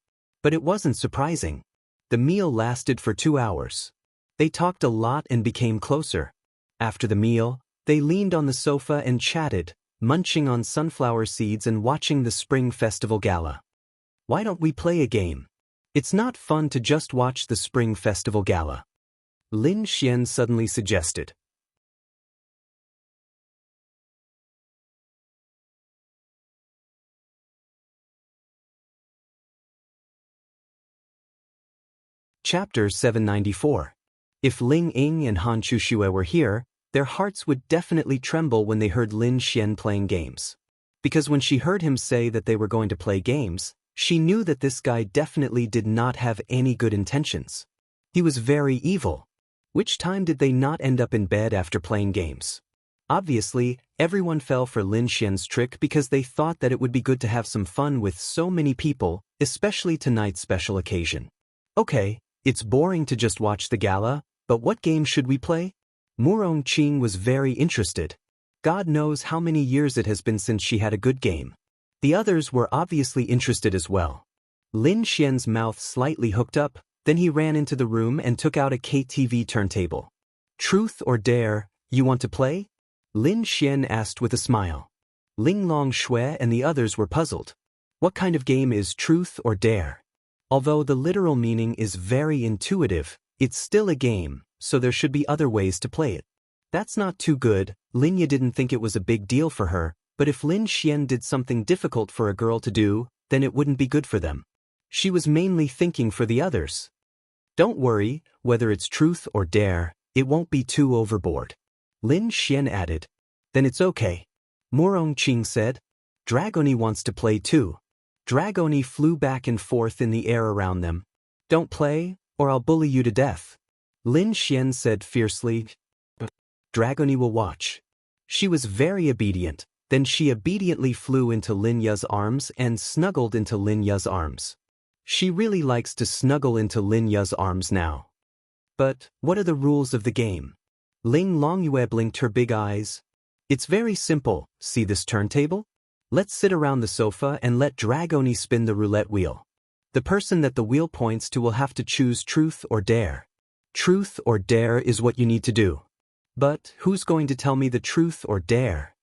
But it wasn't surprising. The meal lasted for 2 hours. They talked a lot and became closer. After the meal, they leaned on the sofa and chatted, munching on sunflower seeds and watching the Spring Festival Gala. Why don't we play a game? It's not fun to just watch the Spring Festival Gala. Lin Xian suddenly suggested. Chapter 794. If Ling Ying and Han Chuxue were here, their hearts would definitely tremble when they heard Lin Xian playing games. Because when she heard him say that they were going to play games, she knew that this guy definitely did not have any good intentions. He was very evil. Which time did they not end up in bed after playing games? Obviously, everyone fell for Lin Xian's trick because they thought that it would be good to have some fun with so many people, especially tonight's special occasion. Okay, it's boring to just watch the gala, but what game should we play? Murong Qing was very interested. God knows how many years it has been since she had a good game. The others were obviously interested as well. Lin Xian's mouth slightly hooked up, then he ran into the room and took out a KTV turntable. Truth or dare, you want to play? Lin Xian asked with a smile. Ling Longshui and the others were puzzled. What kind of game is truth or dare? Although the literal meaning is very intuitive, it's still a game, so there should be other ways to play it. That's not too good. Lin Ye didn't think it was a big deal for her, But if Lin Xian did something difficult for a girl to do, then it wouldn't be good for them. She was mainly thinking for the others. Don't worry, whether it's truth or dare, it won't be too overboard. Lin Xian added. Then it's okay. Murong Qing said. Dragoni wants to play too. Dragoni flew back and forth in the air around them. Don't play, or I'll bully you to death. Lin Xian said fiercely. Dragoni will watch. She was very obedient. Then she obediently flew into Lin Ya's arms and snuggled into Lin Ya's arms. She really likes to snuggle into Lin Ya's arms now. But what are the rules of the game? Ling Longyue blinked her big eyes. It's very simple. See this turntable? Let's sit around the sofa and let Dragoni spin the roulette wheel. The person that the wheel points to will have to choose truth or dare. Truth or dare is what you need to do. But who's going to tell me the truth or dare?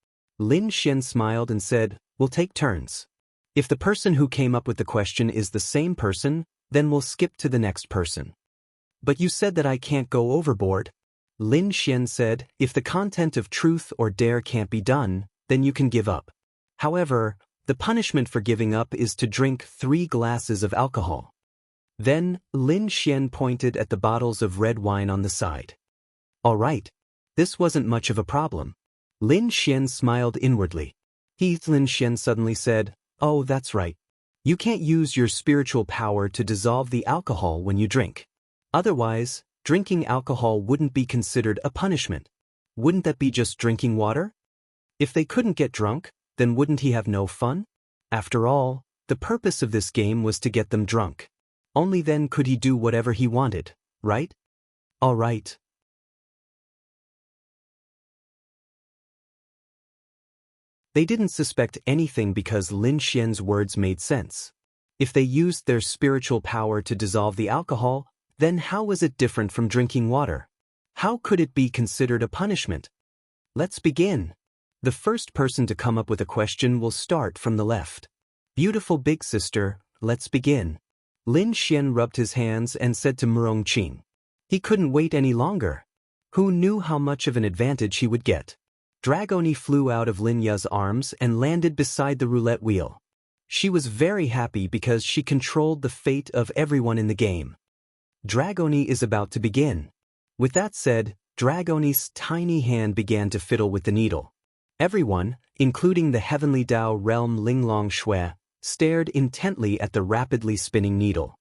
Lin Xian smiled and said, we'll take turns. If the person who came up with the question is the same person, then we'll skip to the next person. But you said that I can't go overboard. Lin Xian said, if the content of truth or dare can't be done, then you can give up. However, the punishment for giving up is to drink 3 glasses of alcohol. Then, Lin Xian pointed at the bottles of red wine on the side. All right. This wasn't much of a problem. Lin Xian smiled inwardly. Lin Xian suddenly said, oh, that's right. You can't use your spiritual power to dissolve the alcohol when you drink. Otherwise, drinking alcohol wouldn't be considered a punishment. Wouldn't that be just drinking water? If they couldn't get drunk, then wouldn't he have no fun? After all, the purpose of this game was to get them drunk. Only then could he do whatever he wanted, right? All right. They didn't suspect anything because Lin Xian's words made sense. If they used their spiritual power to dissolve the alcohol, then how was it different from drinking water? How could it be considered a punishment? Let's begin. The first person to come up with a question will start from the left. Beautiful big sister, let's begin. Lin Xian rubbed his hands and said to Murong Qing. He couldn't wait any longer. Who knew how much of an advantage he would get? Dragoni flew out of Lin Ya's arms and landed beside the roulette wheel. She was very happy because she controlled the fate of everyone in the game. Dragoni is about to begin. With that said, Dragoni's tiny hand began to fiddle with the needle. Everyone, including the heavenly Dao realm Linglong Shui, stared intently at the rapidly spinning needle.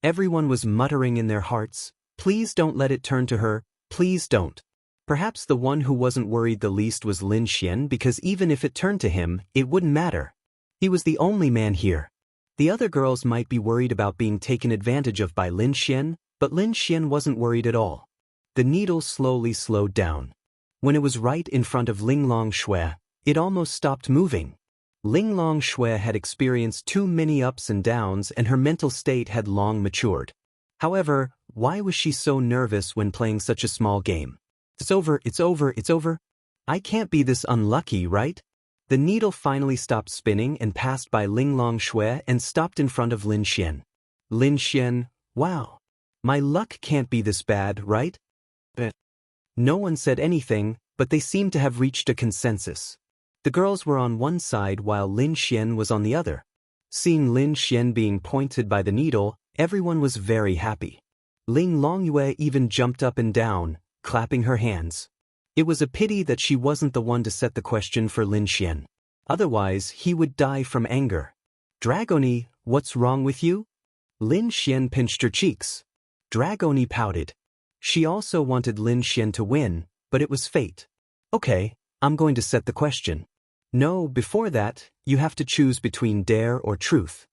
Everyone was muttering in their hearts, please don't let it turn to her, please don't. Perhaps the one who wasn't worried the least was Lin Xian because even if it turned to him, it wouldn't matter. He was the only man here. The other girls might be worried about being taken advantage of by Lin Xian, but Lin Xian wasn't worried at all. The needle slowly slowed down. When it was right in front of Linglong Shui, it almost stopped moving. Linglong Shui had experienced too many ups and downs and her mental state had long matured. However, why was she so nervous when playing such a small game? It's over, it's over, it's over. I can't be this unlucky, right? The needle finally stopped spinning and passed by Linglong Shui and stopped in front of Lin Xian. Lin Xian, wow. My luck can't be this bad, right? But no one said anything, but they seemed to have reached a consensus. The girls were on one side while Lin Xian was on the other. Seeing Lin Xian being pointed by the needle, everyone was very happy. Ling Longyue even jumped up and down, clapping her hands. It was a pity that she wasn't the one to set the question for Lin Xian. Otherwise, he would die from anger. Dragoni, what's wrong with you? Lin Xian pinched her cheeks. Dragoni pouted. She also wanted Lin Xian to win, but it was fate. Okay, I'm going to set the question. No, before that, you have to choose between dare or truth.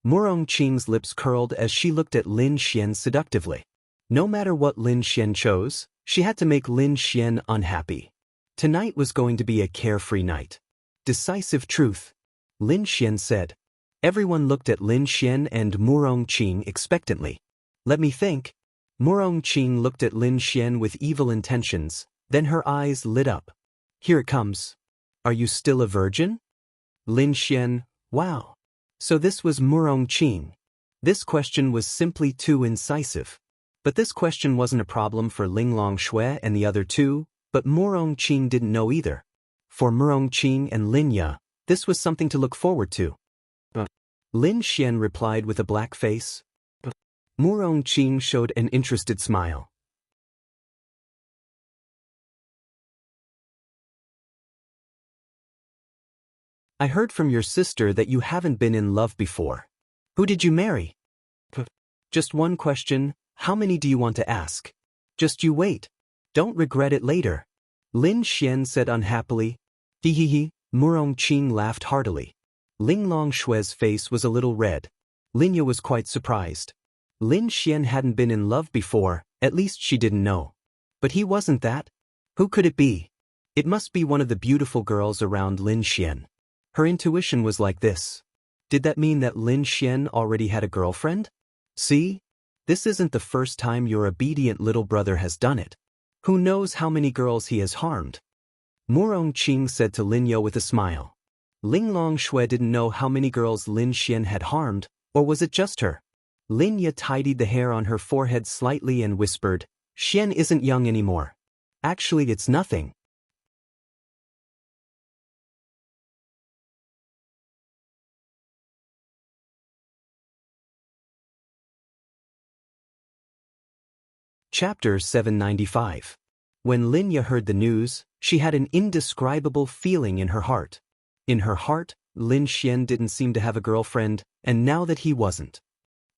Murong Qing's lips curled as she looked at Lin Xian seductively. No matter what Lin Xian chose, she had to make Lin Xian unhappy. Tonight was going to be a carefree night. Decisive truth, Lin Xian said. Everyone looked at Lin Xian and Murong Qing expectantly. Let me think. Murong Qing looked at Lin Xian with evil intentions, then her eyes lit up. Here it comes. Are you still a virgin? Lin Xian, wow. So this was Murong Qing. This question was simply too incisive. But this question wasn't a problem for Linglong Shui and the other two, but Murong Qing didn't know either. For Murongqing and Linya, this was something to look forward to. Lin Xian replied with a black face. Murongqing showed an interested smile. I heard from your sister that you haven't been in love before. Who did you marry? Just one question, how many do you want to ask? Just you wait. Don't regret it later. Lin Xian said unhappily. Hehehe, Murongqing laughed heartily. Ling Longshue's face was a little red. Linya was quite surprised. Lin Xian hadn't been in love before, at least she didn't know. But he wasn't that? Who could it be? It must be one of the beautiful girls around Lin Xian. Her intuition was like this. Did that mean that Lin Xian already had a girlfriend? See? This isn't the first time your obedient little brother has done it. Who knows how many girls he has harmed? Murongqing said to Linya with a smile. Ling Longshue didn't know how many girls Lin Xian had harmed, or was it just her? Linya tidied the hair on her forehead slightly and whispered, Xian isn't young anymore. Actually, it's nothing. Chapter 795. When Linya heard the news, she had an indescribable feeling in her heart. In her heart, Lin Xian didn't seem to have a girlfriend, and now that he wasn't.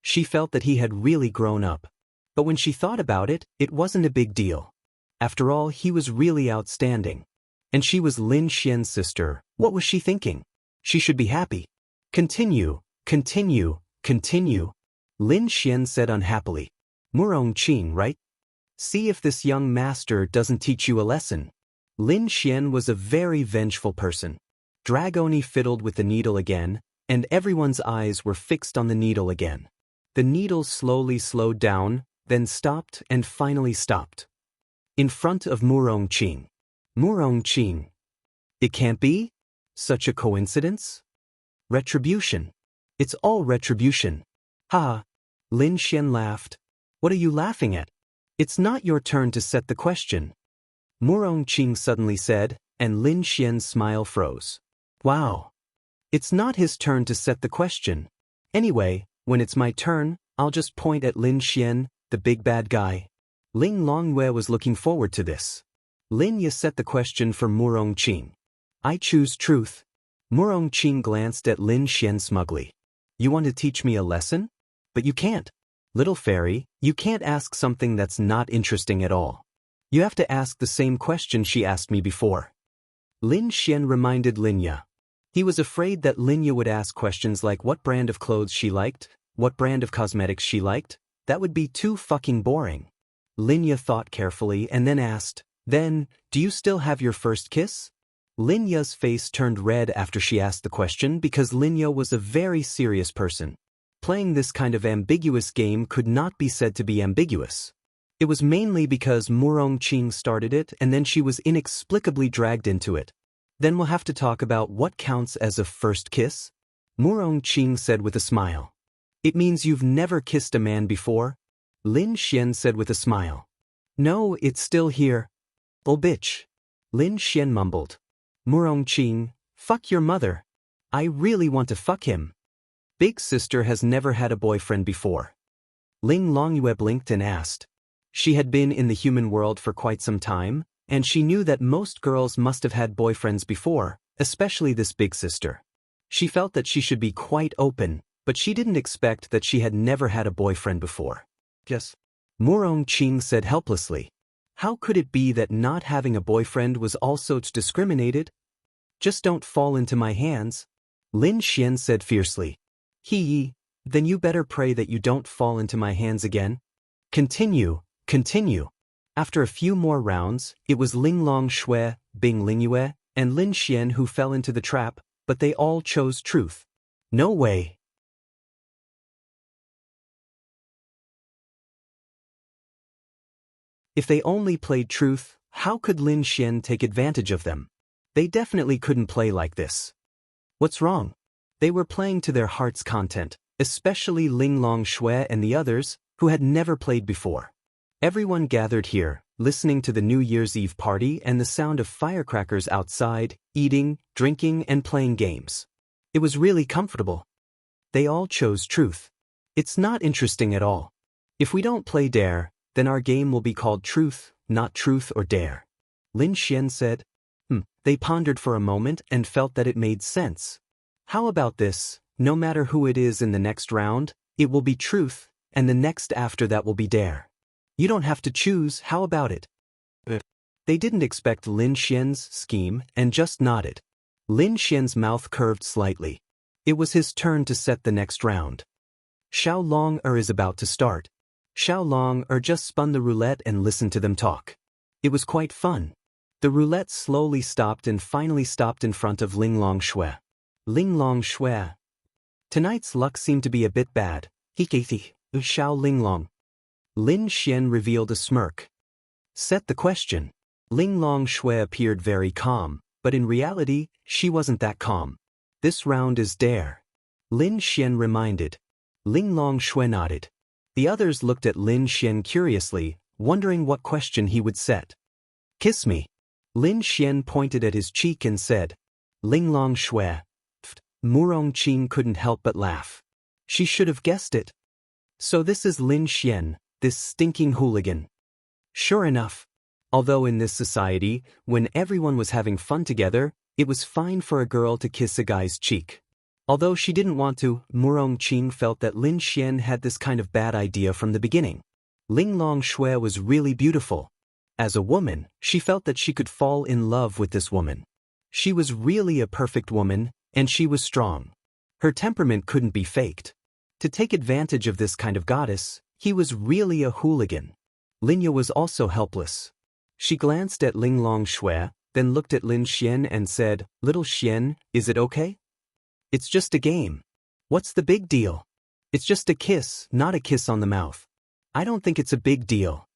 She felt that he had really grown up. But when she thought about it, it wasn't a big deal. After all, he was really outstanding. And she was Lin Xian's sister. What was she thinking? She should be happy. Continue, continue, continue. Lin Xian said unhappily. Murongqing, right? See if this young master doesn't teach you a lesson. Lin Xian was a very vengeful person. Dragoni fiddled with the needle again, and everyone's eyes were fixed on the needle again. The needle slowly slowed down, then stopped and finally stopped. In front of Murongqing. Murongqing. It can't be? Such a coincidence? Retribution. It's all retribution. Ha! Lin Xian laughed. What are you laughing at? It's not your turn to set the question. Murongqing suddenly said, and Lin Xian's smile froze. Wow. It's not his turn to set the question. Anyway, when it's my turn, I'll just point at Lin Xian, the big bad guy. Ling Longyue was looking forward to this. Linya set the question for Murongqing. I choose truth. Murongqing glanced at Lin Xian smugly. You want to teach me a lesson? But you can't. Little fairy, you can't ask something that's not interesting at all. You have to ask the same question she asked me before. Lin Xian reminded Linya. He was afraid that Linya would ask questions like what brand of clothes she liked, what brand of cosmetics she liked. That would be too fucking boring. Linya thought carefully and then asked, Then, do you still have your first kiss? Linya's face turned red after she asked the question because Linya was a very serious person. Playing this kind of ambiguous game could not be said to be ambiguous. It was mainly because Murongqing started it and then she was inexplicably dragged into it. Then we'll have to talk about what counts as a first kiss? Murongqing said with a smile. It means you've never kissed a man before? Lin Xian said with a smile. No, it's still here. Oh bitch. Lin Xian mumbled. Murongqing, fuck your mother. I really want to fuck him. Big sister has never had a boyfriend before. Ling Longyue blinked and asked. She had been in the human world for quite some time, and she knew that most girls must have had boyfriends before, especially this big sister. She felt that she should be quite open, but she didn't expect that she had never had a boyfriend before. Yes. Murongqing said helplessly. How could it be that not having a boyfriend was also discriminated? Just don't fall into my hands. Lin Xian said fiercely. Then you better pray that you don't fall into my hands again. Continue, continue. After a few more rounds, it was Ling Longshui, Bing Lingyue, and Lin Xian who fell into the trap, but they all chose truth. No way. If they only played truth, how could Lin Xian take advantage of them? They definitely couldn't play like this. What's wrong? They were playing to their heart's content, especially Ling Longshui and the others, who had never played before. Everyone gathered here, listening to the New Year's Eve party and the sound of firecrackers outside, eating, drinking, and playing games. It was really comfortable. They all chose truth. It's not interesting at all. If we don't play dare, then our game will be called truth, not truth or dare. Lin Xian said. They pondered for a moment and felt that it made sense. How about this? No matter who it is in the next round, it will be truth, and the next after that will be dare. You don't have to choose, how about it? They didn't expect Lin Xian's scheme and just nodded. Lin Xian's mouth curved slightly. It was his turn to set the next round. Xiao Long is about to start. Xiao Long just spun the roulette and listened to them talk. It was quite fun. The roulette slowly stopped and finally stopped in front of Ling Long Shui. Ling Long Shui. Tonight's luck seemed to be a bit bad. Xiao Ling Long. Lin Xian revealed a smirk. Set the question. Ling Long Shui appeared very calm, but in reality, she wasn't that calm. This round is dare. Lin Xian reminded. Ling Long Shui nodded. The others looked at Lin Xian curiously, wondering what question he would set. Kiss me. Lin Xian pointed at his cheek and said. Ling Long Shui. Murong Qing couldn't help but laugh. She should have guessed it. So this is Lin Xian, this stinking hooligan. Sure enough. Although in this society, when everyone was having fun together, it was fine for a girl to kiss a guy's cheek. Although she didn't want to, Murong Qing felt that Lin Xian had this kind of bad idea from the beginning. Ling Long Shui was really beautiful. As a woman, she felt that she could fall in love with this woman. She was really a perfect woman, and she was strong. Her temperament couldn't be faked. To take advantage of this kind of goddess, he was really a hooligan. Linya was also helpless. She glanced at Ling Long Shui, then looked at Lin Xian and said, Little Xian, is it okay? It's just a game. What's the big deal? It's just a kiss, not a kiss on the mouth. I don't think it's a big deal.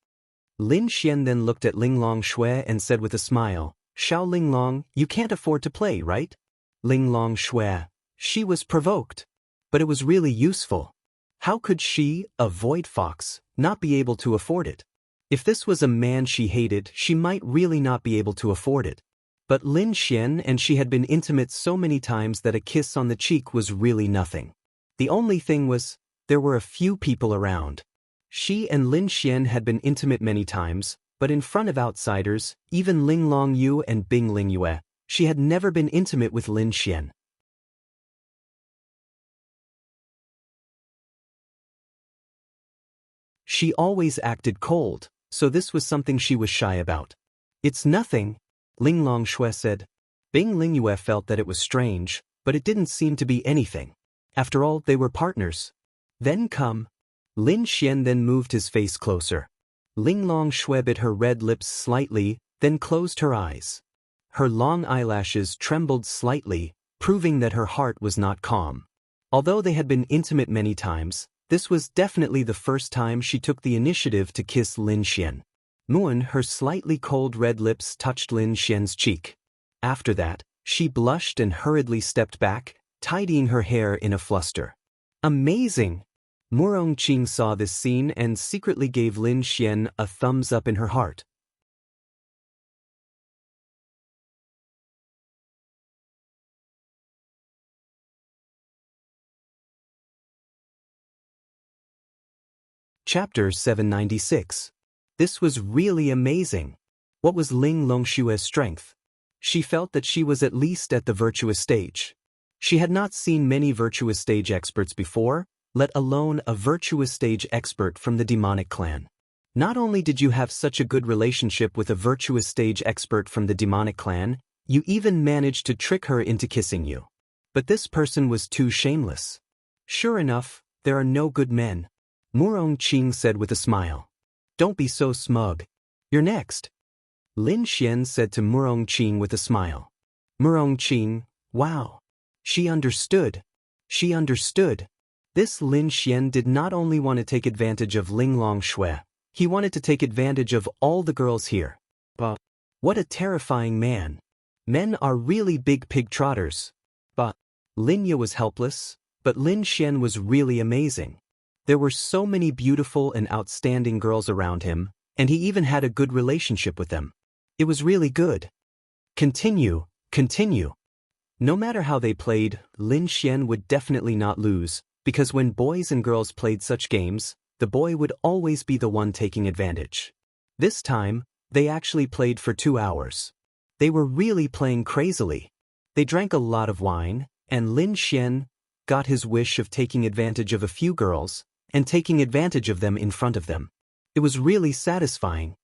Lin Xian then looked at Ling Long Shui and said with a smile, Xiao Ling Long, you can't afford to play, right? Ling Long Shui. She was provoked. But it was really useful. How could she, a void fox, not be able to afford it? If this was a man she hated, she might really not be able to afford it. But Lin Xian and she had been intimate so many times that a kiss on the cheek was really nothing. The only thing was, there were a few people around. She and Lin Xian had been intimate many times, but in front of outsiders, even Ling Long Yu and Bing Ling Yue, she had never been intimate with Lin Xian. She always acted cold, so this was something she was shy about. It's nothing, Ling Long Shui said. Bing Ling Yue felt that it was strange, but it didn't seem to be anything. After all, they were partners. Then come. Lin Xian then moved his face closer. Ling Long Shui bit her red lips slightly, then closed her eyes. Her long eyelashes trembled slightly, proving that her heart was not calm. Although they had been intimate many times, this was definitely the first time she took the initiative to kiss Lin Xian. Muan, her slightly cold red lips touched Lin Xian's cheek. After that, she blushed and hurriedly stepped back, tidying her hair in a fluster. Amazing! Murong Qing saw this scene and secretly gave Lin Xian a thumbs up in her heart. Chapter 796. This was really amazing. What was Ling Long Shui's strength? She felt that she was at least at the virtuous stage. She had not seen many virtuous stage experts before, let alone a virtuous stage expert from the demonic clan. Not only did you have such a good relationship with a virtuous stage expert from the demonic clan, you even managed to trick her into kissing you. But this person was too shameless. Sure enough, there are no good men. Murong Qing said with a smile. Don't be so smug. You're next. Lin Xian said to Murong Qing with a smile. Murong Qing, wow. She understood. She understood. This Lin Xian did not only want to take advantage of Ling Long Shui, he wanted to take advantage of all the girls here. But what a terrifying man. Men are really big pig trotters. But Lin Yu was helpless, but Lin Xian was really amazing. There were so many beautiful and outstanding girls around him, and he even had a good relationship with them. It was really good. Continue. No matter how they played, Lin Xian would definitely not lose, because when boys and girls played such games, the boy would always be the one taking advantage. This time, they actually played for 2 hours. They were really playing crazily. They drank a lot of wine, and Lin Xian got his wish of taking advantage of a few girls, and taking advantage of them in front of them. It was really satisfying.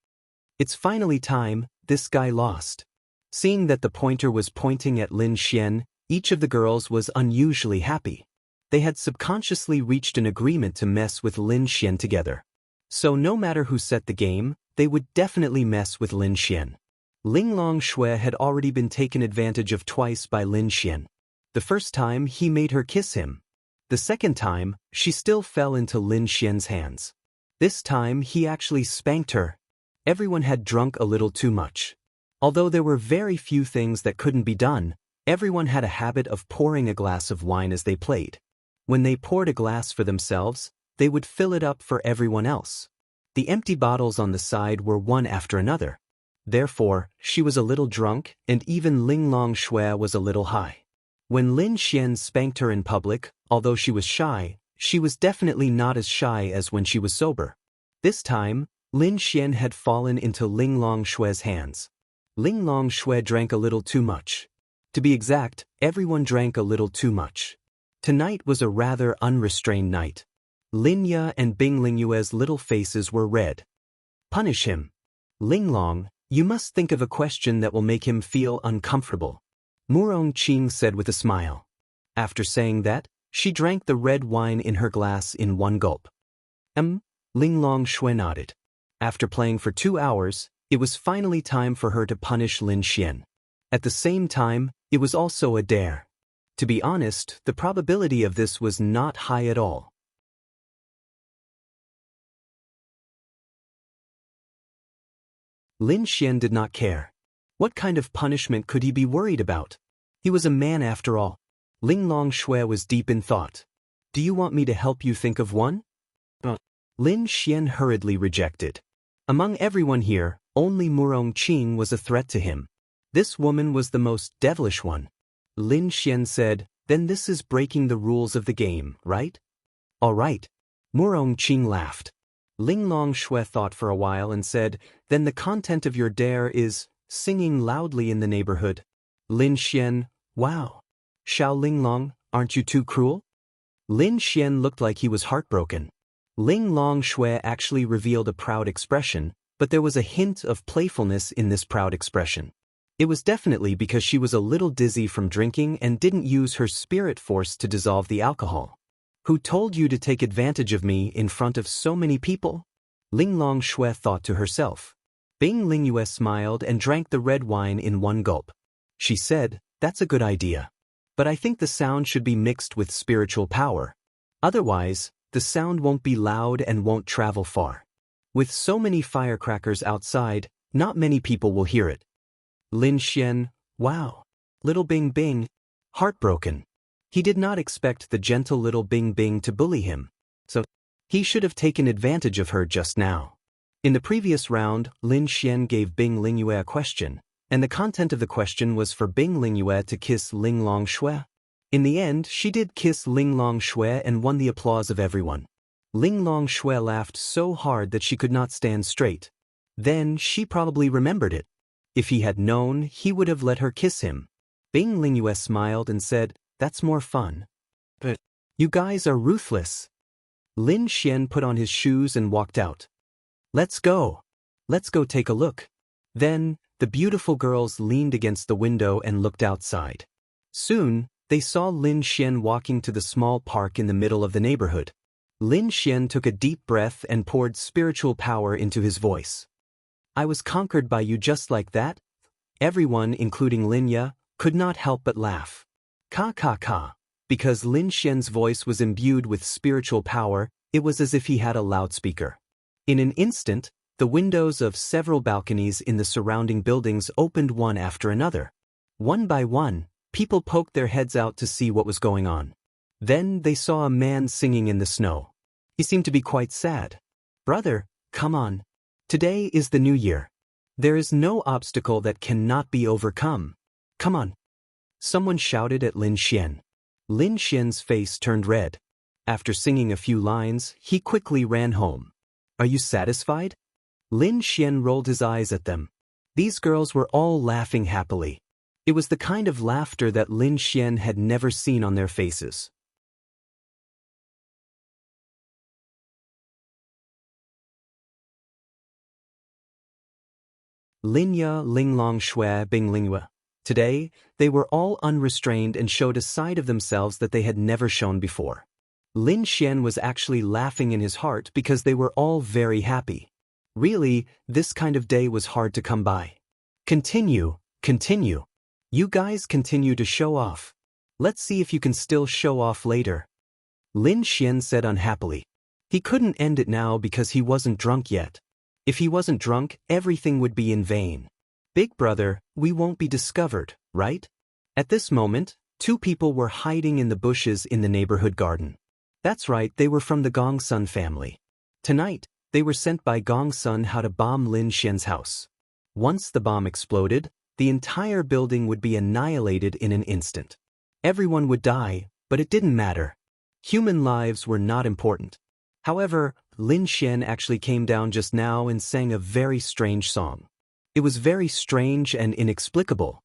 It's finally time, this guy lost. Seeing that the pointer was pointing at Lin Xian, each of the girls was unusually happy. They had subconsciously reached an agreement to mess with Lin Xian together. So no matter who set the game, they would definitely mess with Lin Xian. Ling Long Shui had already been taken advantage of twice by Lin Xian. The first time he made her kiss him. The second time, she still fell into Lin Xian's hands. This time he actually spanked her. Everyone had drunk a little too much. Although there were very few things that couldn't be done, everyone had a habit of pouring a glass of wine as they played. When they poured a glass for themselves, they would fill it up for everyone else. The empty bottles on the side were one after another. Therefore, she was a little drunk, and even Ling Long Shui was a little high. When Lin Xian spanked her in public, although she was shy, she was definitely not as shy as when she was sober. This time, Lin Xian had fallen into Ling Long Shui's hands. Ling Long Shui drank a little too much. To be exact, everyone drank a little too much. Tonight was a rather unrestrained night. Lin Ye and Bing Lingyue's little faces were red. Punish him. Ling Long, you must think of a question that will make him feel uncomfortable. Murong Qing said with a smile. After saying that, she drank the red wine in her glass in one gulp. Ling Long Shui nodded. After playing for 2 hours, it was finally time for her to punish Lin Xian. At the same time, it was also a dare. To be honest, the probability of this was not high at all. Lin Xian did not care. What kind of punishment could he be worried about? He was a man after all. Ling Long Shui was deep in thought. Do you want me to help you think of one? Lin Xian hurriedly rejected. Among everyone here, only Murong Qing was a threat to him. This woman was the most devilish one. Lin Xian said, then this is breaking the rules of the game, right? All right. Murong Qing laughed. Ling Long Shui thought for a while and said, then the content of your dare is singing loudly in the neighborhood. Lin Xian, wow. Xiao Ling Long, aren't you too cruel? Lin Xian looked like he was heartbroken. Ling Long Shui actually revealed a proud expression, but there was a hint of playfulness in this proud expression. It was definitely because she was a little dizzy from drinking and didn't use her spirit force to dissolve the alcohol. Who told you to take advantage of me in front of so many people? Ling Long Shui thought to herself. Bing Lingyue smiled and drank the red wine in one gulp. She said, that's a good idea. But I think the sound should be mixed with spiritual power. Otherwise, the sound won't be loud and won't travel far. With so many firecrackers outside, not many people will hear it. Lin Xian, wow. Little Bing Bing, heartbroken. He did not expect the gentle little Bing Bing to bully him. So, he should have taken advantage of her just now. In the previous round, Lin Xian gave Bing Lingyue a question, and the content of the question was for Bing Lingyue to kiss Ling Long Shui. In the end, she did kiss Ling Long Shui and won the applause of everyone. Ling Long Shui laughed so hard that she could not stand straight. Then she probably remembered it. If he had known, he would have let her kiss him. Bing Lingyue smiled and said, that's more fun. But you guys are ruthless. Lin Xian put on his shoes and walked out. Let's go. Let's go take a look. Then, the beautiful girls leaned against the window and looked outside. Soon, they saw Lin Xian walking to the small park in the middle of the neighborhood. Lin Xian took a deep breath and poured spiritual power into his voice. I was conquered by you just like that? Everyone, including Lin Ye, could not help but laugh. Ka ka ka. Because Lin Xian's voice was imbued with spiritual power, it was as if he had a loudspeaker. In an instant, the windows of several balconies in the surrounding buildings opened one after another. One by one, people poked their heads out to see what was going on. Then they saw a man singing in the snow. He seemed to be quite sad. Brother, come on. Today is the new year. There is no obstacle that cannot be overcome. Come on. Someone shouted at Lin Xian. Lin Xian's face turned red. After singing a few lines, he quickly ran home. Are you satisfied? Lin Xian rolled his eyes at them. These girls were all laughing happily. It was the kind of laughter that Lin Xian had never seen on their faces. Linya, Linglong Shui, Bing Lingyue. Today, they were all unrestrained and showed a side of themselves that they had never shown before. Lin Xian was actually laughing in his heart because they were all very happy. Really, this kind of day was hard to come by. Continue. You guys continue to show off. Let's see if you can still show off later. Lin Xian said unhappily. He couldn't end it now because he wasn't drunk yet. If he wasn't drunk, everything would be in vain. Big brother, we won't be discovered, right? At this moment, two people were hiding in the bushes in the neighborhood garden. That's right, they were from the Gongsun family. Tonight, they were sent by Gongsun how to bomb Lin Xian's house. Once the bomb exploded, the entire building would be annihilated in an instant. Everyone would die, but it didn't matter. Human lives were not important. However, Lin Xian actually came down just now and sang a very strange song. It was very strange and inexplicable.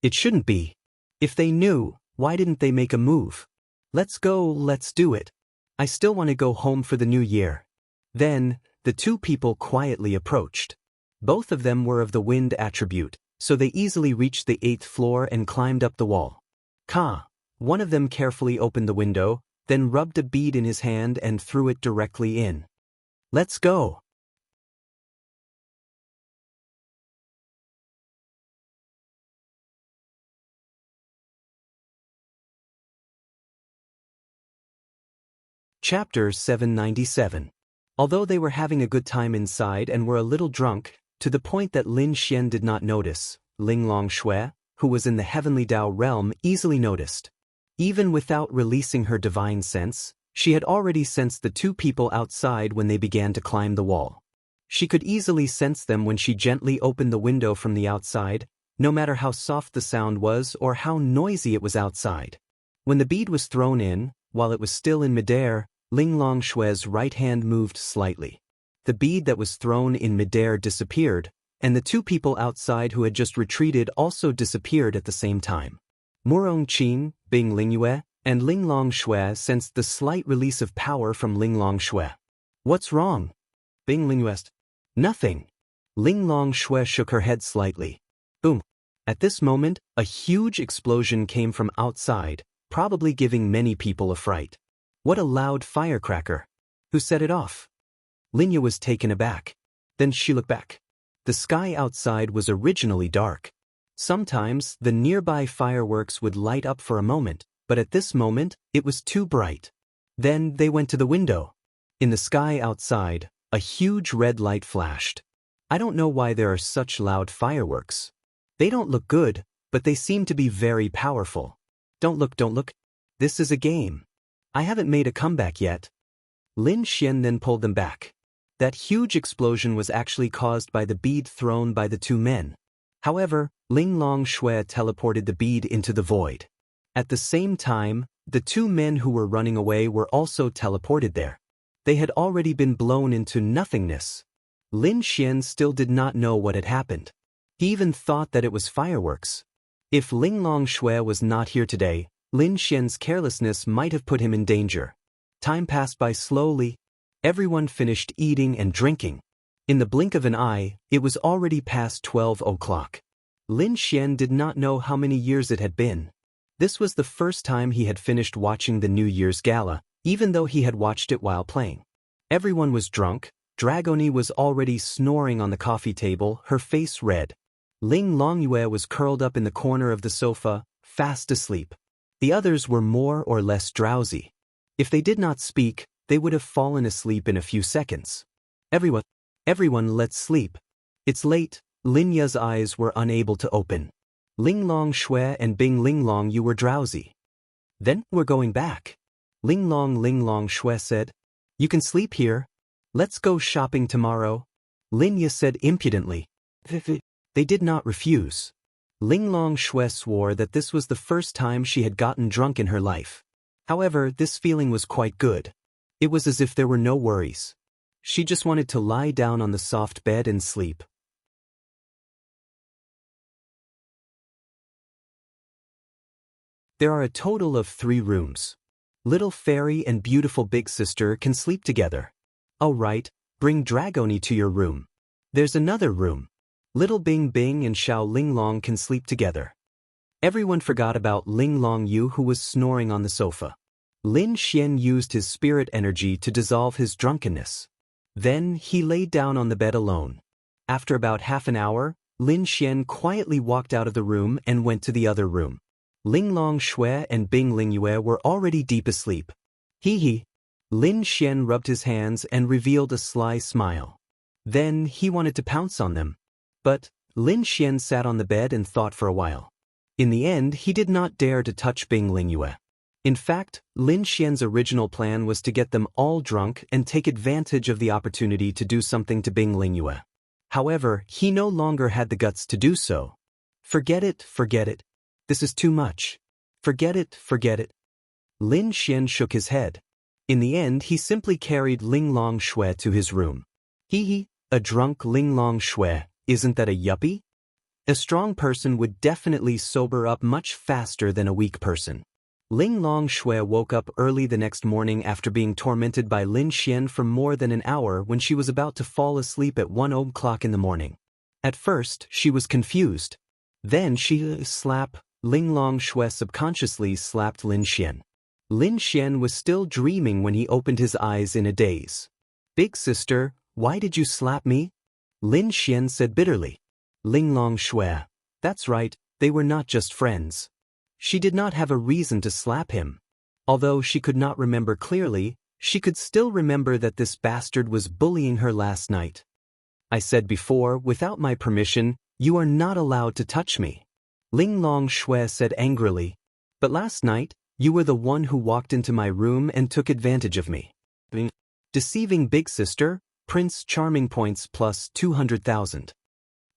It shouldn't be. If they knew, why didn't they make a move? Let's go, let's do it. I still want to go home for the new year. Then, the two people quietly approached. Both of them were of the wind attribute, so they easily reached the 8th floor and climbed up the wall. One of them carefully opened the window, then rubbed a bead in his hand and threw it directly in. Let's go. Chapter 797. Although they were having a good time inside and were a little drunk, to the point that Lin Xian did not notice, Linglong Shui, who was in the heavenly Tao realm, easily noticed. Even without releasing her divine sense, she had already sensed the two people outside when they began to climb the wall. She could easily sense them when she gently opened the window from the outside, no matter how soft the sound was or how noisy it was outside. When the bead was thrown in, while it was still in midair, Linglong Shui's right hand moved slightly. The bead that was thrown in midair disappeared, and the two people outside who had just retreated also disappeared at the same time. Murong Qin, Bing Lingyue, and Linglong Shui sensed the slight release of power from Linglong Shui. What's wrong? Bing Lingyue. Nothing. Linglong Shui shook her head slightly. Boom. At this moment, a huge explosion came from outside, probably giving many people a fright. What a loud firecracker. Who set it off? Linya was taken aback. Then she looked back. The sky outside was originally dark. Sometimes, the nearby fireworks would light up for a moment, but at this moment, it was too bright. Then they went to the window. In the sky outside, a huge red light flashed. I don't know why there are such loud fireworks. They don't look good, but they seem to be very powerful. Don't look. This is a game. I haven't made a comeback yet. Lin Xian then pulled them back. That huge explosion was actually caused by the bead thrown by the two men. However, Linglong Shui teleported the bead into the void. At the same time, the two men who were running away were also teleported there. They had already been blown into nothingness. Lin Xian still did not know what had happened. He even thought that it was fireworks. If Linglong Shui was not here today, Lin Xian's carelessness might have put him in danger. Time passed by slowly. Everyone finished eating and drinking. In the blink of an eye, it was already past 12 o'clock. Lin Xian did not know how many years it had been. This was the first time he had finished watching the New Year's Gala, even though he had watched it while playing. Everyone was drunk. Dragoni was already snoring on the coffee table, her face red. Ling Longyue was curled up in the corner of the sofa, fast asleep. The others were more or less drowsy. If they did not speak, they would have fallen asleep in a few seconds. Everyone, let's sleep. It's late. Linya's eyes were unable to open. Linglong Shui and Bing Linglong, you were drowsy. Then, we're going back. Linglong Shui said. You can sleep here. Let's go shopping tomorrow. Lin Ye said impudently. They did not refuse. Ling Long Shui swore that this was the first time she had gotten drunk in her life. However, this feeling was quite good. It was as if there were no worries. She just wanted to lie down on the soft bed and sleep. There are a total of 3 rooms. Little Fairy and beautiful Big Sister can sleep together. Oh right, bring Dragoni to your room. There's another room. Little Bing Bing and Xiao Ling Long can sleep together. Everyone forgot about Ling Long Yu, who was snoring on the sofa. Lin Xian used his spirit energy to dissolve his drunkenness. Then he laid down on the bed alone. After about half an hour, Lin Xian quietly walked out of the room and went to the other room. Ling Long Shui and Bing Lingyue were already deep asleep. Hee. Lin Xian rubbed his hands and revealed a sly smile. Then he wanted to pounce on them. But Lin Xian sat on the bed and thought for a while. In the end, he did not dare to touch Bing Lingyue. In fact, Lin Xian's original plan was to get them all drunk and take advantage of the opportunity to do something to Bing Lingyue. However, he no longer had the guts to do so. Forget it. This is too much. Forget it. Lin Xian shook his head. In the end, he simply carried Ling Long Shui to his room. Hee, a drunk Ling Long Shui, isn't that a yuppie? A strong person would definitely sober up much faster than a weak person. Ling Long Shui woke up early the next morning after being tormented by Lin Xian for more than an hour when she was about to fall asleep at 1 o'clock in the morning. At first, she was confused. Then Ling Long Shui subconsciously slapped Lin Xian. Lin Xian was still dreaming when he opened his eyes in a daze. Big sister, why did you slap me? Lin Xian said bitterly. Ling Long Shui, that's right, they were not just friends. She did not have a reason to slap him. Although she could not remember clearly, she could still remember that this bastard was bullying her last night. I said before, without my permission, you are not allowed to touch me. Ling Long Shui said angrily. But last night, you were the one who walked into my room and took advantage of me. Deceiving Big Sister, Prince Charming points plus 200,000.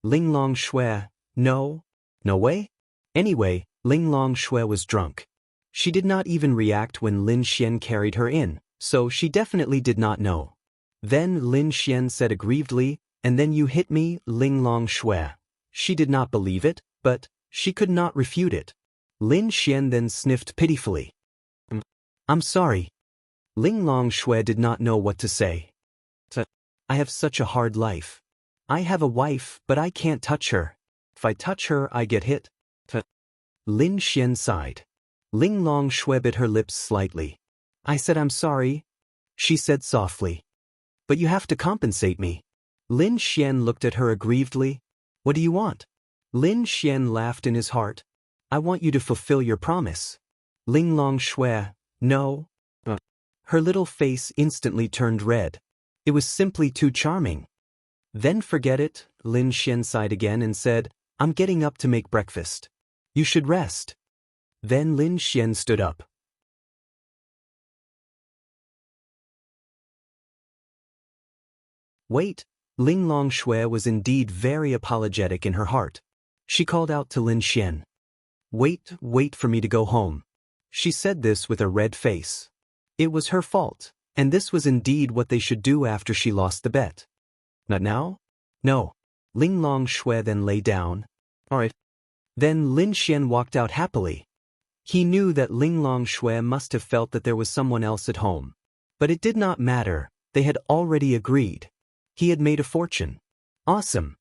Ling Long Shui, no way. Anyway, Ling Long Shui was drunk. She did not even react when Lin Xian carried her in, so she definitely did not know. Then Lin Xian said aggrievedly, and then you hit me, Ling Long Shui. She did not believe it, but she could not refute it. Lin Xian then sniffed pitifully. I'm sorry. Ling Long Shui did not know what to say. I have such a hard life. I have a wife, but I can't touch her. If I touch her, I get hit. Lin Xian sighed. Ling Long Shui bit her lips slightly. I said I'm sorry, she said softly. But you have to compensate me. Lin Xian looked at her aggrievedly. What do you want? Lin Xian laughed in his heart. I want you to fulfill your promise. Ling Long Shui, no. Her little face instantly turned red. It was simply too charming. Then forget it, Lin Xian sighed again and said, I'm getting up to make breakfast. You should rest. Then Lin Xian stood up. Wait, Ling Long Shui was indeed very apologetic in her heart. She called out to Lin Xian. Wait for me to go home. She said this with a red face. It was her fault, and this was indeed what they should do after she lost the bet. Not now? No. Ling Long Shui then lay down. Alright. Then Lin Xian walked out happily. He knew that Ling Long Shui must have felt that there was someone else at home. But it did not matter, they had already agreed. He had made a fortune. Awesome.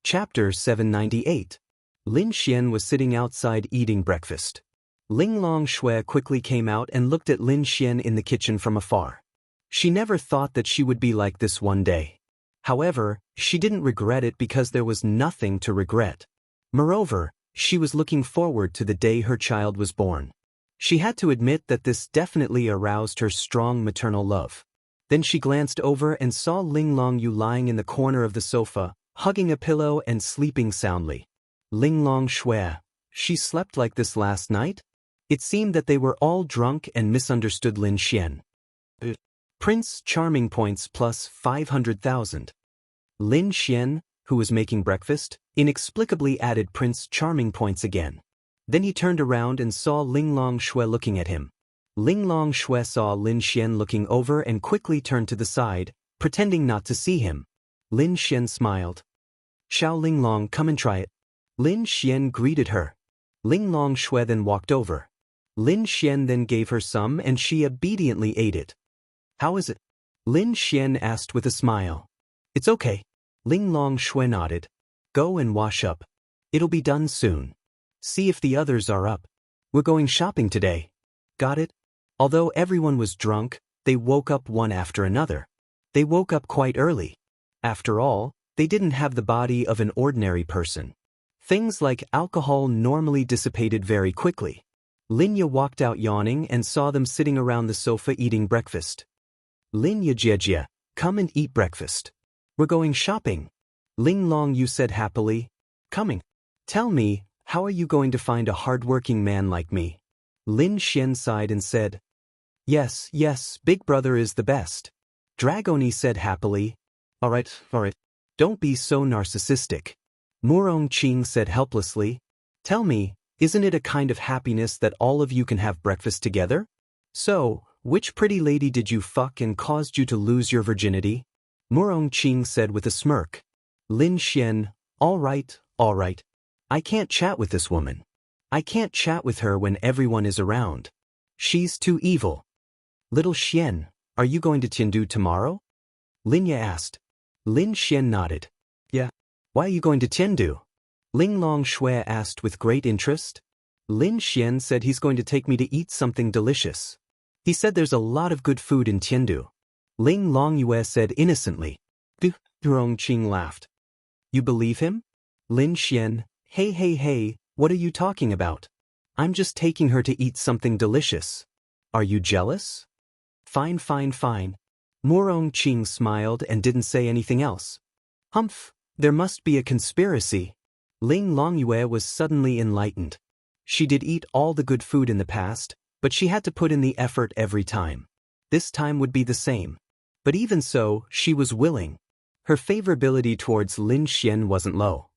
Chapter 798. Lin Xian was sitting outside eating breakfast. Ling Long Shui quickly came out and looked at Lin Xian in the kitchen from afar. She never thought that she would be like this one day. However, she didn't regret it because there was nothing to regret. Moreover, she was looking forward to the day her child was born. She had to admit that this definitely aroused her strong maternal love. Then she glanced over and saw Ling Long Yu lying in the corner of the sofa, hugging a pillow and sleeping soundly. Ling Long Shui, she slept like this last night? It seemed that they were all drunk and misunderstood Lin Xian. Prince Charming points plus 500,000. Lin Xian, who was making breakfast, inexplicably added Prince Charming points again. Then he turned around and saw Ling Long Shui looking at him. Ling Long Shui saw Lin Xian looking over and quickly turned to the side, pretending not to see him. Lin Xian smiled. Xiao Ling Long, come and try it. Lin Xian greeted her. Ling Long Shui then walked over. Lin Xian then gave her some and she obediently ate it. How is it? Lin Xian asked with a smile. It's okay. Ling Long Shui nodded. Go and wash up. It'll be done soon. See if the others are up. We're going shopping today. Got it? Although everyone was drunk, they woke up one after another. They woke up quite early. After all, they didn't have the body of an ordinary person. Things like alcohol normally dissipated very quickly. Linya walked out yawning and saw them sitting around the sofa eating breakfast. Linya Jie, come and eat breakfast. We're going shopping. Ling Long Yu said happily. Coming. Tell me, how are you going to find a hard-working man like me? Lin Xian sighed and said. Yes, Big Brother is the best. Dragoni said happily. Alright. Don't be so narcissistic. Murong Qing said helplessly. Tell me, isn't it a kind of happiness that all of you can have breakfast together? So, which pretty lady did you fuck and caused you to lose your virginity? Murong Qing said with a smirk. Lin Xian, all right. I can't chat with this woman. I can't chat with her when everyone is around. She's too evil. Little Xian, are you going to Tiandu tomorrow? Linya asked. Lin Xian nodded. Yeah. Why are you going to Tiandu? Ling Long Shui asked with great interest. Lin Xian said he's going to take me to eat something delicious. He said there's a lot of good food in Tiandu. Ling Long Yue said innocently. Durong Qing laughed. You believe him? Lin Xian, hey, what are you talking about? I'm just taking her to eat something delicious. Are you jealous? Fine. Murong Qing smiled and didn't say anything else. Humph, there must be a conspiracy. Ling Longyue was suddenly enlightened. She did eat all the good food in the past, but she had to put in the effort every time. This time would be the same. But even so, she was willing. Her favorability towards Lin Xian wasn't low.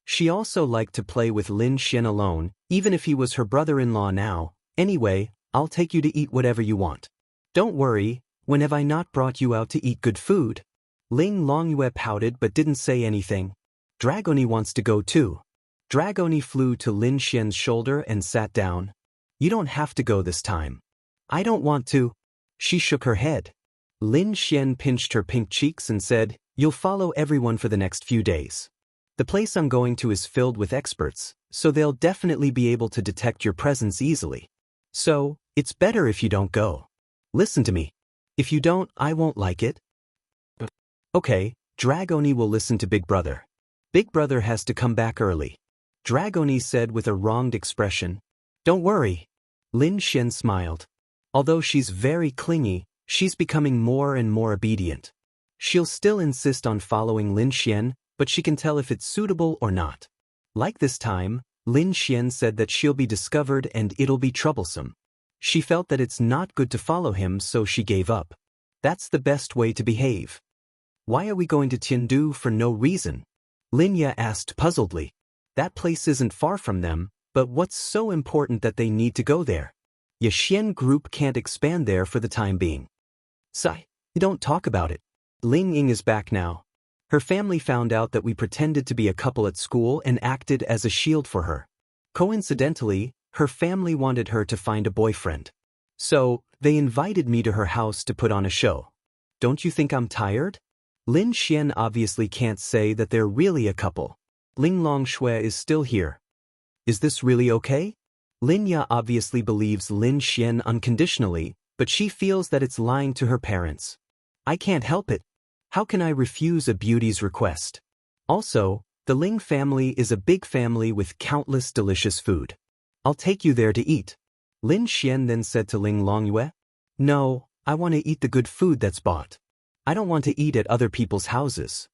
She also liked to play with Lin Xian alone, even if he was her brother-in-law now. Anyway, I'll take you to eat whatever you want. Don't worry, when have I not brought you out to eat good food? Ling Longyue pouted but didn't say anything. Dragoni wants to go too. Dragoni flew to Lin Xian's shoulder and sat down. You don't have to go this time. I don't want to. She shook her head. Lin Xian pinched her pink cheeks and said, You'll follow everyone for the next few days. The place I'm going to is filled with experts, so they'll definitely be able to detect your presence easily. So, it's better if you don't go. Listen to me. If you don't, I won't like it. Okay, Dragoni will listen to Big Brother. Big Brother has to come back early. Dragoni said with a wronged expression. Don't worry. Lin Xian smiled. Although she's very clingy, she's becoming more and more obedient. She'll still insist on following Lin Xian, but she can tell if it's suitable or not. Like this time, Lin Xian said that she'll be discovered and it'll be troublesome. She felt that it's not good to follow him, so she gave up. That's the best way to behave. Why are we going to Tiandu for no reason? Linya asked puzzledly. That place isn't far from them, but what's so important that they need to go there? Yashian Group can't expand there for the time being. Sigh, don't talk about it. Ling Ying is back now. Her family found out that we pretended to be a couple at school and acted as a shield for her. Coincidentally, her family wanted her to find a boyfriend. So, they invited me to her house to put on a show. Don't you think I'm tired? Lin Xian obviously can't say that they're really a couple. Ling Long Shui is still here. Is this really okay? Linya obviously believes Lin Xian unconditionally, but she feels that it's lying to her parents. I can't help it. How can I refuse a beauty's request? Also, the Ling family is a big family with countless delicious food. I'll take you there to eat. Lin Xian then said to Ling Longyue. No, I want to eat the good food that's bought. I don't want to eat at other people's houses.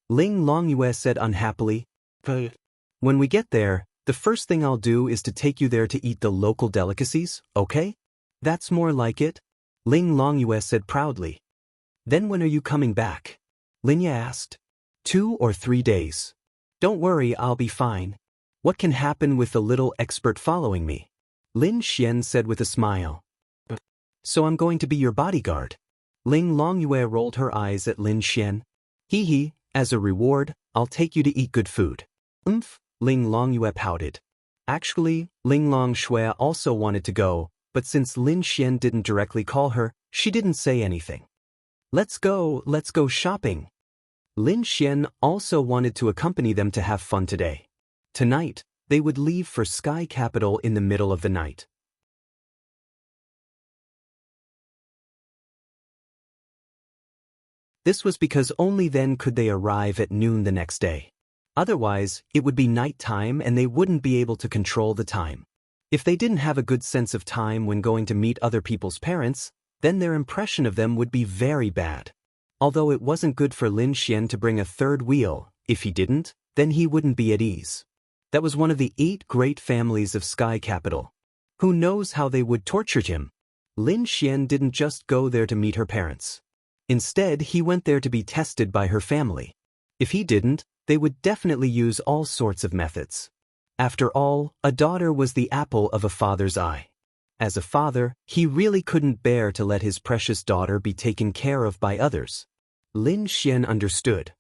Ling Longyue said unhappily. When we get there, the first thing I'll do is to take you there to eat the local delicacies, okay? That's more like it, Ling Longyue said proudly. Then when are you coming back? Linya asked. 2 or 3 days. Don't worry, I'll be fine. What can happen with the little expert following me? Lin Xian said with a smile. So I'm going to be your bodyguard. Ling Longyue rolled her eyes at Lin Xian. Hee hee, as a reward, I'll take you to eat good food. Ling Longyue pouted. Actually, Ling Longxue also wanted to go, but since Lin Xian didn't directly call her, she didn't say anything. Let's go shopping. Lin Xian also wanted to accompany them to have fun today. Tonight, they would leave for Sky Capital in the middle of the night. This was because only then could they arrive at noon the next day. Otherwise, it would be night time and they wouldn't be able to control the time. If they didn't have a good sense of time when going to meet other people's parents, then their impression of them would be very bad. Although it wasn't good for Lin Xian to bring a third wheel, if he didn't, then he wouldn't be at ease. That was one of the 8 great families of Sky Capital. Who knows how they would torture him? Lin Xian didn't just go there to meet her parents. Instead, he went there to be tested by her family. If he didn't, they would definitely use all sorts of methods. After all, a daughter was the apple of a father's eye. As a father, he really couldn't bear to let his precious daughter be taken care of by others. Lin Xian understood.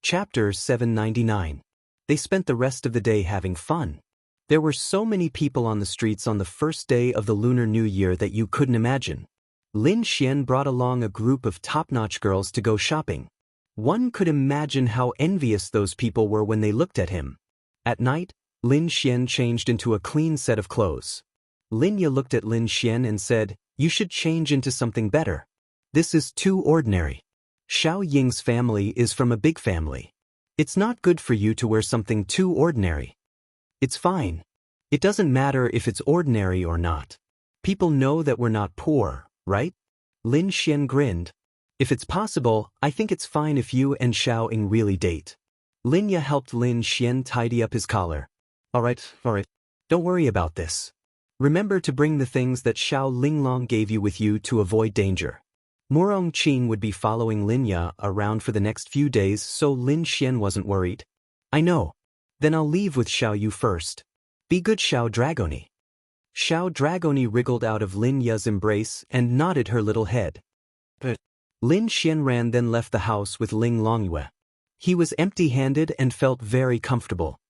Chapter 799. They spent the rest of the day having fun. There were so many people on the streets on the first day of the Lunar New Year that you couldn't imagine. Lin Xian brought along a group of top-notch girls to go shopping. One could imagine how envious those people were when they looked at him. At night, Lin Xian changed into a clean set of clothes. Linya looked at Lin Xian and said, "You should change into something better. This is too ordinary. Xiao Ying's family is from a big family. It's not good for you to wear something too ordinary." "It's fine. It doesn't matter if it's ordinary or not. People know that we're not poor, right?" Lin Xian grinned. "If it's possible, I think it's fine if you and Xiao Ying really date." Linya helped Lin Xian tidy up his collar. All right. Don't worry about this. Remember to bring the things that Xiao Linglong gave you with you to avoid danger." Murong Qing would be following Linya around for the next few days, so Lin Xian wasn't worried. "I know. Then I'll leave with Xiao Yu first. Be good, Xiao Dragoni." Xiao Dragoni wriggled out of Linya's embrace and nodded her little head. Lin Xianran then left the house with Ling Longyue. He was empty-handed and felt very comfortable.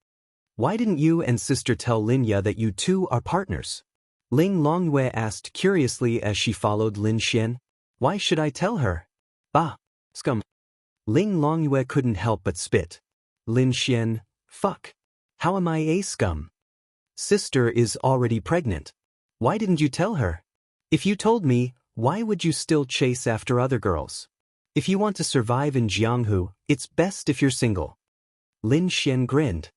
"Why didn't you and sister tell Linya that you two are partners?" Ling Longyue asked curiously as she followed Lin Xian. "Why should I tell her? Bah, scum." Ling Longyue couldn't help but spit. Lin Xian, fuck. How am I a scum? Sister is already pregnant. Why didn't you tell her? If you told me, why would you still chase after other girls? If you want to survive in Jianghu, it's best if you're single. Lin Xian grinned.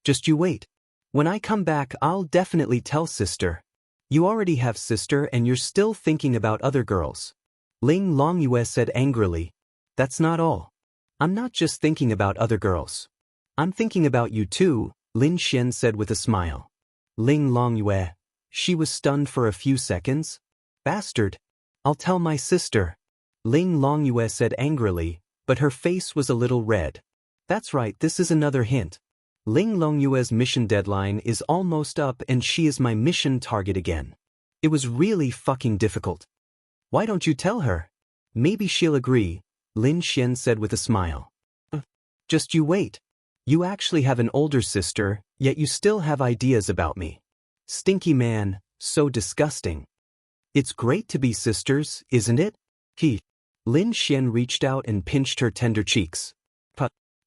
"Just you wait. When I come back, I'll definitely tell sister." "You already have sister and you're still thinking about other girls." Ling Longyue said angrily. "That's not all. I'm not just thinking about other girls. I'm thinking about you too," Lin Xian said with a smile. Ling Longyue. She was stunned for a few seconds. "Bastard. I'll tell my sister," Ling Longyue said angrily, but her face was a little red. "That's right, this is another hint. Ling Longyue's mission deadline is almost up and she is my mission target again. It was really fucking difficult. Why don't you tell her? Maybe she'll agree," Lin Xian said with a smile. "Just you wait. You actually have an older sister, yet you still have ideas about me. Stinky man, so disgusting. It's great to be sisters, isn't it?" Lin Xian reached out and pinched her tender cheeks.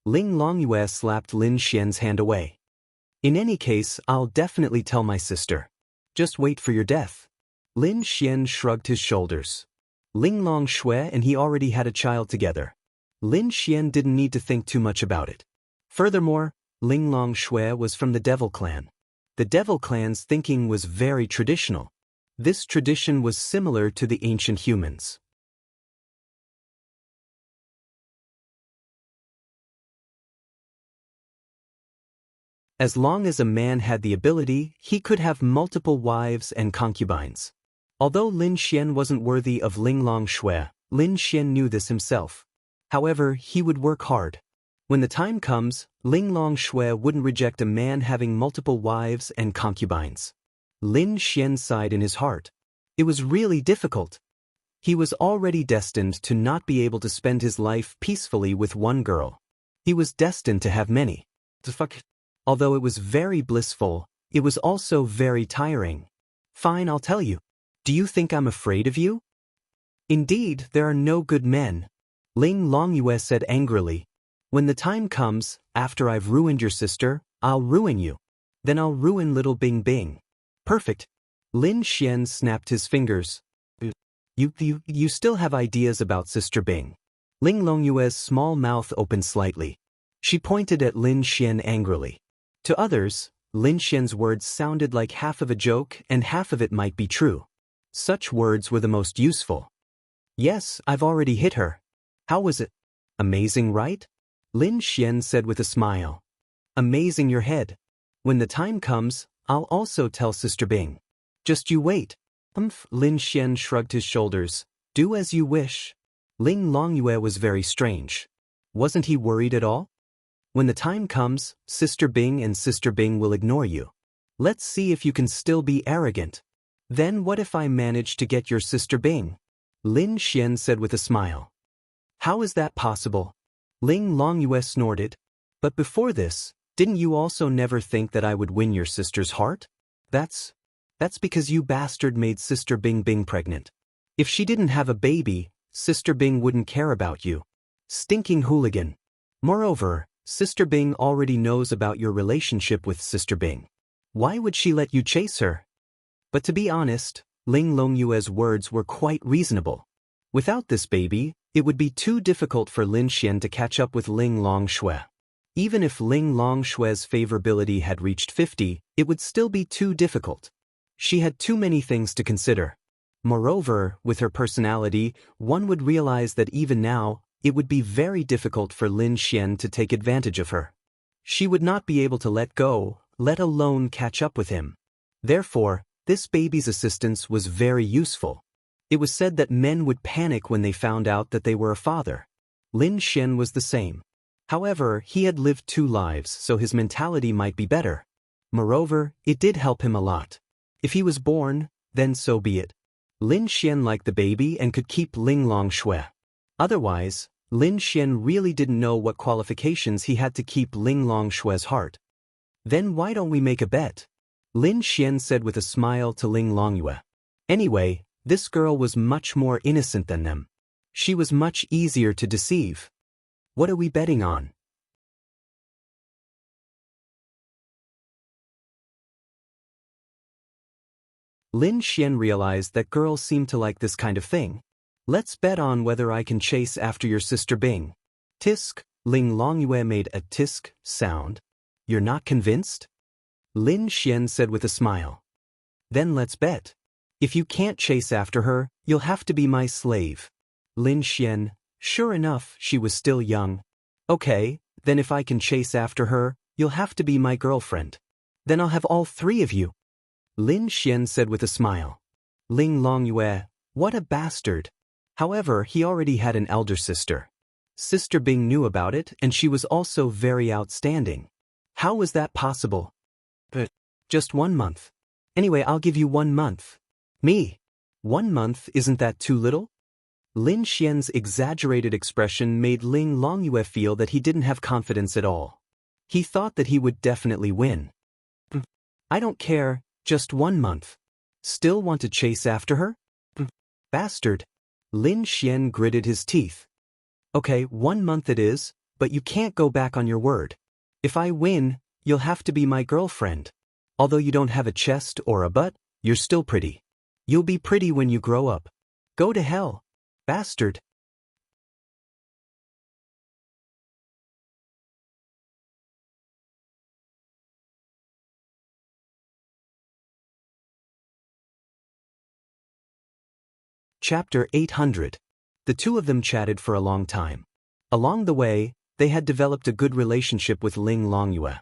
Ling Longyue slapped Lin Xian's hand away. "In any case, I'll definitely tell my sister. Just wait for your death." Lin Xian shrugged his shoulders. Ling Long Shui and he already had a child together. Lin Xian didn't need to think too much about it. Furthermore, Ling Long Shui was from the Devil Clan. The Devil Clan's thinking was very traditional. This tradition was similar to the ancient humans. As long as a man had the ability, he could have multiple wives and concubines. Although Lin Xian wasn't worthy of Ling Long Shui, Lin Xian knew this himself. However, he would work hard. When the time comes, Ling Long Shui wouldn't reject a man having multiple wives and concubines. Lin Xian sighed in his heart. It was really difficult. He was already destined to not be able to spend his life peacefully with one girl. He was destined to have many. Although it was very blissful, it was also very tiring. Fine, I'll tell you. Do you think I'm afraid of you? Indeed, there are no good men. Ling Longyue said angrily. When the time comes, after I've ruined your sister, I'll ruin you. Then I'll ruin little Bing Bing. Perfect. Lin Xian snapped his fingers. You still have ideas about Sister Bing. Ling Longyue's small mouth opened slightly. She pointed at Lin Xian angrily. To others, Lin Xian's words sounded like half of a joke and half of it might be true. Such words were the most useful. Yes, I've already hit her. How was it? Amazing, right? Lin Xian said with a smile. Amazing your head. When the time comes, I'll also tell Sister Bing. Just you wait. Lin Xian shrugged his shoulders. Do as you wish. Ling Longyue was very strange. Wasn't he worried at all? When the time comes, Sister Bing and Sister Bing will ignore you. Let's see if you can still be arrogant. Then what if I manage to get your Sister Bing? Lin Xian said with a smile. How is that possible? Ling Longyue snorted. But before this, didn't you also never think that I would win your sister's heart? That's because you bastard made Sister Bing Bing pregnant. If she didn't have a baby, Sister Bing wouldn't care about you. Stinking hooligan. Moreover, Sister Bing already knows about your relationship with Sister Bing. Why would she let you chase her? But to be honest, Ling Longyue's words were quite reasonable. Without this baby, it would be too difficult for Lin Xian to catch up with Ling Long Shui. Even if Ling Long Shui's favorability had reached 50, it would still be too difficult. She had too many things to consider. Moreover, with her personality, one would realize that even now, it would be very difficult for Lin Xian to take advantage of her. She would not be able to let go, let alone catch up with him. Therefore, this baby's assistance was very useful. It was said that men would panic when they found out that they were a father. Lin Xian was the same. However, he had lived 2 lives, so his mentality might be better. Moreover, it did help him a lot. If he was born, then so be it. Lin Xian liked the baby and could keep Ling Long Shui. Otherwise, Lin Xian really didn't know what qualifications he had to keep Ling Long Shui's heart. Then why don't we make a bet? Lin Xian said with a smile to Ling Longyue. Anyway, this girl was much more innocent than them. She was much easier to deceive. What are we betting on? Lin Xian realized that girls seemed to like this kind of thing. Let's bet on whether I can chase after your Sister Bing. Tisk, Ling Longyue made a tisk sound. You're not convinced? Lin Xian said with a smile. Then let's bet. If you can't chase after her, you'll have to be my slave. Lin Xian, sure enough, she was still young. Okay, then if I can chase after her, you'll have to be my girlfriend. Then I'll have all 3 of you. Lin Xian said with a smile. Ling Longyue, what a bastard. However, he already had an elder sister. Sister Bing knew about it and she was also very outstanding. How was that possible? But just 1 month. Anyway, I'll give you 1 month. Me? 1 month, isn't that too little? Lin Xian's exaggerated expression made Ling Longyue feel that he didn't have confidence at all. He thought that he would definitely win. I don't care, just 1 month. Still want to chase after her? Bastard. Lin Xian gritted his teeth. Okay, 1 month it is, but you can't go back on your word. If I win, you'll have to be my girlfriend. Although you don't have a chest or a butt, you're still pretty. You'll be pretty when you grow up. Go to hell. Bastard. Chapter 800. The two of them chatted for a long time. Along the way, they had developed a good relationship with Ling Longyue.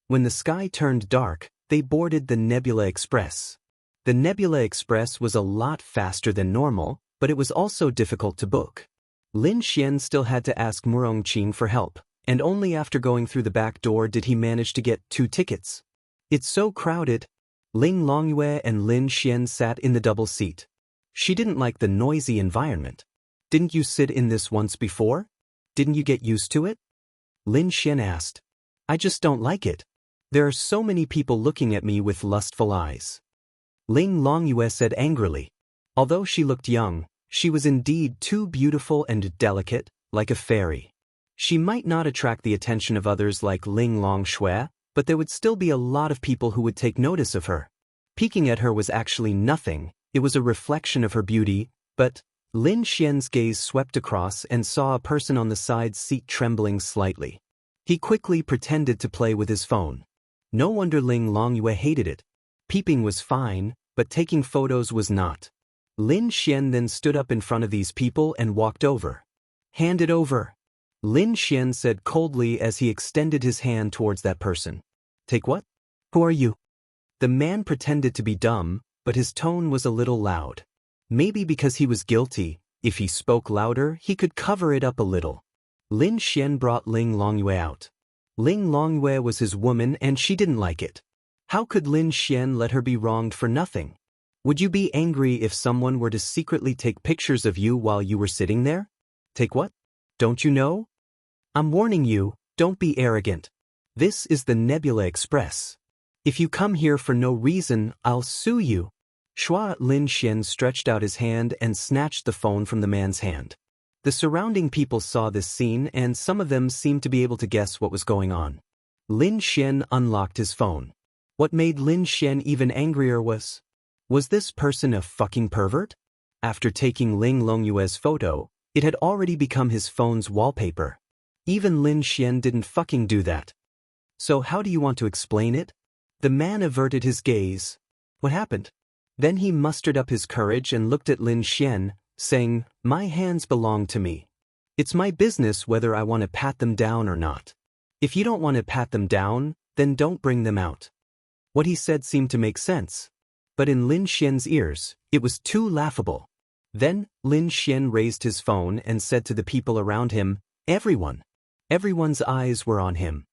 When the sky turned dark, they boarded the Nebula Express. The Nebula Express was a lot faster than normal, but it was also difficult to book. Lin Xian still had to ask Murong Qing for help, and only after going through the back door did he manage to get 2 tickets. It's so crowded. Ling Longyue and Lin Xian sat in the double seat. She didn't like the noisy environment. Didn't you sit in this once before? Didn't you get used to it? Lin Xian asked. I just don't like it. There are so many people looking at me with lustful eyes. Ling Longyue said angrily. Although she looked young, she was indeed too beautiful and delicate, like a fairy. She might not attract the attention of others like Ling Longshui, but there would still be a lot of people who would take notice of her. Peeking at her was actually nothing, it was a reflection of her beauty, but Lin Xian's gaze swept across and saw a person on the side seat trembling slightly. He quickly pretended to play with his phone. No wonder Ling Longyue hated it. Peeping was fine, but taking photos was not. Lin Xian then stood up in front of these people and walked over. Hand it over. Lin Xian said coldly as he extended his hand towards that person. Take what? Who are you? The man pretended to be dumb, but his tone was a little loud. Maybe because he was guilty, if he spoke louder, he could cover it up a little. Lin Xian brought Ling Longyue out. Ling Longyue was his woman and she didn't like it. How could Lin Xian let her be wronged for nothing? Would you be angry if someone were to secretly take pictures of you while you were sitting there? Take what? Don't you know? I'm warning you, don't be arrogant. This is the Nebula Express. If you come here for no reason, I'll sue you. Lin Xian stretched out his hand and snatched the phone from the man's hand. The surrounding people saw this scene and some of them seemed to be able to guess what was going on. Lin Xian unlocked his phone. What made Lin Xian even angrier was this person a fucking pervert? After taking Ling Longyue's photo, it had already become his phone's wallpaper. Even Lin Xian didn't fucking do that. So how do you want to explain it? The man averted his gaze. What happened? Then he mustered up his courage and looked at Lin Xian, saying, My hands belong to me. It's my business whether I want to pat them down or not. If you don't want to pat them down, then don't bring them out. What he said seemed to make sense. But in Lin Xian's ears, it was too laughable. Then, Lin Xian raised his phone and said to the people around him, Everyone. Everyone's eyes were on him.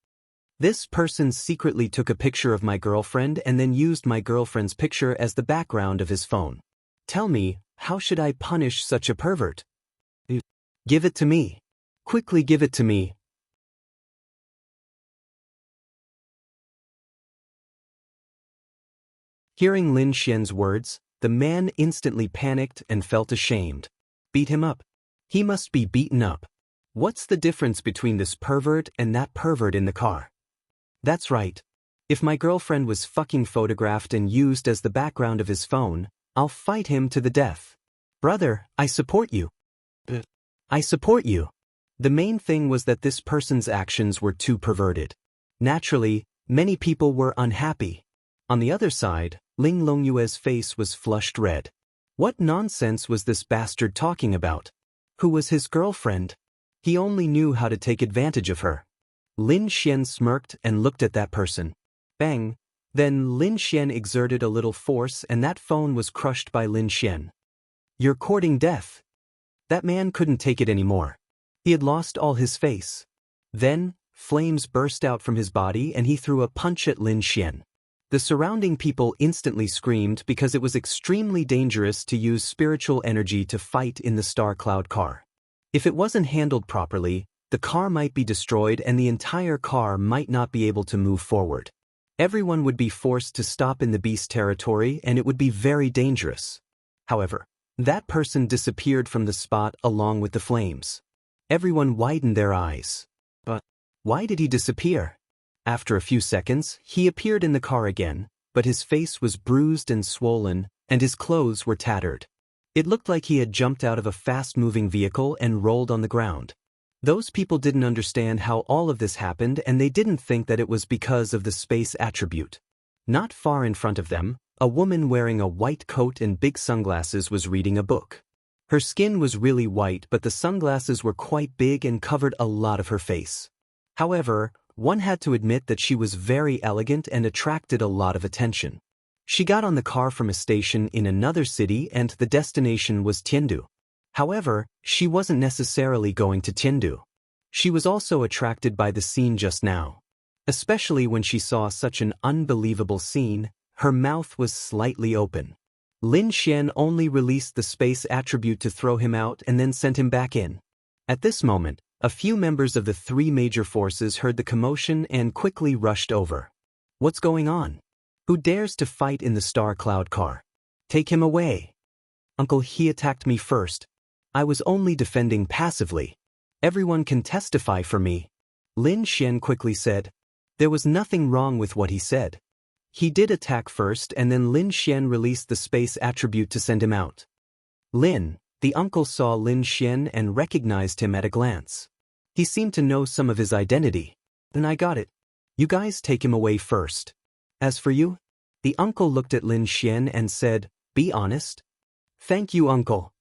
This person secretly took a picture of my girlfriend and then used my girlfriend's picture as the background of his phone. Tell me, how should I punish such a pervert? Give it to me. Quickly give it to me. Hearing Lin Xian's words, the man instantly panicked and felt ashamed. Beat him up. He must be beaten up. What's the difference between this pervert and that pervert in the car? That's right. If my girlfriend was fucking photographed and used as the background of his phone, I'll fight him to the death. Brother, I support you. I support you. The main thing was that this person's actions were too perverted. Naturally, many people were unhappy. On the other side, Ling Longyue's face was flushed red. What nonsense was this bastard talking about? Who was his girlfriend? He only knew how to take advantage of her. Lin Xian smirked and looked at that person. Bang! Then Lin Xian exerted a little force and that phone was crushed by Lin Xian. You're courting death. That man couldn't take it anymore. He had lost all his face. Then, flames burst out from his body and he threw a punch at Lin Xian. The surrounding people instantly screamed because it was extremely dangerous to use spiritual energy to fight in the Star Cloud car. If it wasn't handled properly, the car might be destroyed and the entire car might not be able to move forward. Everyone would be forced to stop in the beast territory and it would be very dangerous. However, that person disappeared from the spot along with the flames. Everyone widened their eyes. But why did he disappear? After a few seconds, he appeared in the car again, but his face was bruised and swollen, and his clothes were tattered. It looked like he had jumped out of a fast-moving vehicle and rolled on the ground. Those people didn't understand how all of this happened, and they didn't think that it was because of the space attribute. Not far in front of them, a woman wearing a white coat and big sunglasses was reading a book. Her skin was really white, but the sunglasses were quite big and covered a lot of her face. However, one had to admit that she was very elegant and attracted a lot of attention. She got on the car from a station in another city, and the destination was Tiandu. However, she wasn't necessarily going to Tiandu. She was also attracted by the scene just now. Especially when she saw such an unbelievable scene, her mouth was slightly open. Lin Xian only released the space attribute to throw him out and then sent him back in. At this moment, a few members of the three major forces heard the commotion and quickly rushed over. What's going on? Who dares to fight in the Star Cloud car? Take him away. Uncle, he attacked me first. I was only defending passively. Everyone can testify for me. Lin Xian quickly said. There was nothing wrong with what he said. He did attack first, and then Lin Xian released the space attribute to send him out. The uncle saw Lin Xian and recognized him at a glance. He seemed to know some of his identity. Then I got it. You guys take him away first. As for you? The uncle looked at Lin Xian and said, be honest. Thank you, uncle.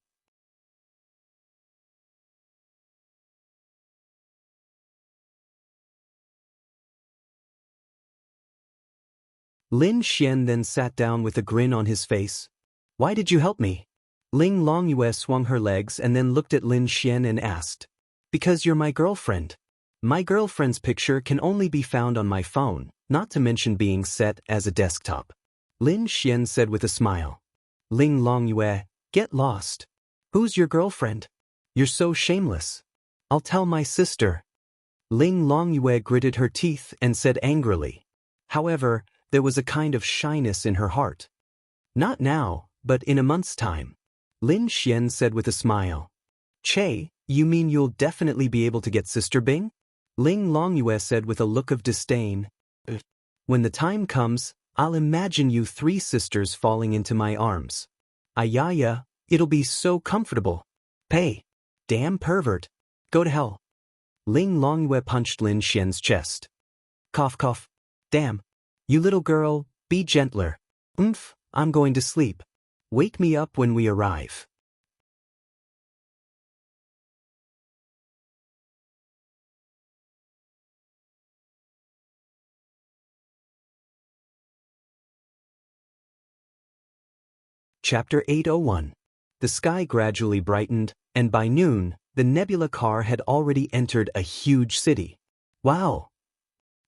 Lin Xian then sat down with a grin on his face. Why did you help me? Ling Longyue swung her legs and then looked at Lin Xian and asked. Because you're my girlfriend. My girlfriend's picture can only be found on my phone, not to mention being set as a desktop. Lin Xian said with a smile. Ling Longyue, get lost. Who's your girlfriend? You're so shameless. I'll tell my sister. Ling Longyue gritted her teeth and said angrily. However, there was a kind of shyness in her heart. Not now, but in a month's time. Lin Xian said with a smile. Che, you mean you'll definitely be able to get Sister Bing? Ling Longyue said with a look of disdain. When the time comes, I'll imagine you three sisters falling into my arms. Ayaya, it'll be so comfortable. Pay. Damn pervert. Go to hell. Ling Longyue punched Lin Xian's chest. Cough cough. Damn. You little girl, be gentler. I'm going to sleep. Wake me up when we arrive. Chapter 801. The sky gradually brightened, and by noon, the nebula car had already entered a huge city. Wow!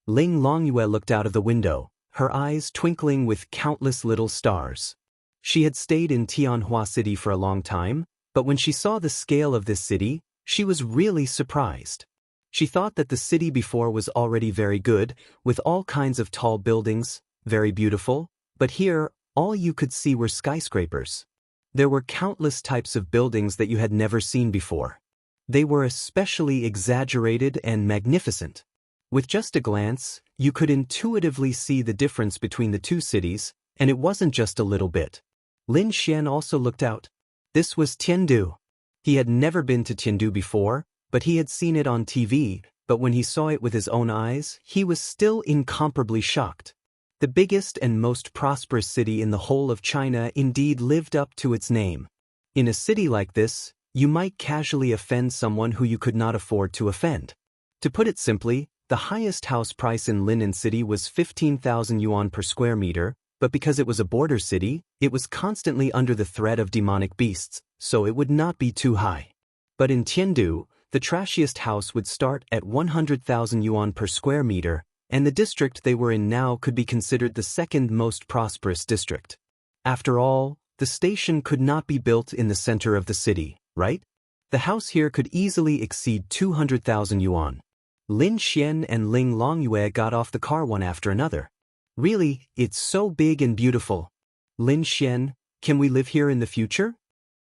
Ling Longyue looked out of the window, her eyes twinkling with countless little stars. She had stayed in Tianhua City for a long time, but when she saw the scale of this city, she was really surprised. She thought that the city before was already very good, with all kinds of tall buildings, very beautiful, but here, all you could see were skyscrapers. There were countless types of buildings that you had never seen before. They were especially exaggerated and magnificent. With just a glance, you could intuitively see the difference between the two cities, and it wasn't just a little bit. Lin Xian also looked out. This was Tiandu. He had never been to Tiandu before, but he had seen it on TV, but when he saw it with his own eyes, he was still incomparably shocked. The biggest and most prosperous city in the whole of China indeed lived up to its name. In a city like this, you might casually offend someone who you could not afford to offend. To put it simply, the highest house price in Linen City was 15,000 yuan per square meter, but because it was a border city, it was constantly under the threat of demonic beasts, so it would not be too high. But in Tiandu, the trashiest house would start at 100,000 yuan per square meter, and the district they were in now could be considered the second most prosperous district. After all, the station could not be built in the center of the city, right? The house here could easily exceed 200,000 yuan. Lin Xian and Ling Longyue got off the car one after another. Really, it's so big and beautiful. Lin Xian, can we live here in the future?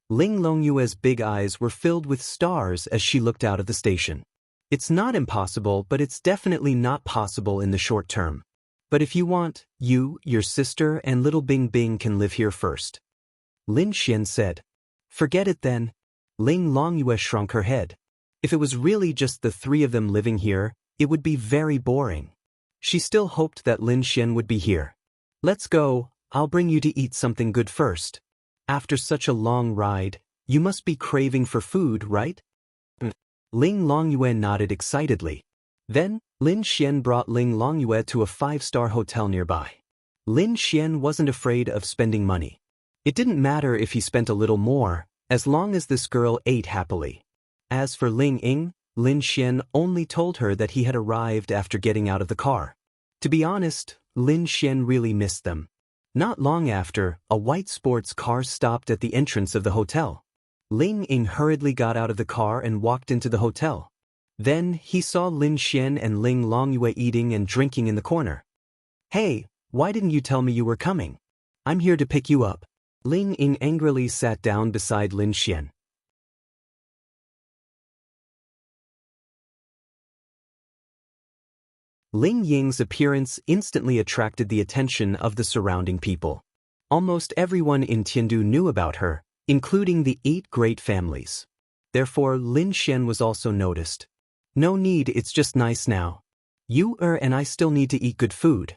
Ling Longyue's big eyes were filled with stars as she looked out of the station. It's not impossible, but it's definitely not possible in the short term. But if you want, you, your sister, and little Bing Bing can live here first. Lin Xian said. Forget it then. Ling Longyue shrunk her head. If it was really just the three of them living here, it would be very boring. She still hoped that Lin Xian would be here. Let's go, I'll bring you to eat something good first. After such a long ride, you must be craving for food, right? Ling Longyue nodded excitedly. Then, Lin Xian brought Ling Longyue to a 5-star hotel nearby. Lin Xian wasn't afraid of spending money. It didn't matter if he spent a little more, as long as this girl ate happily. As for Ling Ying, Lin Xian only told her that he had arrived after getting out of the car. To be honest, Lin Xian really missed them. Not long after, a white sports car stopped at the entrance of the hotel. Ling Ying hurriedly got out of the car and walked into the hotel. Then, he saw Lin Xian and Ling Longyue eating and drinking in the corner. Hey, why didn't you tell me you were coming? I'm here to pick you up. Ling Ying angrily sat down beside Lin Xian. Ling Ying's appearance instantly attracted the attention of the surrounding people. Almost everyone in Tiandu knew about her, including the 8 great families. Therefore, Lin Xian was also noticed. No need, it's just nice now. You and I still need to eat good food.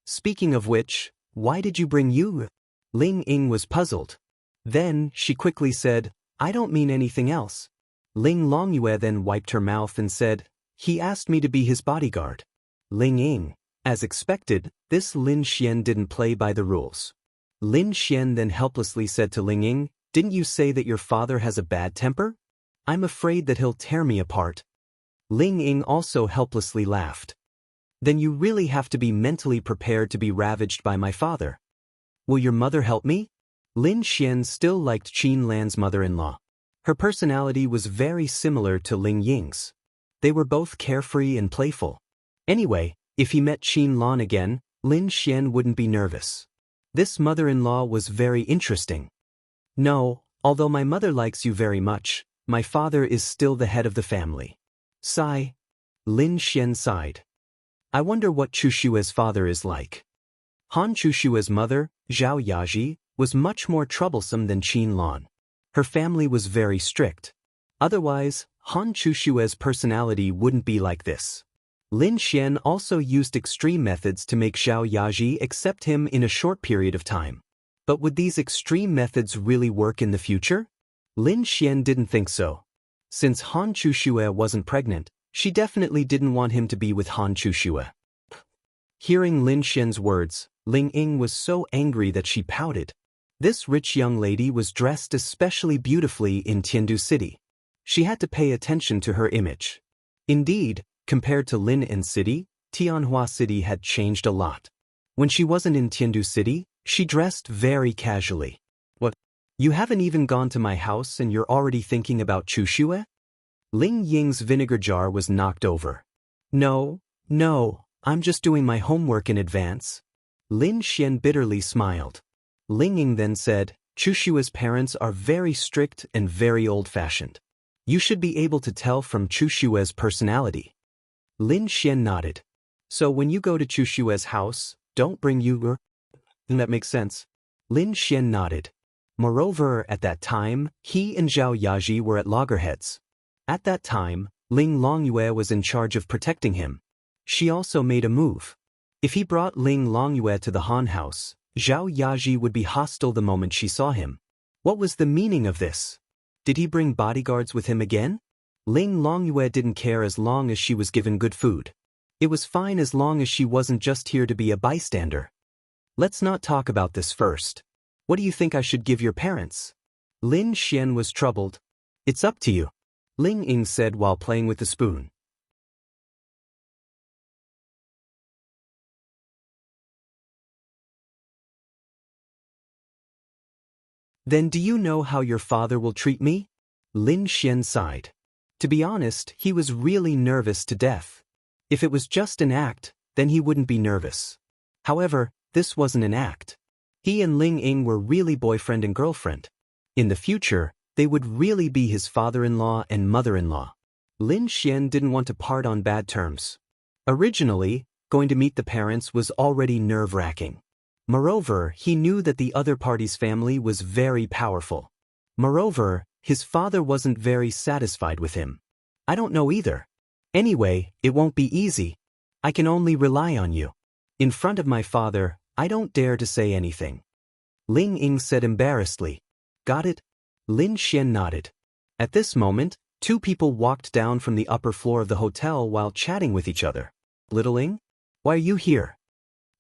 Speaking of which, why did you bring you? Ling Ying was puzzled. Then, she quickly said, I don't mean anything else. Ling Longyue then wiped her mouth and said, he asked me to be his bodyguard. Ling Ying. As expected, this Lin Xian didn't play by the rules. Lin Xian then helplessly said to Ling Ying, didn't you say that your father has a bad temper? I'm afraid that he'll tear me apart. Ling Ying also helplessly laughed. Then you really have to be mentally prepared to be ravaged by my father. Will your mother help me? Lin Xian still liked Qin Lan's mother-in-law. Her personality was very similar to Ling Ying's. They were both carefree and playful. Anyway, if he met Qin Lan again, Lin Xian wouldn't be nervous. This mother-in-law was very interesting. No, although my mother likes you very much, my father is still the head of the family. Sigh. Lin Xian sighed. I wonder what Chushue's father is like. Han Chushue's mother, Zhao Yaji, was much more troublesome than Qin Lan. Her family was very strict. Otherwise, Han Chushue's personality wouldn't be like this. Lin Xian also used extreme methods to make Zhao Yaji accept him in a short period of time. But would these extreme methods really work in the future? Lin Xian didn't think so. Since Han Chushue wasn't pregnant, she definitely didn't want him to be with Han Chushue. Hearing Lin Xian's words, Ling Ying was so angry that she pouted. This rich young lady was dressed especially beautifully in Tiandu City. She had to pay attention to her image. Indeed, compared to Lin City, Tianhua City had changed a lot. When she wasn't in Tiandu City, she dressed very casually. What? You haven't even gone to my house and you're already thinking about Chushue? Ling Ying's vinegar jar was knocked over. No, I'm just doing my homework in advance. Lin Xian bitterly smiled. Ling Ying then said, Chushue's parents are very strict and very old-fashioned. You should be able to tell from Chushue's personality. Lin Xian nodded. So when you go to Chushue's house, don't bring you. That makes sense. Lin Xian nodded. Moreover, at that time, he and Zhao Yaji were at loggerheads. At that time, Ling Longyue was in charge of protecting him. She also made a move. If he brought Ling Longyue to the Han house, Zhao Yaji would be hostile the moment she saw him. What was the meaning of this? Did he bring bodyguards with him again? Ling Longyue didn't care as long as she was given good food. It was fine as long as she wasn't just here to be a bystander. Let's not talk about this first. What do you think I should give your parents? Lin Xian was troubled. It's up to you, Ling Ying said while playing with the spoon. Then do you know how your father will treat me? Lin Xian sighed. To be honest, he was really nervous to death. If it was just an act, then he wouldn't be nervous. However, this wasn't an act. He and Ling Ying were really boyfriend and girlfriend. In the future, they would really be his father-in-law and mother-in-law. Lin Xian didn't want to part on bad terms. Originally, going to meet the parents was already nerve-wracking. Moreover, he knew that the other party's family was very powerful. Moreover, his father wasn't very satisfied with him. I don't know either. Anyway, it won't be easy. I can only rely on you. In front of my father, I don't dare to say anything. Ling Ying said embarrassedly. Got it? Lin Xian nodded. At this moment, two people walked down from the upper floor of the hotel while chatting with each other. Little Ying? Why are you here?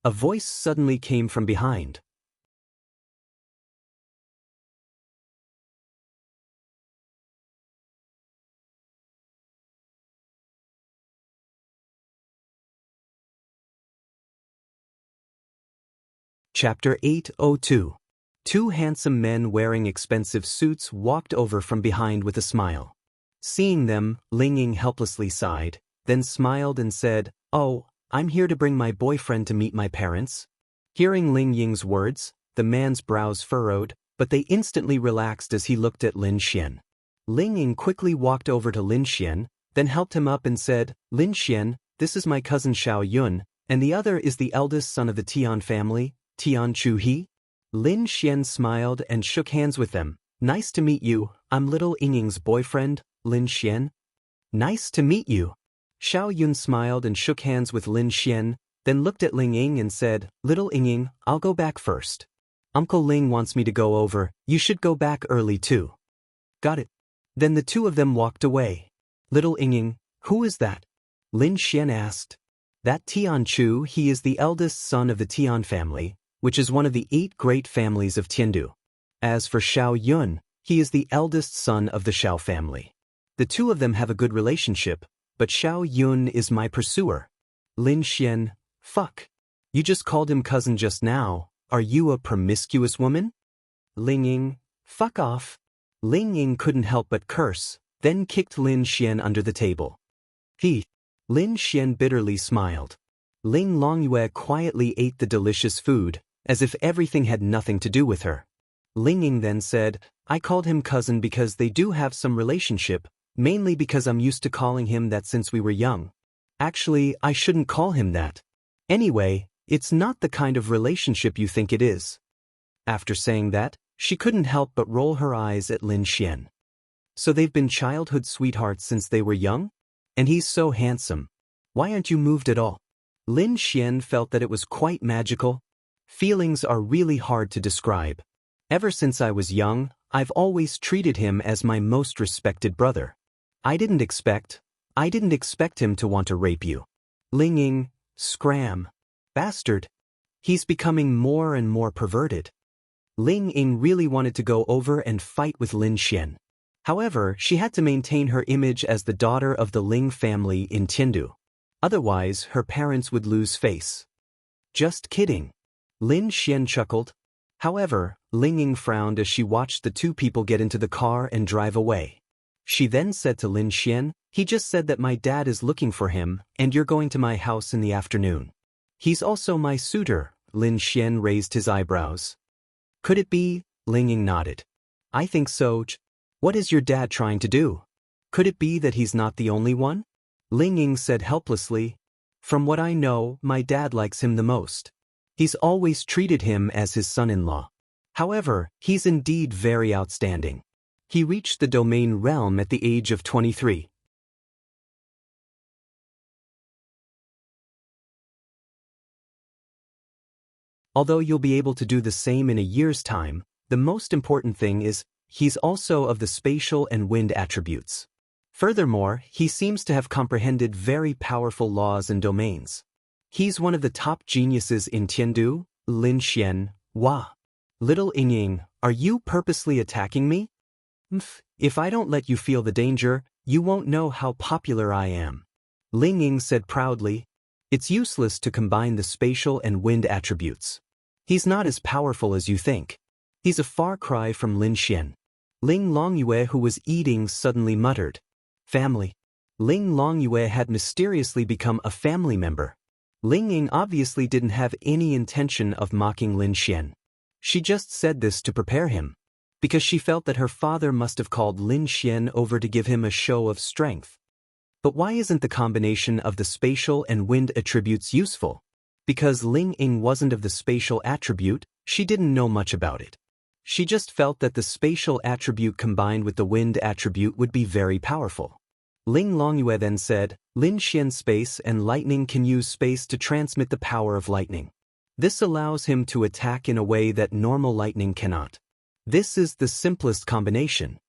A voice suddenly came from behind. Chapter 802. Two handsome men wearing expensive suits walked over from behind with a smile. Seeing them, Ling Ying helplessly sighed, then smiled and said, "Oh, I'm here to bring my boyfriend to meet my parents." Hearing Ling Ying's words, the man's brows furrowed, but they instantly relaxed as he looked at Lin Xian. Ling Ying quickly walked over to Lin Xian, then helped him up and said, "Lin Xian, this is my cousin Xiao Yun, and the other is the eldest son of the Tian family, Tian Chu He." Lin Xian smiled and shook hands with them. "Nice to meet you, I'm little Ying's boyfriend, Lin Xian." "Nice to meet you." Xiao Yun smiled and shook hands with Lin Xian, then looked at Ling Ying and said, "Little Ying, I'll go back first. Uncle Ling wants me to go over, you should go back early too." "Got it." Then the two of them walked away. "Little Ying, who is that?" Lin Xian asked. "That Tian Chu, he is the eldest son of the Tian family, which is one of the 8 great families of Tiandu. As for Xiao Yun, he is the eldest son of the Xiao family. The two of them have a good relationship, but Xiao Yun is my pursuer." Lin Xian, fuck. You just called him cousin just now, are you a promiscuous woman? Ling Ying, fuck off. Ling Ying couldn't help but curse, then kicked Lin Xian under the table. Lin Xian bitterly smiled. Ling Longyue quietly ate the delicious food, as if everything had nothing to do with her. Ling Ying then said, "I called him cousin because they do have some relationship, mainly because I'm used to calling him that since we were young. Actually, I shouldn't call him that. Anyway, it's not the kind of relationship you think it is." After saying that, she couldn't help but roll her eyes at Lin Xian. "So they've been childhood sweethearts since they were young? And he's so handsome. Why aren't you moved at all?" Lin Xian felt that it was quite magical. Feelings are really hard to describe. Ever since I was young, I've always treated him as my most respected brother. I didn't expect him to want to rape you. Ling Ying, scram. Bastard. He's becoming more and more perverted. Ling Ying really wanted to go over and fight with Lin Xian. However, she had to maintain her image as the daughter of the Ling family in Tiandu. Otherwise, her parents would lose face. Just kidding. Lin Xian chuckled. However, Ling Ying frowned as she watched the two people get into the car and drive away. She then said to Lin Xian, "He just said that my dad is looking for him, and you're going to my house in the afternoon. He's also my suitor." Lin Xian raised his eyebrows. "Could it be?" Ling Ying nodded. "I think so. What is your dad trying to do? Could it be that he's not the only one?" Ling Ying said helplessly. "From what I know, my dad likes him the most. He's always treated him as his son-in-law. However, he's indeed very outstanding. He reached the domain realm at the age of 23. Although you'll be able to do the same in a year's time, the most important thing is, he's also of the spatial and wind attributes. Furthermore, he seems to have comprehended very powerful laws and domains. He's one of the top geniuses in Tiandu." Lin Xian, wah. "Little Ying, are you purposely attacking me? If I don't let you feel the danger, you won't know how popular I am." Ling Ying said proudly. "It's useless to combine the spatial and wind attributes. He's not as powerful as you think. He's a far cry from Lin Xian." Ling Longyue, who was eating, suddenly muttered. "Family." Ling Longyue had mysteriously become a family member. Ling Ying obviously didn't have any intention of mocking Lin Xian. She just said this to prepare him, because she felt that her father must have called Lin Xian over to give him a show of strength. But why isn't the combination of the spatial and wind attributes useful? Because Ling Ying wasn't of the spatial attribute, she didn't know much about it. She just felt that the spatial attribute combined with the wind attribute would be very powerful. Ling Longyue then said, Lin Xian's space and lightning can use space to transmit the power of lightning. This allows him to attack in a way that normal lightning cannot. This is the simplest combination.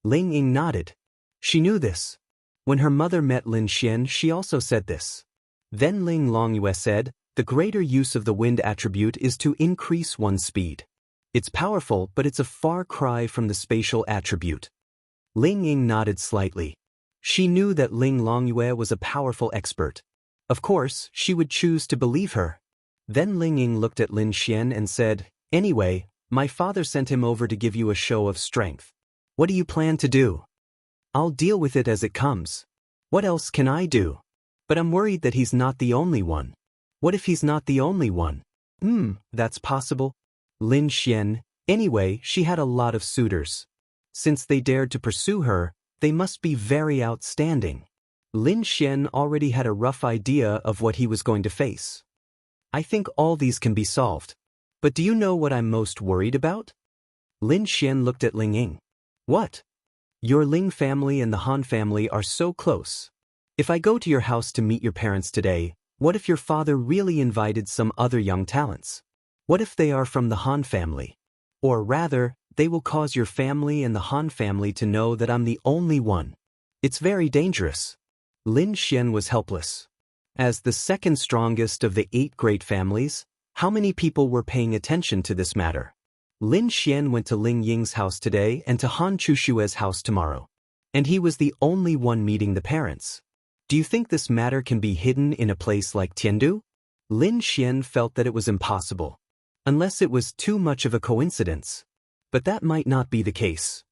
Ling Ying nodded. She knew this. When her mother met Lin Xian, she also said this. Then Ling Longyue said, the greater use of the wind attribute is to increase one's speed. It's powerful, but it's a far cry from the spatial attribute. Ling Ying nodded slightly. She knew that Ling Longyue was a powerful expert. Of course, she would choose to believe her. Then Ling Ying looked at Lin Xian and said, anyway, my father sent him over to give you a show of strength. What do you plan to do? I'll deal with it as it comes. What else can I do? But I'm worried that he's not the only one. What if he's not the only one? That's possible. Lin Xian, anyway, she had a lot of suitors. Since they dared to pursue her, they must be very outstanding. Lin Xian already had a rough idea of what he was going to face. I think all these can be solved. But do you know what I'm most worried about? Lin Xian looked at Ling Ying. What? Your Ling family and the Han family are so close. If I go to your house to meet your parents today, what if your father really invited some other young talents? What if they are from the Han family? Or rather, they will cause your family and the Han family to know that I'm the only one. It's very dangerous. Lin Xian was helpless. As the second strongest of the 8 great families, how many people were paying attention to this matter? Lin Xian went to Ling Ying's house today and to Han Chushue's house tomorrow. And he was the only one meeting the parents. Do you think this matter can be hidden in a place like Tiandu? Lin Xian felt that it was impossible. Unless it was too much of a coincidence. But that might not be the case.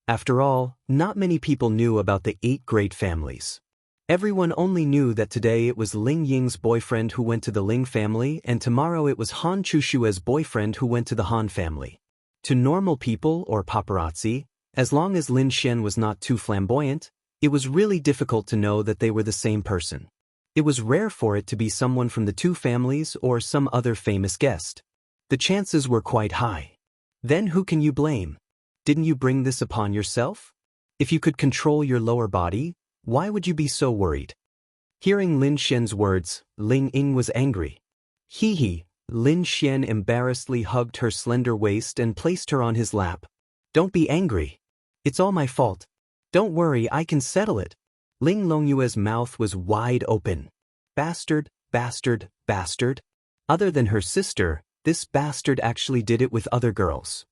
After all, not many people knew about the 8 great families. Everyone only knew that today it was Ling Ying's boyfriend who went to the Ling family and tomorrow it was Han Chushue's boyfriend who went to the Han family. To normal people or paparazzi, as long as Lin Xian was not too flamboyant, it was really difficult to know that they were the same person. It was rare for it to be someone from the 2 families or some other famous guest. The chances were quite high. Then who can you blame? Didn't you bring this upon yourself? If you could control your lower body, why would you be so worried? Hearing Lin Xian's words, Ling Ying was angry. Hee. Lin Xian embarrassedly hugged her slender waist and placed her on his lap. Don't be angry. It's all my fault. Don't worry, I can settle it. Ling Longyue's mouth was wide open. Bastard, bastard, bastard. Other than her sister, this bastard actually did it with other girls.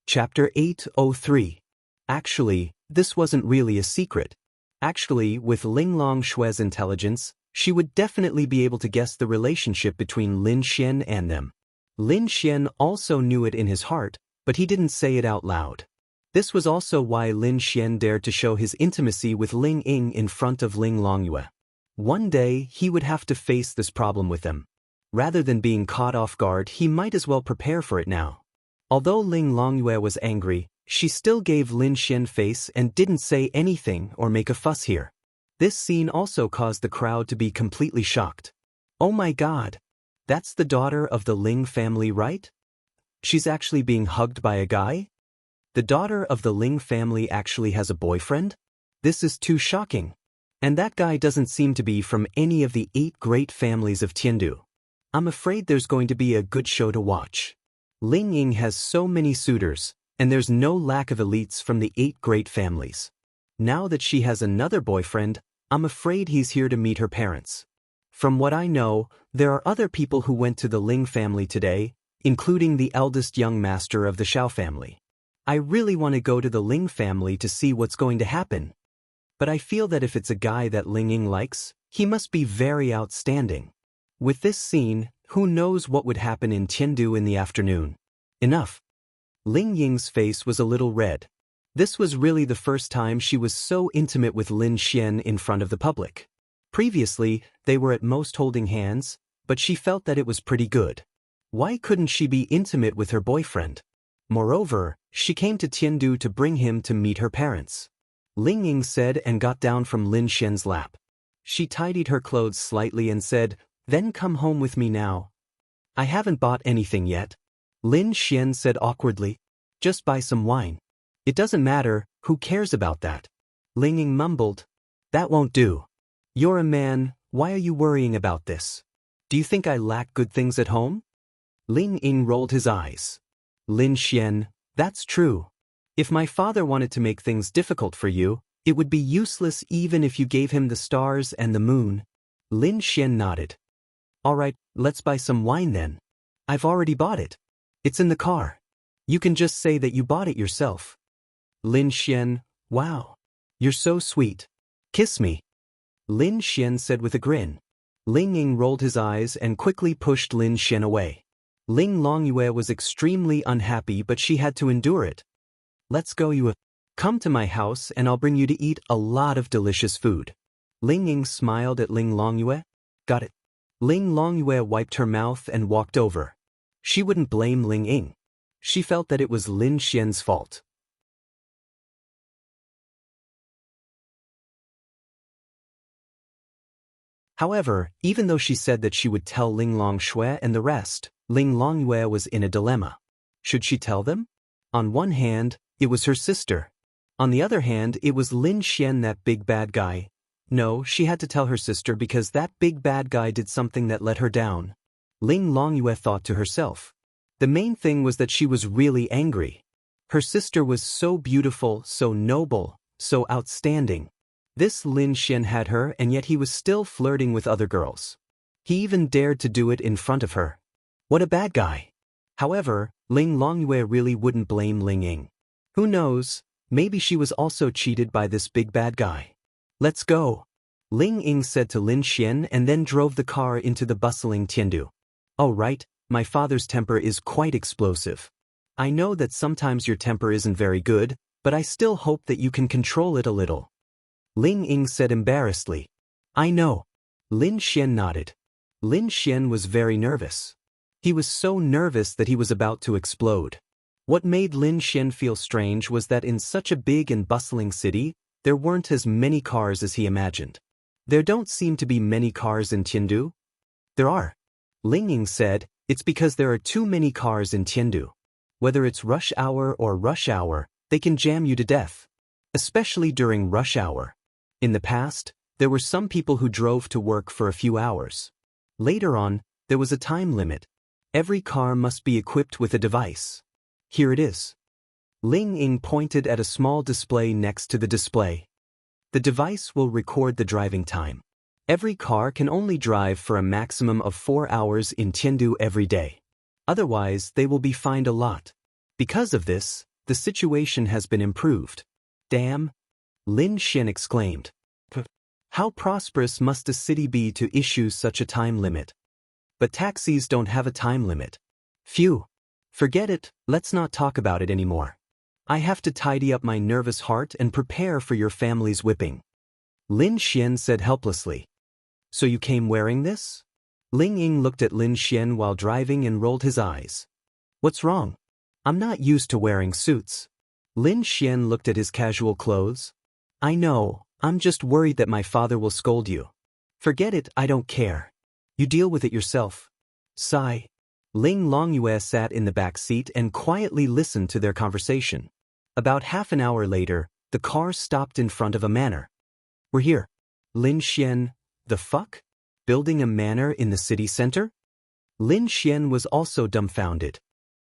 Chapter 803. Actually, this wasn't really a secret. Actually, with Ling Longshue's intelligence, she would definitely be able to guess the relationship between Lin Xian and them. Lin Xian also knew it in his heart, but he didn't say it out loud. This was also why Lin Xian dared to show his intimacy with Ling Ying in front of Ling Longyue. One day, he would have to face this problem with them. Rather than being caught off guard, he might as well prepare for it now. Although Ling Longyue was angry, she still gave Lin Xian face and didn't say anything or make a fuss here. This scene also caused the crowd to be completely shocked. Oh my god! That's the daughter of the Ling family, right? She's actually being hugged by a guy? The daughter of the Ling family actually has a boyfriend? This is too shocking. And that guy doesn't seem to be from any of the 8 great families of Tiandu. I'm afraid there's going to be a good show to watch. Ling Ying has so many suitors, and there's no lack of elites from the 8 great families. Now that she has another boyfriend, I'm afraid he's here to meet her parents. From what I know, there are other people who went to the Ling family today, including the eldest young master of the Xiao family. I really want to go to the Ling family to see what's going to happen. But I feel that if it's a guy that Ling Ying likes, he must be very outstanding. With this scene, who knows what would happen in Tiandu in the afternoon? Enough. Ling Ying's face was a little red. This was really the first time she was so intimate with Lin Xian in front of the public. Previously, they were at most holding hands, but she felt that it was pretty good. Why couldn't she be intimate with her boyfriend? Moreover, she came to Tiandu to bring him to meet her parents. Ling Ying said and got down from Lin Xian's lap. She tidied her clothes slightly and said, "Then come home with me now." "I haven't bought anything yet," Lin Xian said awkwardly. "Just buy some wine." "It doesn't matter, who cares about that?" Ling Ying mumbled. "That won't do. You're a man, why are you worrying about this? Do you think I lack good things at home?" Ling Ying rolled his eyes. "Lin Xian, that's true. If my father wanted to make things difficult for you, it would be useless even if you gave him the stars and the moon." Lin Xian nodded. "All right, let's buy some wine then. I've already bought it. It's in the car. You can just say that you bought it yourself." Lin Xian, "Wow. You're so sweet. Kiss me." Lin Xian said with a grin. Ling Ying rolled his eyes and quickly pushed Lin Xian away. Ling Longyue was extremely unhappy, but she had to endure it. "Let's go, you. Come to my house and I'll bring you to eat a lot of delicious food." Ling Ying smiled at Ling Longyue. "Got it." Ling Longyue wiped her mouth and walked over. She wouldn't blame Ling Ying. She felt that it was Lin Xian's fault. However, even though she said that she would tell Ling Longshui and the rest, Ling Longyue was in a dilemma. Should she tell them? On one hand, it was her sister. On the other hand, it was Lin Xian, that big bad guy. No, she had to tell her sister because that big bad guy did something that let her down. Ling Longyue thought to herself. The main thing was that she was really angry. Her sister was so beautiful, so noble, so outstanding. This Lin Xian had her, and yet he was still flirting with other girls. He even dared to do it in front of her. What a bad guy. However, Ling Longyue really wouldn't blame Ling Ying. Who knows, maybe she was also cheated by this big bad guy. "Let's go," Ling Ying said to Lin Xian and then drove the car into the bustling Tiandu. "Oh right, my father's temper is quite explosive. I know that sometimes your temper isn't very good, but I still hope that you can control it a little," Ling Ying said embarrassedly. "I know." Lin Xian nodded. Lin Xian was very nervous. He was so nervous that he was about to explode. What made Lin Xian feel strange was that in such a big and bustling city, there weren't as many cars as he imagined. "There don't seem to be many cars in Tiandu." "There are," Ling Ying said. "It's because there are too many cars in Tiandu. Whether it's rush hour or rush hour, they can jam you to death. Especially during rush hour. In the past, there were some people who drove to work for a few hours. Later on, there was a time limit. Every car must be equipped with a device. Here it is." Ling Ying pointed at a small display next to the display. "The device will record the driving time. Every car can only drive for a maximum of 4 hours in Tiandu every day. Otherwise, they will be fined a lot. Because of this, the situation has been improved." "Damn!" Lin Xian exclaimed. "How prosperous must a city be to issue such a time limit? But taxis don't have a time limit. Phew. Forget it, let's not talk about it anymore. I have to tidy up my nervous heart and prepare for your family's whipping," Lin Xian said helplessly. "So you came wearing this?" Ling Ying looked at Lin Xian while driving and rolled his eyes. "What's wrong? I'm not used to wearing suits." Lin Xian looked at his casual clothes. "I know, I'm just worried that my father will scold you." "Forget it, I don't care. You deal with it yourself." Sigh. Ling Longyue sat in the back seat and quietly listened to their conversation. About half an hour later, the car stopped in front of a manor. "We're here." Lin Xian, the fuck? Building a manor in the city center? Lin Xian was also dumbfounded.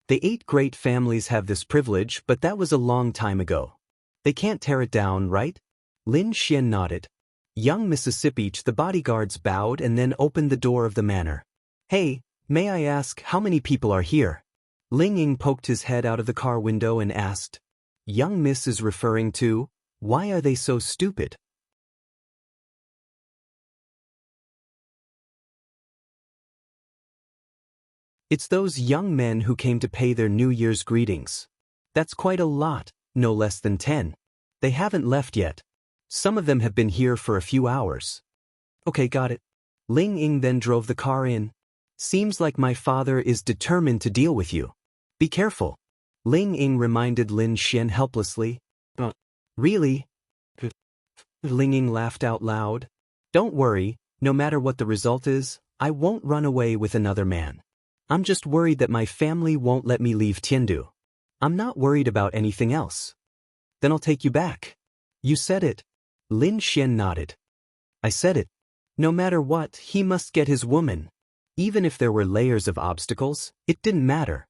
The 8 great families have this privilege, but that was a long time ago. They can't tear it down, right? Lin Xian nodded. Young Mississippi, the bodyguards bowed and then opened the door of the manor. "Hey, may I ask how many people are here?" Ling Ying poked his head out of the car window and asked. Young Miss is referring to, why are they so stupid? It's those young men who came to pay their New Year's greetings. That's quite a lot, no less than 10. They haven't left yet. Some of them have been here for a few hours. Okay, got it. Ling Ying then drove the car in. Seems like my father is determined to deal with you. Be careful. Ling Ying reminded Lin Xian helplessly. Really? Ling Ying laughed out loud. Don't worry, no matter what the result is, I won't run away with another man. I'm just worried that my family won't let me leave Tiandu. I'm not worried about anything else. Then I'll take you back. You said it. Lin Xian nodded. I said it. No matter what, he must get his woman. Even if there were layers of obstacles, it didn't matter.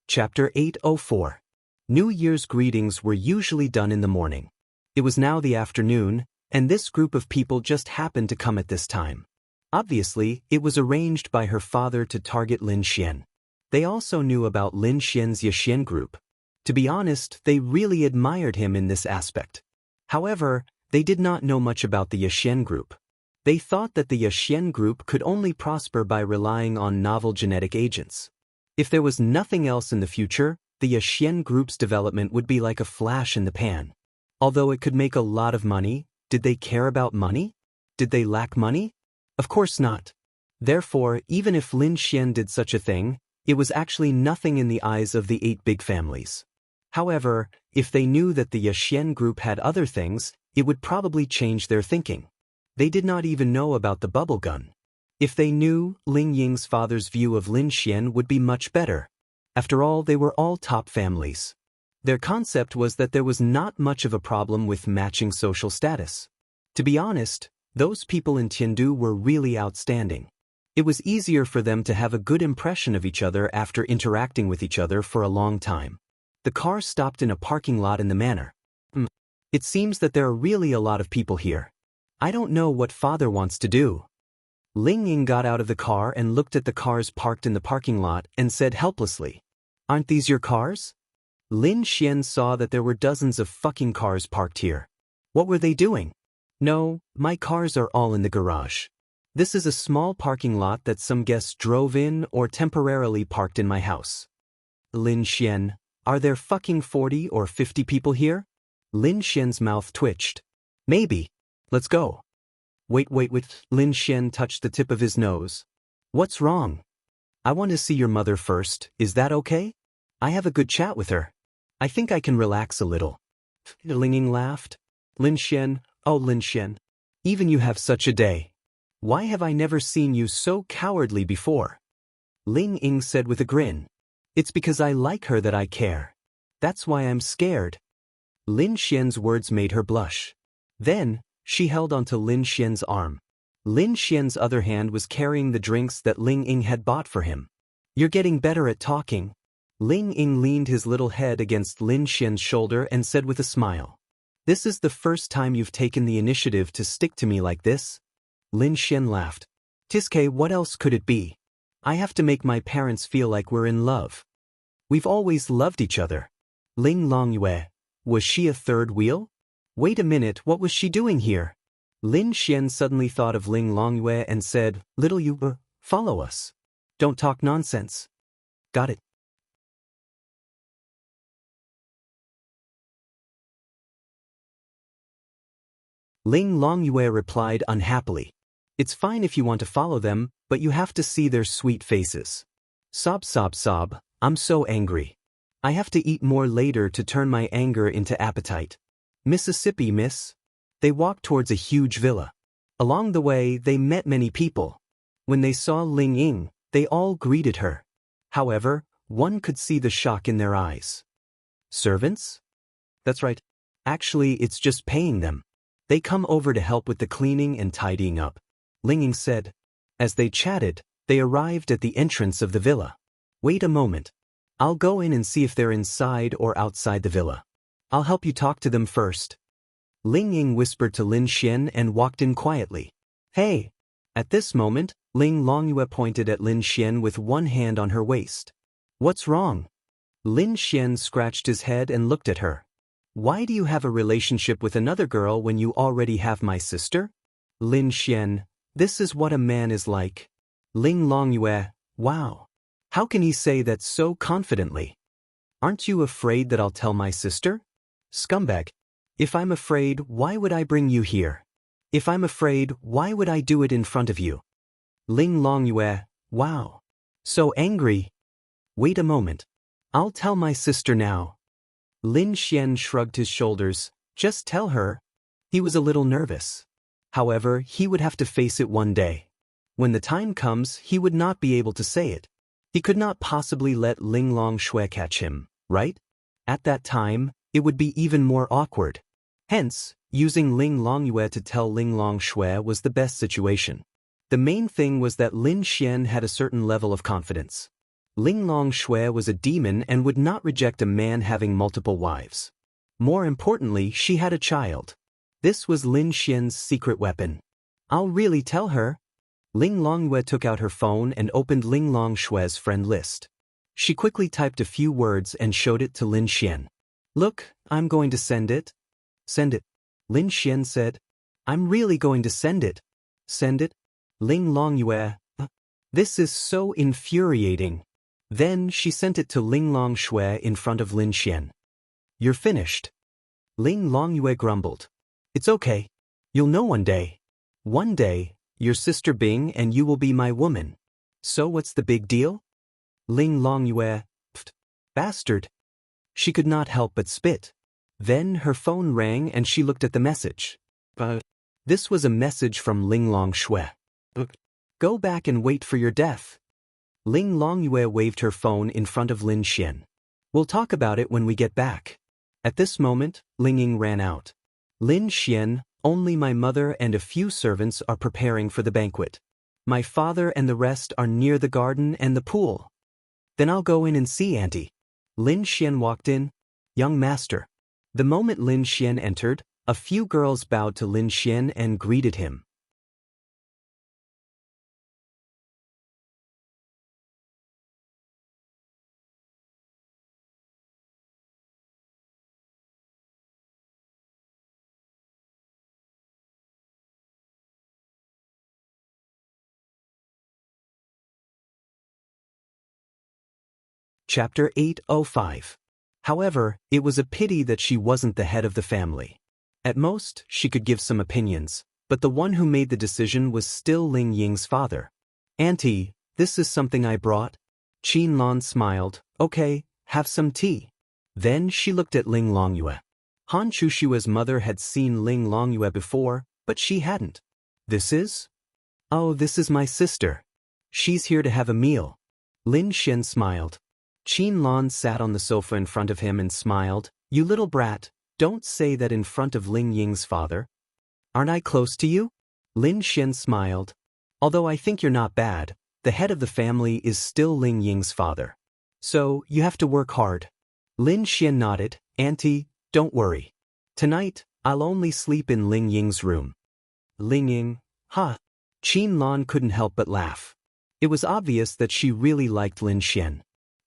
Chapter 804. New Year's greetings were usually done in the morning. It was now the afternoon, and this group of people just happened to come at this time. Obviously, it was arranged by her father to target Lin Xian. They also knew about Lin Xian's Yixian group. To be honest, they really admired him in this aspect. However, they did not know much about the Yixian group. They thought that the Yixian group could only prosper by relying on novel genetic agents. If there was nothing else in the future, the Yixian group's development would be like a flash in the pan. Although it could make a lot of money, did they care about money? Did they lack money? Of course not. Therefore, even if Lin Xian did such a thing, it was actually nothing in the eyes of the 8 big families. However, if they knew that the Yixian group had other things, it would probably change their thinking. They did not even know about the bubble gun. If they knew, Ling Ying's father's view of Lin Xian would be much better. After all, they were all top families. Their concept was that there was not much of a problem with matching social status. To be honest, those people in Tiandu were really outstanding. It was easier for them to have a good impression of each other after interacting with each other for a long time. The car stopped in a parking lot in the manor. It seems that there are really a lot of people here. I don't know what father wants to do. Ling Ying got out of the car and looked at the cars parked in the parking lot and said helplessly, "Aren't these your cars?" Lin Xian saw that there were dozens of fucking cars parked here. What were they doing? No, my cars are all in the garage. This is a small parking lot that some guests drove in or temporarily parked in my house. Lin Xian, are there fucking 40 or 50 people here? Lin Xian's mouth twitched. Maybe. Let's go. Wait. Lin Xian touched the tip of his nose. What's wrong? I want to see your mother first, is that okay? I have a good chat with her. I think I can relax a little. Ling Ying laughed. Lin Xian, oh Lin Xian. Even you have such a day. Why have I never seen you so cowardly before? Ling Ying said with a grin. It's because I like her that I care. That's why I'm scared. Lin Xian's words made her blush. Then, she held onto Lin Xian's arm. Lin Xian's other hand was carrying the drinks that Ling Ying had bought for him. You're getting better at talking. Ling Ying leaned his little head against Lin Xian's shoulder and said with a smile. This is the first time you've taken the initiative to stick to me like this? Lin Xian laughed. Tiske, what else could it be? I have to make my parents feel like we're in love. We've always loved each other. Ling Longyue, was she a third wheel? Wait a minute, what was she doing here? Lin Xian suddenly thought of Ling Longyue and said, Little you, follow us. Don't talk nonsense. Got it. Ling Longyue replied unhappily. It's fine if you want to follow them, but you have to see their sweet faces. Sob, I'm so angry. I have to eat more later to turn my anger into appetite. Mississippi, miss. They walked towards a huge villa. Along the way, they met many people. When they saw Ling Ying, they all greeted her. However, one could see the shock in their eyes. Servants? That's right. Actually, it's just paying them. They come over to help with the cleaning and tidying up, Ling Ying said. As they chatted, they arrived at the entrance of the villa. Wait a moment. I'll go in and see if they're inside or outside the villa. I'll help you talk to them first. Ling Ying whispered to Lin Xian and walked in quietly. Hey! At this moment, Ling Longyue pointed at Lin Xian with one hand on her waist. What's wrong? Lin Xian scratched his head and looked at her. Why do you have a relationship with another girl when you already have my sister? Lin Xian, This is what a man is like. Ling Longyue, wow. How can he say that so confidently? Aren't you afraid that I'll tell my sister? Scumbag. If I'm afraid, why would I bring you here? If I'm afraid, why would I do it in front of you? Ling Longyue, wow. So angry. Wait a moment. I'll tell my sister now. Lin Xian shrugged his shoulders. Just tell her. He was a little nervous. However, he would have to face it one day. When the time comes, he would not be able to say it. He could not possibly let Ling Longshui catch him, right? At that time, it would be even more awkward. Hence, using Ling Longyue to tell Ling Longshui was the best situation. The main thing was that Lin Xian had a certain level of confidence. Ling Longshui was a demon and would not reject a man having multiple wives. More importantly, she had a child. This was Lin Xian's secret weapon. I'll really tell her. Ling Longyue took out her phone and opened Ling Longshui's friend list. She quickly typed a few words and showed it to Lin Xian. Look, I'm going to send it. Send it. Lin Xian said. I'm really going to send it. Send it? Ling Longyue. This is so infuriating. Then she sent it to Ling Longshui in front of Lin Xian. You're finished. Ling Longyue grumbled. It's okay. You'll know one day. One day, your sister Bing and you will be my woman. So what's the big deal? Ling Longyue. Bastard. She could not help but spit. Then her phone rang and she looked at the message. This was a message from Ling Longshui. Go back and wait for your death. Ling Longyue waved her phone in front of Lin Xian. We'll talk about it when we get back. At this moment, Ling Ying ran out. Lin Xian, only my mother and a few servants are preparing for the banquet. My father and the rest are near the garden and the pool. Then I'll go in and see Auntie. Lin Xian walked in. Young master. The moment Lin Xian entered, a few girls bowed to Lin Xian and greeted him. Chapter 805. However, it was a pity that she wasn't the head of the family. At most, she could give some opinions, but the one who made the decision was still Ling Ying's father. Auntie, this is something I brought. Qin Lan smiled. Okay, have some tea. Then she looked at Ling Longyue. Han Chushua's mother had seen Ling Longyue before, but she hadn't. This is? Oh, this is my sister. She's here to have a meal. Lin Xian smiled. Qin Lan sat on the sofa in front of him and smiled. You little brat, don't say that in front of Ling Ying's father. Aren't I close to you? Lin Xian smiled. Although I think you're not bad, the head of the family is still Ling Ying's father. So, you have to work hard. Lin Xian nodded. Auntie, don't worry. Tonight, I'll only sleep in Ling Ying's room. Ling Ying, huh? Qin Lan couldn't help but laugh. It was obvious that she really liked Lin Xian.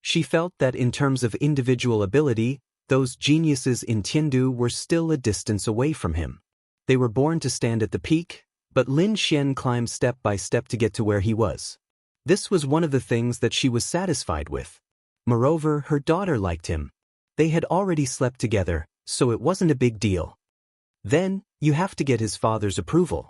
She felt that in terms of individual ability, those geniuses in Tiandu were still a distance away from him. They were born to stand at the peak, but Lin Xian climbed step by step to get to where he was. This was one of the things that she was satisfied with. Moreover, her daughter liked him. They had already slept together, so it wasn't a big deal. Then, you have to get his father's approval.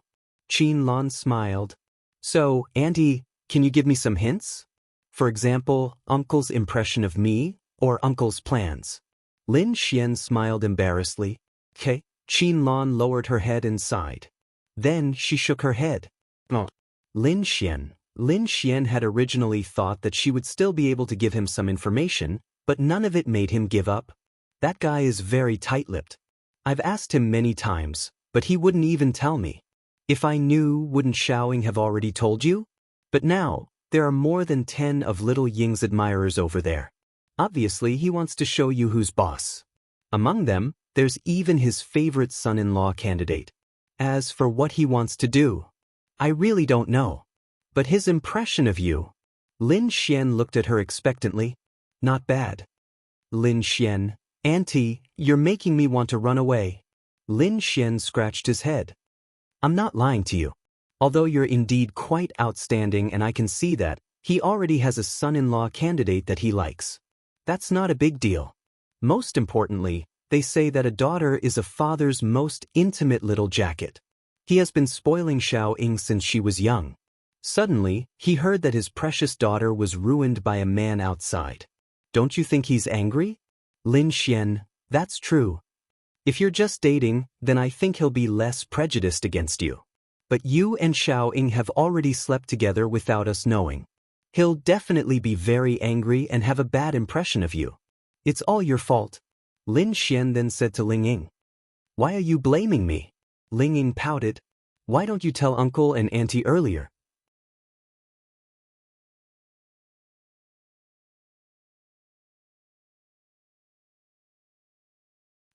Qin Lan smiled. So, Auntie, can you give me some hints? For example, Uncle's impression of me, or Uncle's plans. Lin Xian smiled embarrassedly. Okay. Qin Lan lowered her head and sighed. Then she shook her head. Oh. Lin Xian had originally thought that she would still be able to give him some information, but none of it made him give up. That guy is very tight-lipped. I've asked him many times, but he wouldn't even tell me. If I knew, wouldn't Xiaoying have already told you? But now, there are more than 10 of little Ying's admirers over there. Obviously, he wants to show you who's boss. Among them, there's even his favorite son-in-law candidate. As for what he wants to do, I really don't know. But his impression of you. Lin Xian looked at her expectantly. Not bad. Lin Xian, Auntie, you're making me want to run away. Lin Xian scratched his head. I'm not lying to you. Although you're indeed quite outstanding and I can see that, he already has a son-in-law candidate that he likes. That's not a big deal. Most importantly, they say that a daughter is a father's most intimate little jacket. He has been spoiling Xiao Ying since she was young. Suddenly, he heard that his precious daughter was ruined by a man outside. Don't you think he's angry? Lin Xian, that's true. If you're just dating, then I think he'll be less prejudiced against you. But you and Xiao Ying have already slept together without us knowing. He'll definitely be very angry and have a bad impression of you. It's all your fault. Lin Xian then said to Ling Ying. Why are you blaming me? Ling Ying pouted. Why don't you tell uncle and auntie earlier?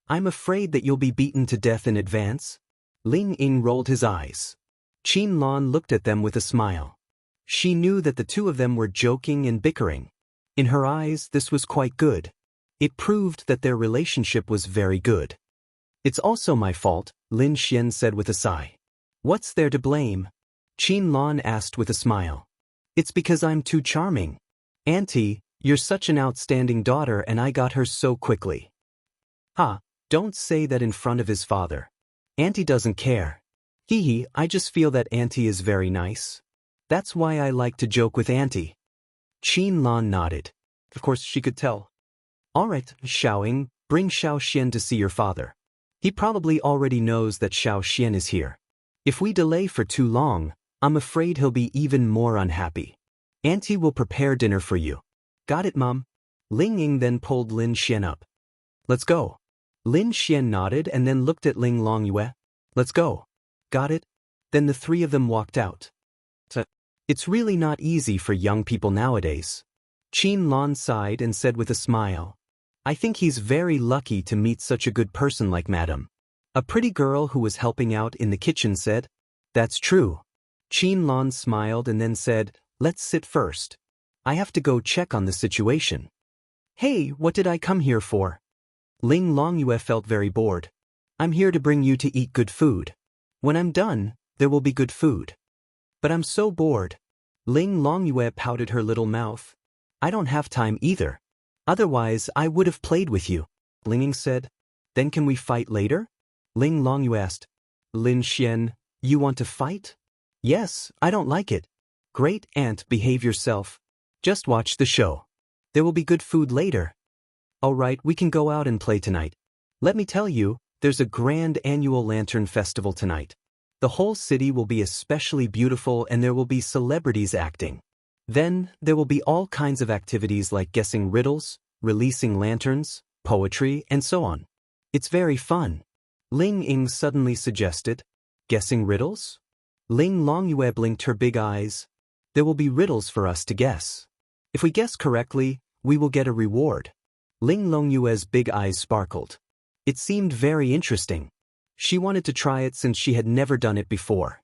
I'm afraid that you'll be beaten to death in advance. Ling Ying rolled his eyes. Qin Lan looked at them with a smile. She knew that the two of them were joking and bickering. In her eyes, this was quite good. It proved that their relationship was very good. It's also my fault, Lin Xian said with a sigh. What's there to blame? Qin Lan asked with a smile. It's because I'm too charming. Auntie, you're such an outstanding daughter and I got her so quickly. Ha, don't say that in front of his father. Auntie doesn't care. Hee hee, I just feel that Auntie is very nice. That's why I like to joke with Auntie. Qin Lan nodded. Of course she could tell. Alright, Xiao Ying, bring Xiao Xian to see your father. He probably already knows that Xiao Xian is here. If we delay for too long, I'm afraid he'll be even more unhappy. Auntie will prepare dinner for you. Got it, Mom? Ling Ying then pulled Lin Xian up. Let's go. Lin Xian nodded and then looked at Ling Longyue. Let's go. Got it? Then the three of them walked out. It's really not easy for young people nowadays. Qin Lan sighed and said with a smile. I think he's very lucky to meet such a good person like Madam. A pretty girl who was helping out in the kitchen said. That's true. Qin Lan smiled and then said, let's sit first. I have to go check on the situation. Hey, what did I come here for? Ling Longyue felt very bored. I'm here to bring you to eat good food. When I'm done, there will be good food. But I'm so bored. Ling Longyue pouted her little mouth. I don't have time either. Otherwise, I would have played with you. Ling Ying said. Then can we fight later? Ling Longyue asked. Lin Xian, you want to fight? Yes, I don't like it. Great aunt, behave yourself. Just watch the show. There will be good food later. All right, we can go out and play tonight. Let me tell you, there's a grand annual lantern festival tonight. The whole city will be especially beautiful and there will be celebrities acting. Then, there will be all kinds of activities like guessing riddles, releasing lanterns, poetry, and so on. It's very fun. Ling Ying suddenly suggested. Guessing riddles? Ling Longyue blinked her big eyes. There will be riddles for us to guess. If we guess correctly, we will get a reward. Ling Longyue's big eyes sparkled. It seemed very interesting. She wanted to try it since she had never done it before.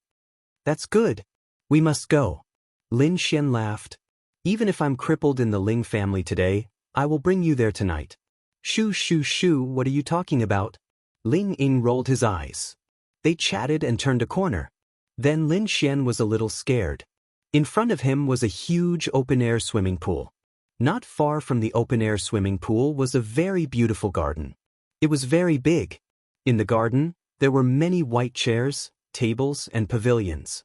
That's good. We must go. Lin Xian laughed. Even if I'm crippled in the Ling family today, I will bring you there tonight. Shoo shoo shoo, what are you talking about? Ling Ying rolled his eyes. They chatted and turned a corner. Then Lin Xian was a little scared. In front of him was a huge open-air swimming pool. Not far from the open-air swimming pool was a very beautiful garden. It was very big. In the garden, there were many white chairs, tables, and pavilions.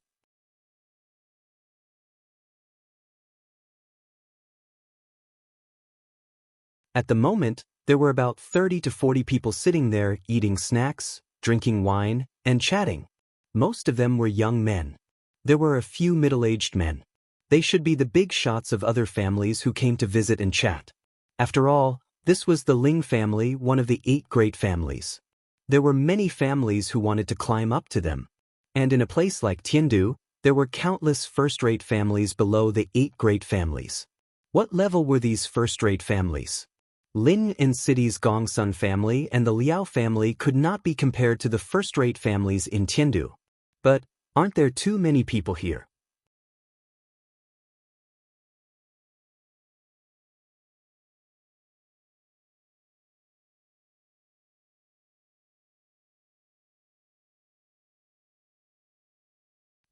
At the moment, there were about 30 to 40 people sitting there eating snacks, drinking wine, and chatting. Most of them were young men. There were a few middle-aged men. They should be the big shots of other families who came to visit and chat. After all, this was the Ling family, one of the 8 great families. There were many families who wanted to climb up to them. And in a place like Tiandu, there were countless first-rate families below the 8 great families. What level were these first-rate families? Lin and City's Gongsun family and the Liao family could not be compared to the first-rate families in Tiandu. But aren't there too many people here?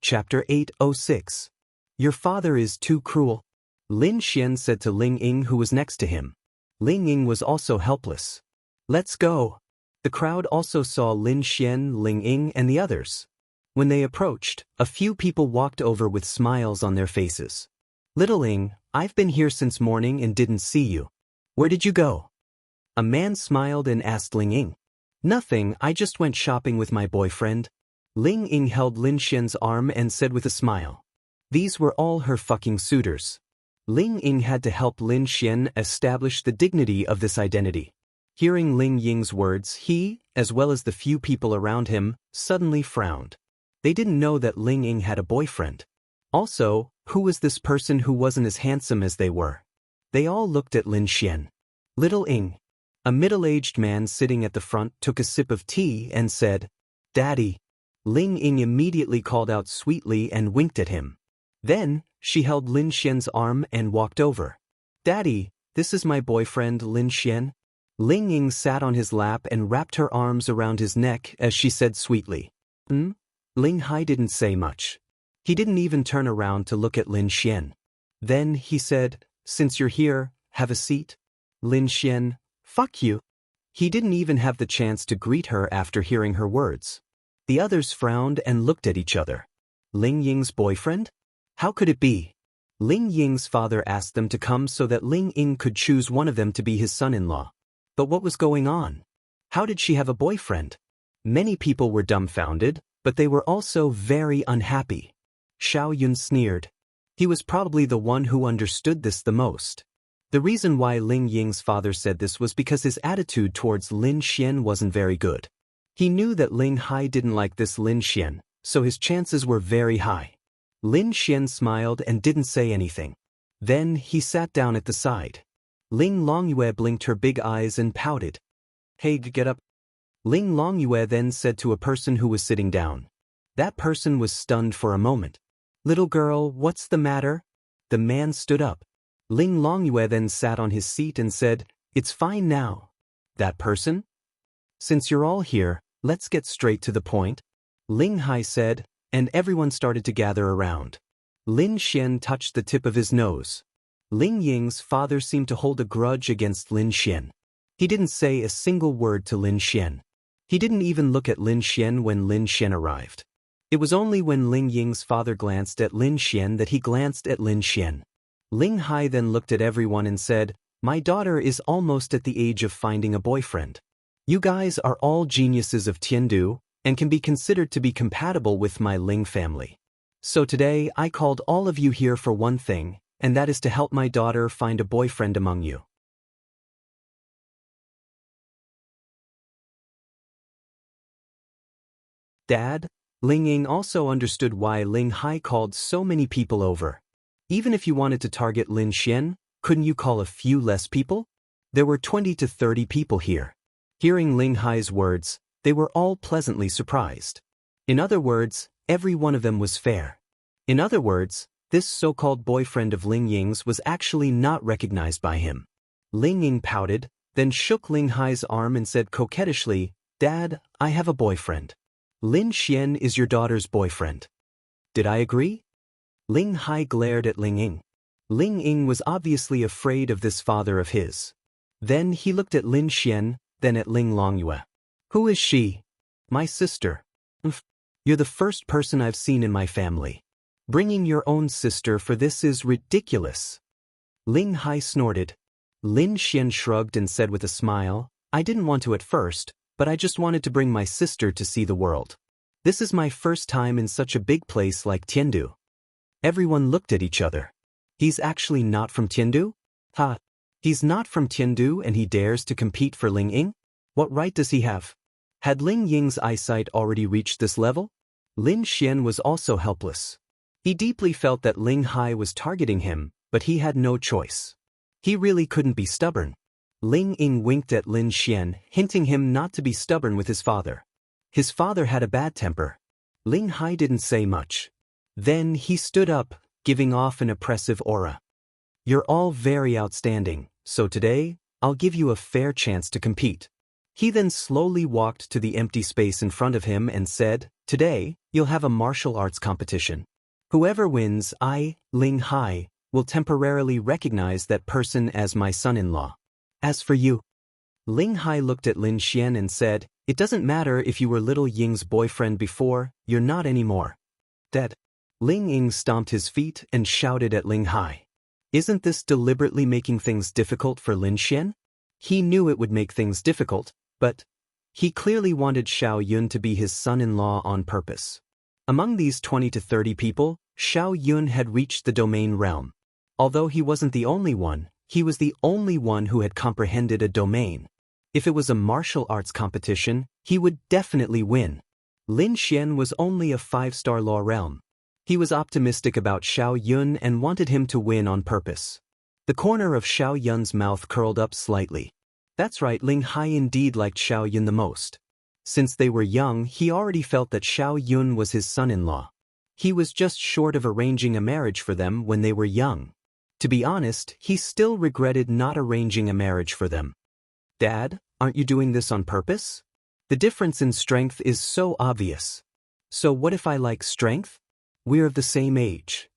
Chapter 806. Your father is too cruel. Lin Xian said to Ling Ying, who was next to him. Ling Ying was also helpless. Let's go. The crowd also saw Lin Xian, Ling Ying, and the others. When they approached, a few people walked over with smiles on their faces. Little Ying, I've been here since morning and didn't see you. Where did you go? A man smiled and asked Ling Ying. Nothing, I just went shopping with my boyfriend. Ling Ying held Lin Xian's arm and said with a smile. These were all her fucking suitors. Ling Ying had to help Lin Xian establish the dignity of this identity. Hearing Ling Ying's words, he, as well as the few people around him, suddenly frowned. They didn't know that Ling Ying had a boyfriend. Also, who was this person who wasn't as handsome as they were? They all looked at Lin Xian. Little Ying. A middle-aged man sitting at the front took a sip of tea and said, Daddy. Ling Ying immediately called out sweetly and winked at him. Then, she held Lin Xian's arm and walked over. Daddy, this is my boyfriend Lin Xian. Ling Ying sat on his lap and wrapped her arms around his neck as she said sweetly. Ling Hai didn't say much. He didn't even turn around to look at Lin Xian. Then he said, Since you're here, have a seat. Lin Xian, fuck you. He didn't even have the chance to greet her after hearing her words. The others frowned and looked at each other. Ling Ying's boyfriend? How could it be? Ling Ying's father asked them to come so that Ling Ying could choose one of them to be his son-in-law. But what was going on? How did she have a boyfriend? Many people were dumbfounded, but they were also very unhappy. Xiao Yun sneered. He was probably the one who understood this the most. The reason why Ling Ying's father said this was because his attitude towards Lin Xian wasn't very good. He knew that Ling Hai didn't like this Lin Xian, so his chances were very high. Lin Xian smiled and didn't say anything. Then he sat down at the side. Ling Longyue blinked her big eyes and pouted. Hey, get up. Ling Longyue then said to a person who was sitting down. That person was stunned for a moment. Little girl, what's the matter? The man stood up. Ling Longyue then sat on his seat and said, It's fine now. That person? Since you're all here, let's get straight to the point. Ling Hai said, and everyone started to gather around. Lin Xian touched the tip of his nose. Ling Ying's father seemed to hold a grudge against Lin Xian. He didn't say a single word to Lin Xian. He didn't even look at Lin Xian when Lin Xian arrived. It was only when Ling Ying's father glanced at Lin Xian that he glanced at Lin Xian. Ling Hai then looked at everyone and said, My daughter is almost at the age of finding a boyfriend. You guys are all geniuses of Tiandu, and can be considered to be compatible with my Ling family. So today I called all of you here for one thing, and that is to help my daughter find a boyfriend among you. Dad? Ling Ying also understood why Ling Hai called so many people over. Even if you wanted to target Lin Xian, couldn't you call a few less people? There were 20 to 30 people here. Hearing Ling Hai's words, they were all pleasantly surprised. In other words, every one of them was fair. In other words, this so-called boyfriend of Ling Ying's was actually not recognized by him. Ling Ying pouted, then shook Ling Hai's arm and said coquettishly, Dad, I have a boyfriend. Lin Xian is your daughter's boyfriend. Did I agree? Ling Hai glared at Ling Ying. Ling Ying was obviously afraid of this father of his. Then he looked at Lin Xian, then at Ling Longyue. Who is she? My sister. You're the first person I've seen in my family. Bringing your own sister for this is ridiculous. Ling Hai snorted. Lin Xian shrugged and said with a smile, I didn't want to at first, but I just wanted to bring my sister to see the world. This is my first time in such a big place like Tiandu. Everyone looked at each other. He's actually not from Tiandu? Ha! He's not from Tiandu and he dares to compete for Ling Ying? What right does he have? Had Ling Ying's eyesight already reached this level? Lin Xian was also helpless. He deeply felt that Ling Hai was targeting him, but he had no choice. He really couldn't be stubborn. Ling Ying winked at Lin Xian, hinting him not to be stubborn with his father. His father had a bad temper. Ling Hai didn't say much. Then he stood up, giving off an oppressive aura. You're all very outstanding, so today, I'll give you a fair chance to compete. He then slowly walked to the empty space in front of him and said, "Today, you'll have a martial arts competition. Whoever wins, Ling Hai, will temporarily recognize that person as my son-in-law. As for you." Ling Hai looked at Lin Xian and said, "It doesn't matter if you were little Ying's boyfriend before, you're not anymore." Dead. Ling Ying stomped his feet and shouted at Ling Hai. Isn't this deliberately making things difficult for Lin Xian? He knew it would make things difficult, but he clearly wanted Xiao Yun to be his son-in-law on purpose. Among these 20 to 30 people, Xiao Yun had reached the domain realm. Although he wasn't the only one, he was the only one who had comprehended a domain. If it was a martial arts competition, he would definitely win. Lin Xian was only a 5-star law realm. He was optimistic about Xiao Yun and wanted him to win on purpose. The corner of Xiao Yun's mouth curled up slightly. That's right, Ling Hai indeed liked Xiao Yun the most. Since they were young, he already felt that Xiao Yun was his son-in-law. He was just short of arranging a marriage for them when they were young. To be honest, he still regretted not arranging a marriage for them. "Dad, aren't you doing this on purpose? The difference in strength is so obvious. So what if I like strength? We're of the same age."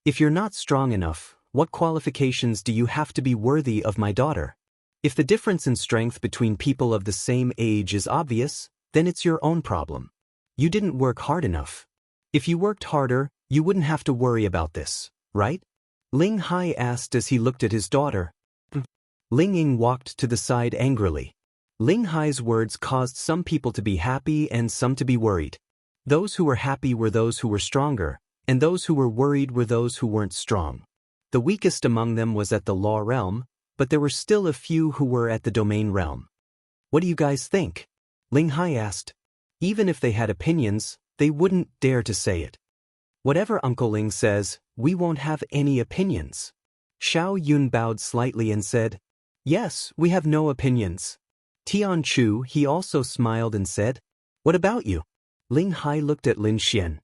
If you're not strong enough, what qualifications do you have to be worthy of my daughter? If the difference in strength between people of the same age is obvious, then it's your own problem. You didn't work hard enough. If you worked harder, you wouldn't have to worry about this, right? Ling Hai asked as he looked at his daughter. Ling Ying walked to the side angrily. Ling Hai's words caused some people to be happy and some to be worried. Those who were happy were those who were stronger, and those who were worried were those who weren't strong. The weakest among them was at the law realm, but there were still a few who were at the domain realm. "What do you guys think?" Ling Hai asked. Even if they had opinions, they wouldn't dare to say it. "Whatever Uncle Ling says, we won't have any opinions." Xiao Yun bowed slightly and said, "Yes, we have no opinions." Tian Chu, he also smiled and said, "What about you?" Ling Hai looked at Lin Xian.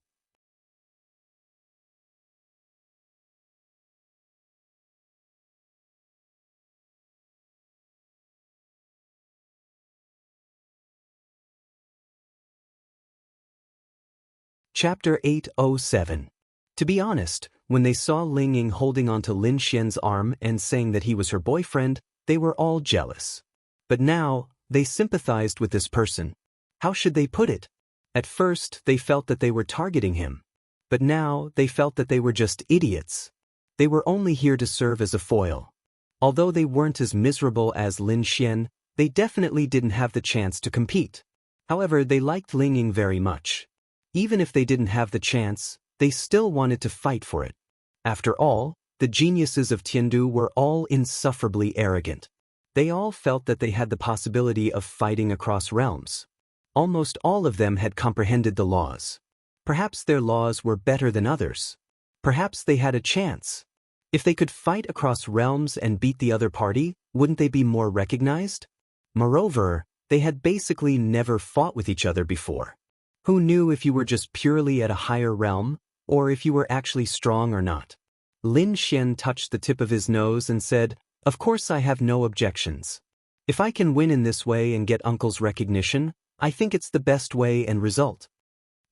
Chapter 807. To be honest, when they saw Ling Ying holding onto Lin Xian's arm and saying that he was her boyfriend, they were all jealous. But now, they sympathized with this person. How should they put it? At first, they felt that they were targeting him. But now, they felt that they were just idiots. They were only here to serve as a foil. Although they weren't as miserable as Lin Xian, they definitely didn't have the chance to compete. However, they liked Ling Ying very much. Even if they didn't have the chance, they still wanted to fight for it. After all, the geniuses of Tiandu were all insufferably arrogant. They all felt that they had the possibility of fighting across realms. Almost all of them had comprehended the laws. Perhaps their laws were better than others. Perhaps they had a chance. If they could fight across realms and beat the other party, wouldn't they be more recognized? Moreover, they had basically never fought with each other before. Who knew if you were just purely at a higher realm, or if you were actually strong or not? Lin Xian touched the tip of his nose and said, "Of course I have no objections. If I can win in this way and get Uncle's recognition, I think it's the best way and result."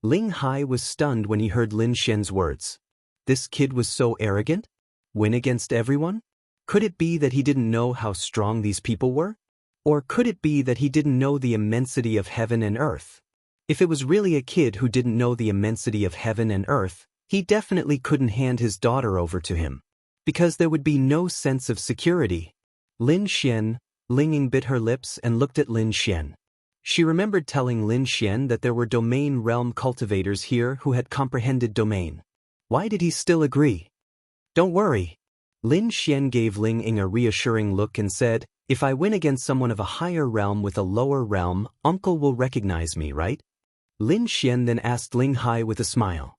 Ling Hai was stunned when he heard Lin Xian's words. This kid was so arrogant? Win against everyone? Could it be that he didn't know how strong these people were? Or could it be that he didn't know the immensity of heaven and earth? If it was really a kid who didn't know the immensity of heaven and earth, he definitely couldn't hand his daughter over to him. Because there would be no sense of security. Lin Ying bit her lips and looked at Lin Xian. She remembered telling Lin Xian that there were domain realm cultivators here who had comprehended domain. Why did he still agree? "Don't worry." Lin Xian gave Ling Ying a reassuring look and said, "If I win against someone of a higher realm with a lower realm, Uncle will recognize me, right?" Lin Xian then asked Ling Hai with a smile.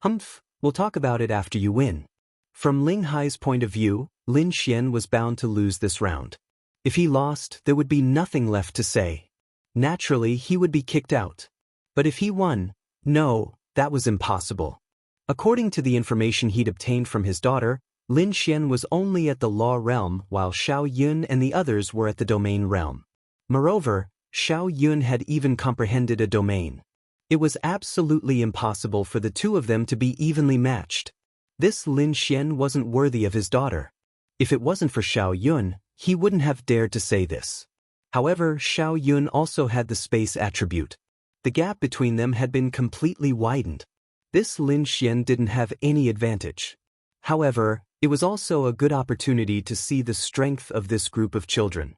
"Humph, we'll talk about it after you win." From Ling Hai's point of view, Lin Xian was bound to lose this round. If he lost, there would be nothing left to say. Naturally, he would be kicked out. But if he won, no, that was impossible. According to the information he'd obtained from his daughter, Lin Xian was only at the law realm while Xiao Yun and the others were at the domain realm. Moreover, Xiao Yun had even comprehended a domain. It was absolutely impossible for the two of them to be evenly matched. This Lin Xian wasn't worthy of his daughter. If it wasn't for Xiao Yun, he wouldn't have dared to say this. However, Xiao Yun also had the space attribute. The gap between them had been completely widened. This Lin Xian didn't have any advantage. However, it was also a good opportunity to see the strength of this group of children.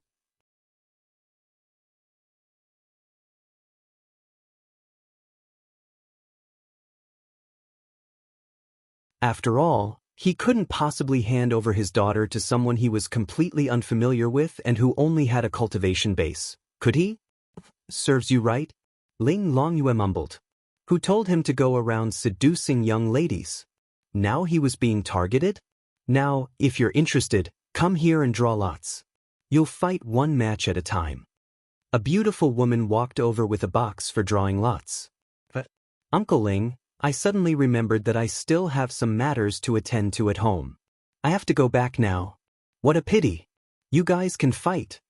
After all, he couldn't possibly hand over his daughter to someone he was completely unfamiliar with and who only had a cultivation base, could he? Serves you right? Ling Longyue mumbled. Who told him to go around seducing young ladies? Now he was being targeted? Now, if you're interested, come here and draw lots. You'll fight one match at a time. A beautiful woman walked over with a box for drawing lots. But, Uncle Ling, I suddenly remembered that I still have some matters to attend to at home. I have to go back now. What a pity. You guys can fight.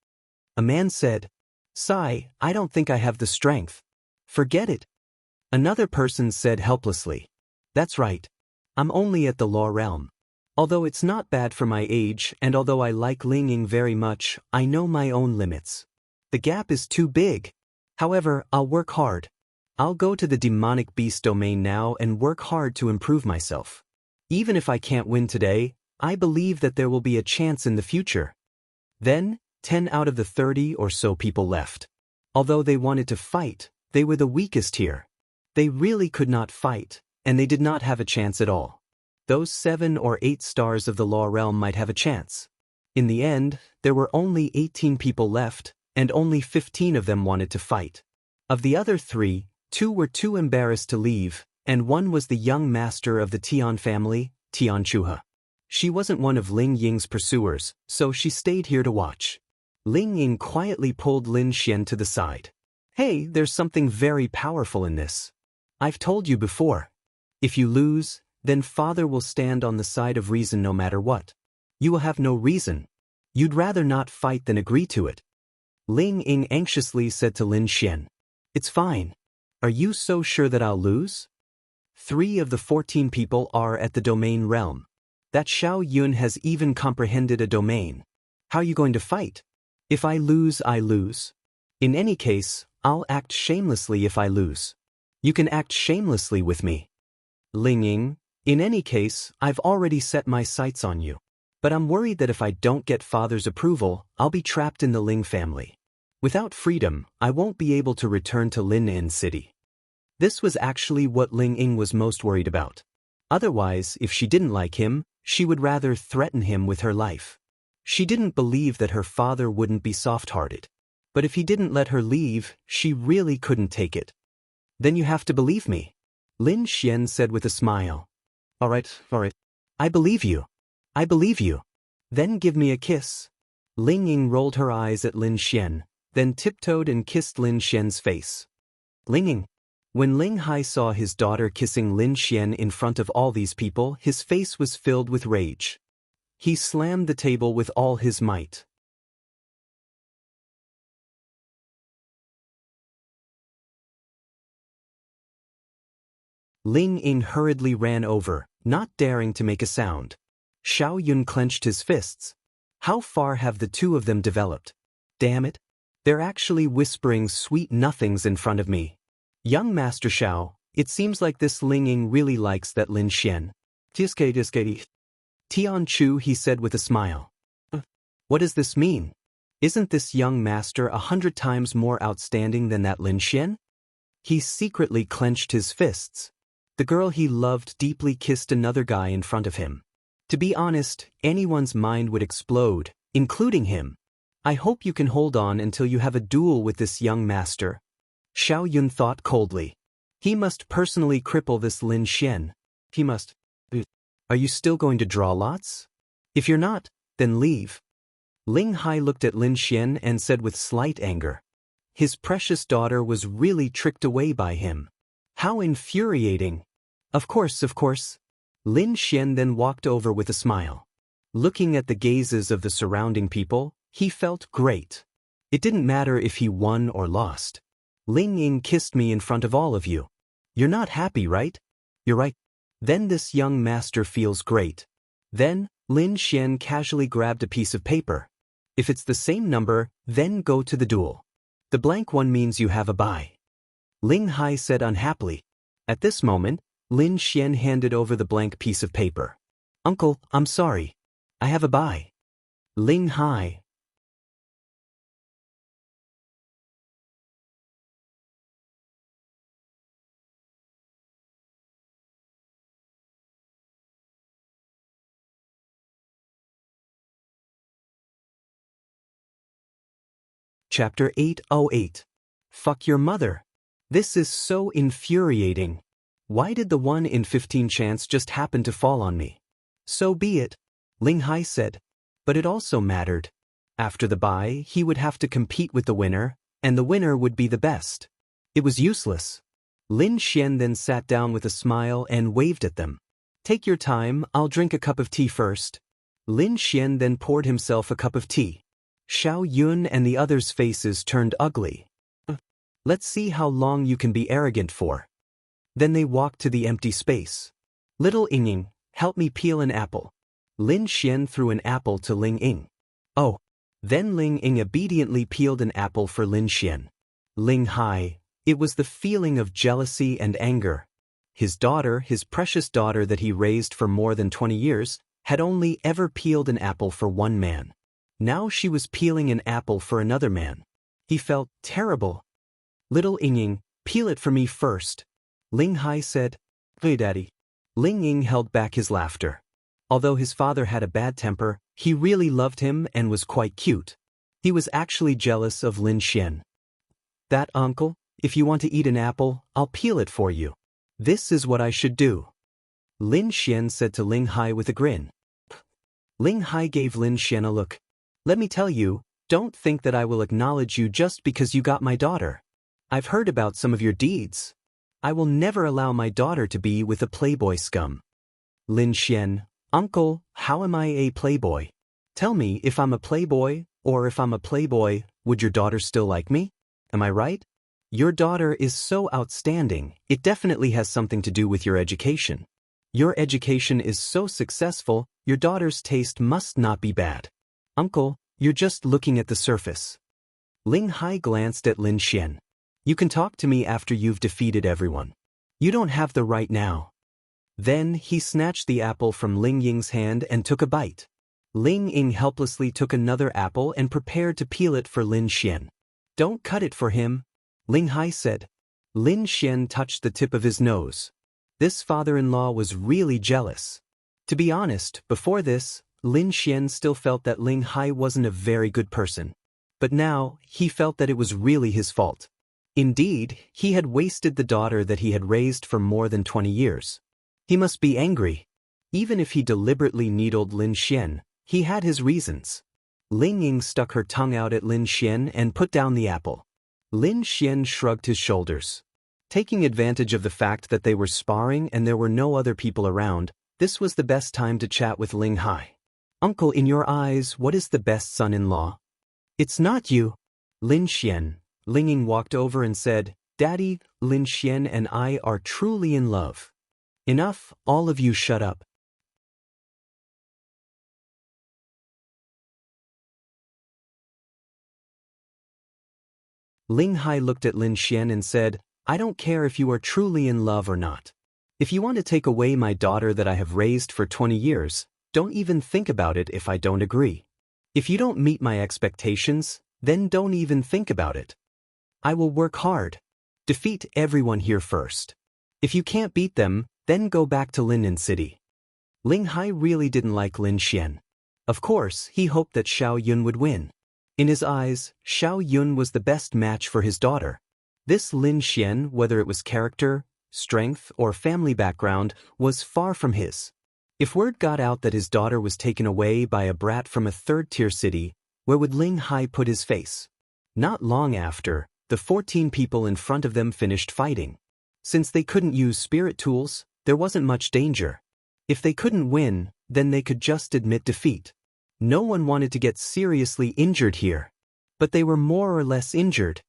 A man said. Sigh, I don't think I have the strength. Forget it. Another person said helplessly. That's right. I'm only at the law realm. Although it's not bad for my age and although I like Ling Ying very much, I know my own limits. The gap is too big. However, I'll work hard. I'll go to the demonic beast domain now and work hard to improve myself. Even if I can't win today, I believe that there will be a chance in the future. Then, 10 out of the 30 or so people left. Although they wanted to fight, they were the weakest here. They really could not fight, and they did not have a chance at all. Those 7 or 8 stars of the law realm might have a chance. In the end, there were only 18 people left, and only 15 of them wanted to fight. Of the other 3, 2 were too embarrassed to leave, and 1 was the young master of the Tian family, Tian Chuha. She wasn't one of Ling Ying's pursuers, so she stayed here to watch. Ling Ying quietly pulled Lin Xian to the side. Hey, there's something very powerful in this. I've told you before. If you lose, then father will stand on the side of reason no matter what. You will have no reason. You'd rather not fight than agree to it. Ling Ying anxiously said to Lin Xian. It's fine. Are you so sure that I'll lose? 3 of the 14 people are at the domain realm. That Xiao Yun has even comprehended a domain. How are you going to fight? If I lose, I lose. In any case, I'll act shamelessly if I lose. You can act shamelessly with me. Ling Ying, in any case, I've already set my sights on you. But I'm worried that if I don't get father's approval, I'll be trapped in the Ling family. Without freedom, I won't be able to return to Lin'an City. This was actually what Ling Ying was most worried about. Otherwise, if she didn't like him, she would rather threaten him with her life. She didn't believe that her father wouldn't be soft-hearted. But if he didn't let her leave, she really couldn't take it. Then you have to believe me. Lin Xian said with a smile. All right. I believe you. I believe you. Then give me a kiss. Ling Ying rolled her eyes at Lin Xian, then tiptoed and kissed Lin Xian's face. Ling Ying. When Ling Hai saw his daughter kissing Lin Xian in front of all these people, his face was filled with rage. He slammed the table with all his might. Ling Ying hurriedly ran over, not daring to make a sound. Xiao Yun clenched his fists. How far have the two of them developed? Damn it. They're actually whispering sweet nothings in front of me. Young Master Xiao, it seems like this Ling Ying really likes that Lin Xian. Tian Chu, he said with a smile. What does this mean? Isn't this young master 100 times more outstanding than that Lin Xian? He secretly clenched his fists. The girl he loved deeply kissed another guy in front of him. To be honest, anyone's mind would explode, including him. I hope you can hold on until you have a duel with this young master. Xiao Yun thought coldly. He must personally cripple this Lin Xian. He must. Are you still going to draw lots? If you're not, then leave. Ling Hai looked at Lin Xian and said with slight anger. His precious daughter was really tricked away by him. How infuriating. Of course, of course. Lin Xian then walked over with a smile. Looking at the gazes of the surrounding people, he felt great. It didn't matter if he won or lost. Ling Ying kissed me in front of all of you. You're not happy, right? You're right. Then this young master feels great. Then, Lin Xian casually grabbed a piece of paper. If it's the same number, then go to the duel. The blank one means you have a bye. Ling Hai said unhappily. At this moment, Lin Xian handed over the blank piece of paper. Uncle, I'm sorry. I have a bye. Ling Hai. Chapter 808. Fuck your mother. This is so infuriating. Why did the 1 in 15 chance just happen to fall on me? So be it, Ling Hai said. But it also mattered. After the bye, he would have to compete with the winner, and the winner would be the best. It was useless. Lin Xian then sat down with a smile and waved at them. Take your time, I'll drink a cup of tea first. Lin Xian then poured himself a cup of tea. Xiao Yun and the others' faces turned ugly. Let's see how long you can be arrogant for. Then they walked to the empty space. Little Ying, help me peel an apple. Lin Xian threw an apple to Ling Ying. Oh. Then Ling Ying obediently peeled an apple for Lin Xian. Ling Hai, it was the feeling of jealousy and anger. His daughter, his precious daughter that he raised for more than 20 years, had only ever peeled an apple for one man. Now she was peeling an apple for another man. He felt terrible. Little Ying, peel it for me first. Ling Hai said. Hey, Daddy. Ling Ying held back his laughter. Although his father had a bad temper, he really loved him and was quite cute. He was actually jealous of Lin Xian. That, uncle, if you want to eat an apple, I'll peel it for you. This is what I should do. Lin Xian said to Ling Hai with a grin. Ling Hai gave Lin Xian a look. Let me tell you, don't think that I will acknowledge you just because you got my daughter. I've heard about some of your deeds. I will never allow my daughter to be with a playboy scum. Lin Xian, uncle, how am I a playboy? Tell me, if I'm a playboy, or if I'm a playboy, would your daughter still like me? Am I right? Your daughter is so outstanding, it definitely has something to do with your education. Your education is so successful, your daughter's taste must not be bad. Uncle, you're just looking at the surface. Ling Hai glanced at Lin Xian. You can talk to me after you've defeated everyone. You don't have the right now. Then he snatched the apple from Ling Ying's hand and took a bite. Ling Ying helplessly took another apple and prepared to peel it for Lin Xian. Don't cut it for him, Ling Hai said. Lin Xian touched the tip of his nose. This father-in-law was really jealous. To be honest, before this, Lin Xian still felt that Ling Hai wasn't a very good person. But now, he felt that it was really his fault. Indeed, he had wasted the daughter that he had raised for more than 20 years. He must be angry. Even if he deliberately needled Lin Xian, he had his reasons. Ling Ying stuck her tongue out at Lin Xian and put down the apple. Lin Xian shrugged his shoulders. Taking advantage of the fact that they were sparring and there were no other people around, this was the best time to chat with Ling Hai. Uncle, in your eyes, what is the best son-in-law? It's not you. Lin Xian. Ling Ying walked over and said, Daddy, Lin Xian and I are truly in love. Enough, all of you shut up. Ling Hai looked at Lin Xian and said, I don't care if you are truly in love or not. If you want to take away my daughter that I have raised for 20 years, don't even think about it if I don't agree. If you don't meet my expectations, then don't even think about it. I will work hard. Defeat everyone here first. If you can't beat them, then go back to Linnan City. Ling Hai really didn't like Lin Xian. Of course, he hoped that Xiao Yun would win. In his eyes, Xiao Yun was the best match for his daughter. This Lin Xian, whether it was character, strength, or family background, was far from his. If word got out that his daughter was taken away by a brat from a third-tier city, where would Ling Hai put his face? Not long after, the 14 people in front of them finished fighting. Since they couldn't use spirit tools, There wasn't much danger. If they couldn't win, then they could just admit defeat. No one wanted to get seriously injured here. But they were more or less injured,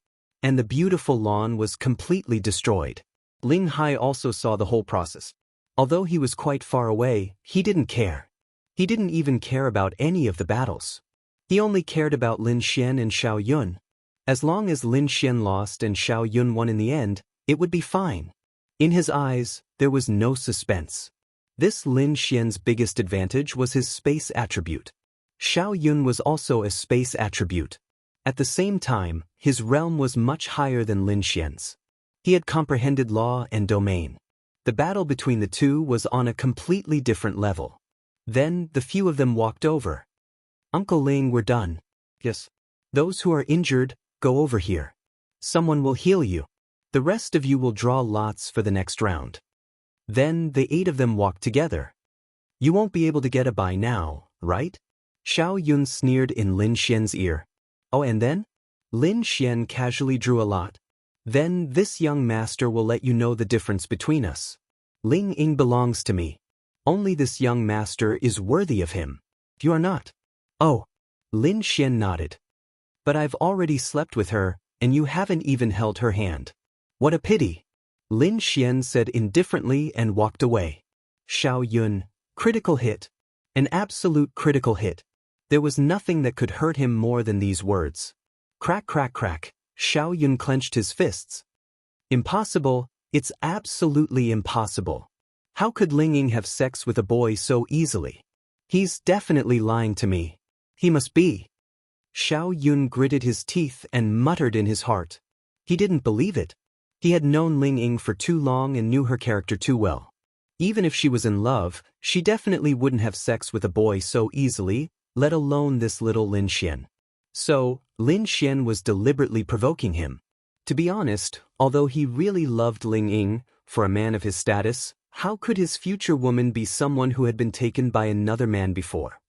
and the beautiful lawn was completely destroyed. Ling Hai also saw the whole process. Although he was quite far away, he didn't care. He didn't even care about any of the battles. He only cared about Lin Xian and Xiao Yun. As long as Lin Xian lost and Xiao Yun won in the end, it would be fine. In his eyes, there was no suspense. This Lin Xian's biggest advantage was his space attribute. Xiao Yun was also a space attribute. At the same time, his realm was much higher than Lin Xian's. He had comprehended law and domain. The battle between the two was on a completely different level. Then, the few of them walked over. Uncle Ling, we're done. Yes. Those who are injured, go over here. Someone will heal you. The rest of you will draw lots for the next round. Then, the 8 of them walked together. You won't be able to get a bye now, right? Xiao Yun sneered in Lin Xian's ear. Oh, and then? Lin Xian casually drew a lot. Then, this young master will let you know the difference between us. Ling Ying belongs to me. Only this young master is worthy of him. You are not. Oh. Lin Xian nodded. But I've already slept with her, and you haven't even held her hand. What a pity. Lin Xian said indifferently and walked away. Xiao Yun, critical hit. An absolute critical hit. There was nothing that could hurt him more than these words. Crack, crack, crack. Xiao Yun clenched his fists. Impossible, it's absolutely impossible. How could Ling Ying have sex with a boy so easily? He's definitely lying to me. He must be. Xiao Yun gritted his teeth and muttered in his heart. He didn't believe it. He had known Ling Ying for too long and knew her character too well. Even if she was in love, she definitely wouldn't have sex with a boy so easily, let alone this little Lin Xian. So, Lin Xian was deliberately provoking him. To be honest, although he really loved Ling Ying, for a man of his status, how could his future woman be someone who had been taken by another man before?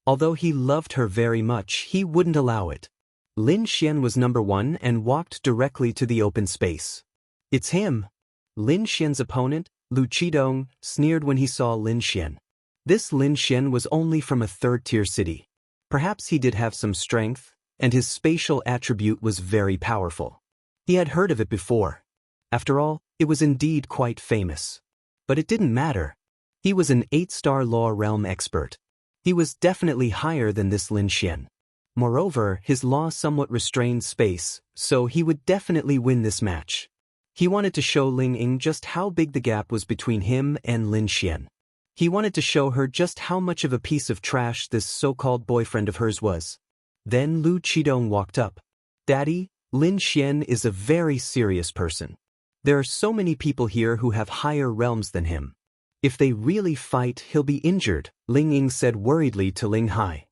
Although he loved her very much, he wouldn't allow it. Lin Xian was number 1 and walked directly to the open space. It's him. Lin Xian's opponent, Lu Qidong, sneered when he saw Lin Xian. This Lin Xian was only from a 3rd-tier city. Perhaps he did have some strength, and his spatial attribute was very powerful. He had heard of it before. After all, it was indeed quite famous. But it didn't matter. He was an 8-star law realm expert. He was definitely higher than this Lin Xian. Moreover, his law somewhat restrained space, so he would definitely win this match. He wanted to show Ling Ying just how big the gap was between him and Lin Xian. He wanted to show her just how much of a piece of trash this so-called boyfriend of hers was. Then Lu Qidong walked up. Daddy, Lin Xian is a very serious person. There are so many people here who have higher realms than him. If they really fight, he'll be injured, Ling Ying said worriedly to Ling Hai.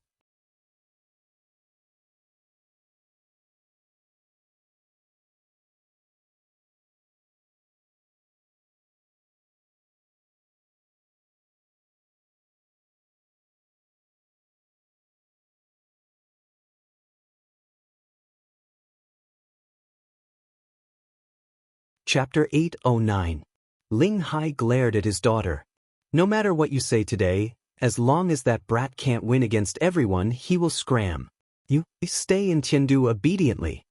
Chapter 809. Ling Hai glared at his daughter. No matter what you say today, as long as that brat can't win against everyone, he will scram. You stay in Tiandu obediently.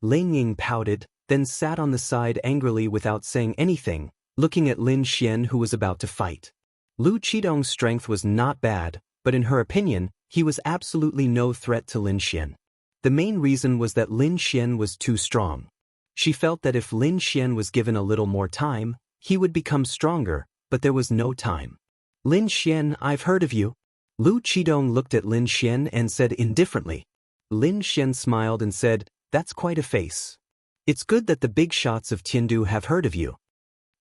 Ling Ying pouted, then sat on the side angrily without saying anything, looking at Lin Xian who was about to fight. Lu Qidong's strength was not bad, but in her opinion, he was absolutely no threat to Lin Xian. The main reason was that Lin Xian was too strong. She felt that if Lin Xian was given a little more time, he would become stronger, but there was no time. Lin Xian, I've heard of you. Lu Qidong looked at Lin Xian and said indifferently. Lin Xian smiled and said, that's quite a face. It's good that the big shots of Tiandu have heard of you.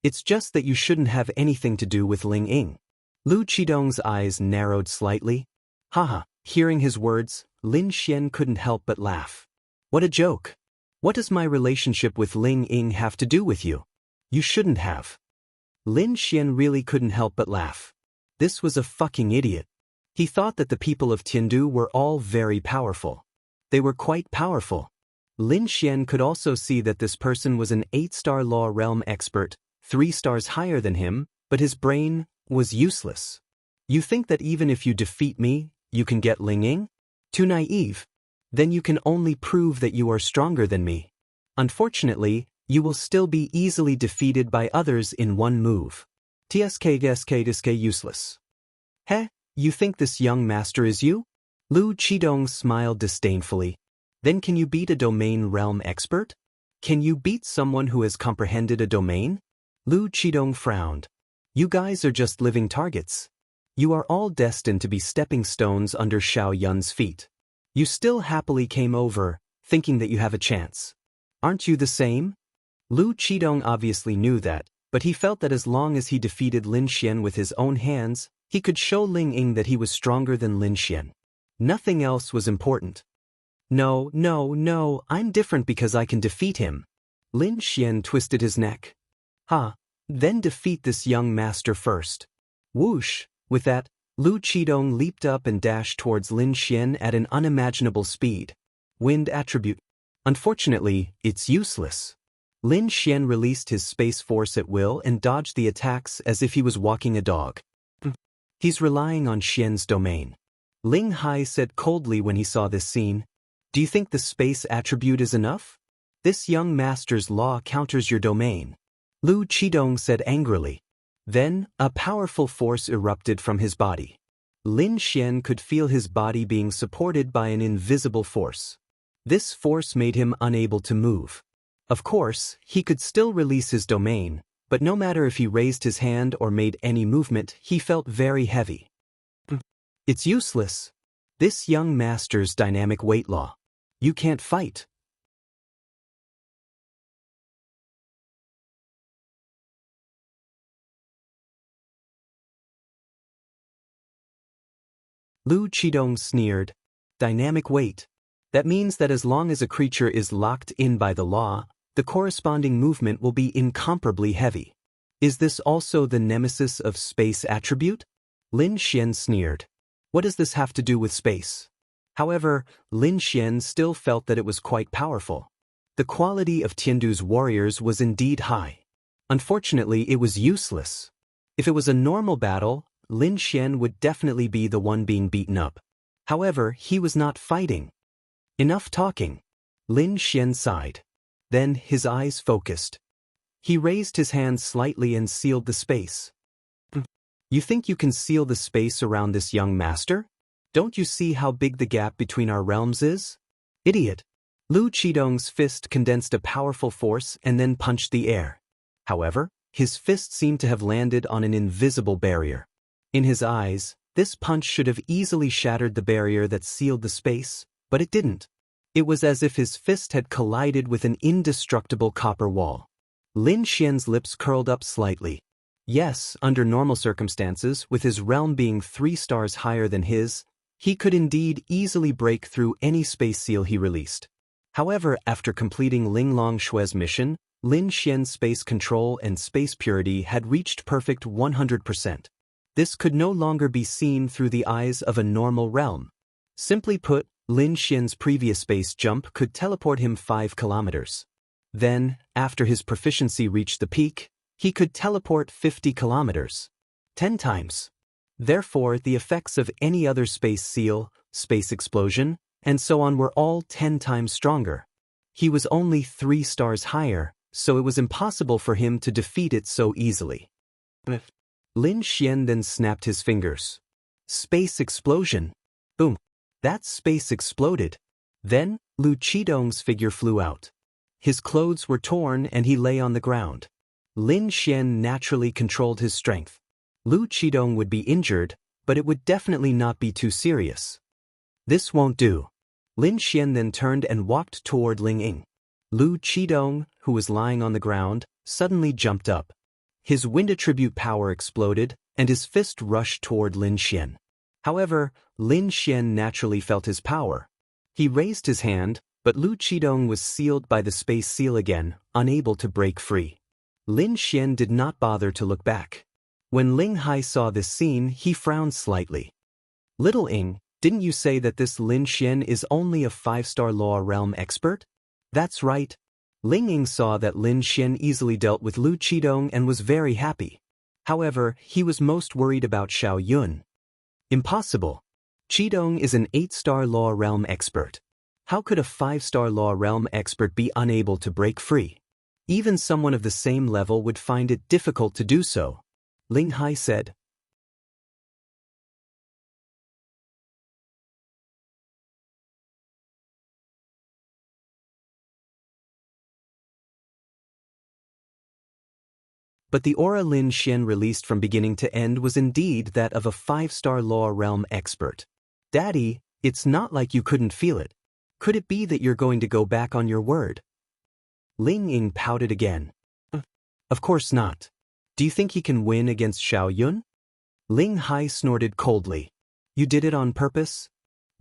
It's just that you shouldn't have anything to do with Ling Ying. Lu Qidong's eyes narrowed slightly. Haha, hearing his words, Lin Xian couldn't help but laugh. What a joke. What does my relationship with Ling Ying have to do with you? You shouldn't have. Lin Xian really couldn't help but laugh. This was a fucking idiot. He thought that the people of Tiandu were all very powerful. They were quite powerful. Lin Xian could also see that this person was an 8-star law realm expert, 3 stars higher than him, but his brain was useless. You think that even if you defeat me, you can get Ling Ying? Too naive. Then you can only prove that you are stronger than me. Unfortunately, you will still be easily defeated by others in one move. TSK useless. Heh, you think this young master is you? Lu Qidong smiled disdainfully. Then can you beat a domain realm expert? Can you beat someone who has comprehended a domain? Lu Qidong frowned. You guys are just living targets. You are all destined to be stepping stones under Xiao Yun's feet. You still happily came over, thinking that you have a chance. Aren't you the same? Lu Qidong obviously knew that, but he felt that as long as he defeated Lin Xian with his own hands, he could show Ling Ying that he was stronger than Lin Xian. Nothing else was important. No, I'm different because I can defeat him. Lin Xian twisted his neck. Then defeat this young master first. Whoosh! With that, Lu Qidong leaped up and dashed towards Lin Xian at an unimaginable speed. Wind attribute. Unfortunately, it's useless. Lin Xian released his space force at will and dodged the attacks as if he was walking a dog. He's relying on Xian's domain. Ling Hai said coldly when he saw this scene. Do you think the space attribute is enough? This young master's law counters your domain. Lu Qidong said angrily. Then, a powerful force erupted from his body. Lin Xian could feel his body being supported by an invisible force. This force made him unable to move. Of course, he could still release his domain, but no matter if he raised his hand or made any movement, he felt very heavy. It's useless. This young master's dynamic weight law. You can't fight. Lu Qidong sneered. Dynamic weight. That means that as long as a creature is locked in by the law, the corresponding movement will be incomparably heavy. Is this also the nemesis of space attribute? Lin Xian sneered. What does this have to do with space? However, Lin Xian still felt that it was quite powerful. The quality of Tiandu's warriors was indeed high. Unfortunately, it was useless. If it was a normal battle, Lin Xian would definitely be the one being beaten up. However, he was not fighting. Enough talking. Lin Xian sighed. Then his eyes focused. He raised his hand slightly and sealed the space. You think you can seal the space around this young master? Don't you see how big the gap between our realms is? Idiot. Lu Qidong's fist condensed a powerful force and then punched the air. However, his fist seemed to have landed on an invisible barrier. In his eyes, this punch should have easily shattered the barrier that sealed the space, but it didn't. It was as if his fist had collided with an indestructible copper wall. Lin Xian's lips curled up slightly. Yes, under normal circumstances, with his realm being 3 stars higher than his, he could indeed easily break through any space seal he released. However, after completing Ling Longshue's mission, Lin Xian's space control and space purity had reached perfect 100%. This could no longer be seen through the eyes of a normal realm. Simply put, Lin Xian's previous space jump could teleport him 5 kilometers. Then, after his proficiency reached the peak, he could teleport 50 kilometers. 10 times. Therefore, the effects of any other space seal, space explosion, and so on were all 10 times stronger. He was only 3 stars higher, so it was impossible for him to defeat it so easily. Lin Xian then snapped his fingers. Space explosion. Boom. That space exploded. Then, Lu Qidong's figure flew out. His clothes were torn and he lay on the ground. Lin Xian naturally controlled his strength. Lu Qidong would be injured, but it would definitely not be too serious. This won't do. Lin Xian then turned and walked toward Ling Ying. Lu Qidong, who was lying on the ground, suddenly jumped up. His wind attribute power exploded, and his fist rushed toward Lin Xian. However, Lin Xian naturally felt his power. He raised his hand, but Lu Qidong was sealed by the space seal again, unable to break free. Lin Xian did not bother to look back. When Ling Hai saw this scene, he frowned slightly. Little Ing, didn't you say that this Lin Xian is only a 5-star law realm expert? That's right. Ling Ying saw that Lin Xian easily dealt with Lu Qidong and was very happy. However, he was most worried about Xiao Yun. Impossible. Qidong is an 8-star law realm expert. How could a 5-star law realm expert be unable to break free? Even someone of the same level would find it difficult to do so. Ling Hai said. But the aura Lin Xian released from beginning to end was indeed that of a 5-star law realm expert. Daddy, it's not like you couldn't feel it. Could it be that you're going to go back on your word? Ling Ying pouted again. Of course not. Do you think he can win against Xiao Yun? Ling Hai snorted coldly. You did it on purpose?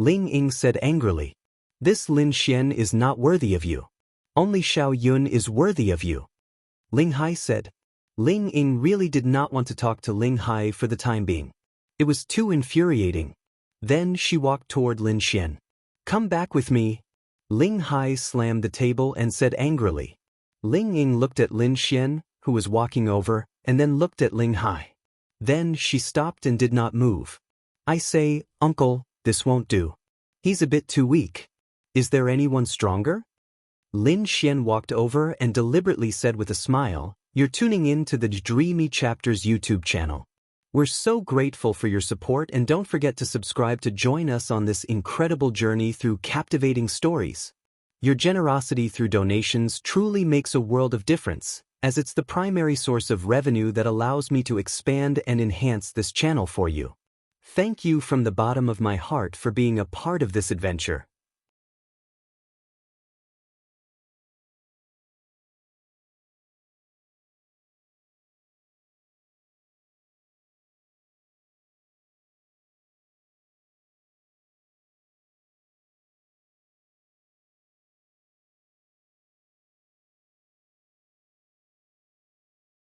Ling Ying said angrily. This Lin Xian is not worthy of you. Only Xiao Yun is worthy of you. Ling Hai said. Ling Ying really did not want to talk to Ling Hai for the time being. It was too infuriating. Then she walked toward Lin Xian. Come back with me. Ling Hai slammed the table and said angrily. Ling Ying looked at Lin Xian, who was walking over, and then looked at Ling Hai. Then she stopped and did not move. I say, Uncle, this won't do. He's a bit too weak. Is there anyone stronger? Lin Xian walked over and deliberately said with a smile, You're tuning in to the Dreamy Chapters YouTube channel. We're so grateful for your support, and don't forget to subscribe to join us on this incredible journey through captivating stories. Your generosity through donations truly makes a world of difference, as it's the primary source of revenue that allows me to expand and enhance this channel for you. Thank you from the bottom of my heart for being a part of this adventure.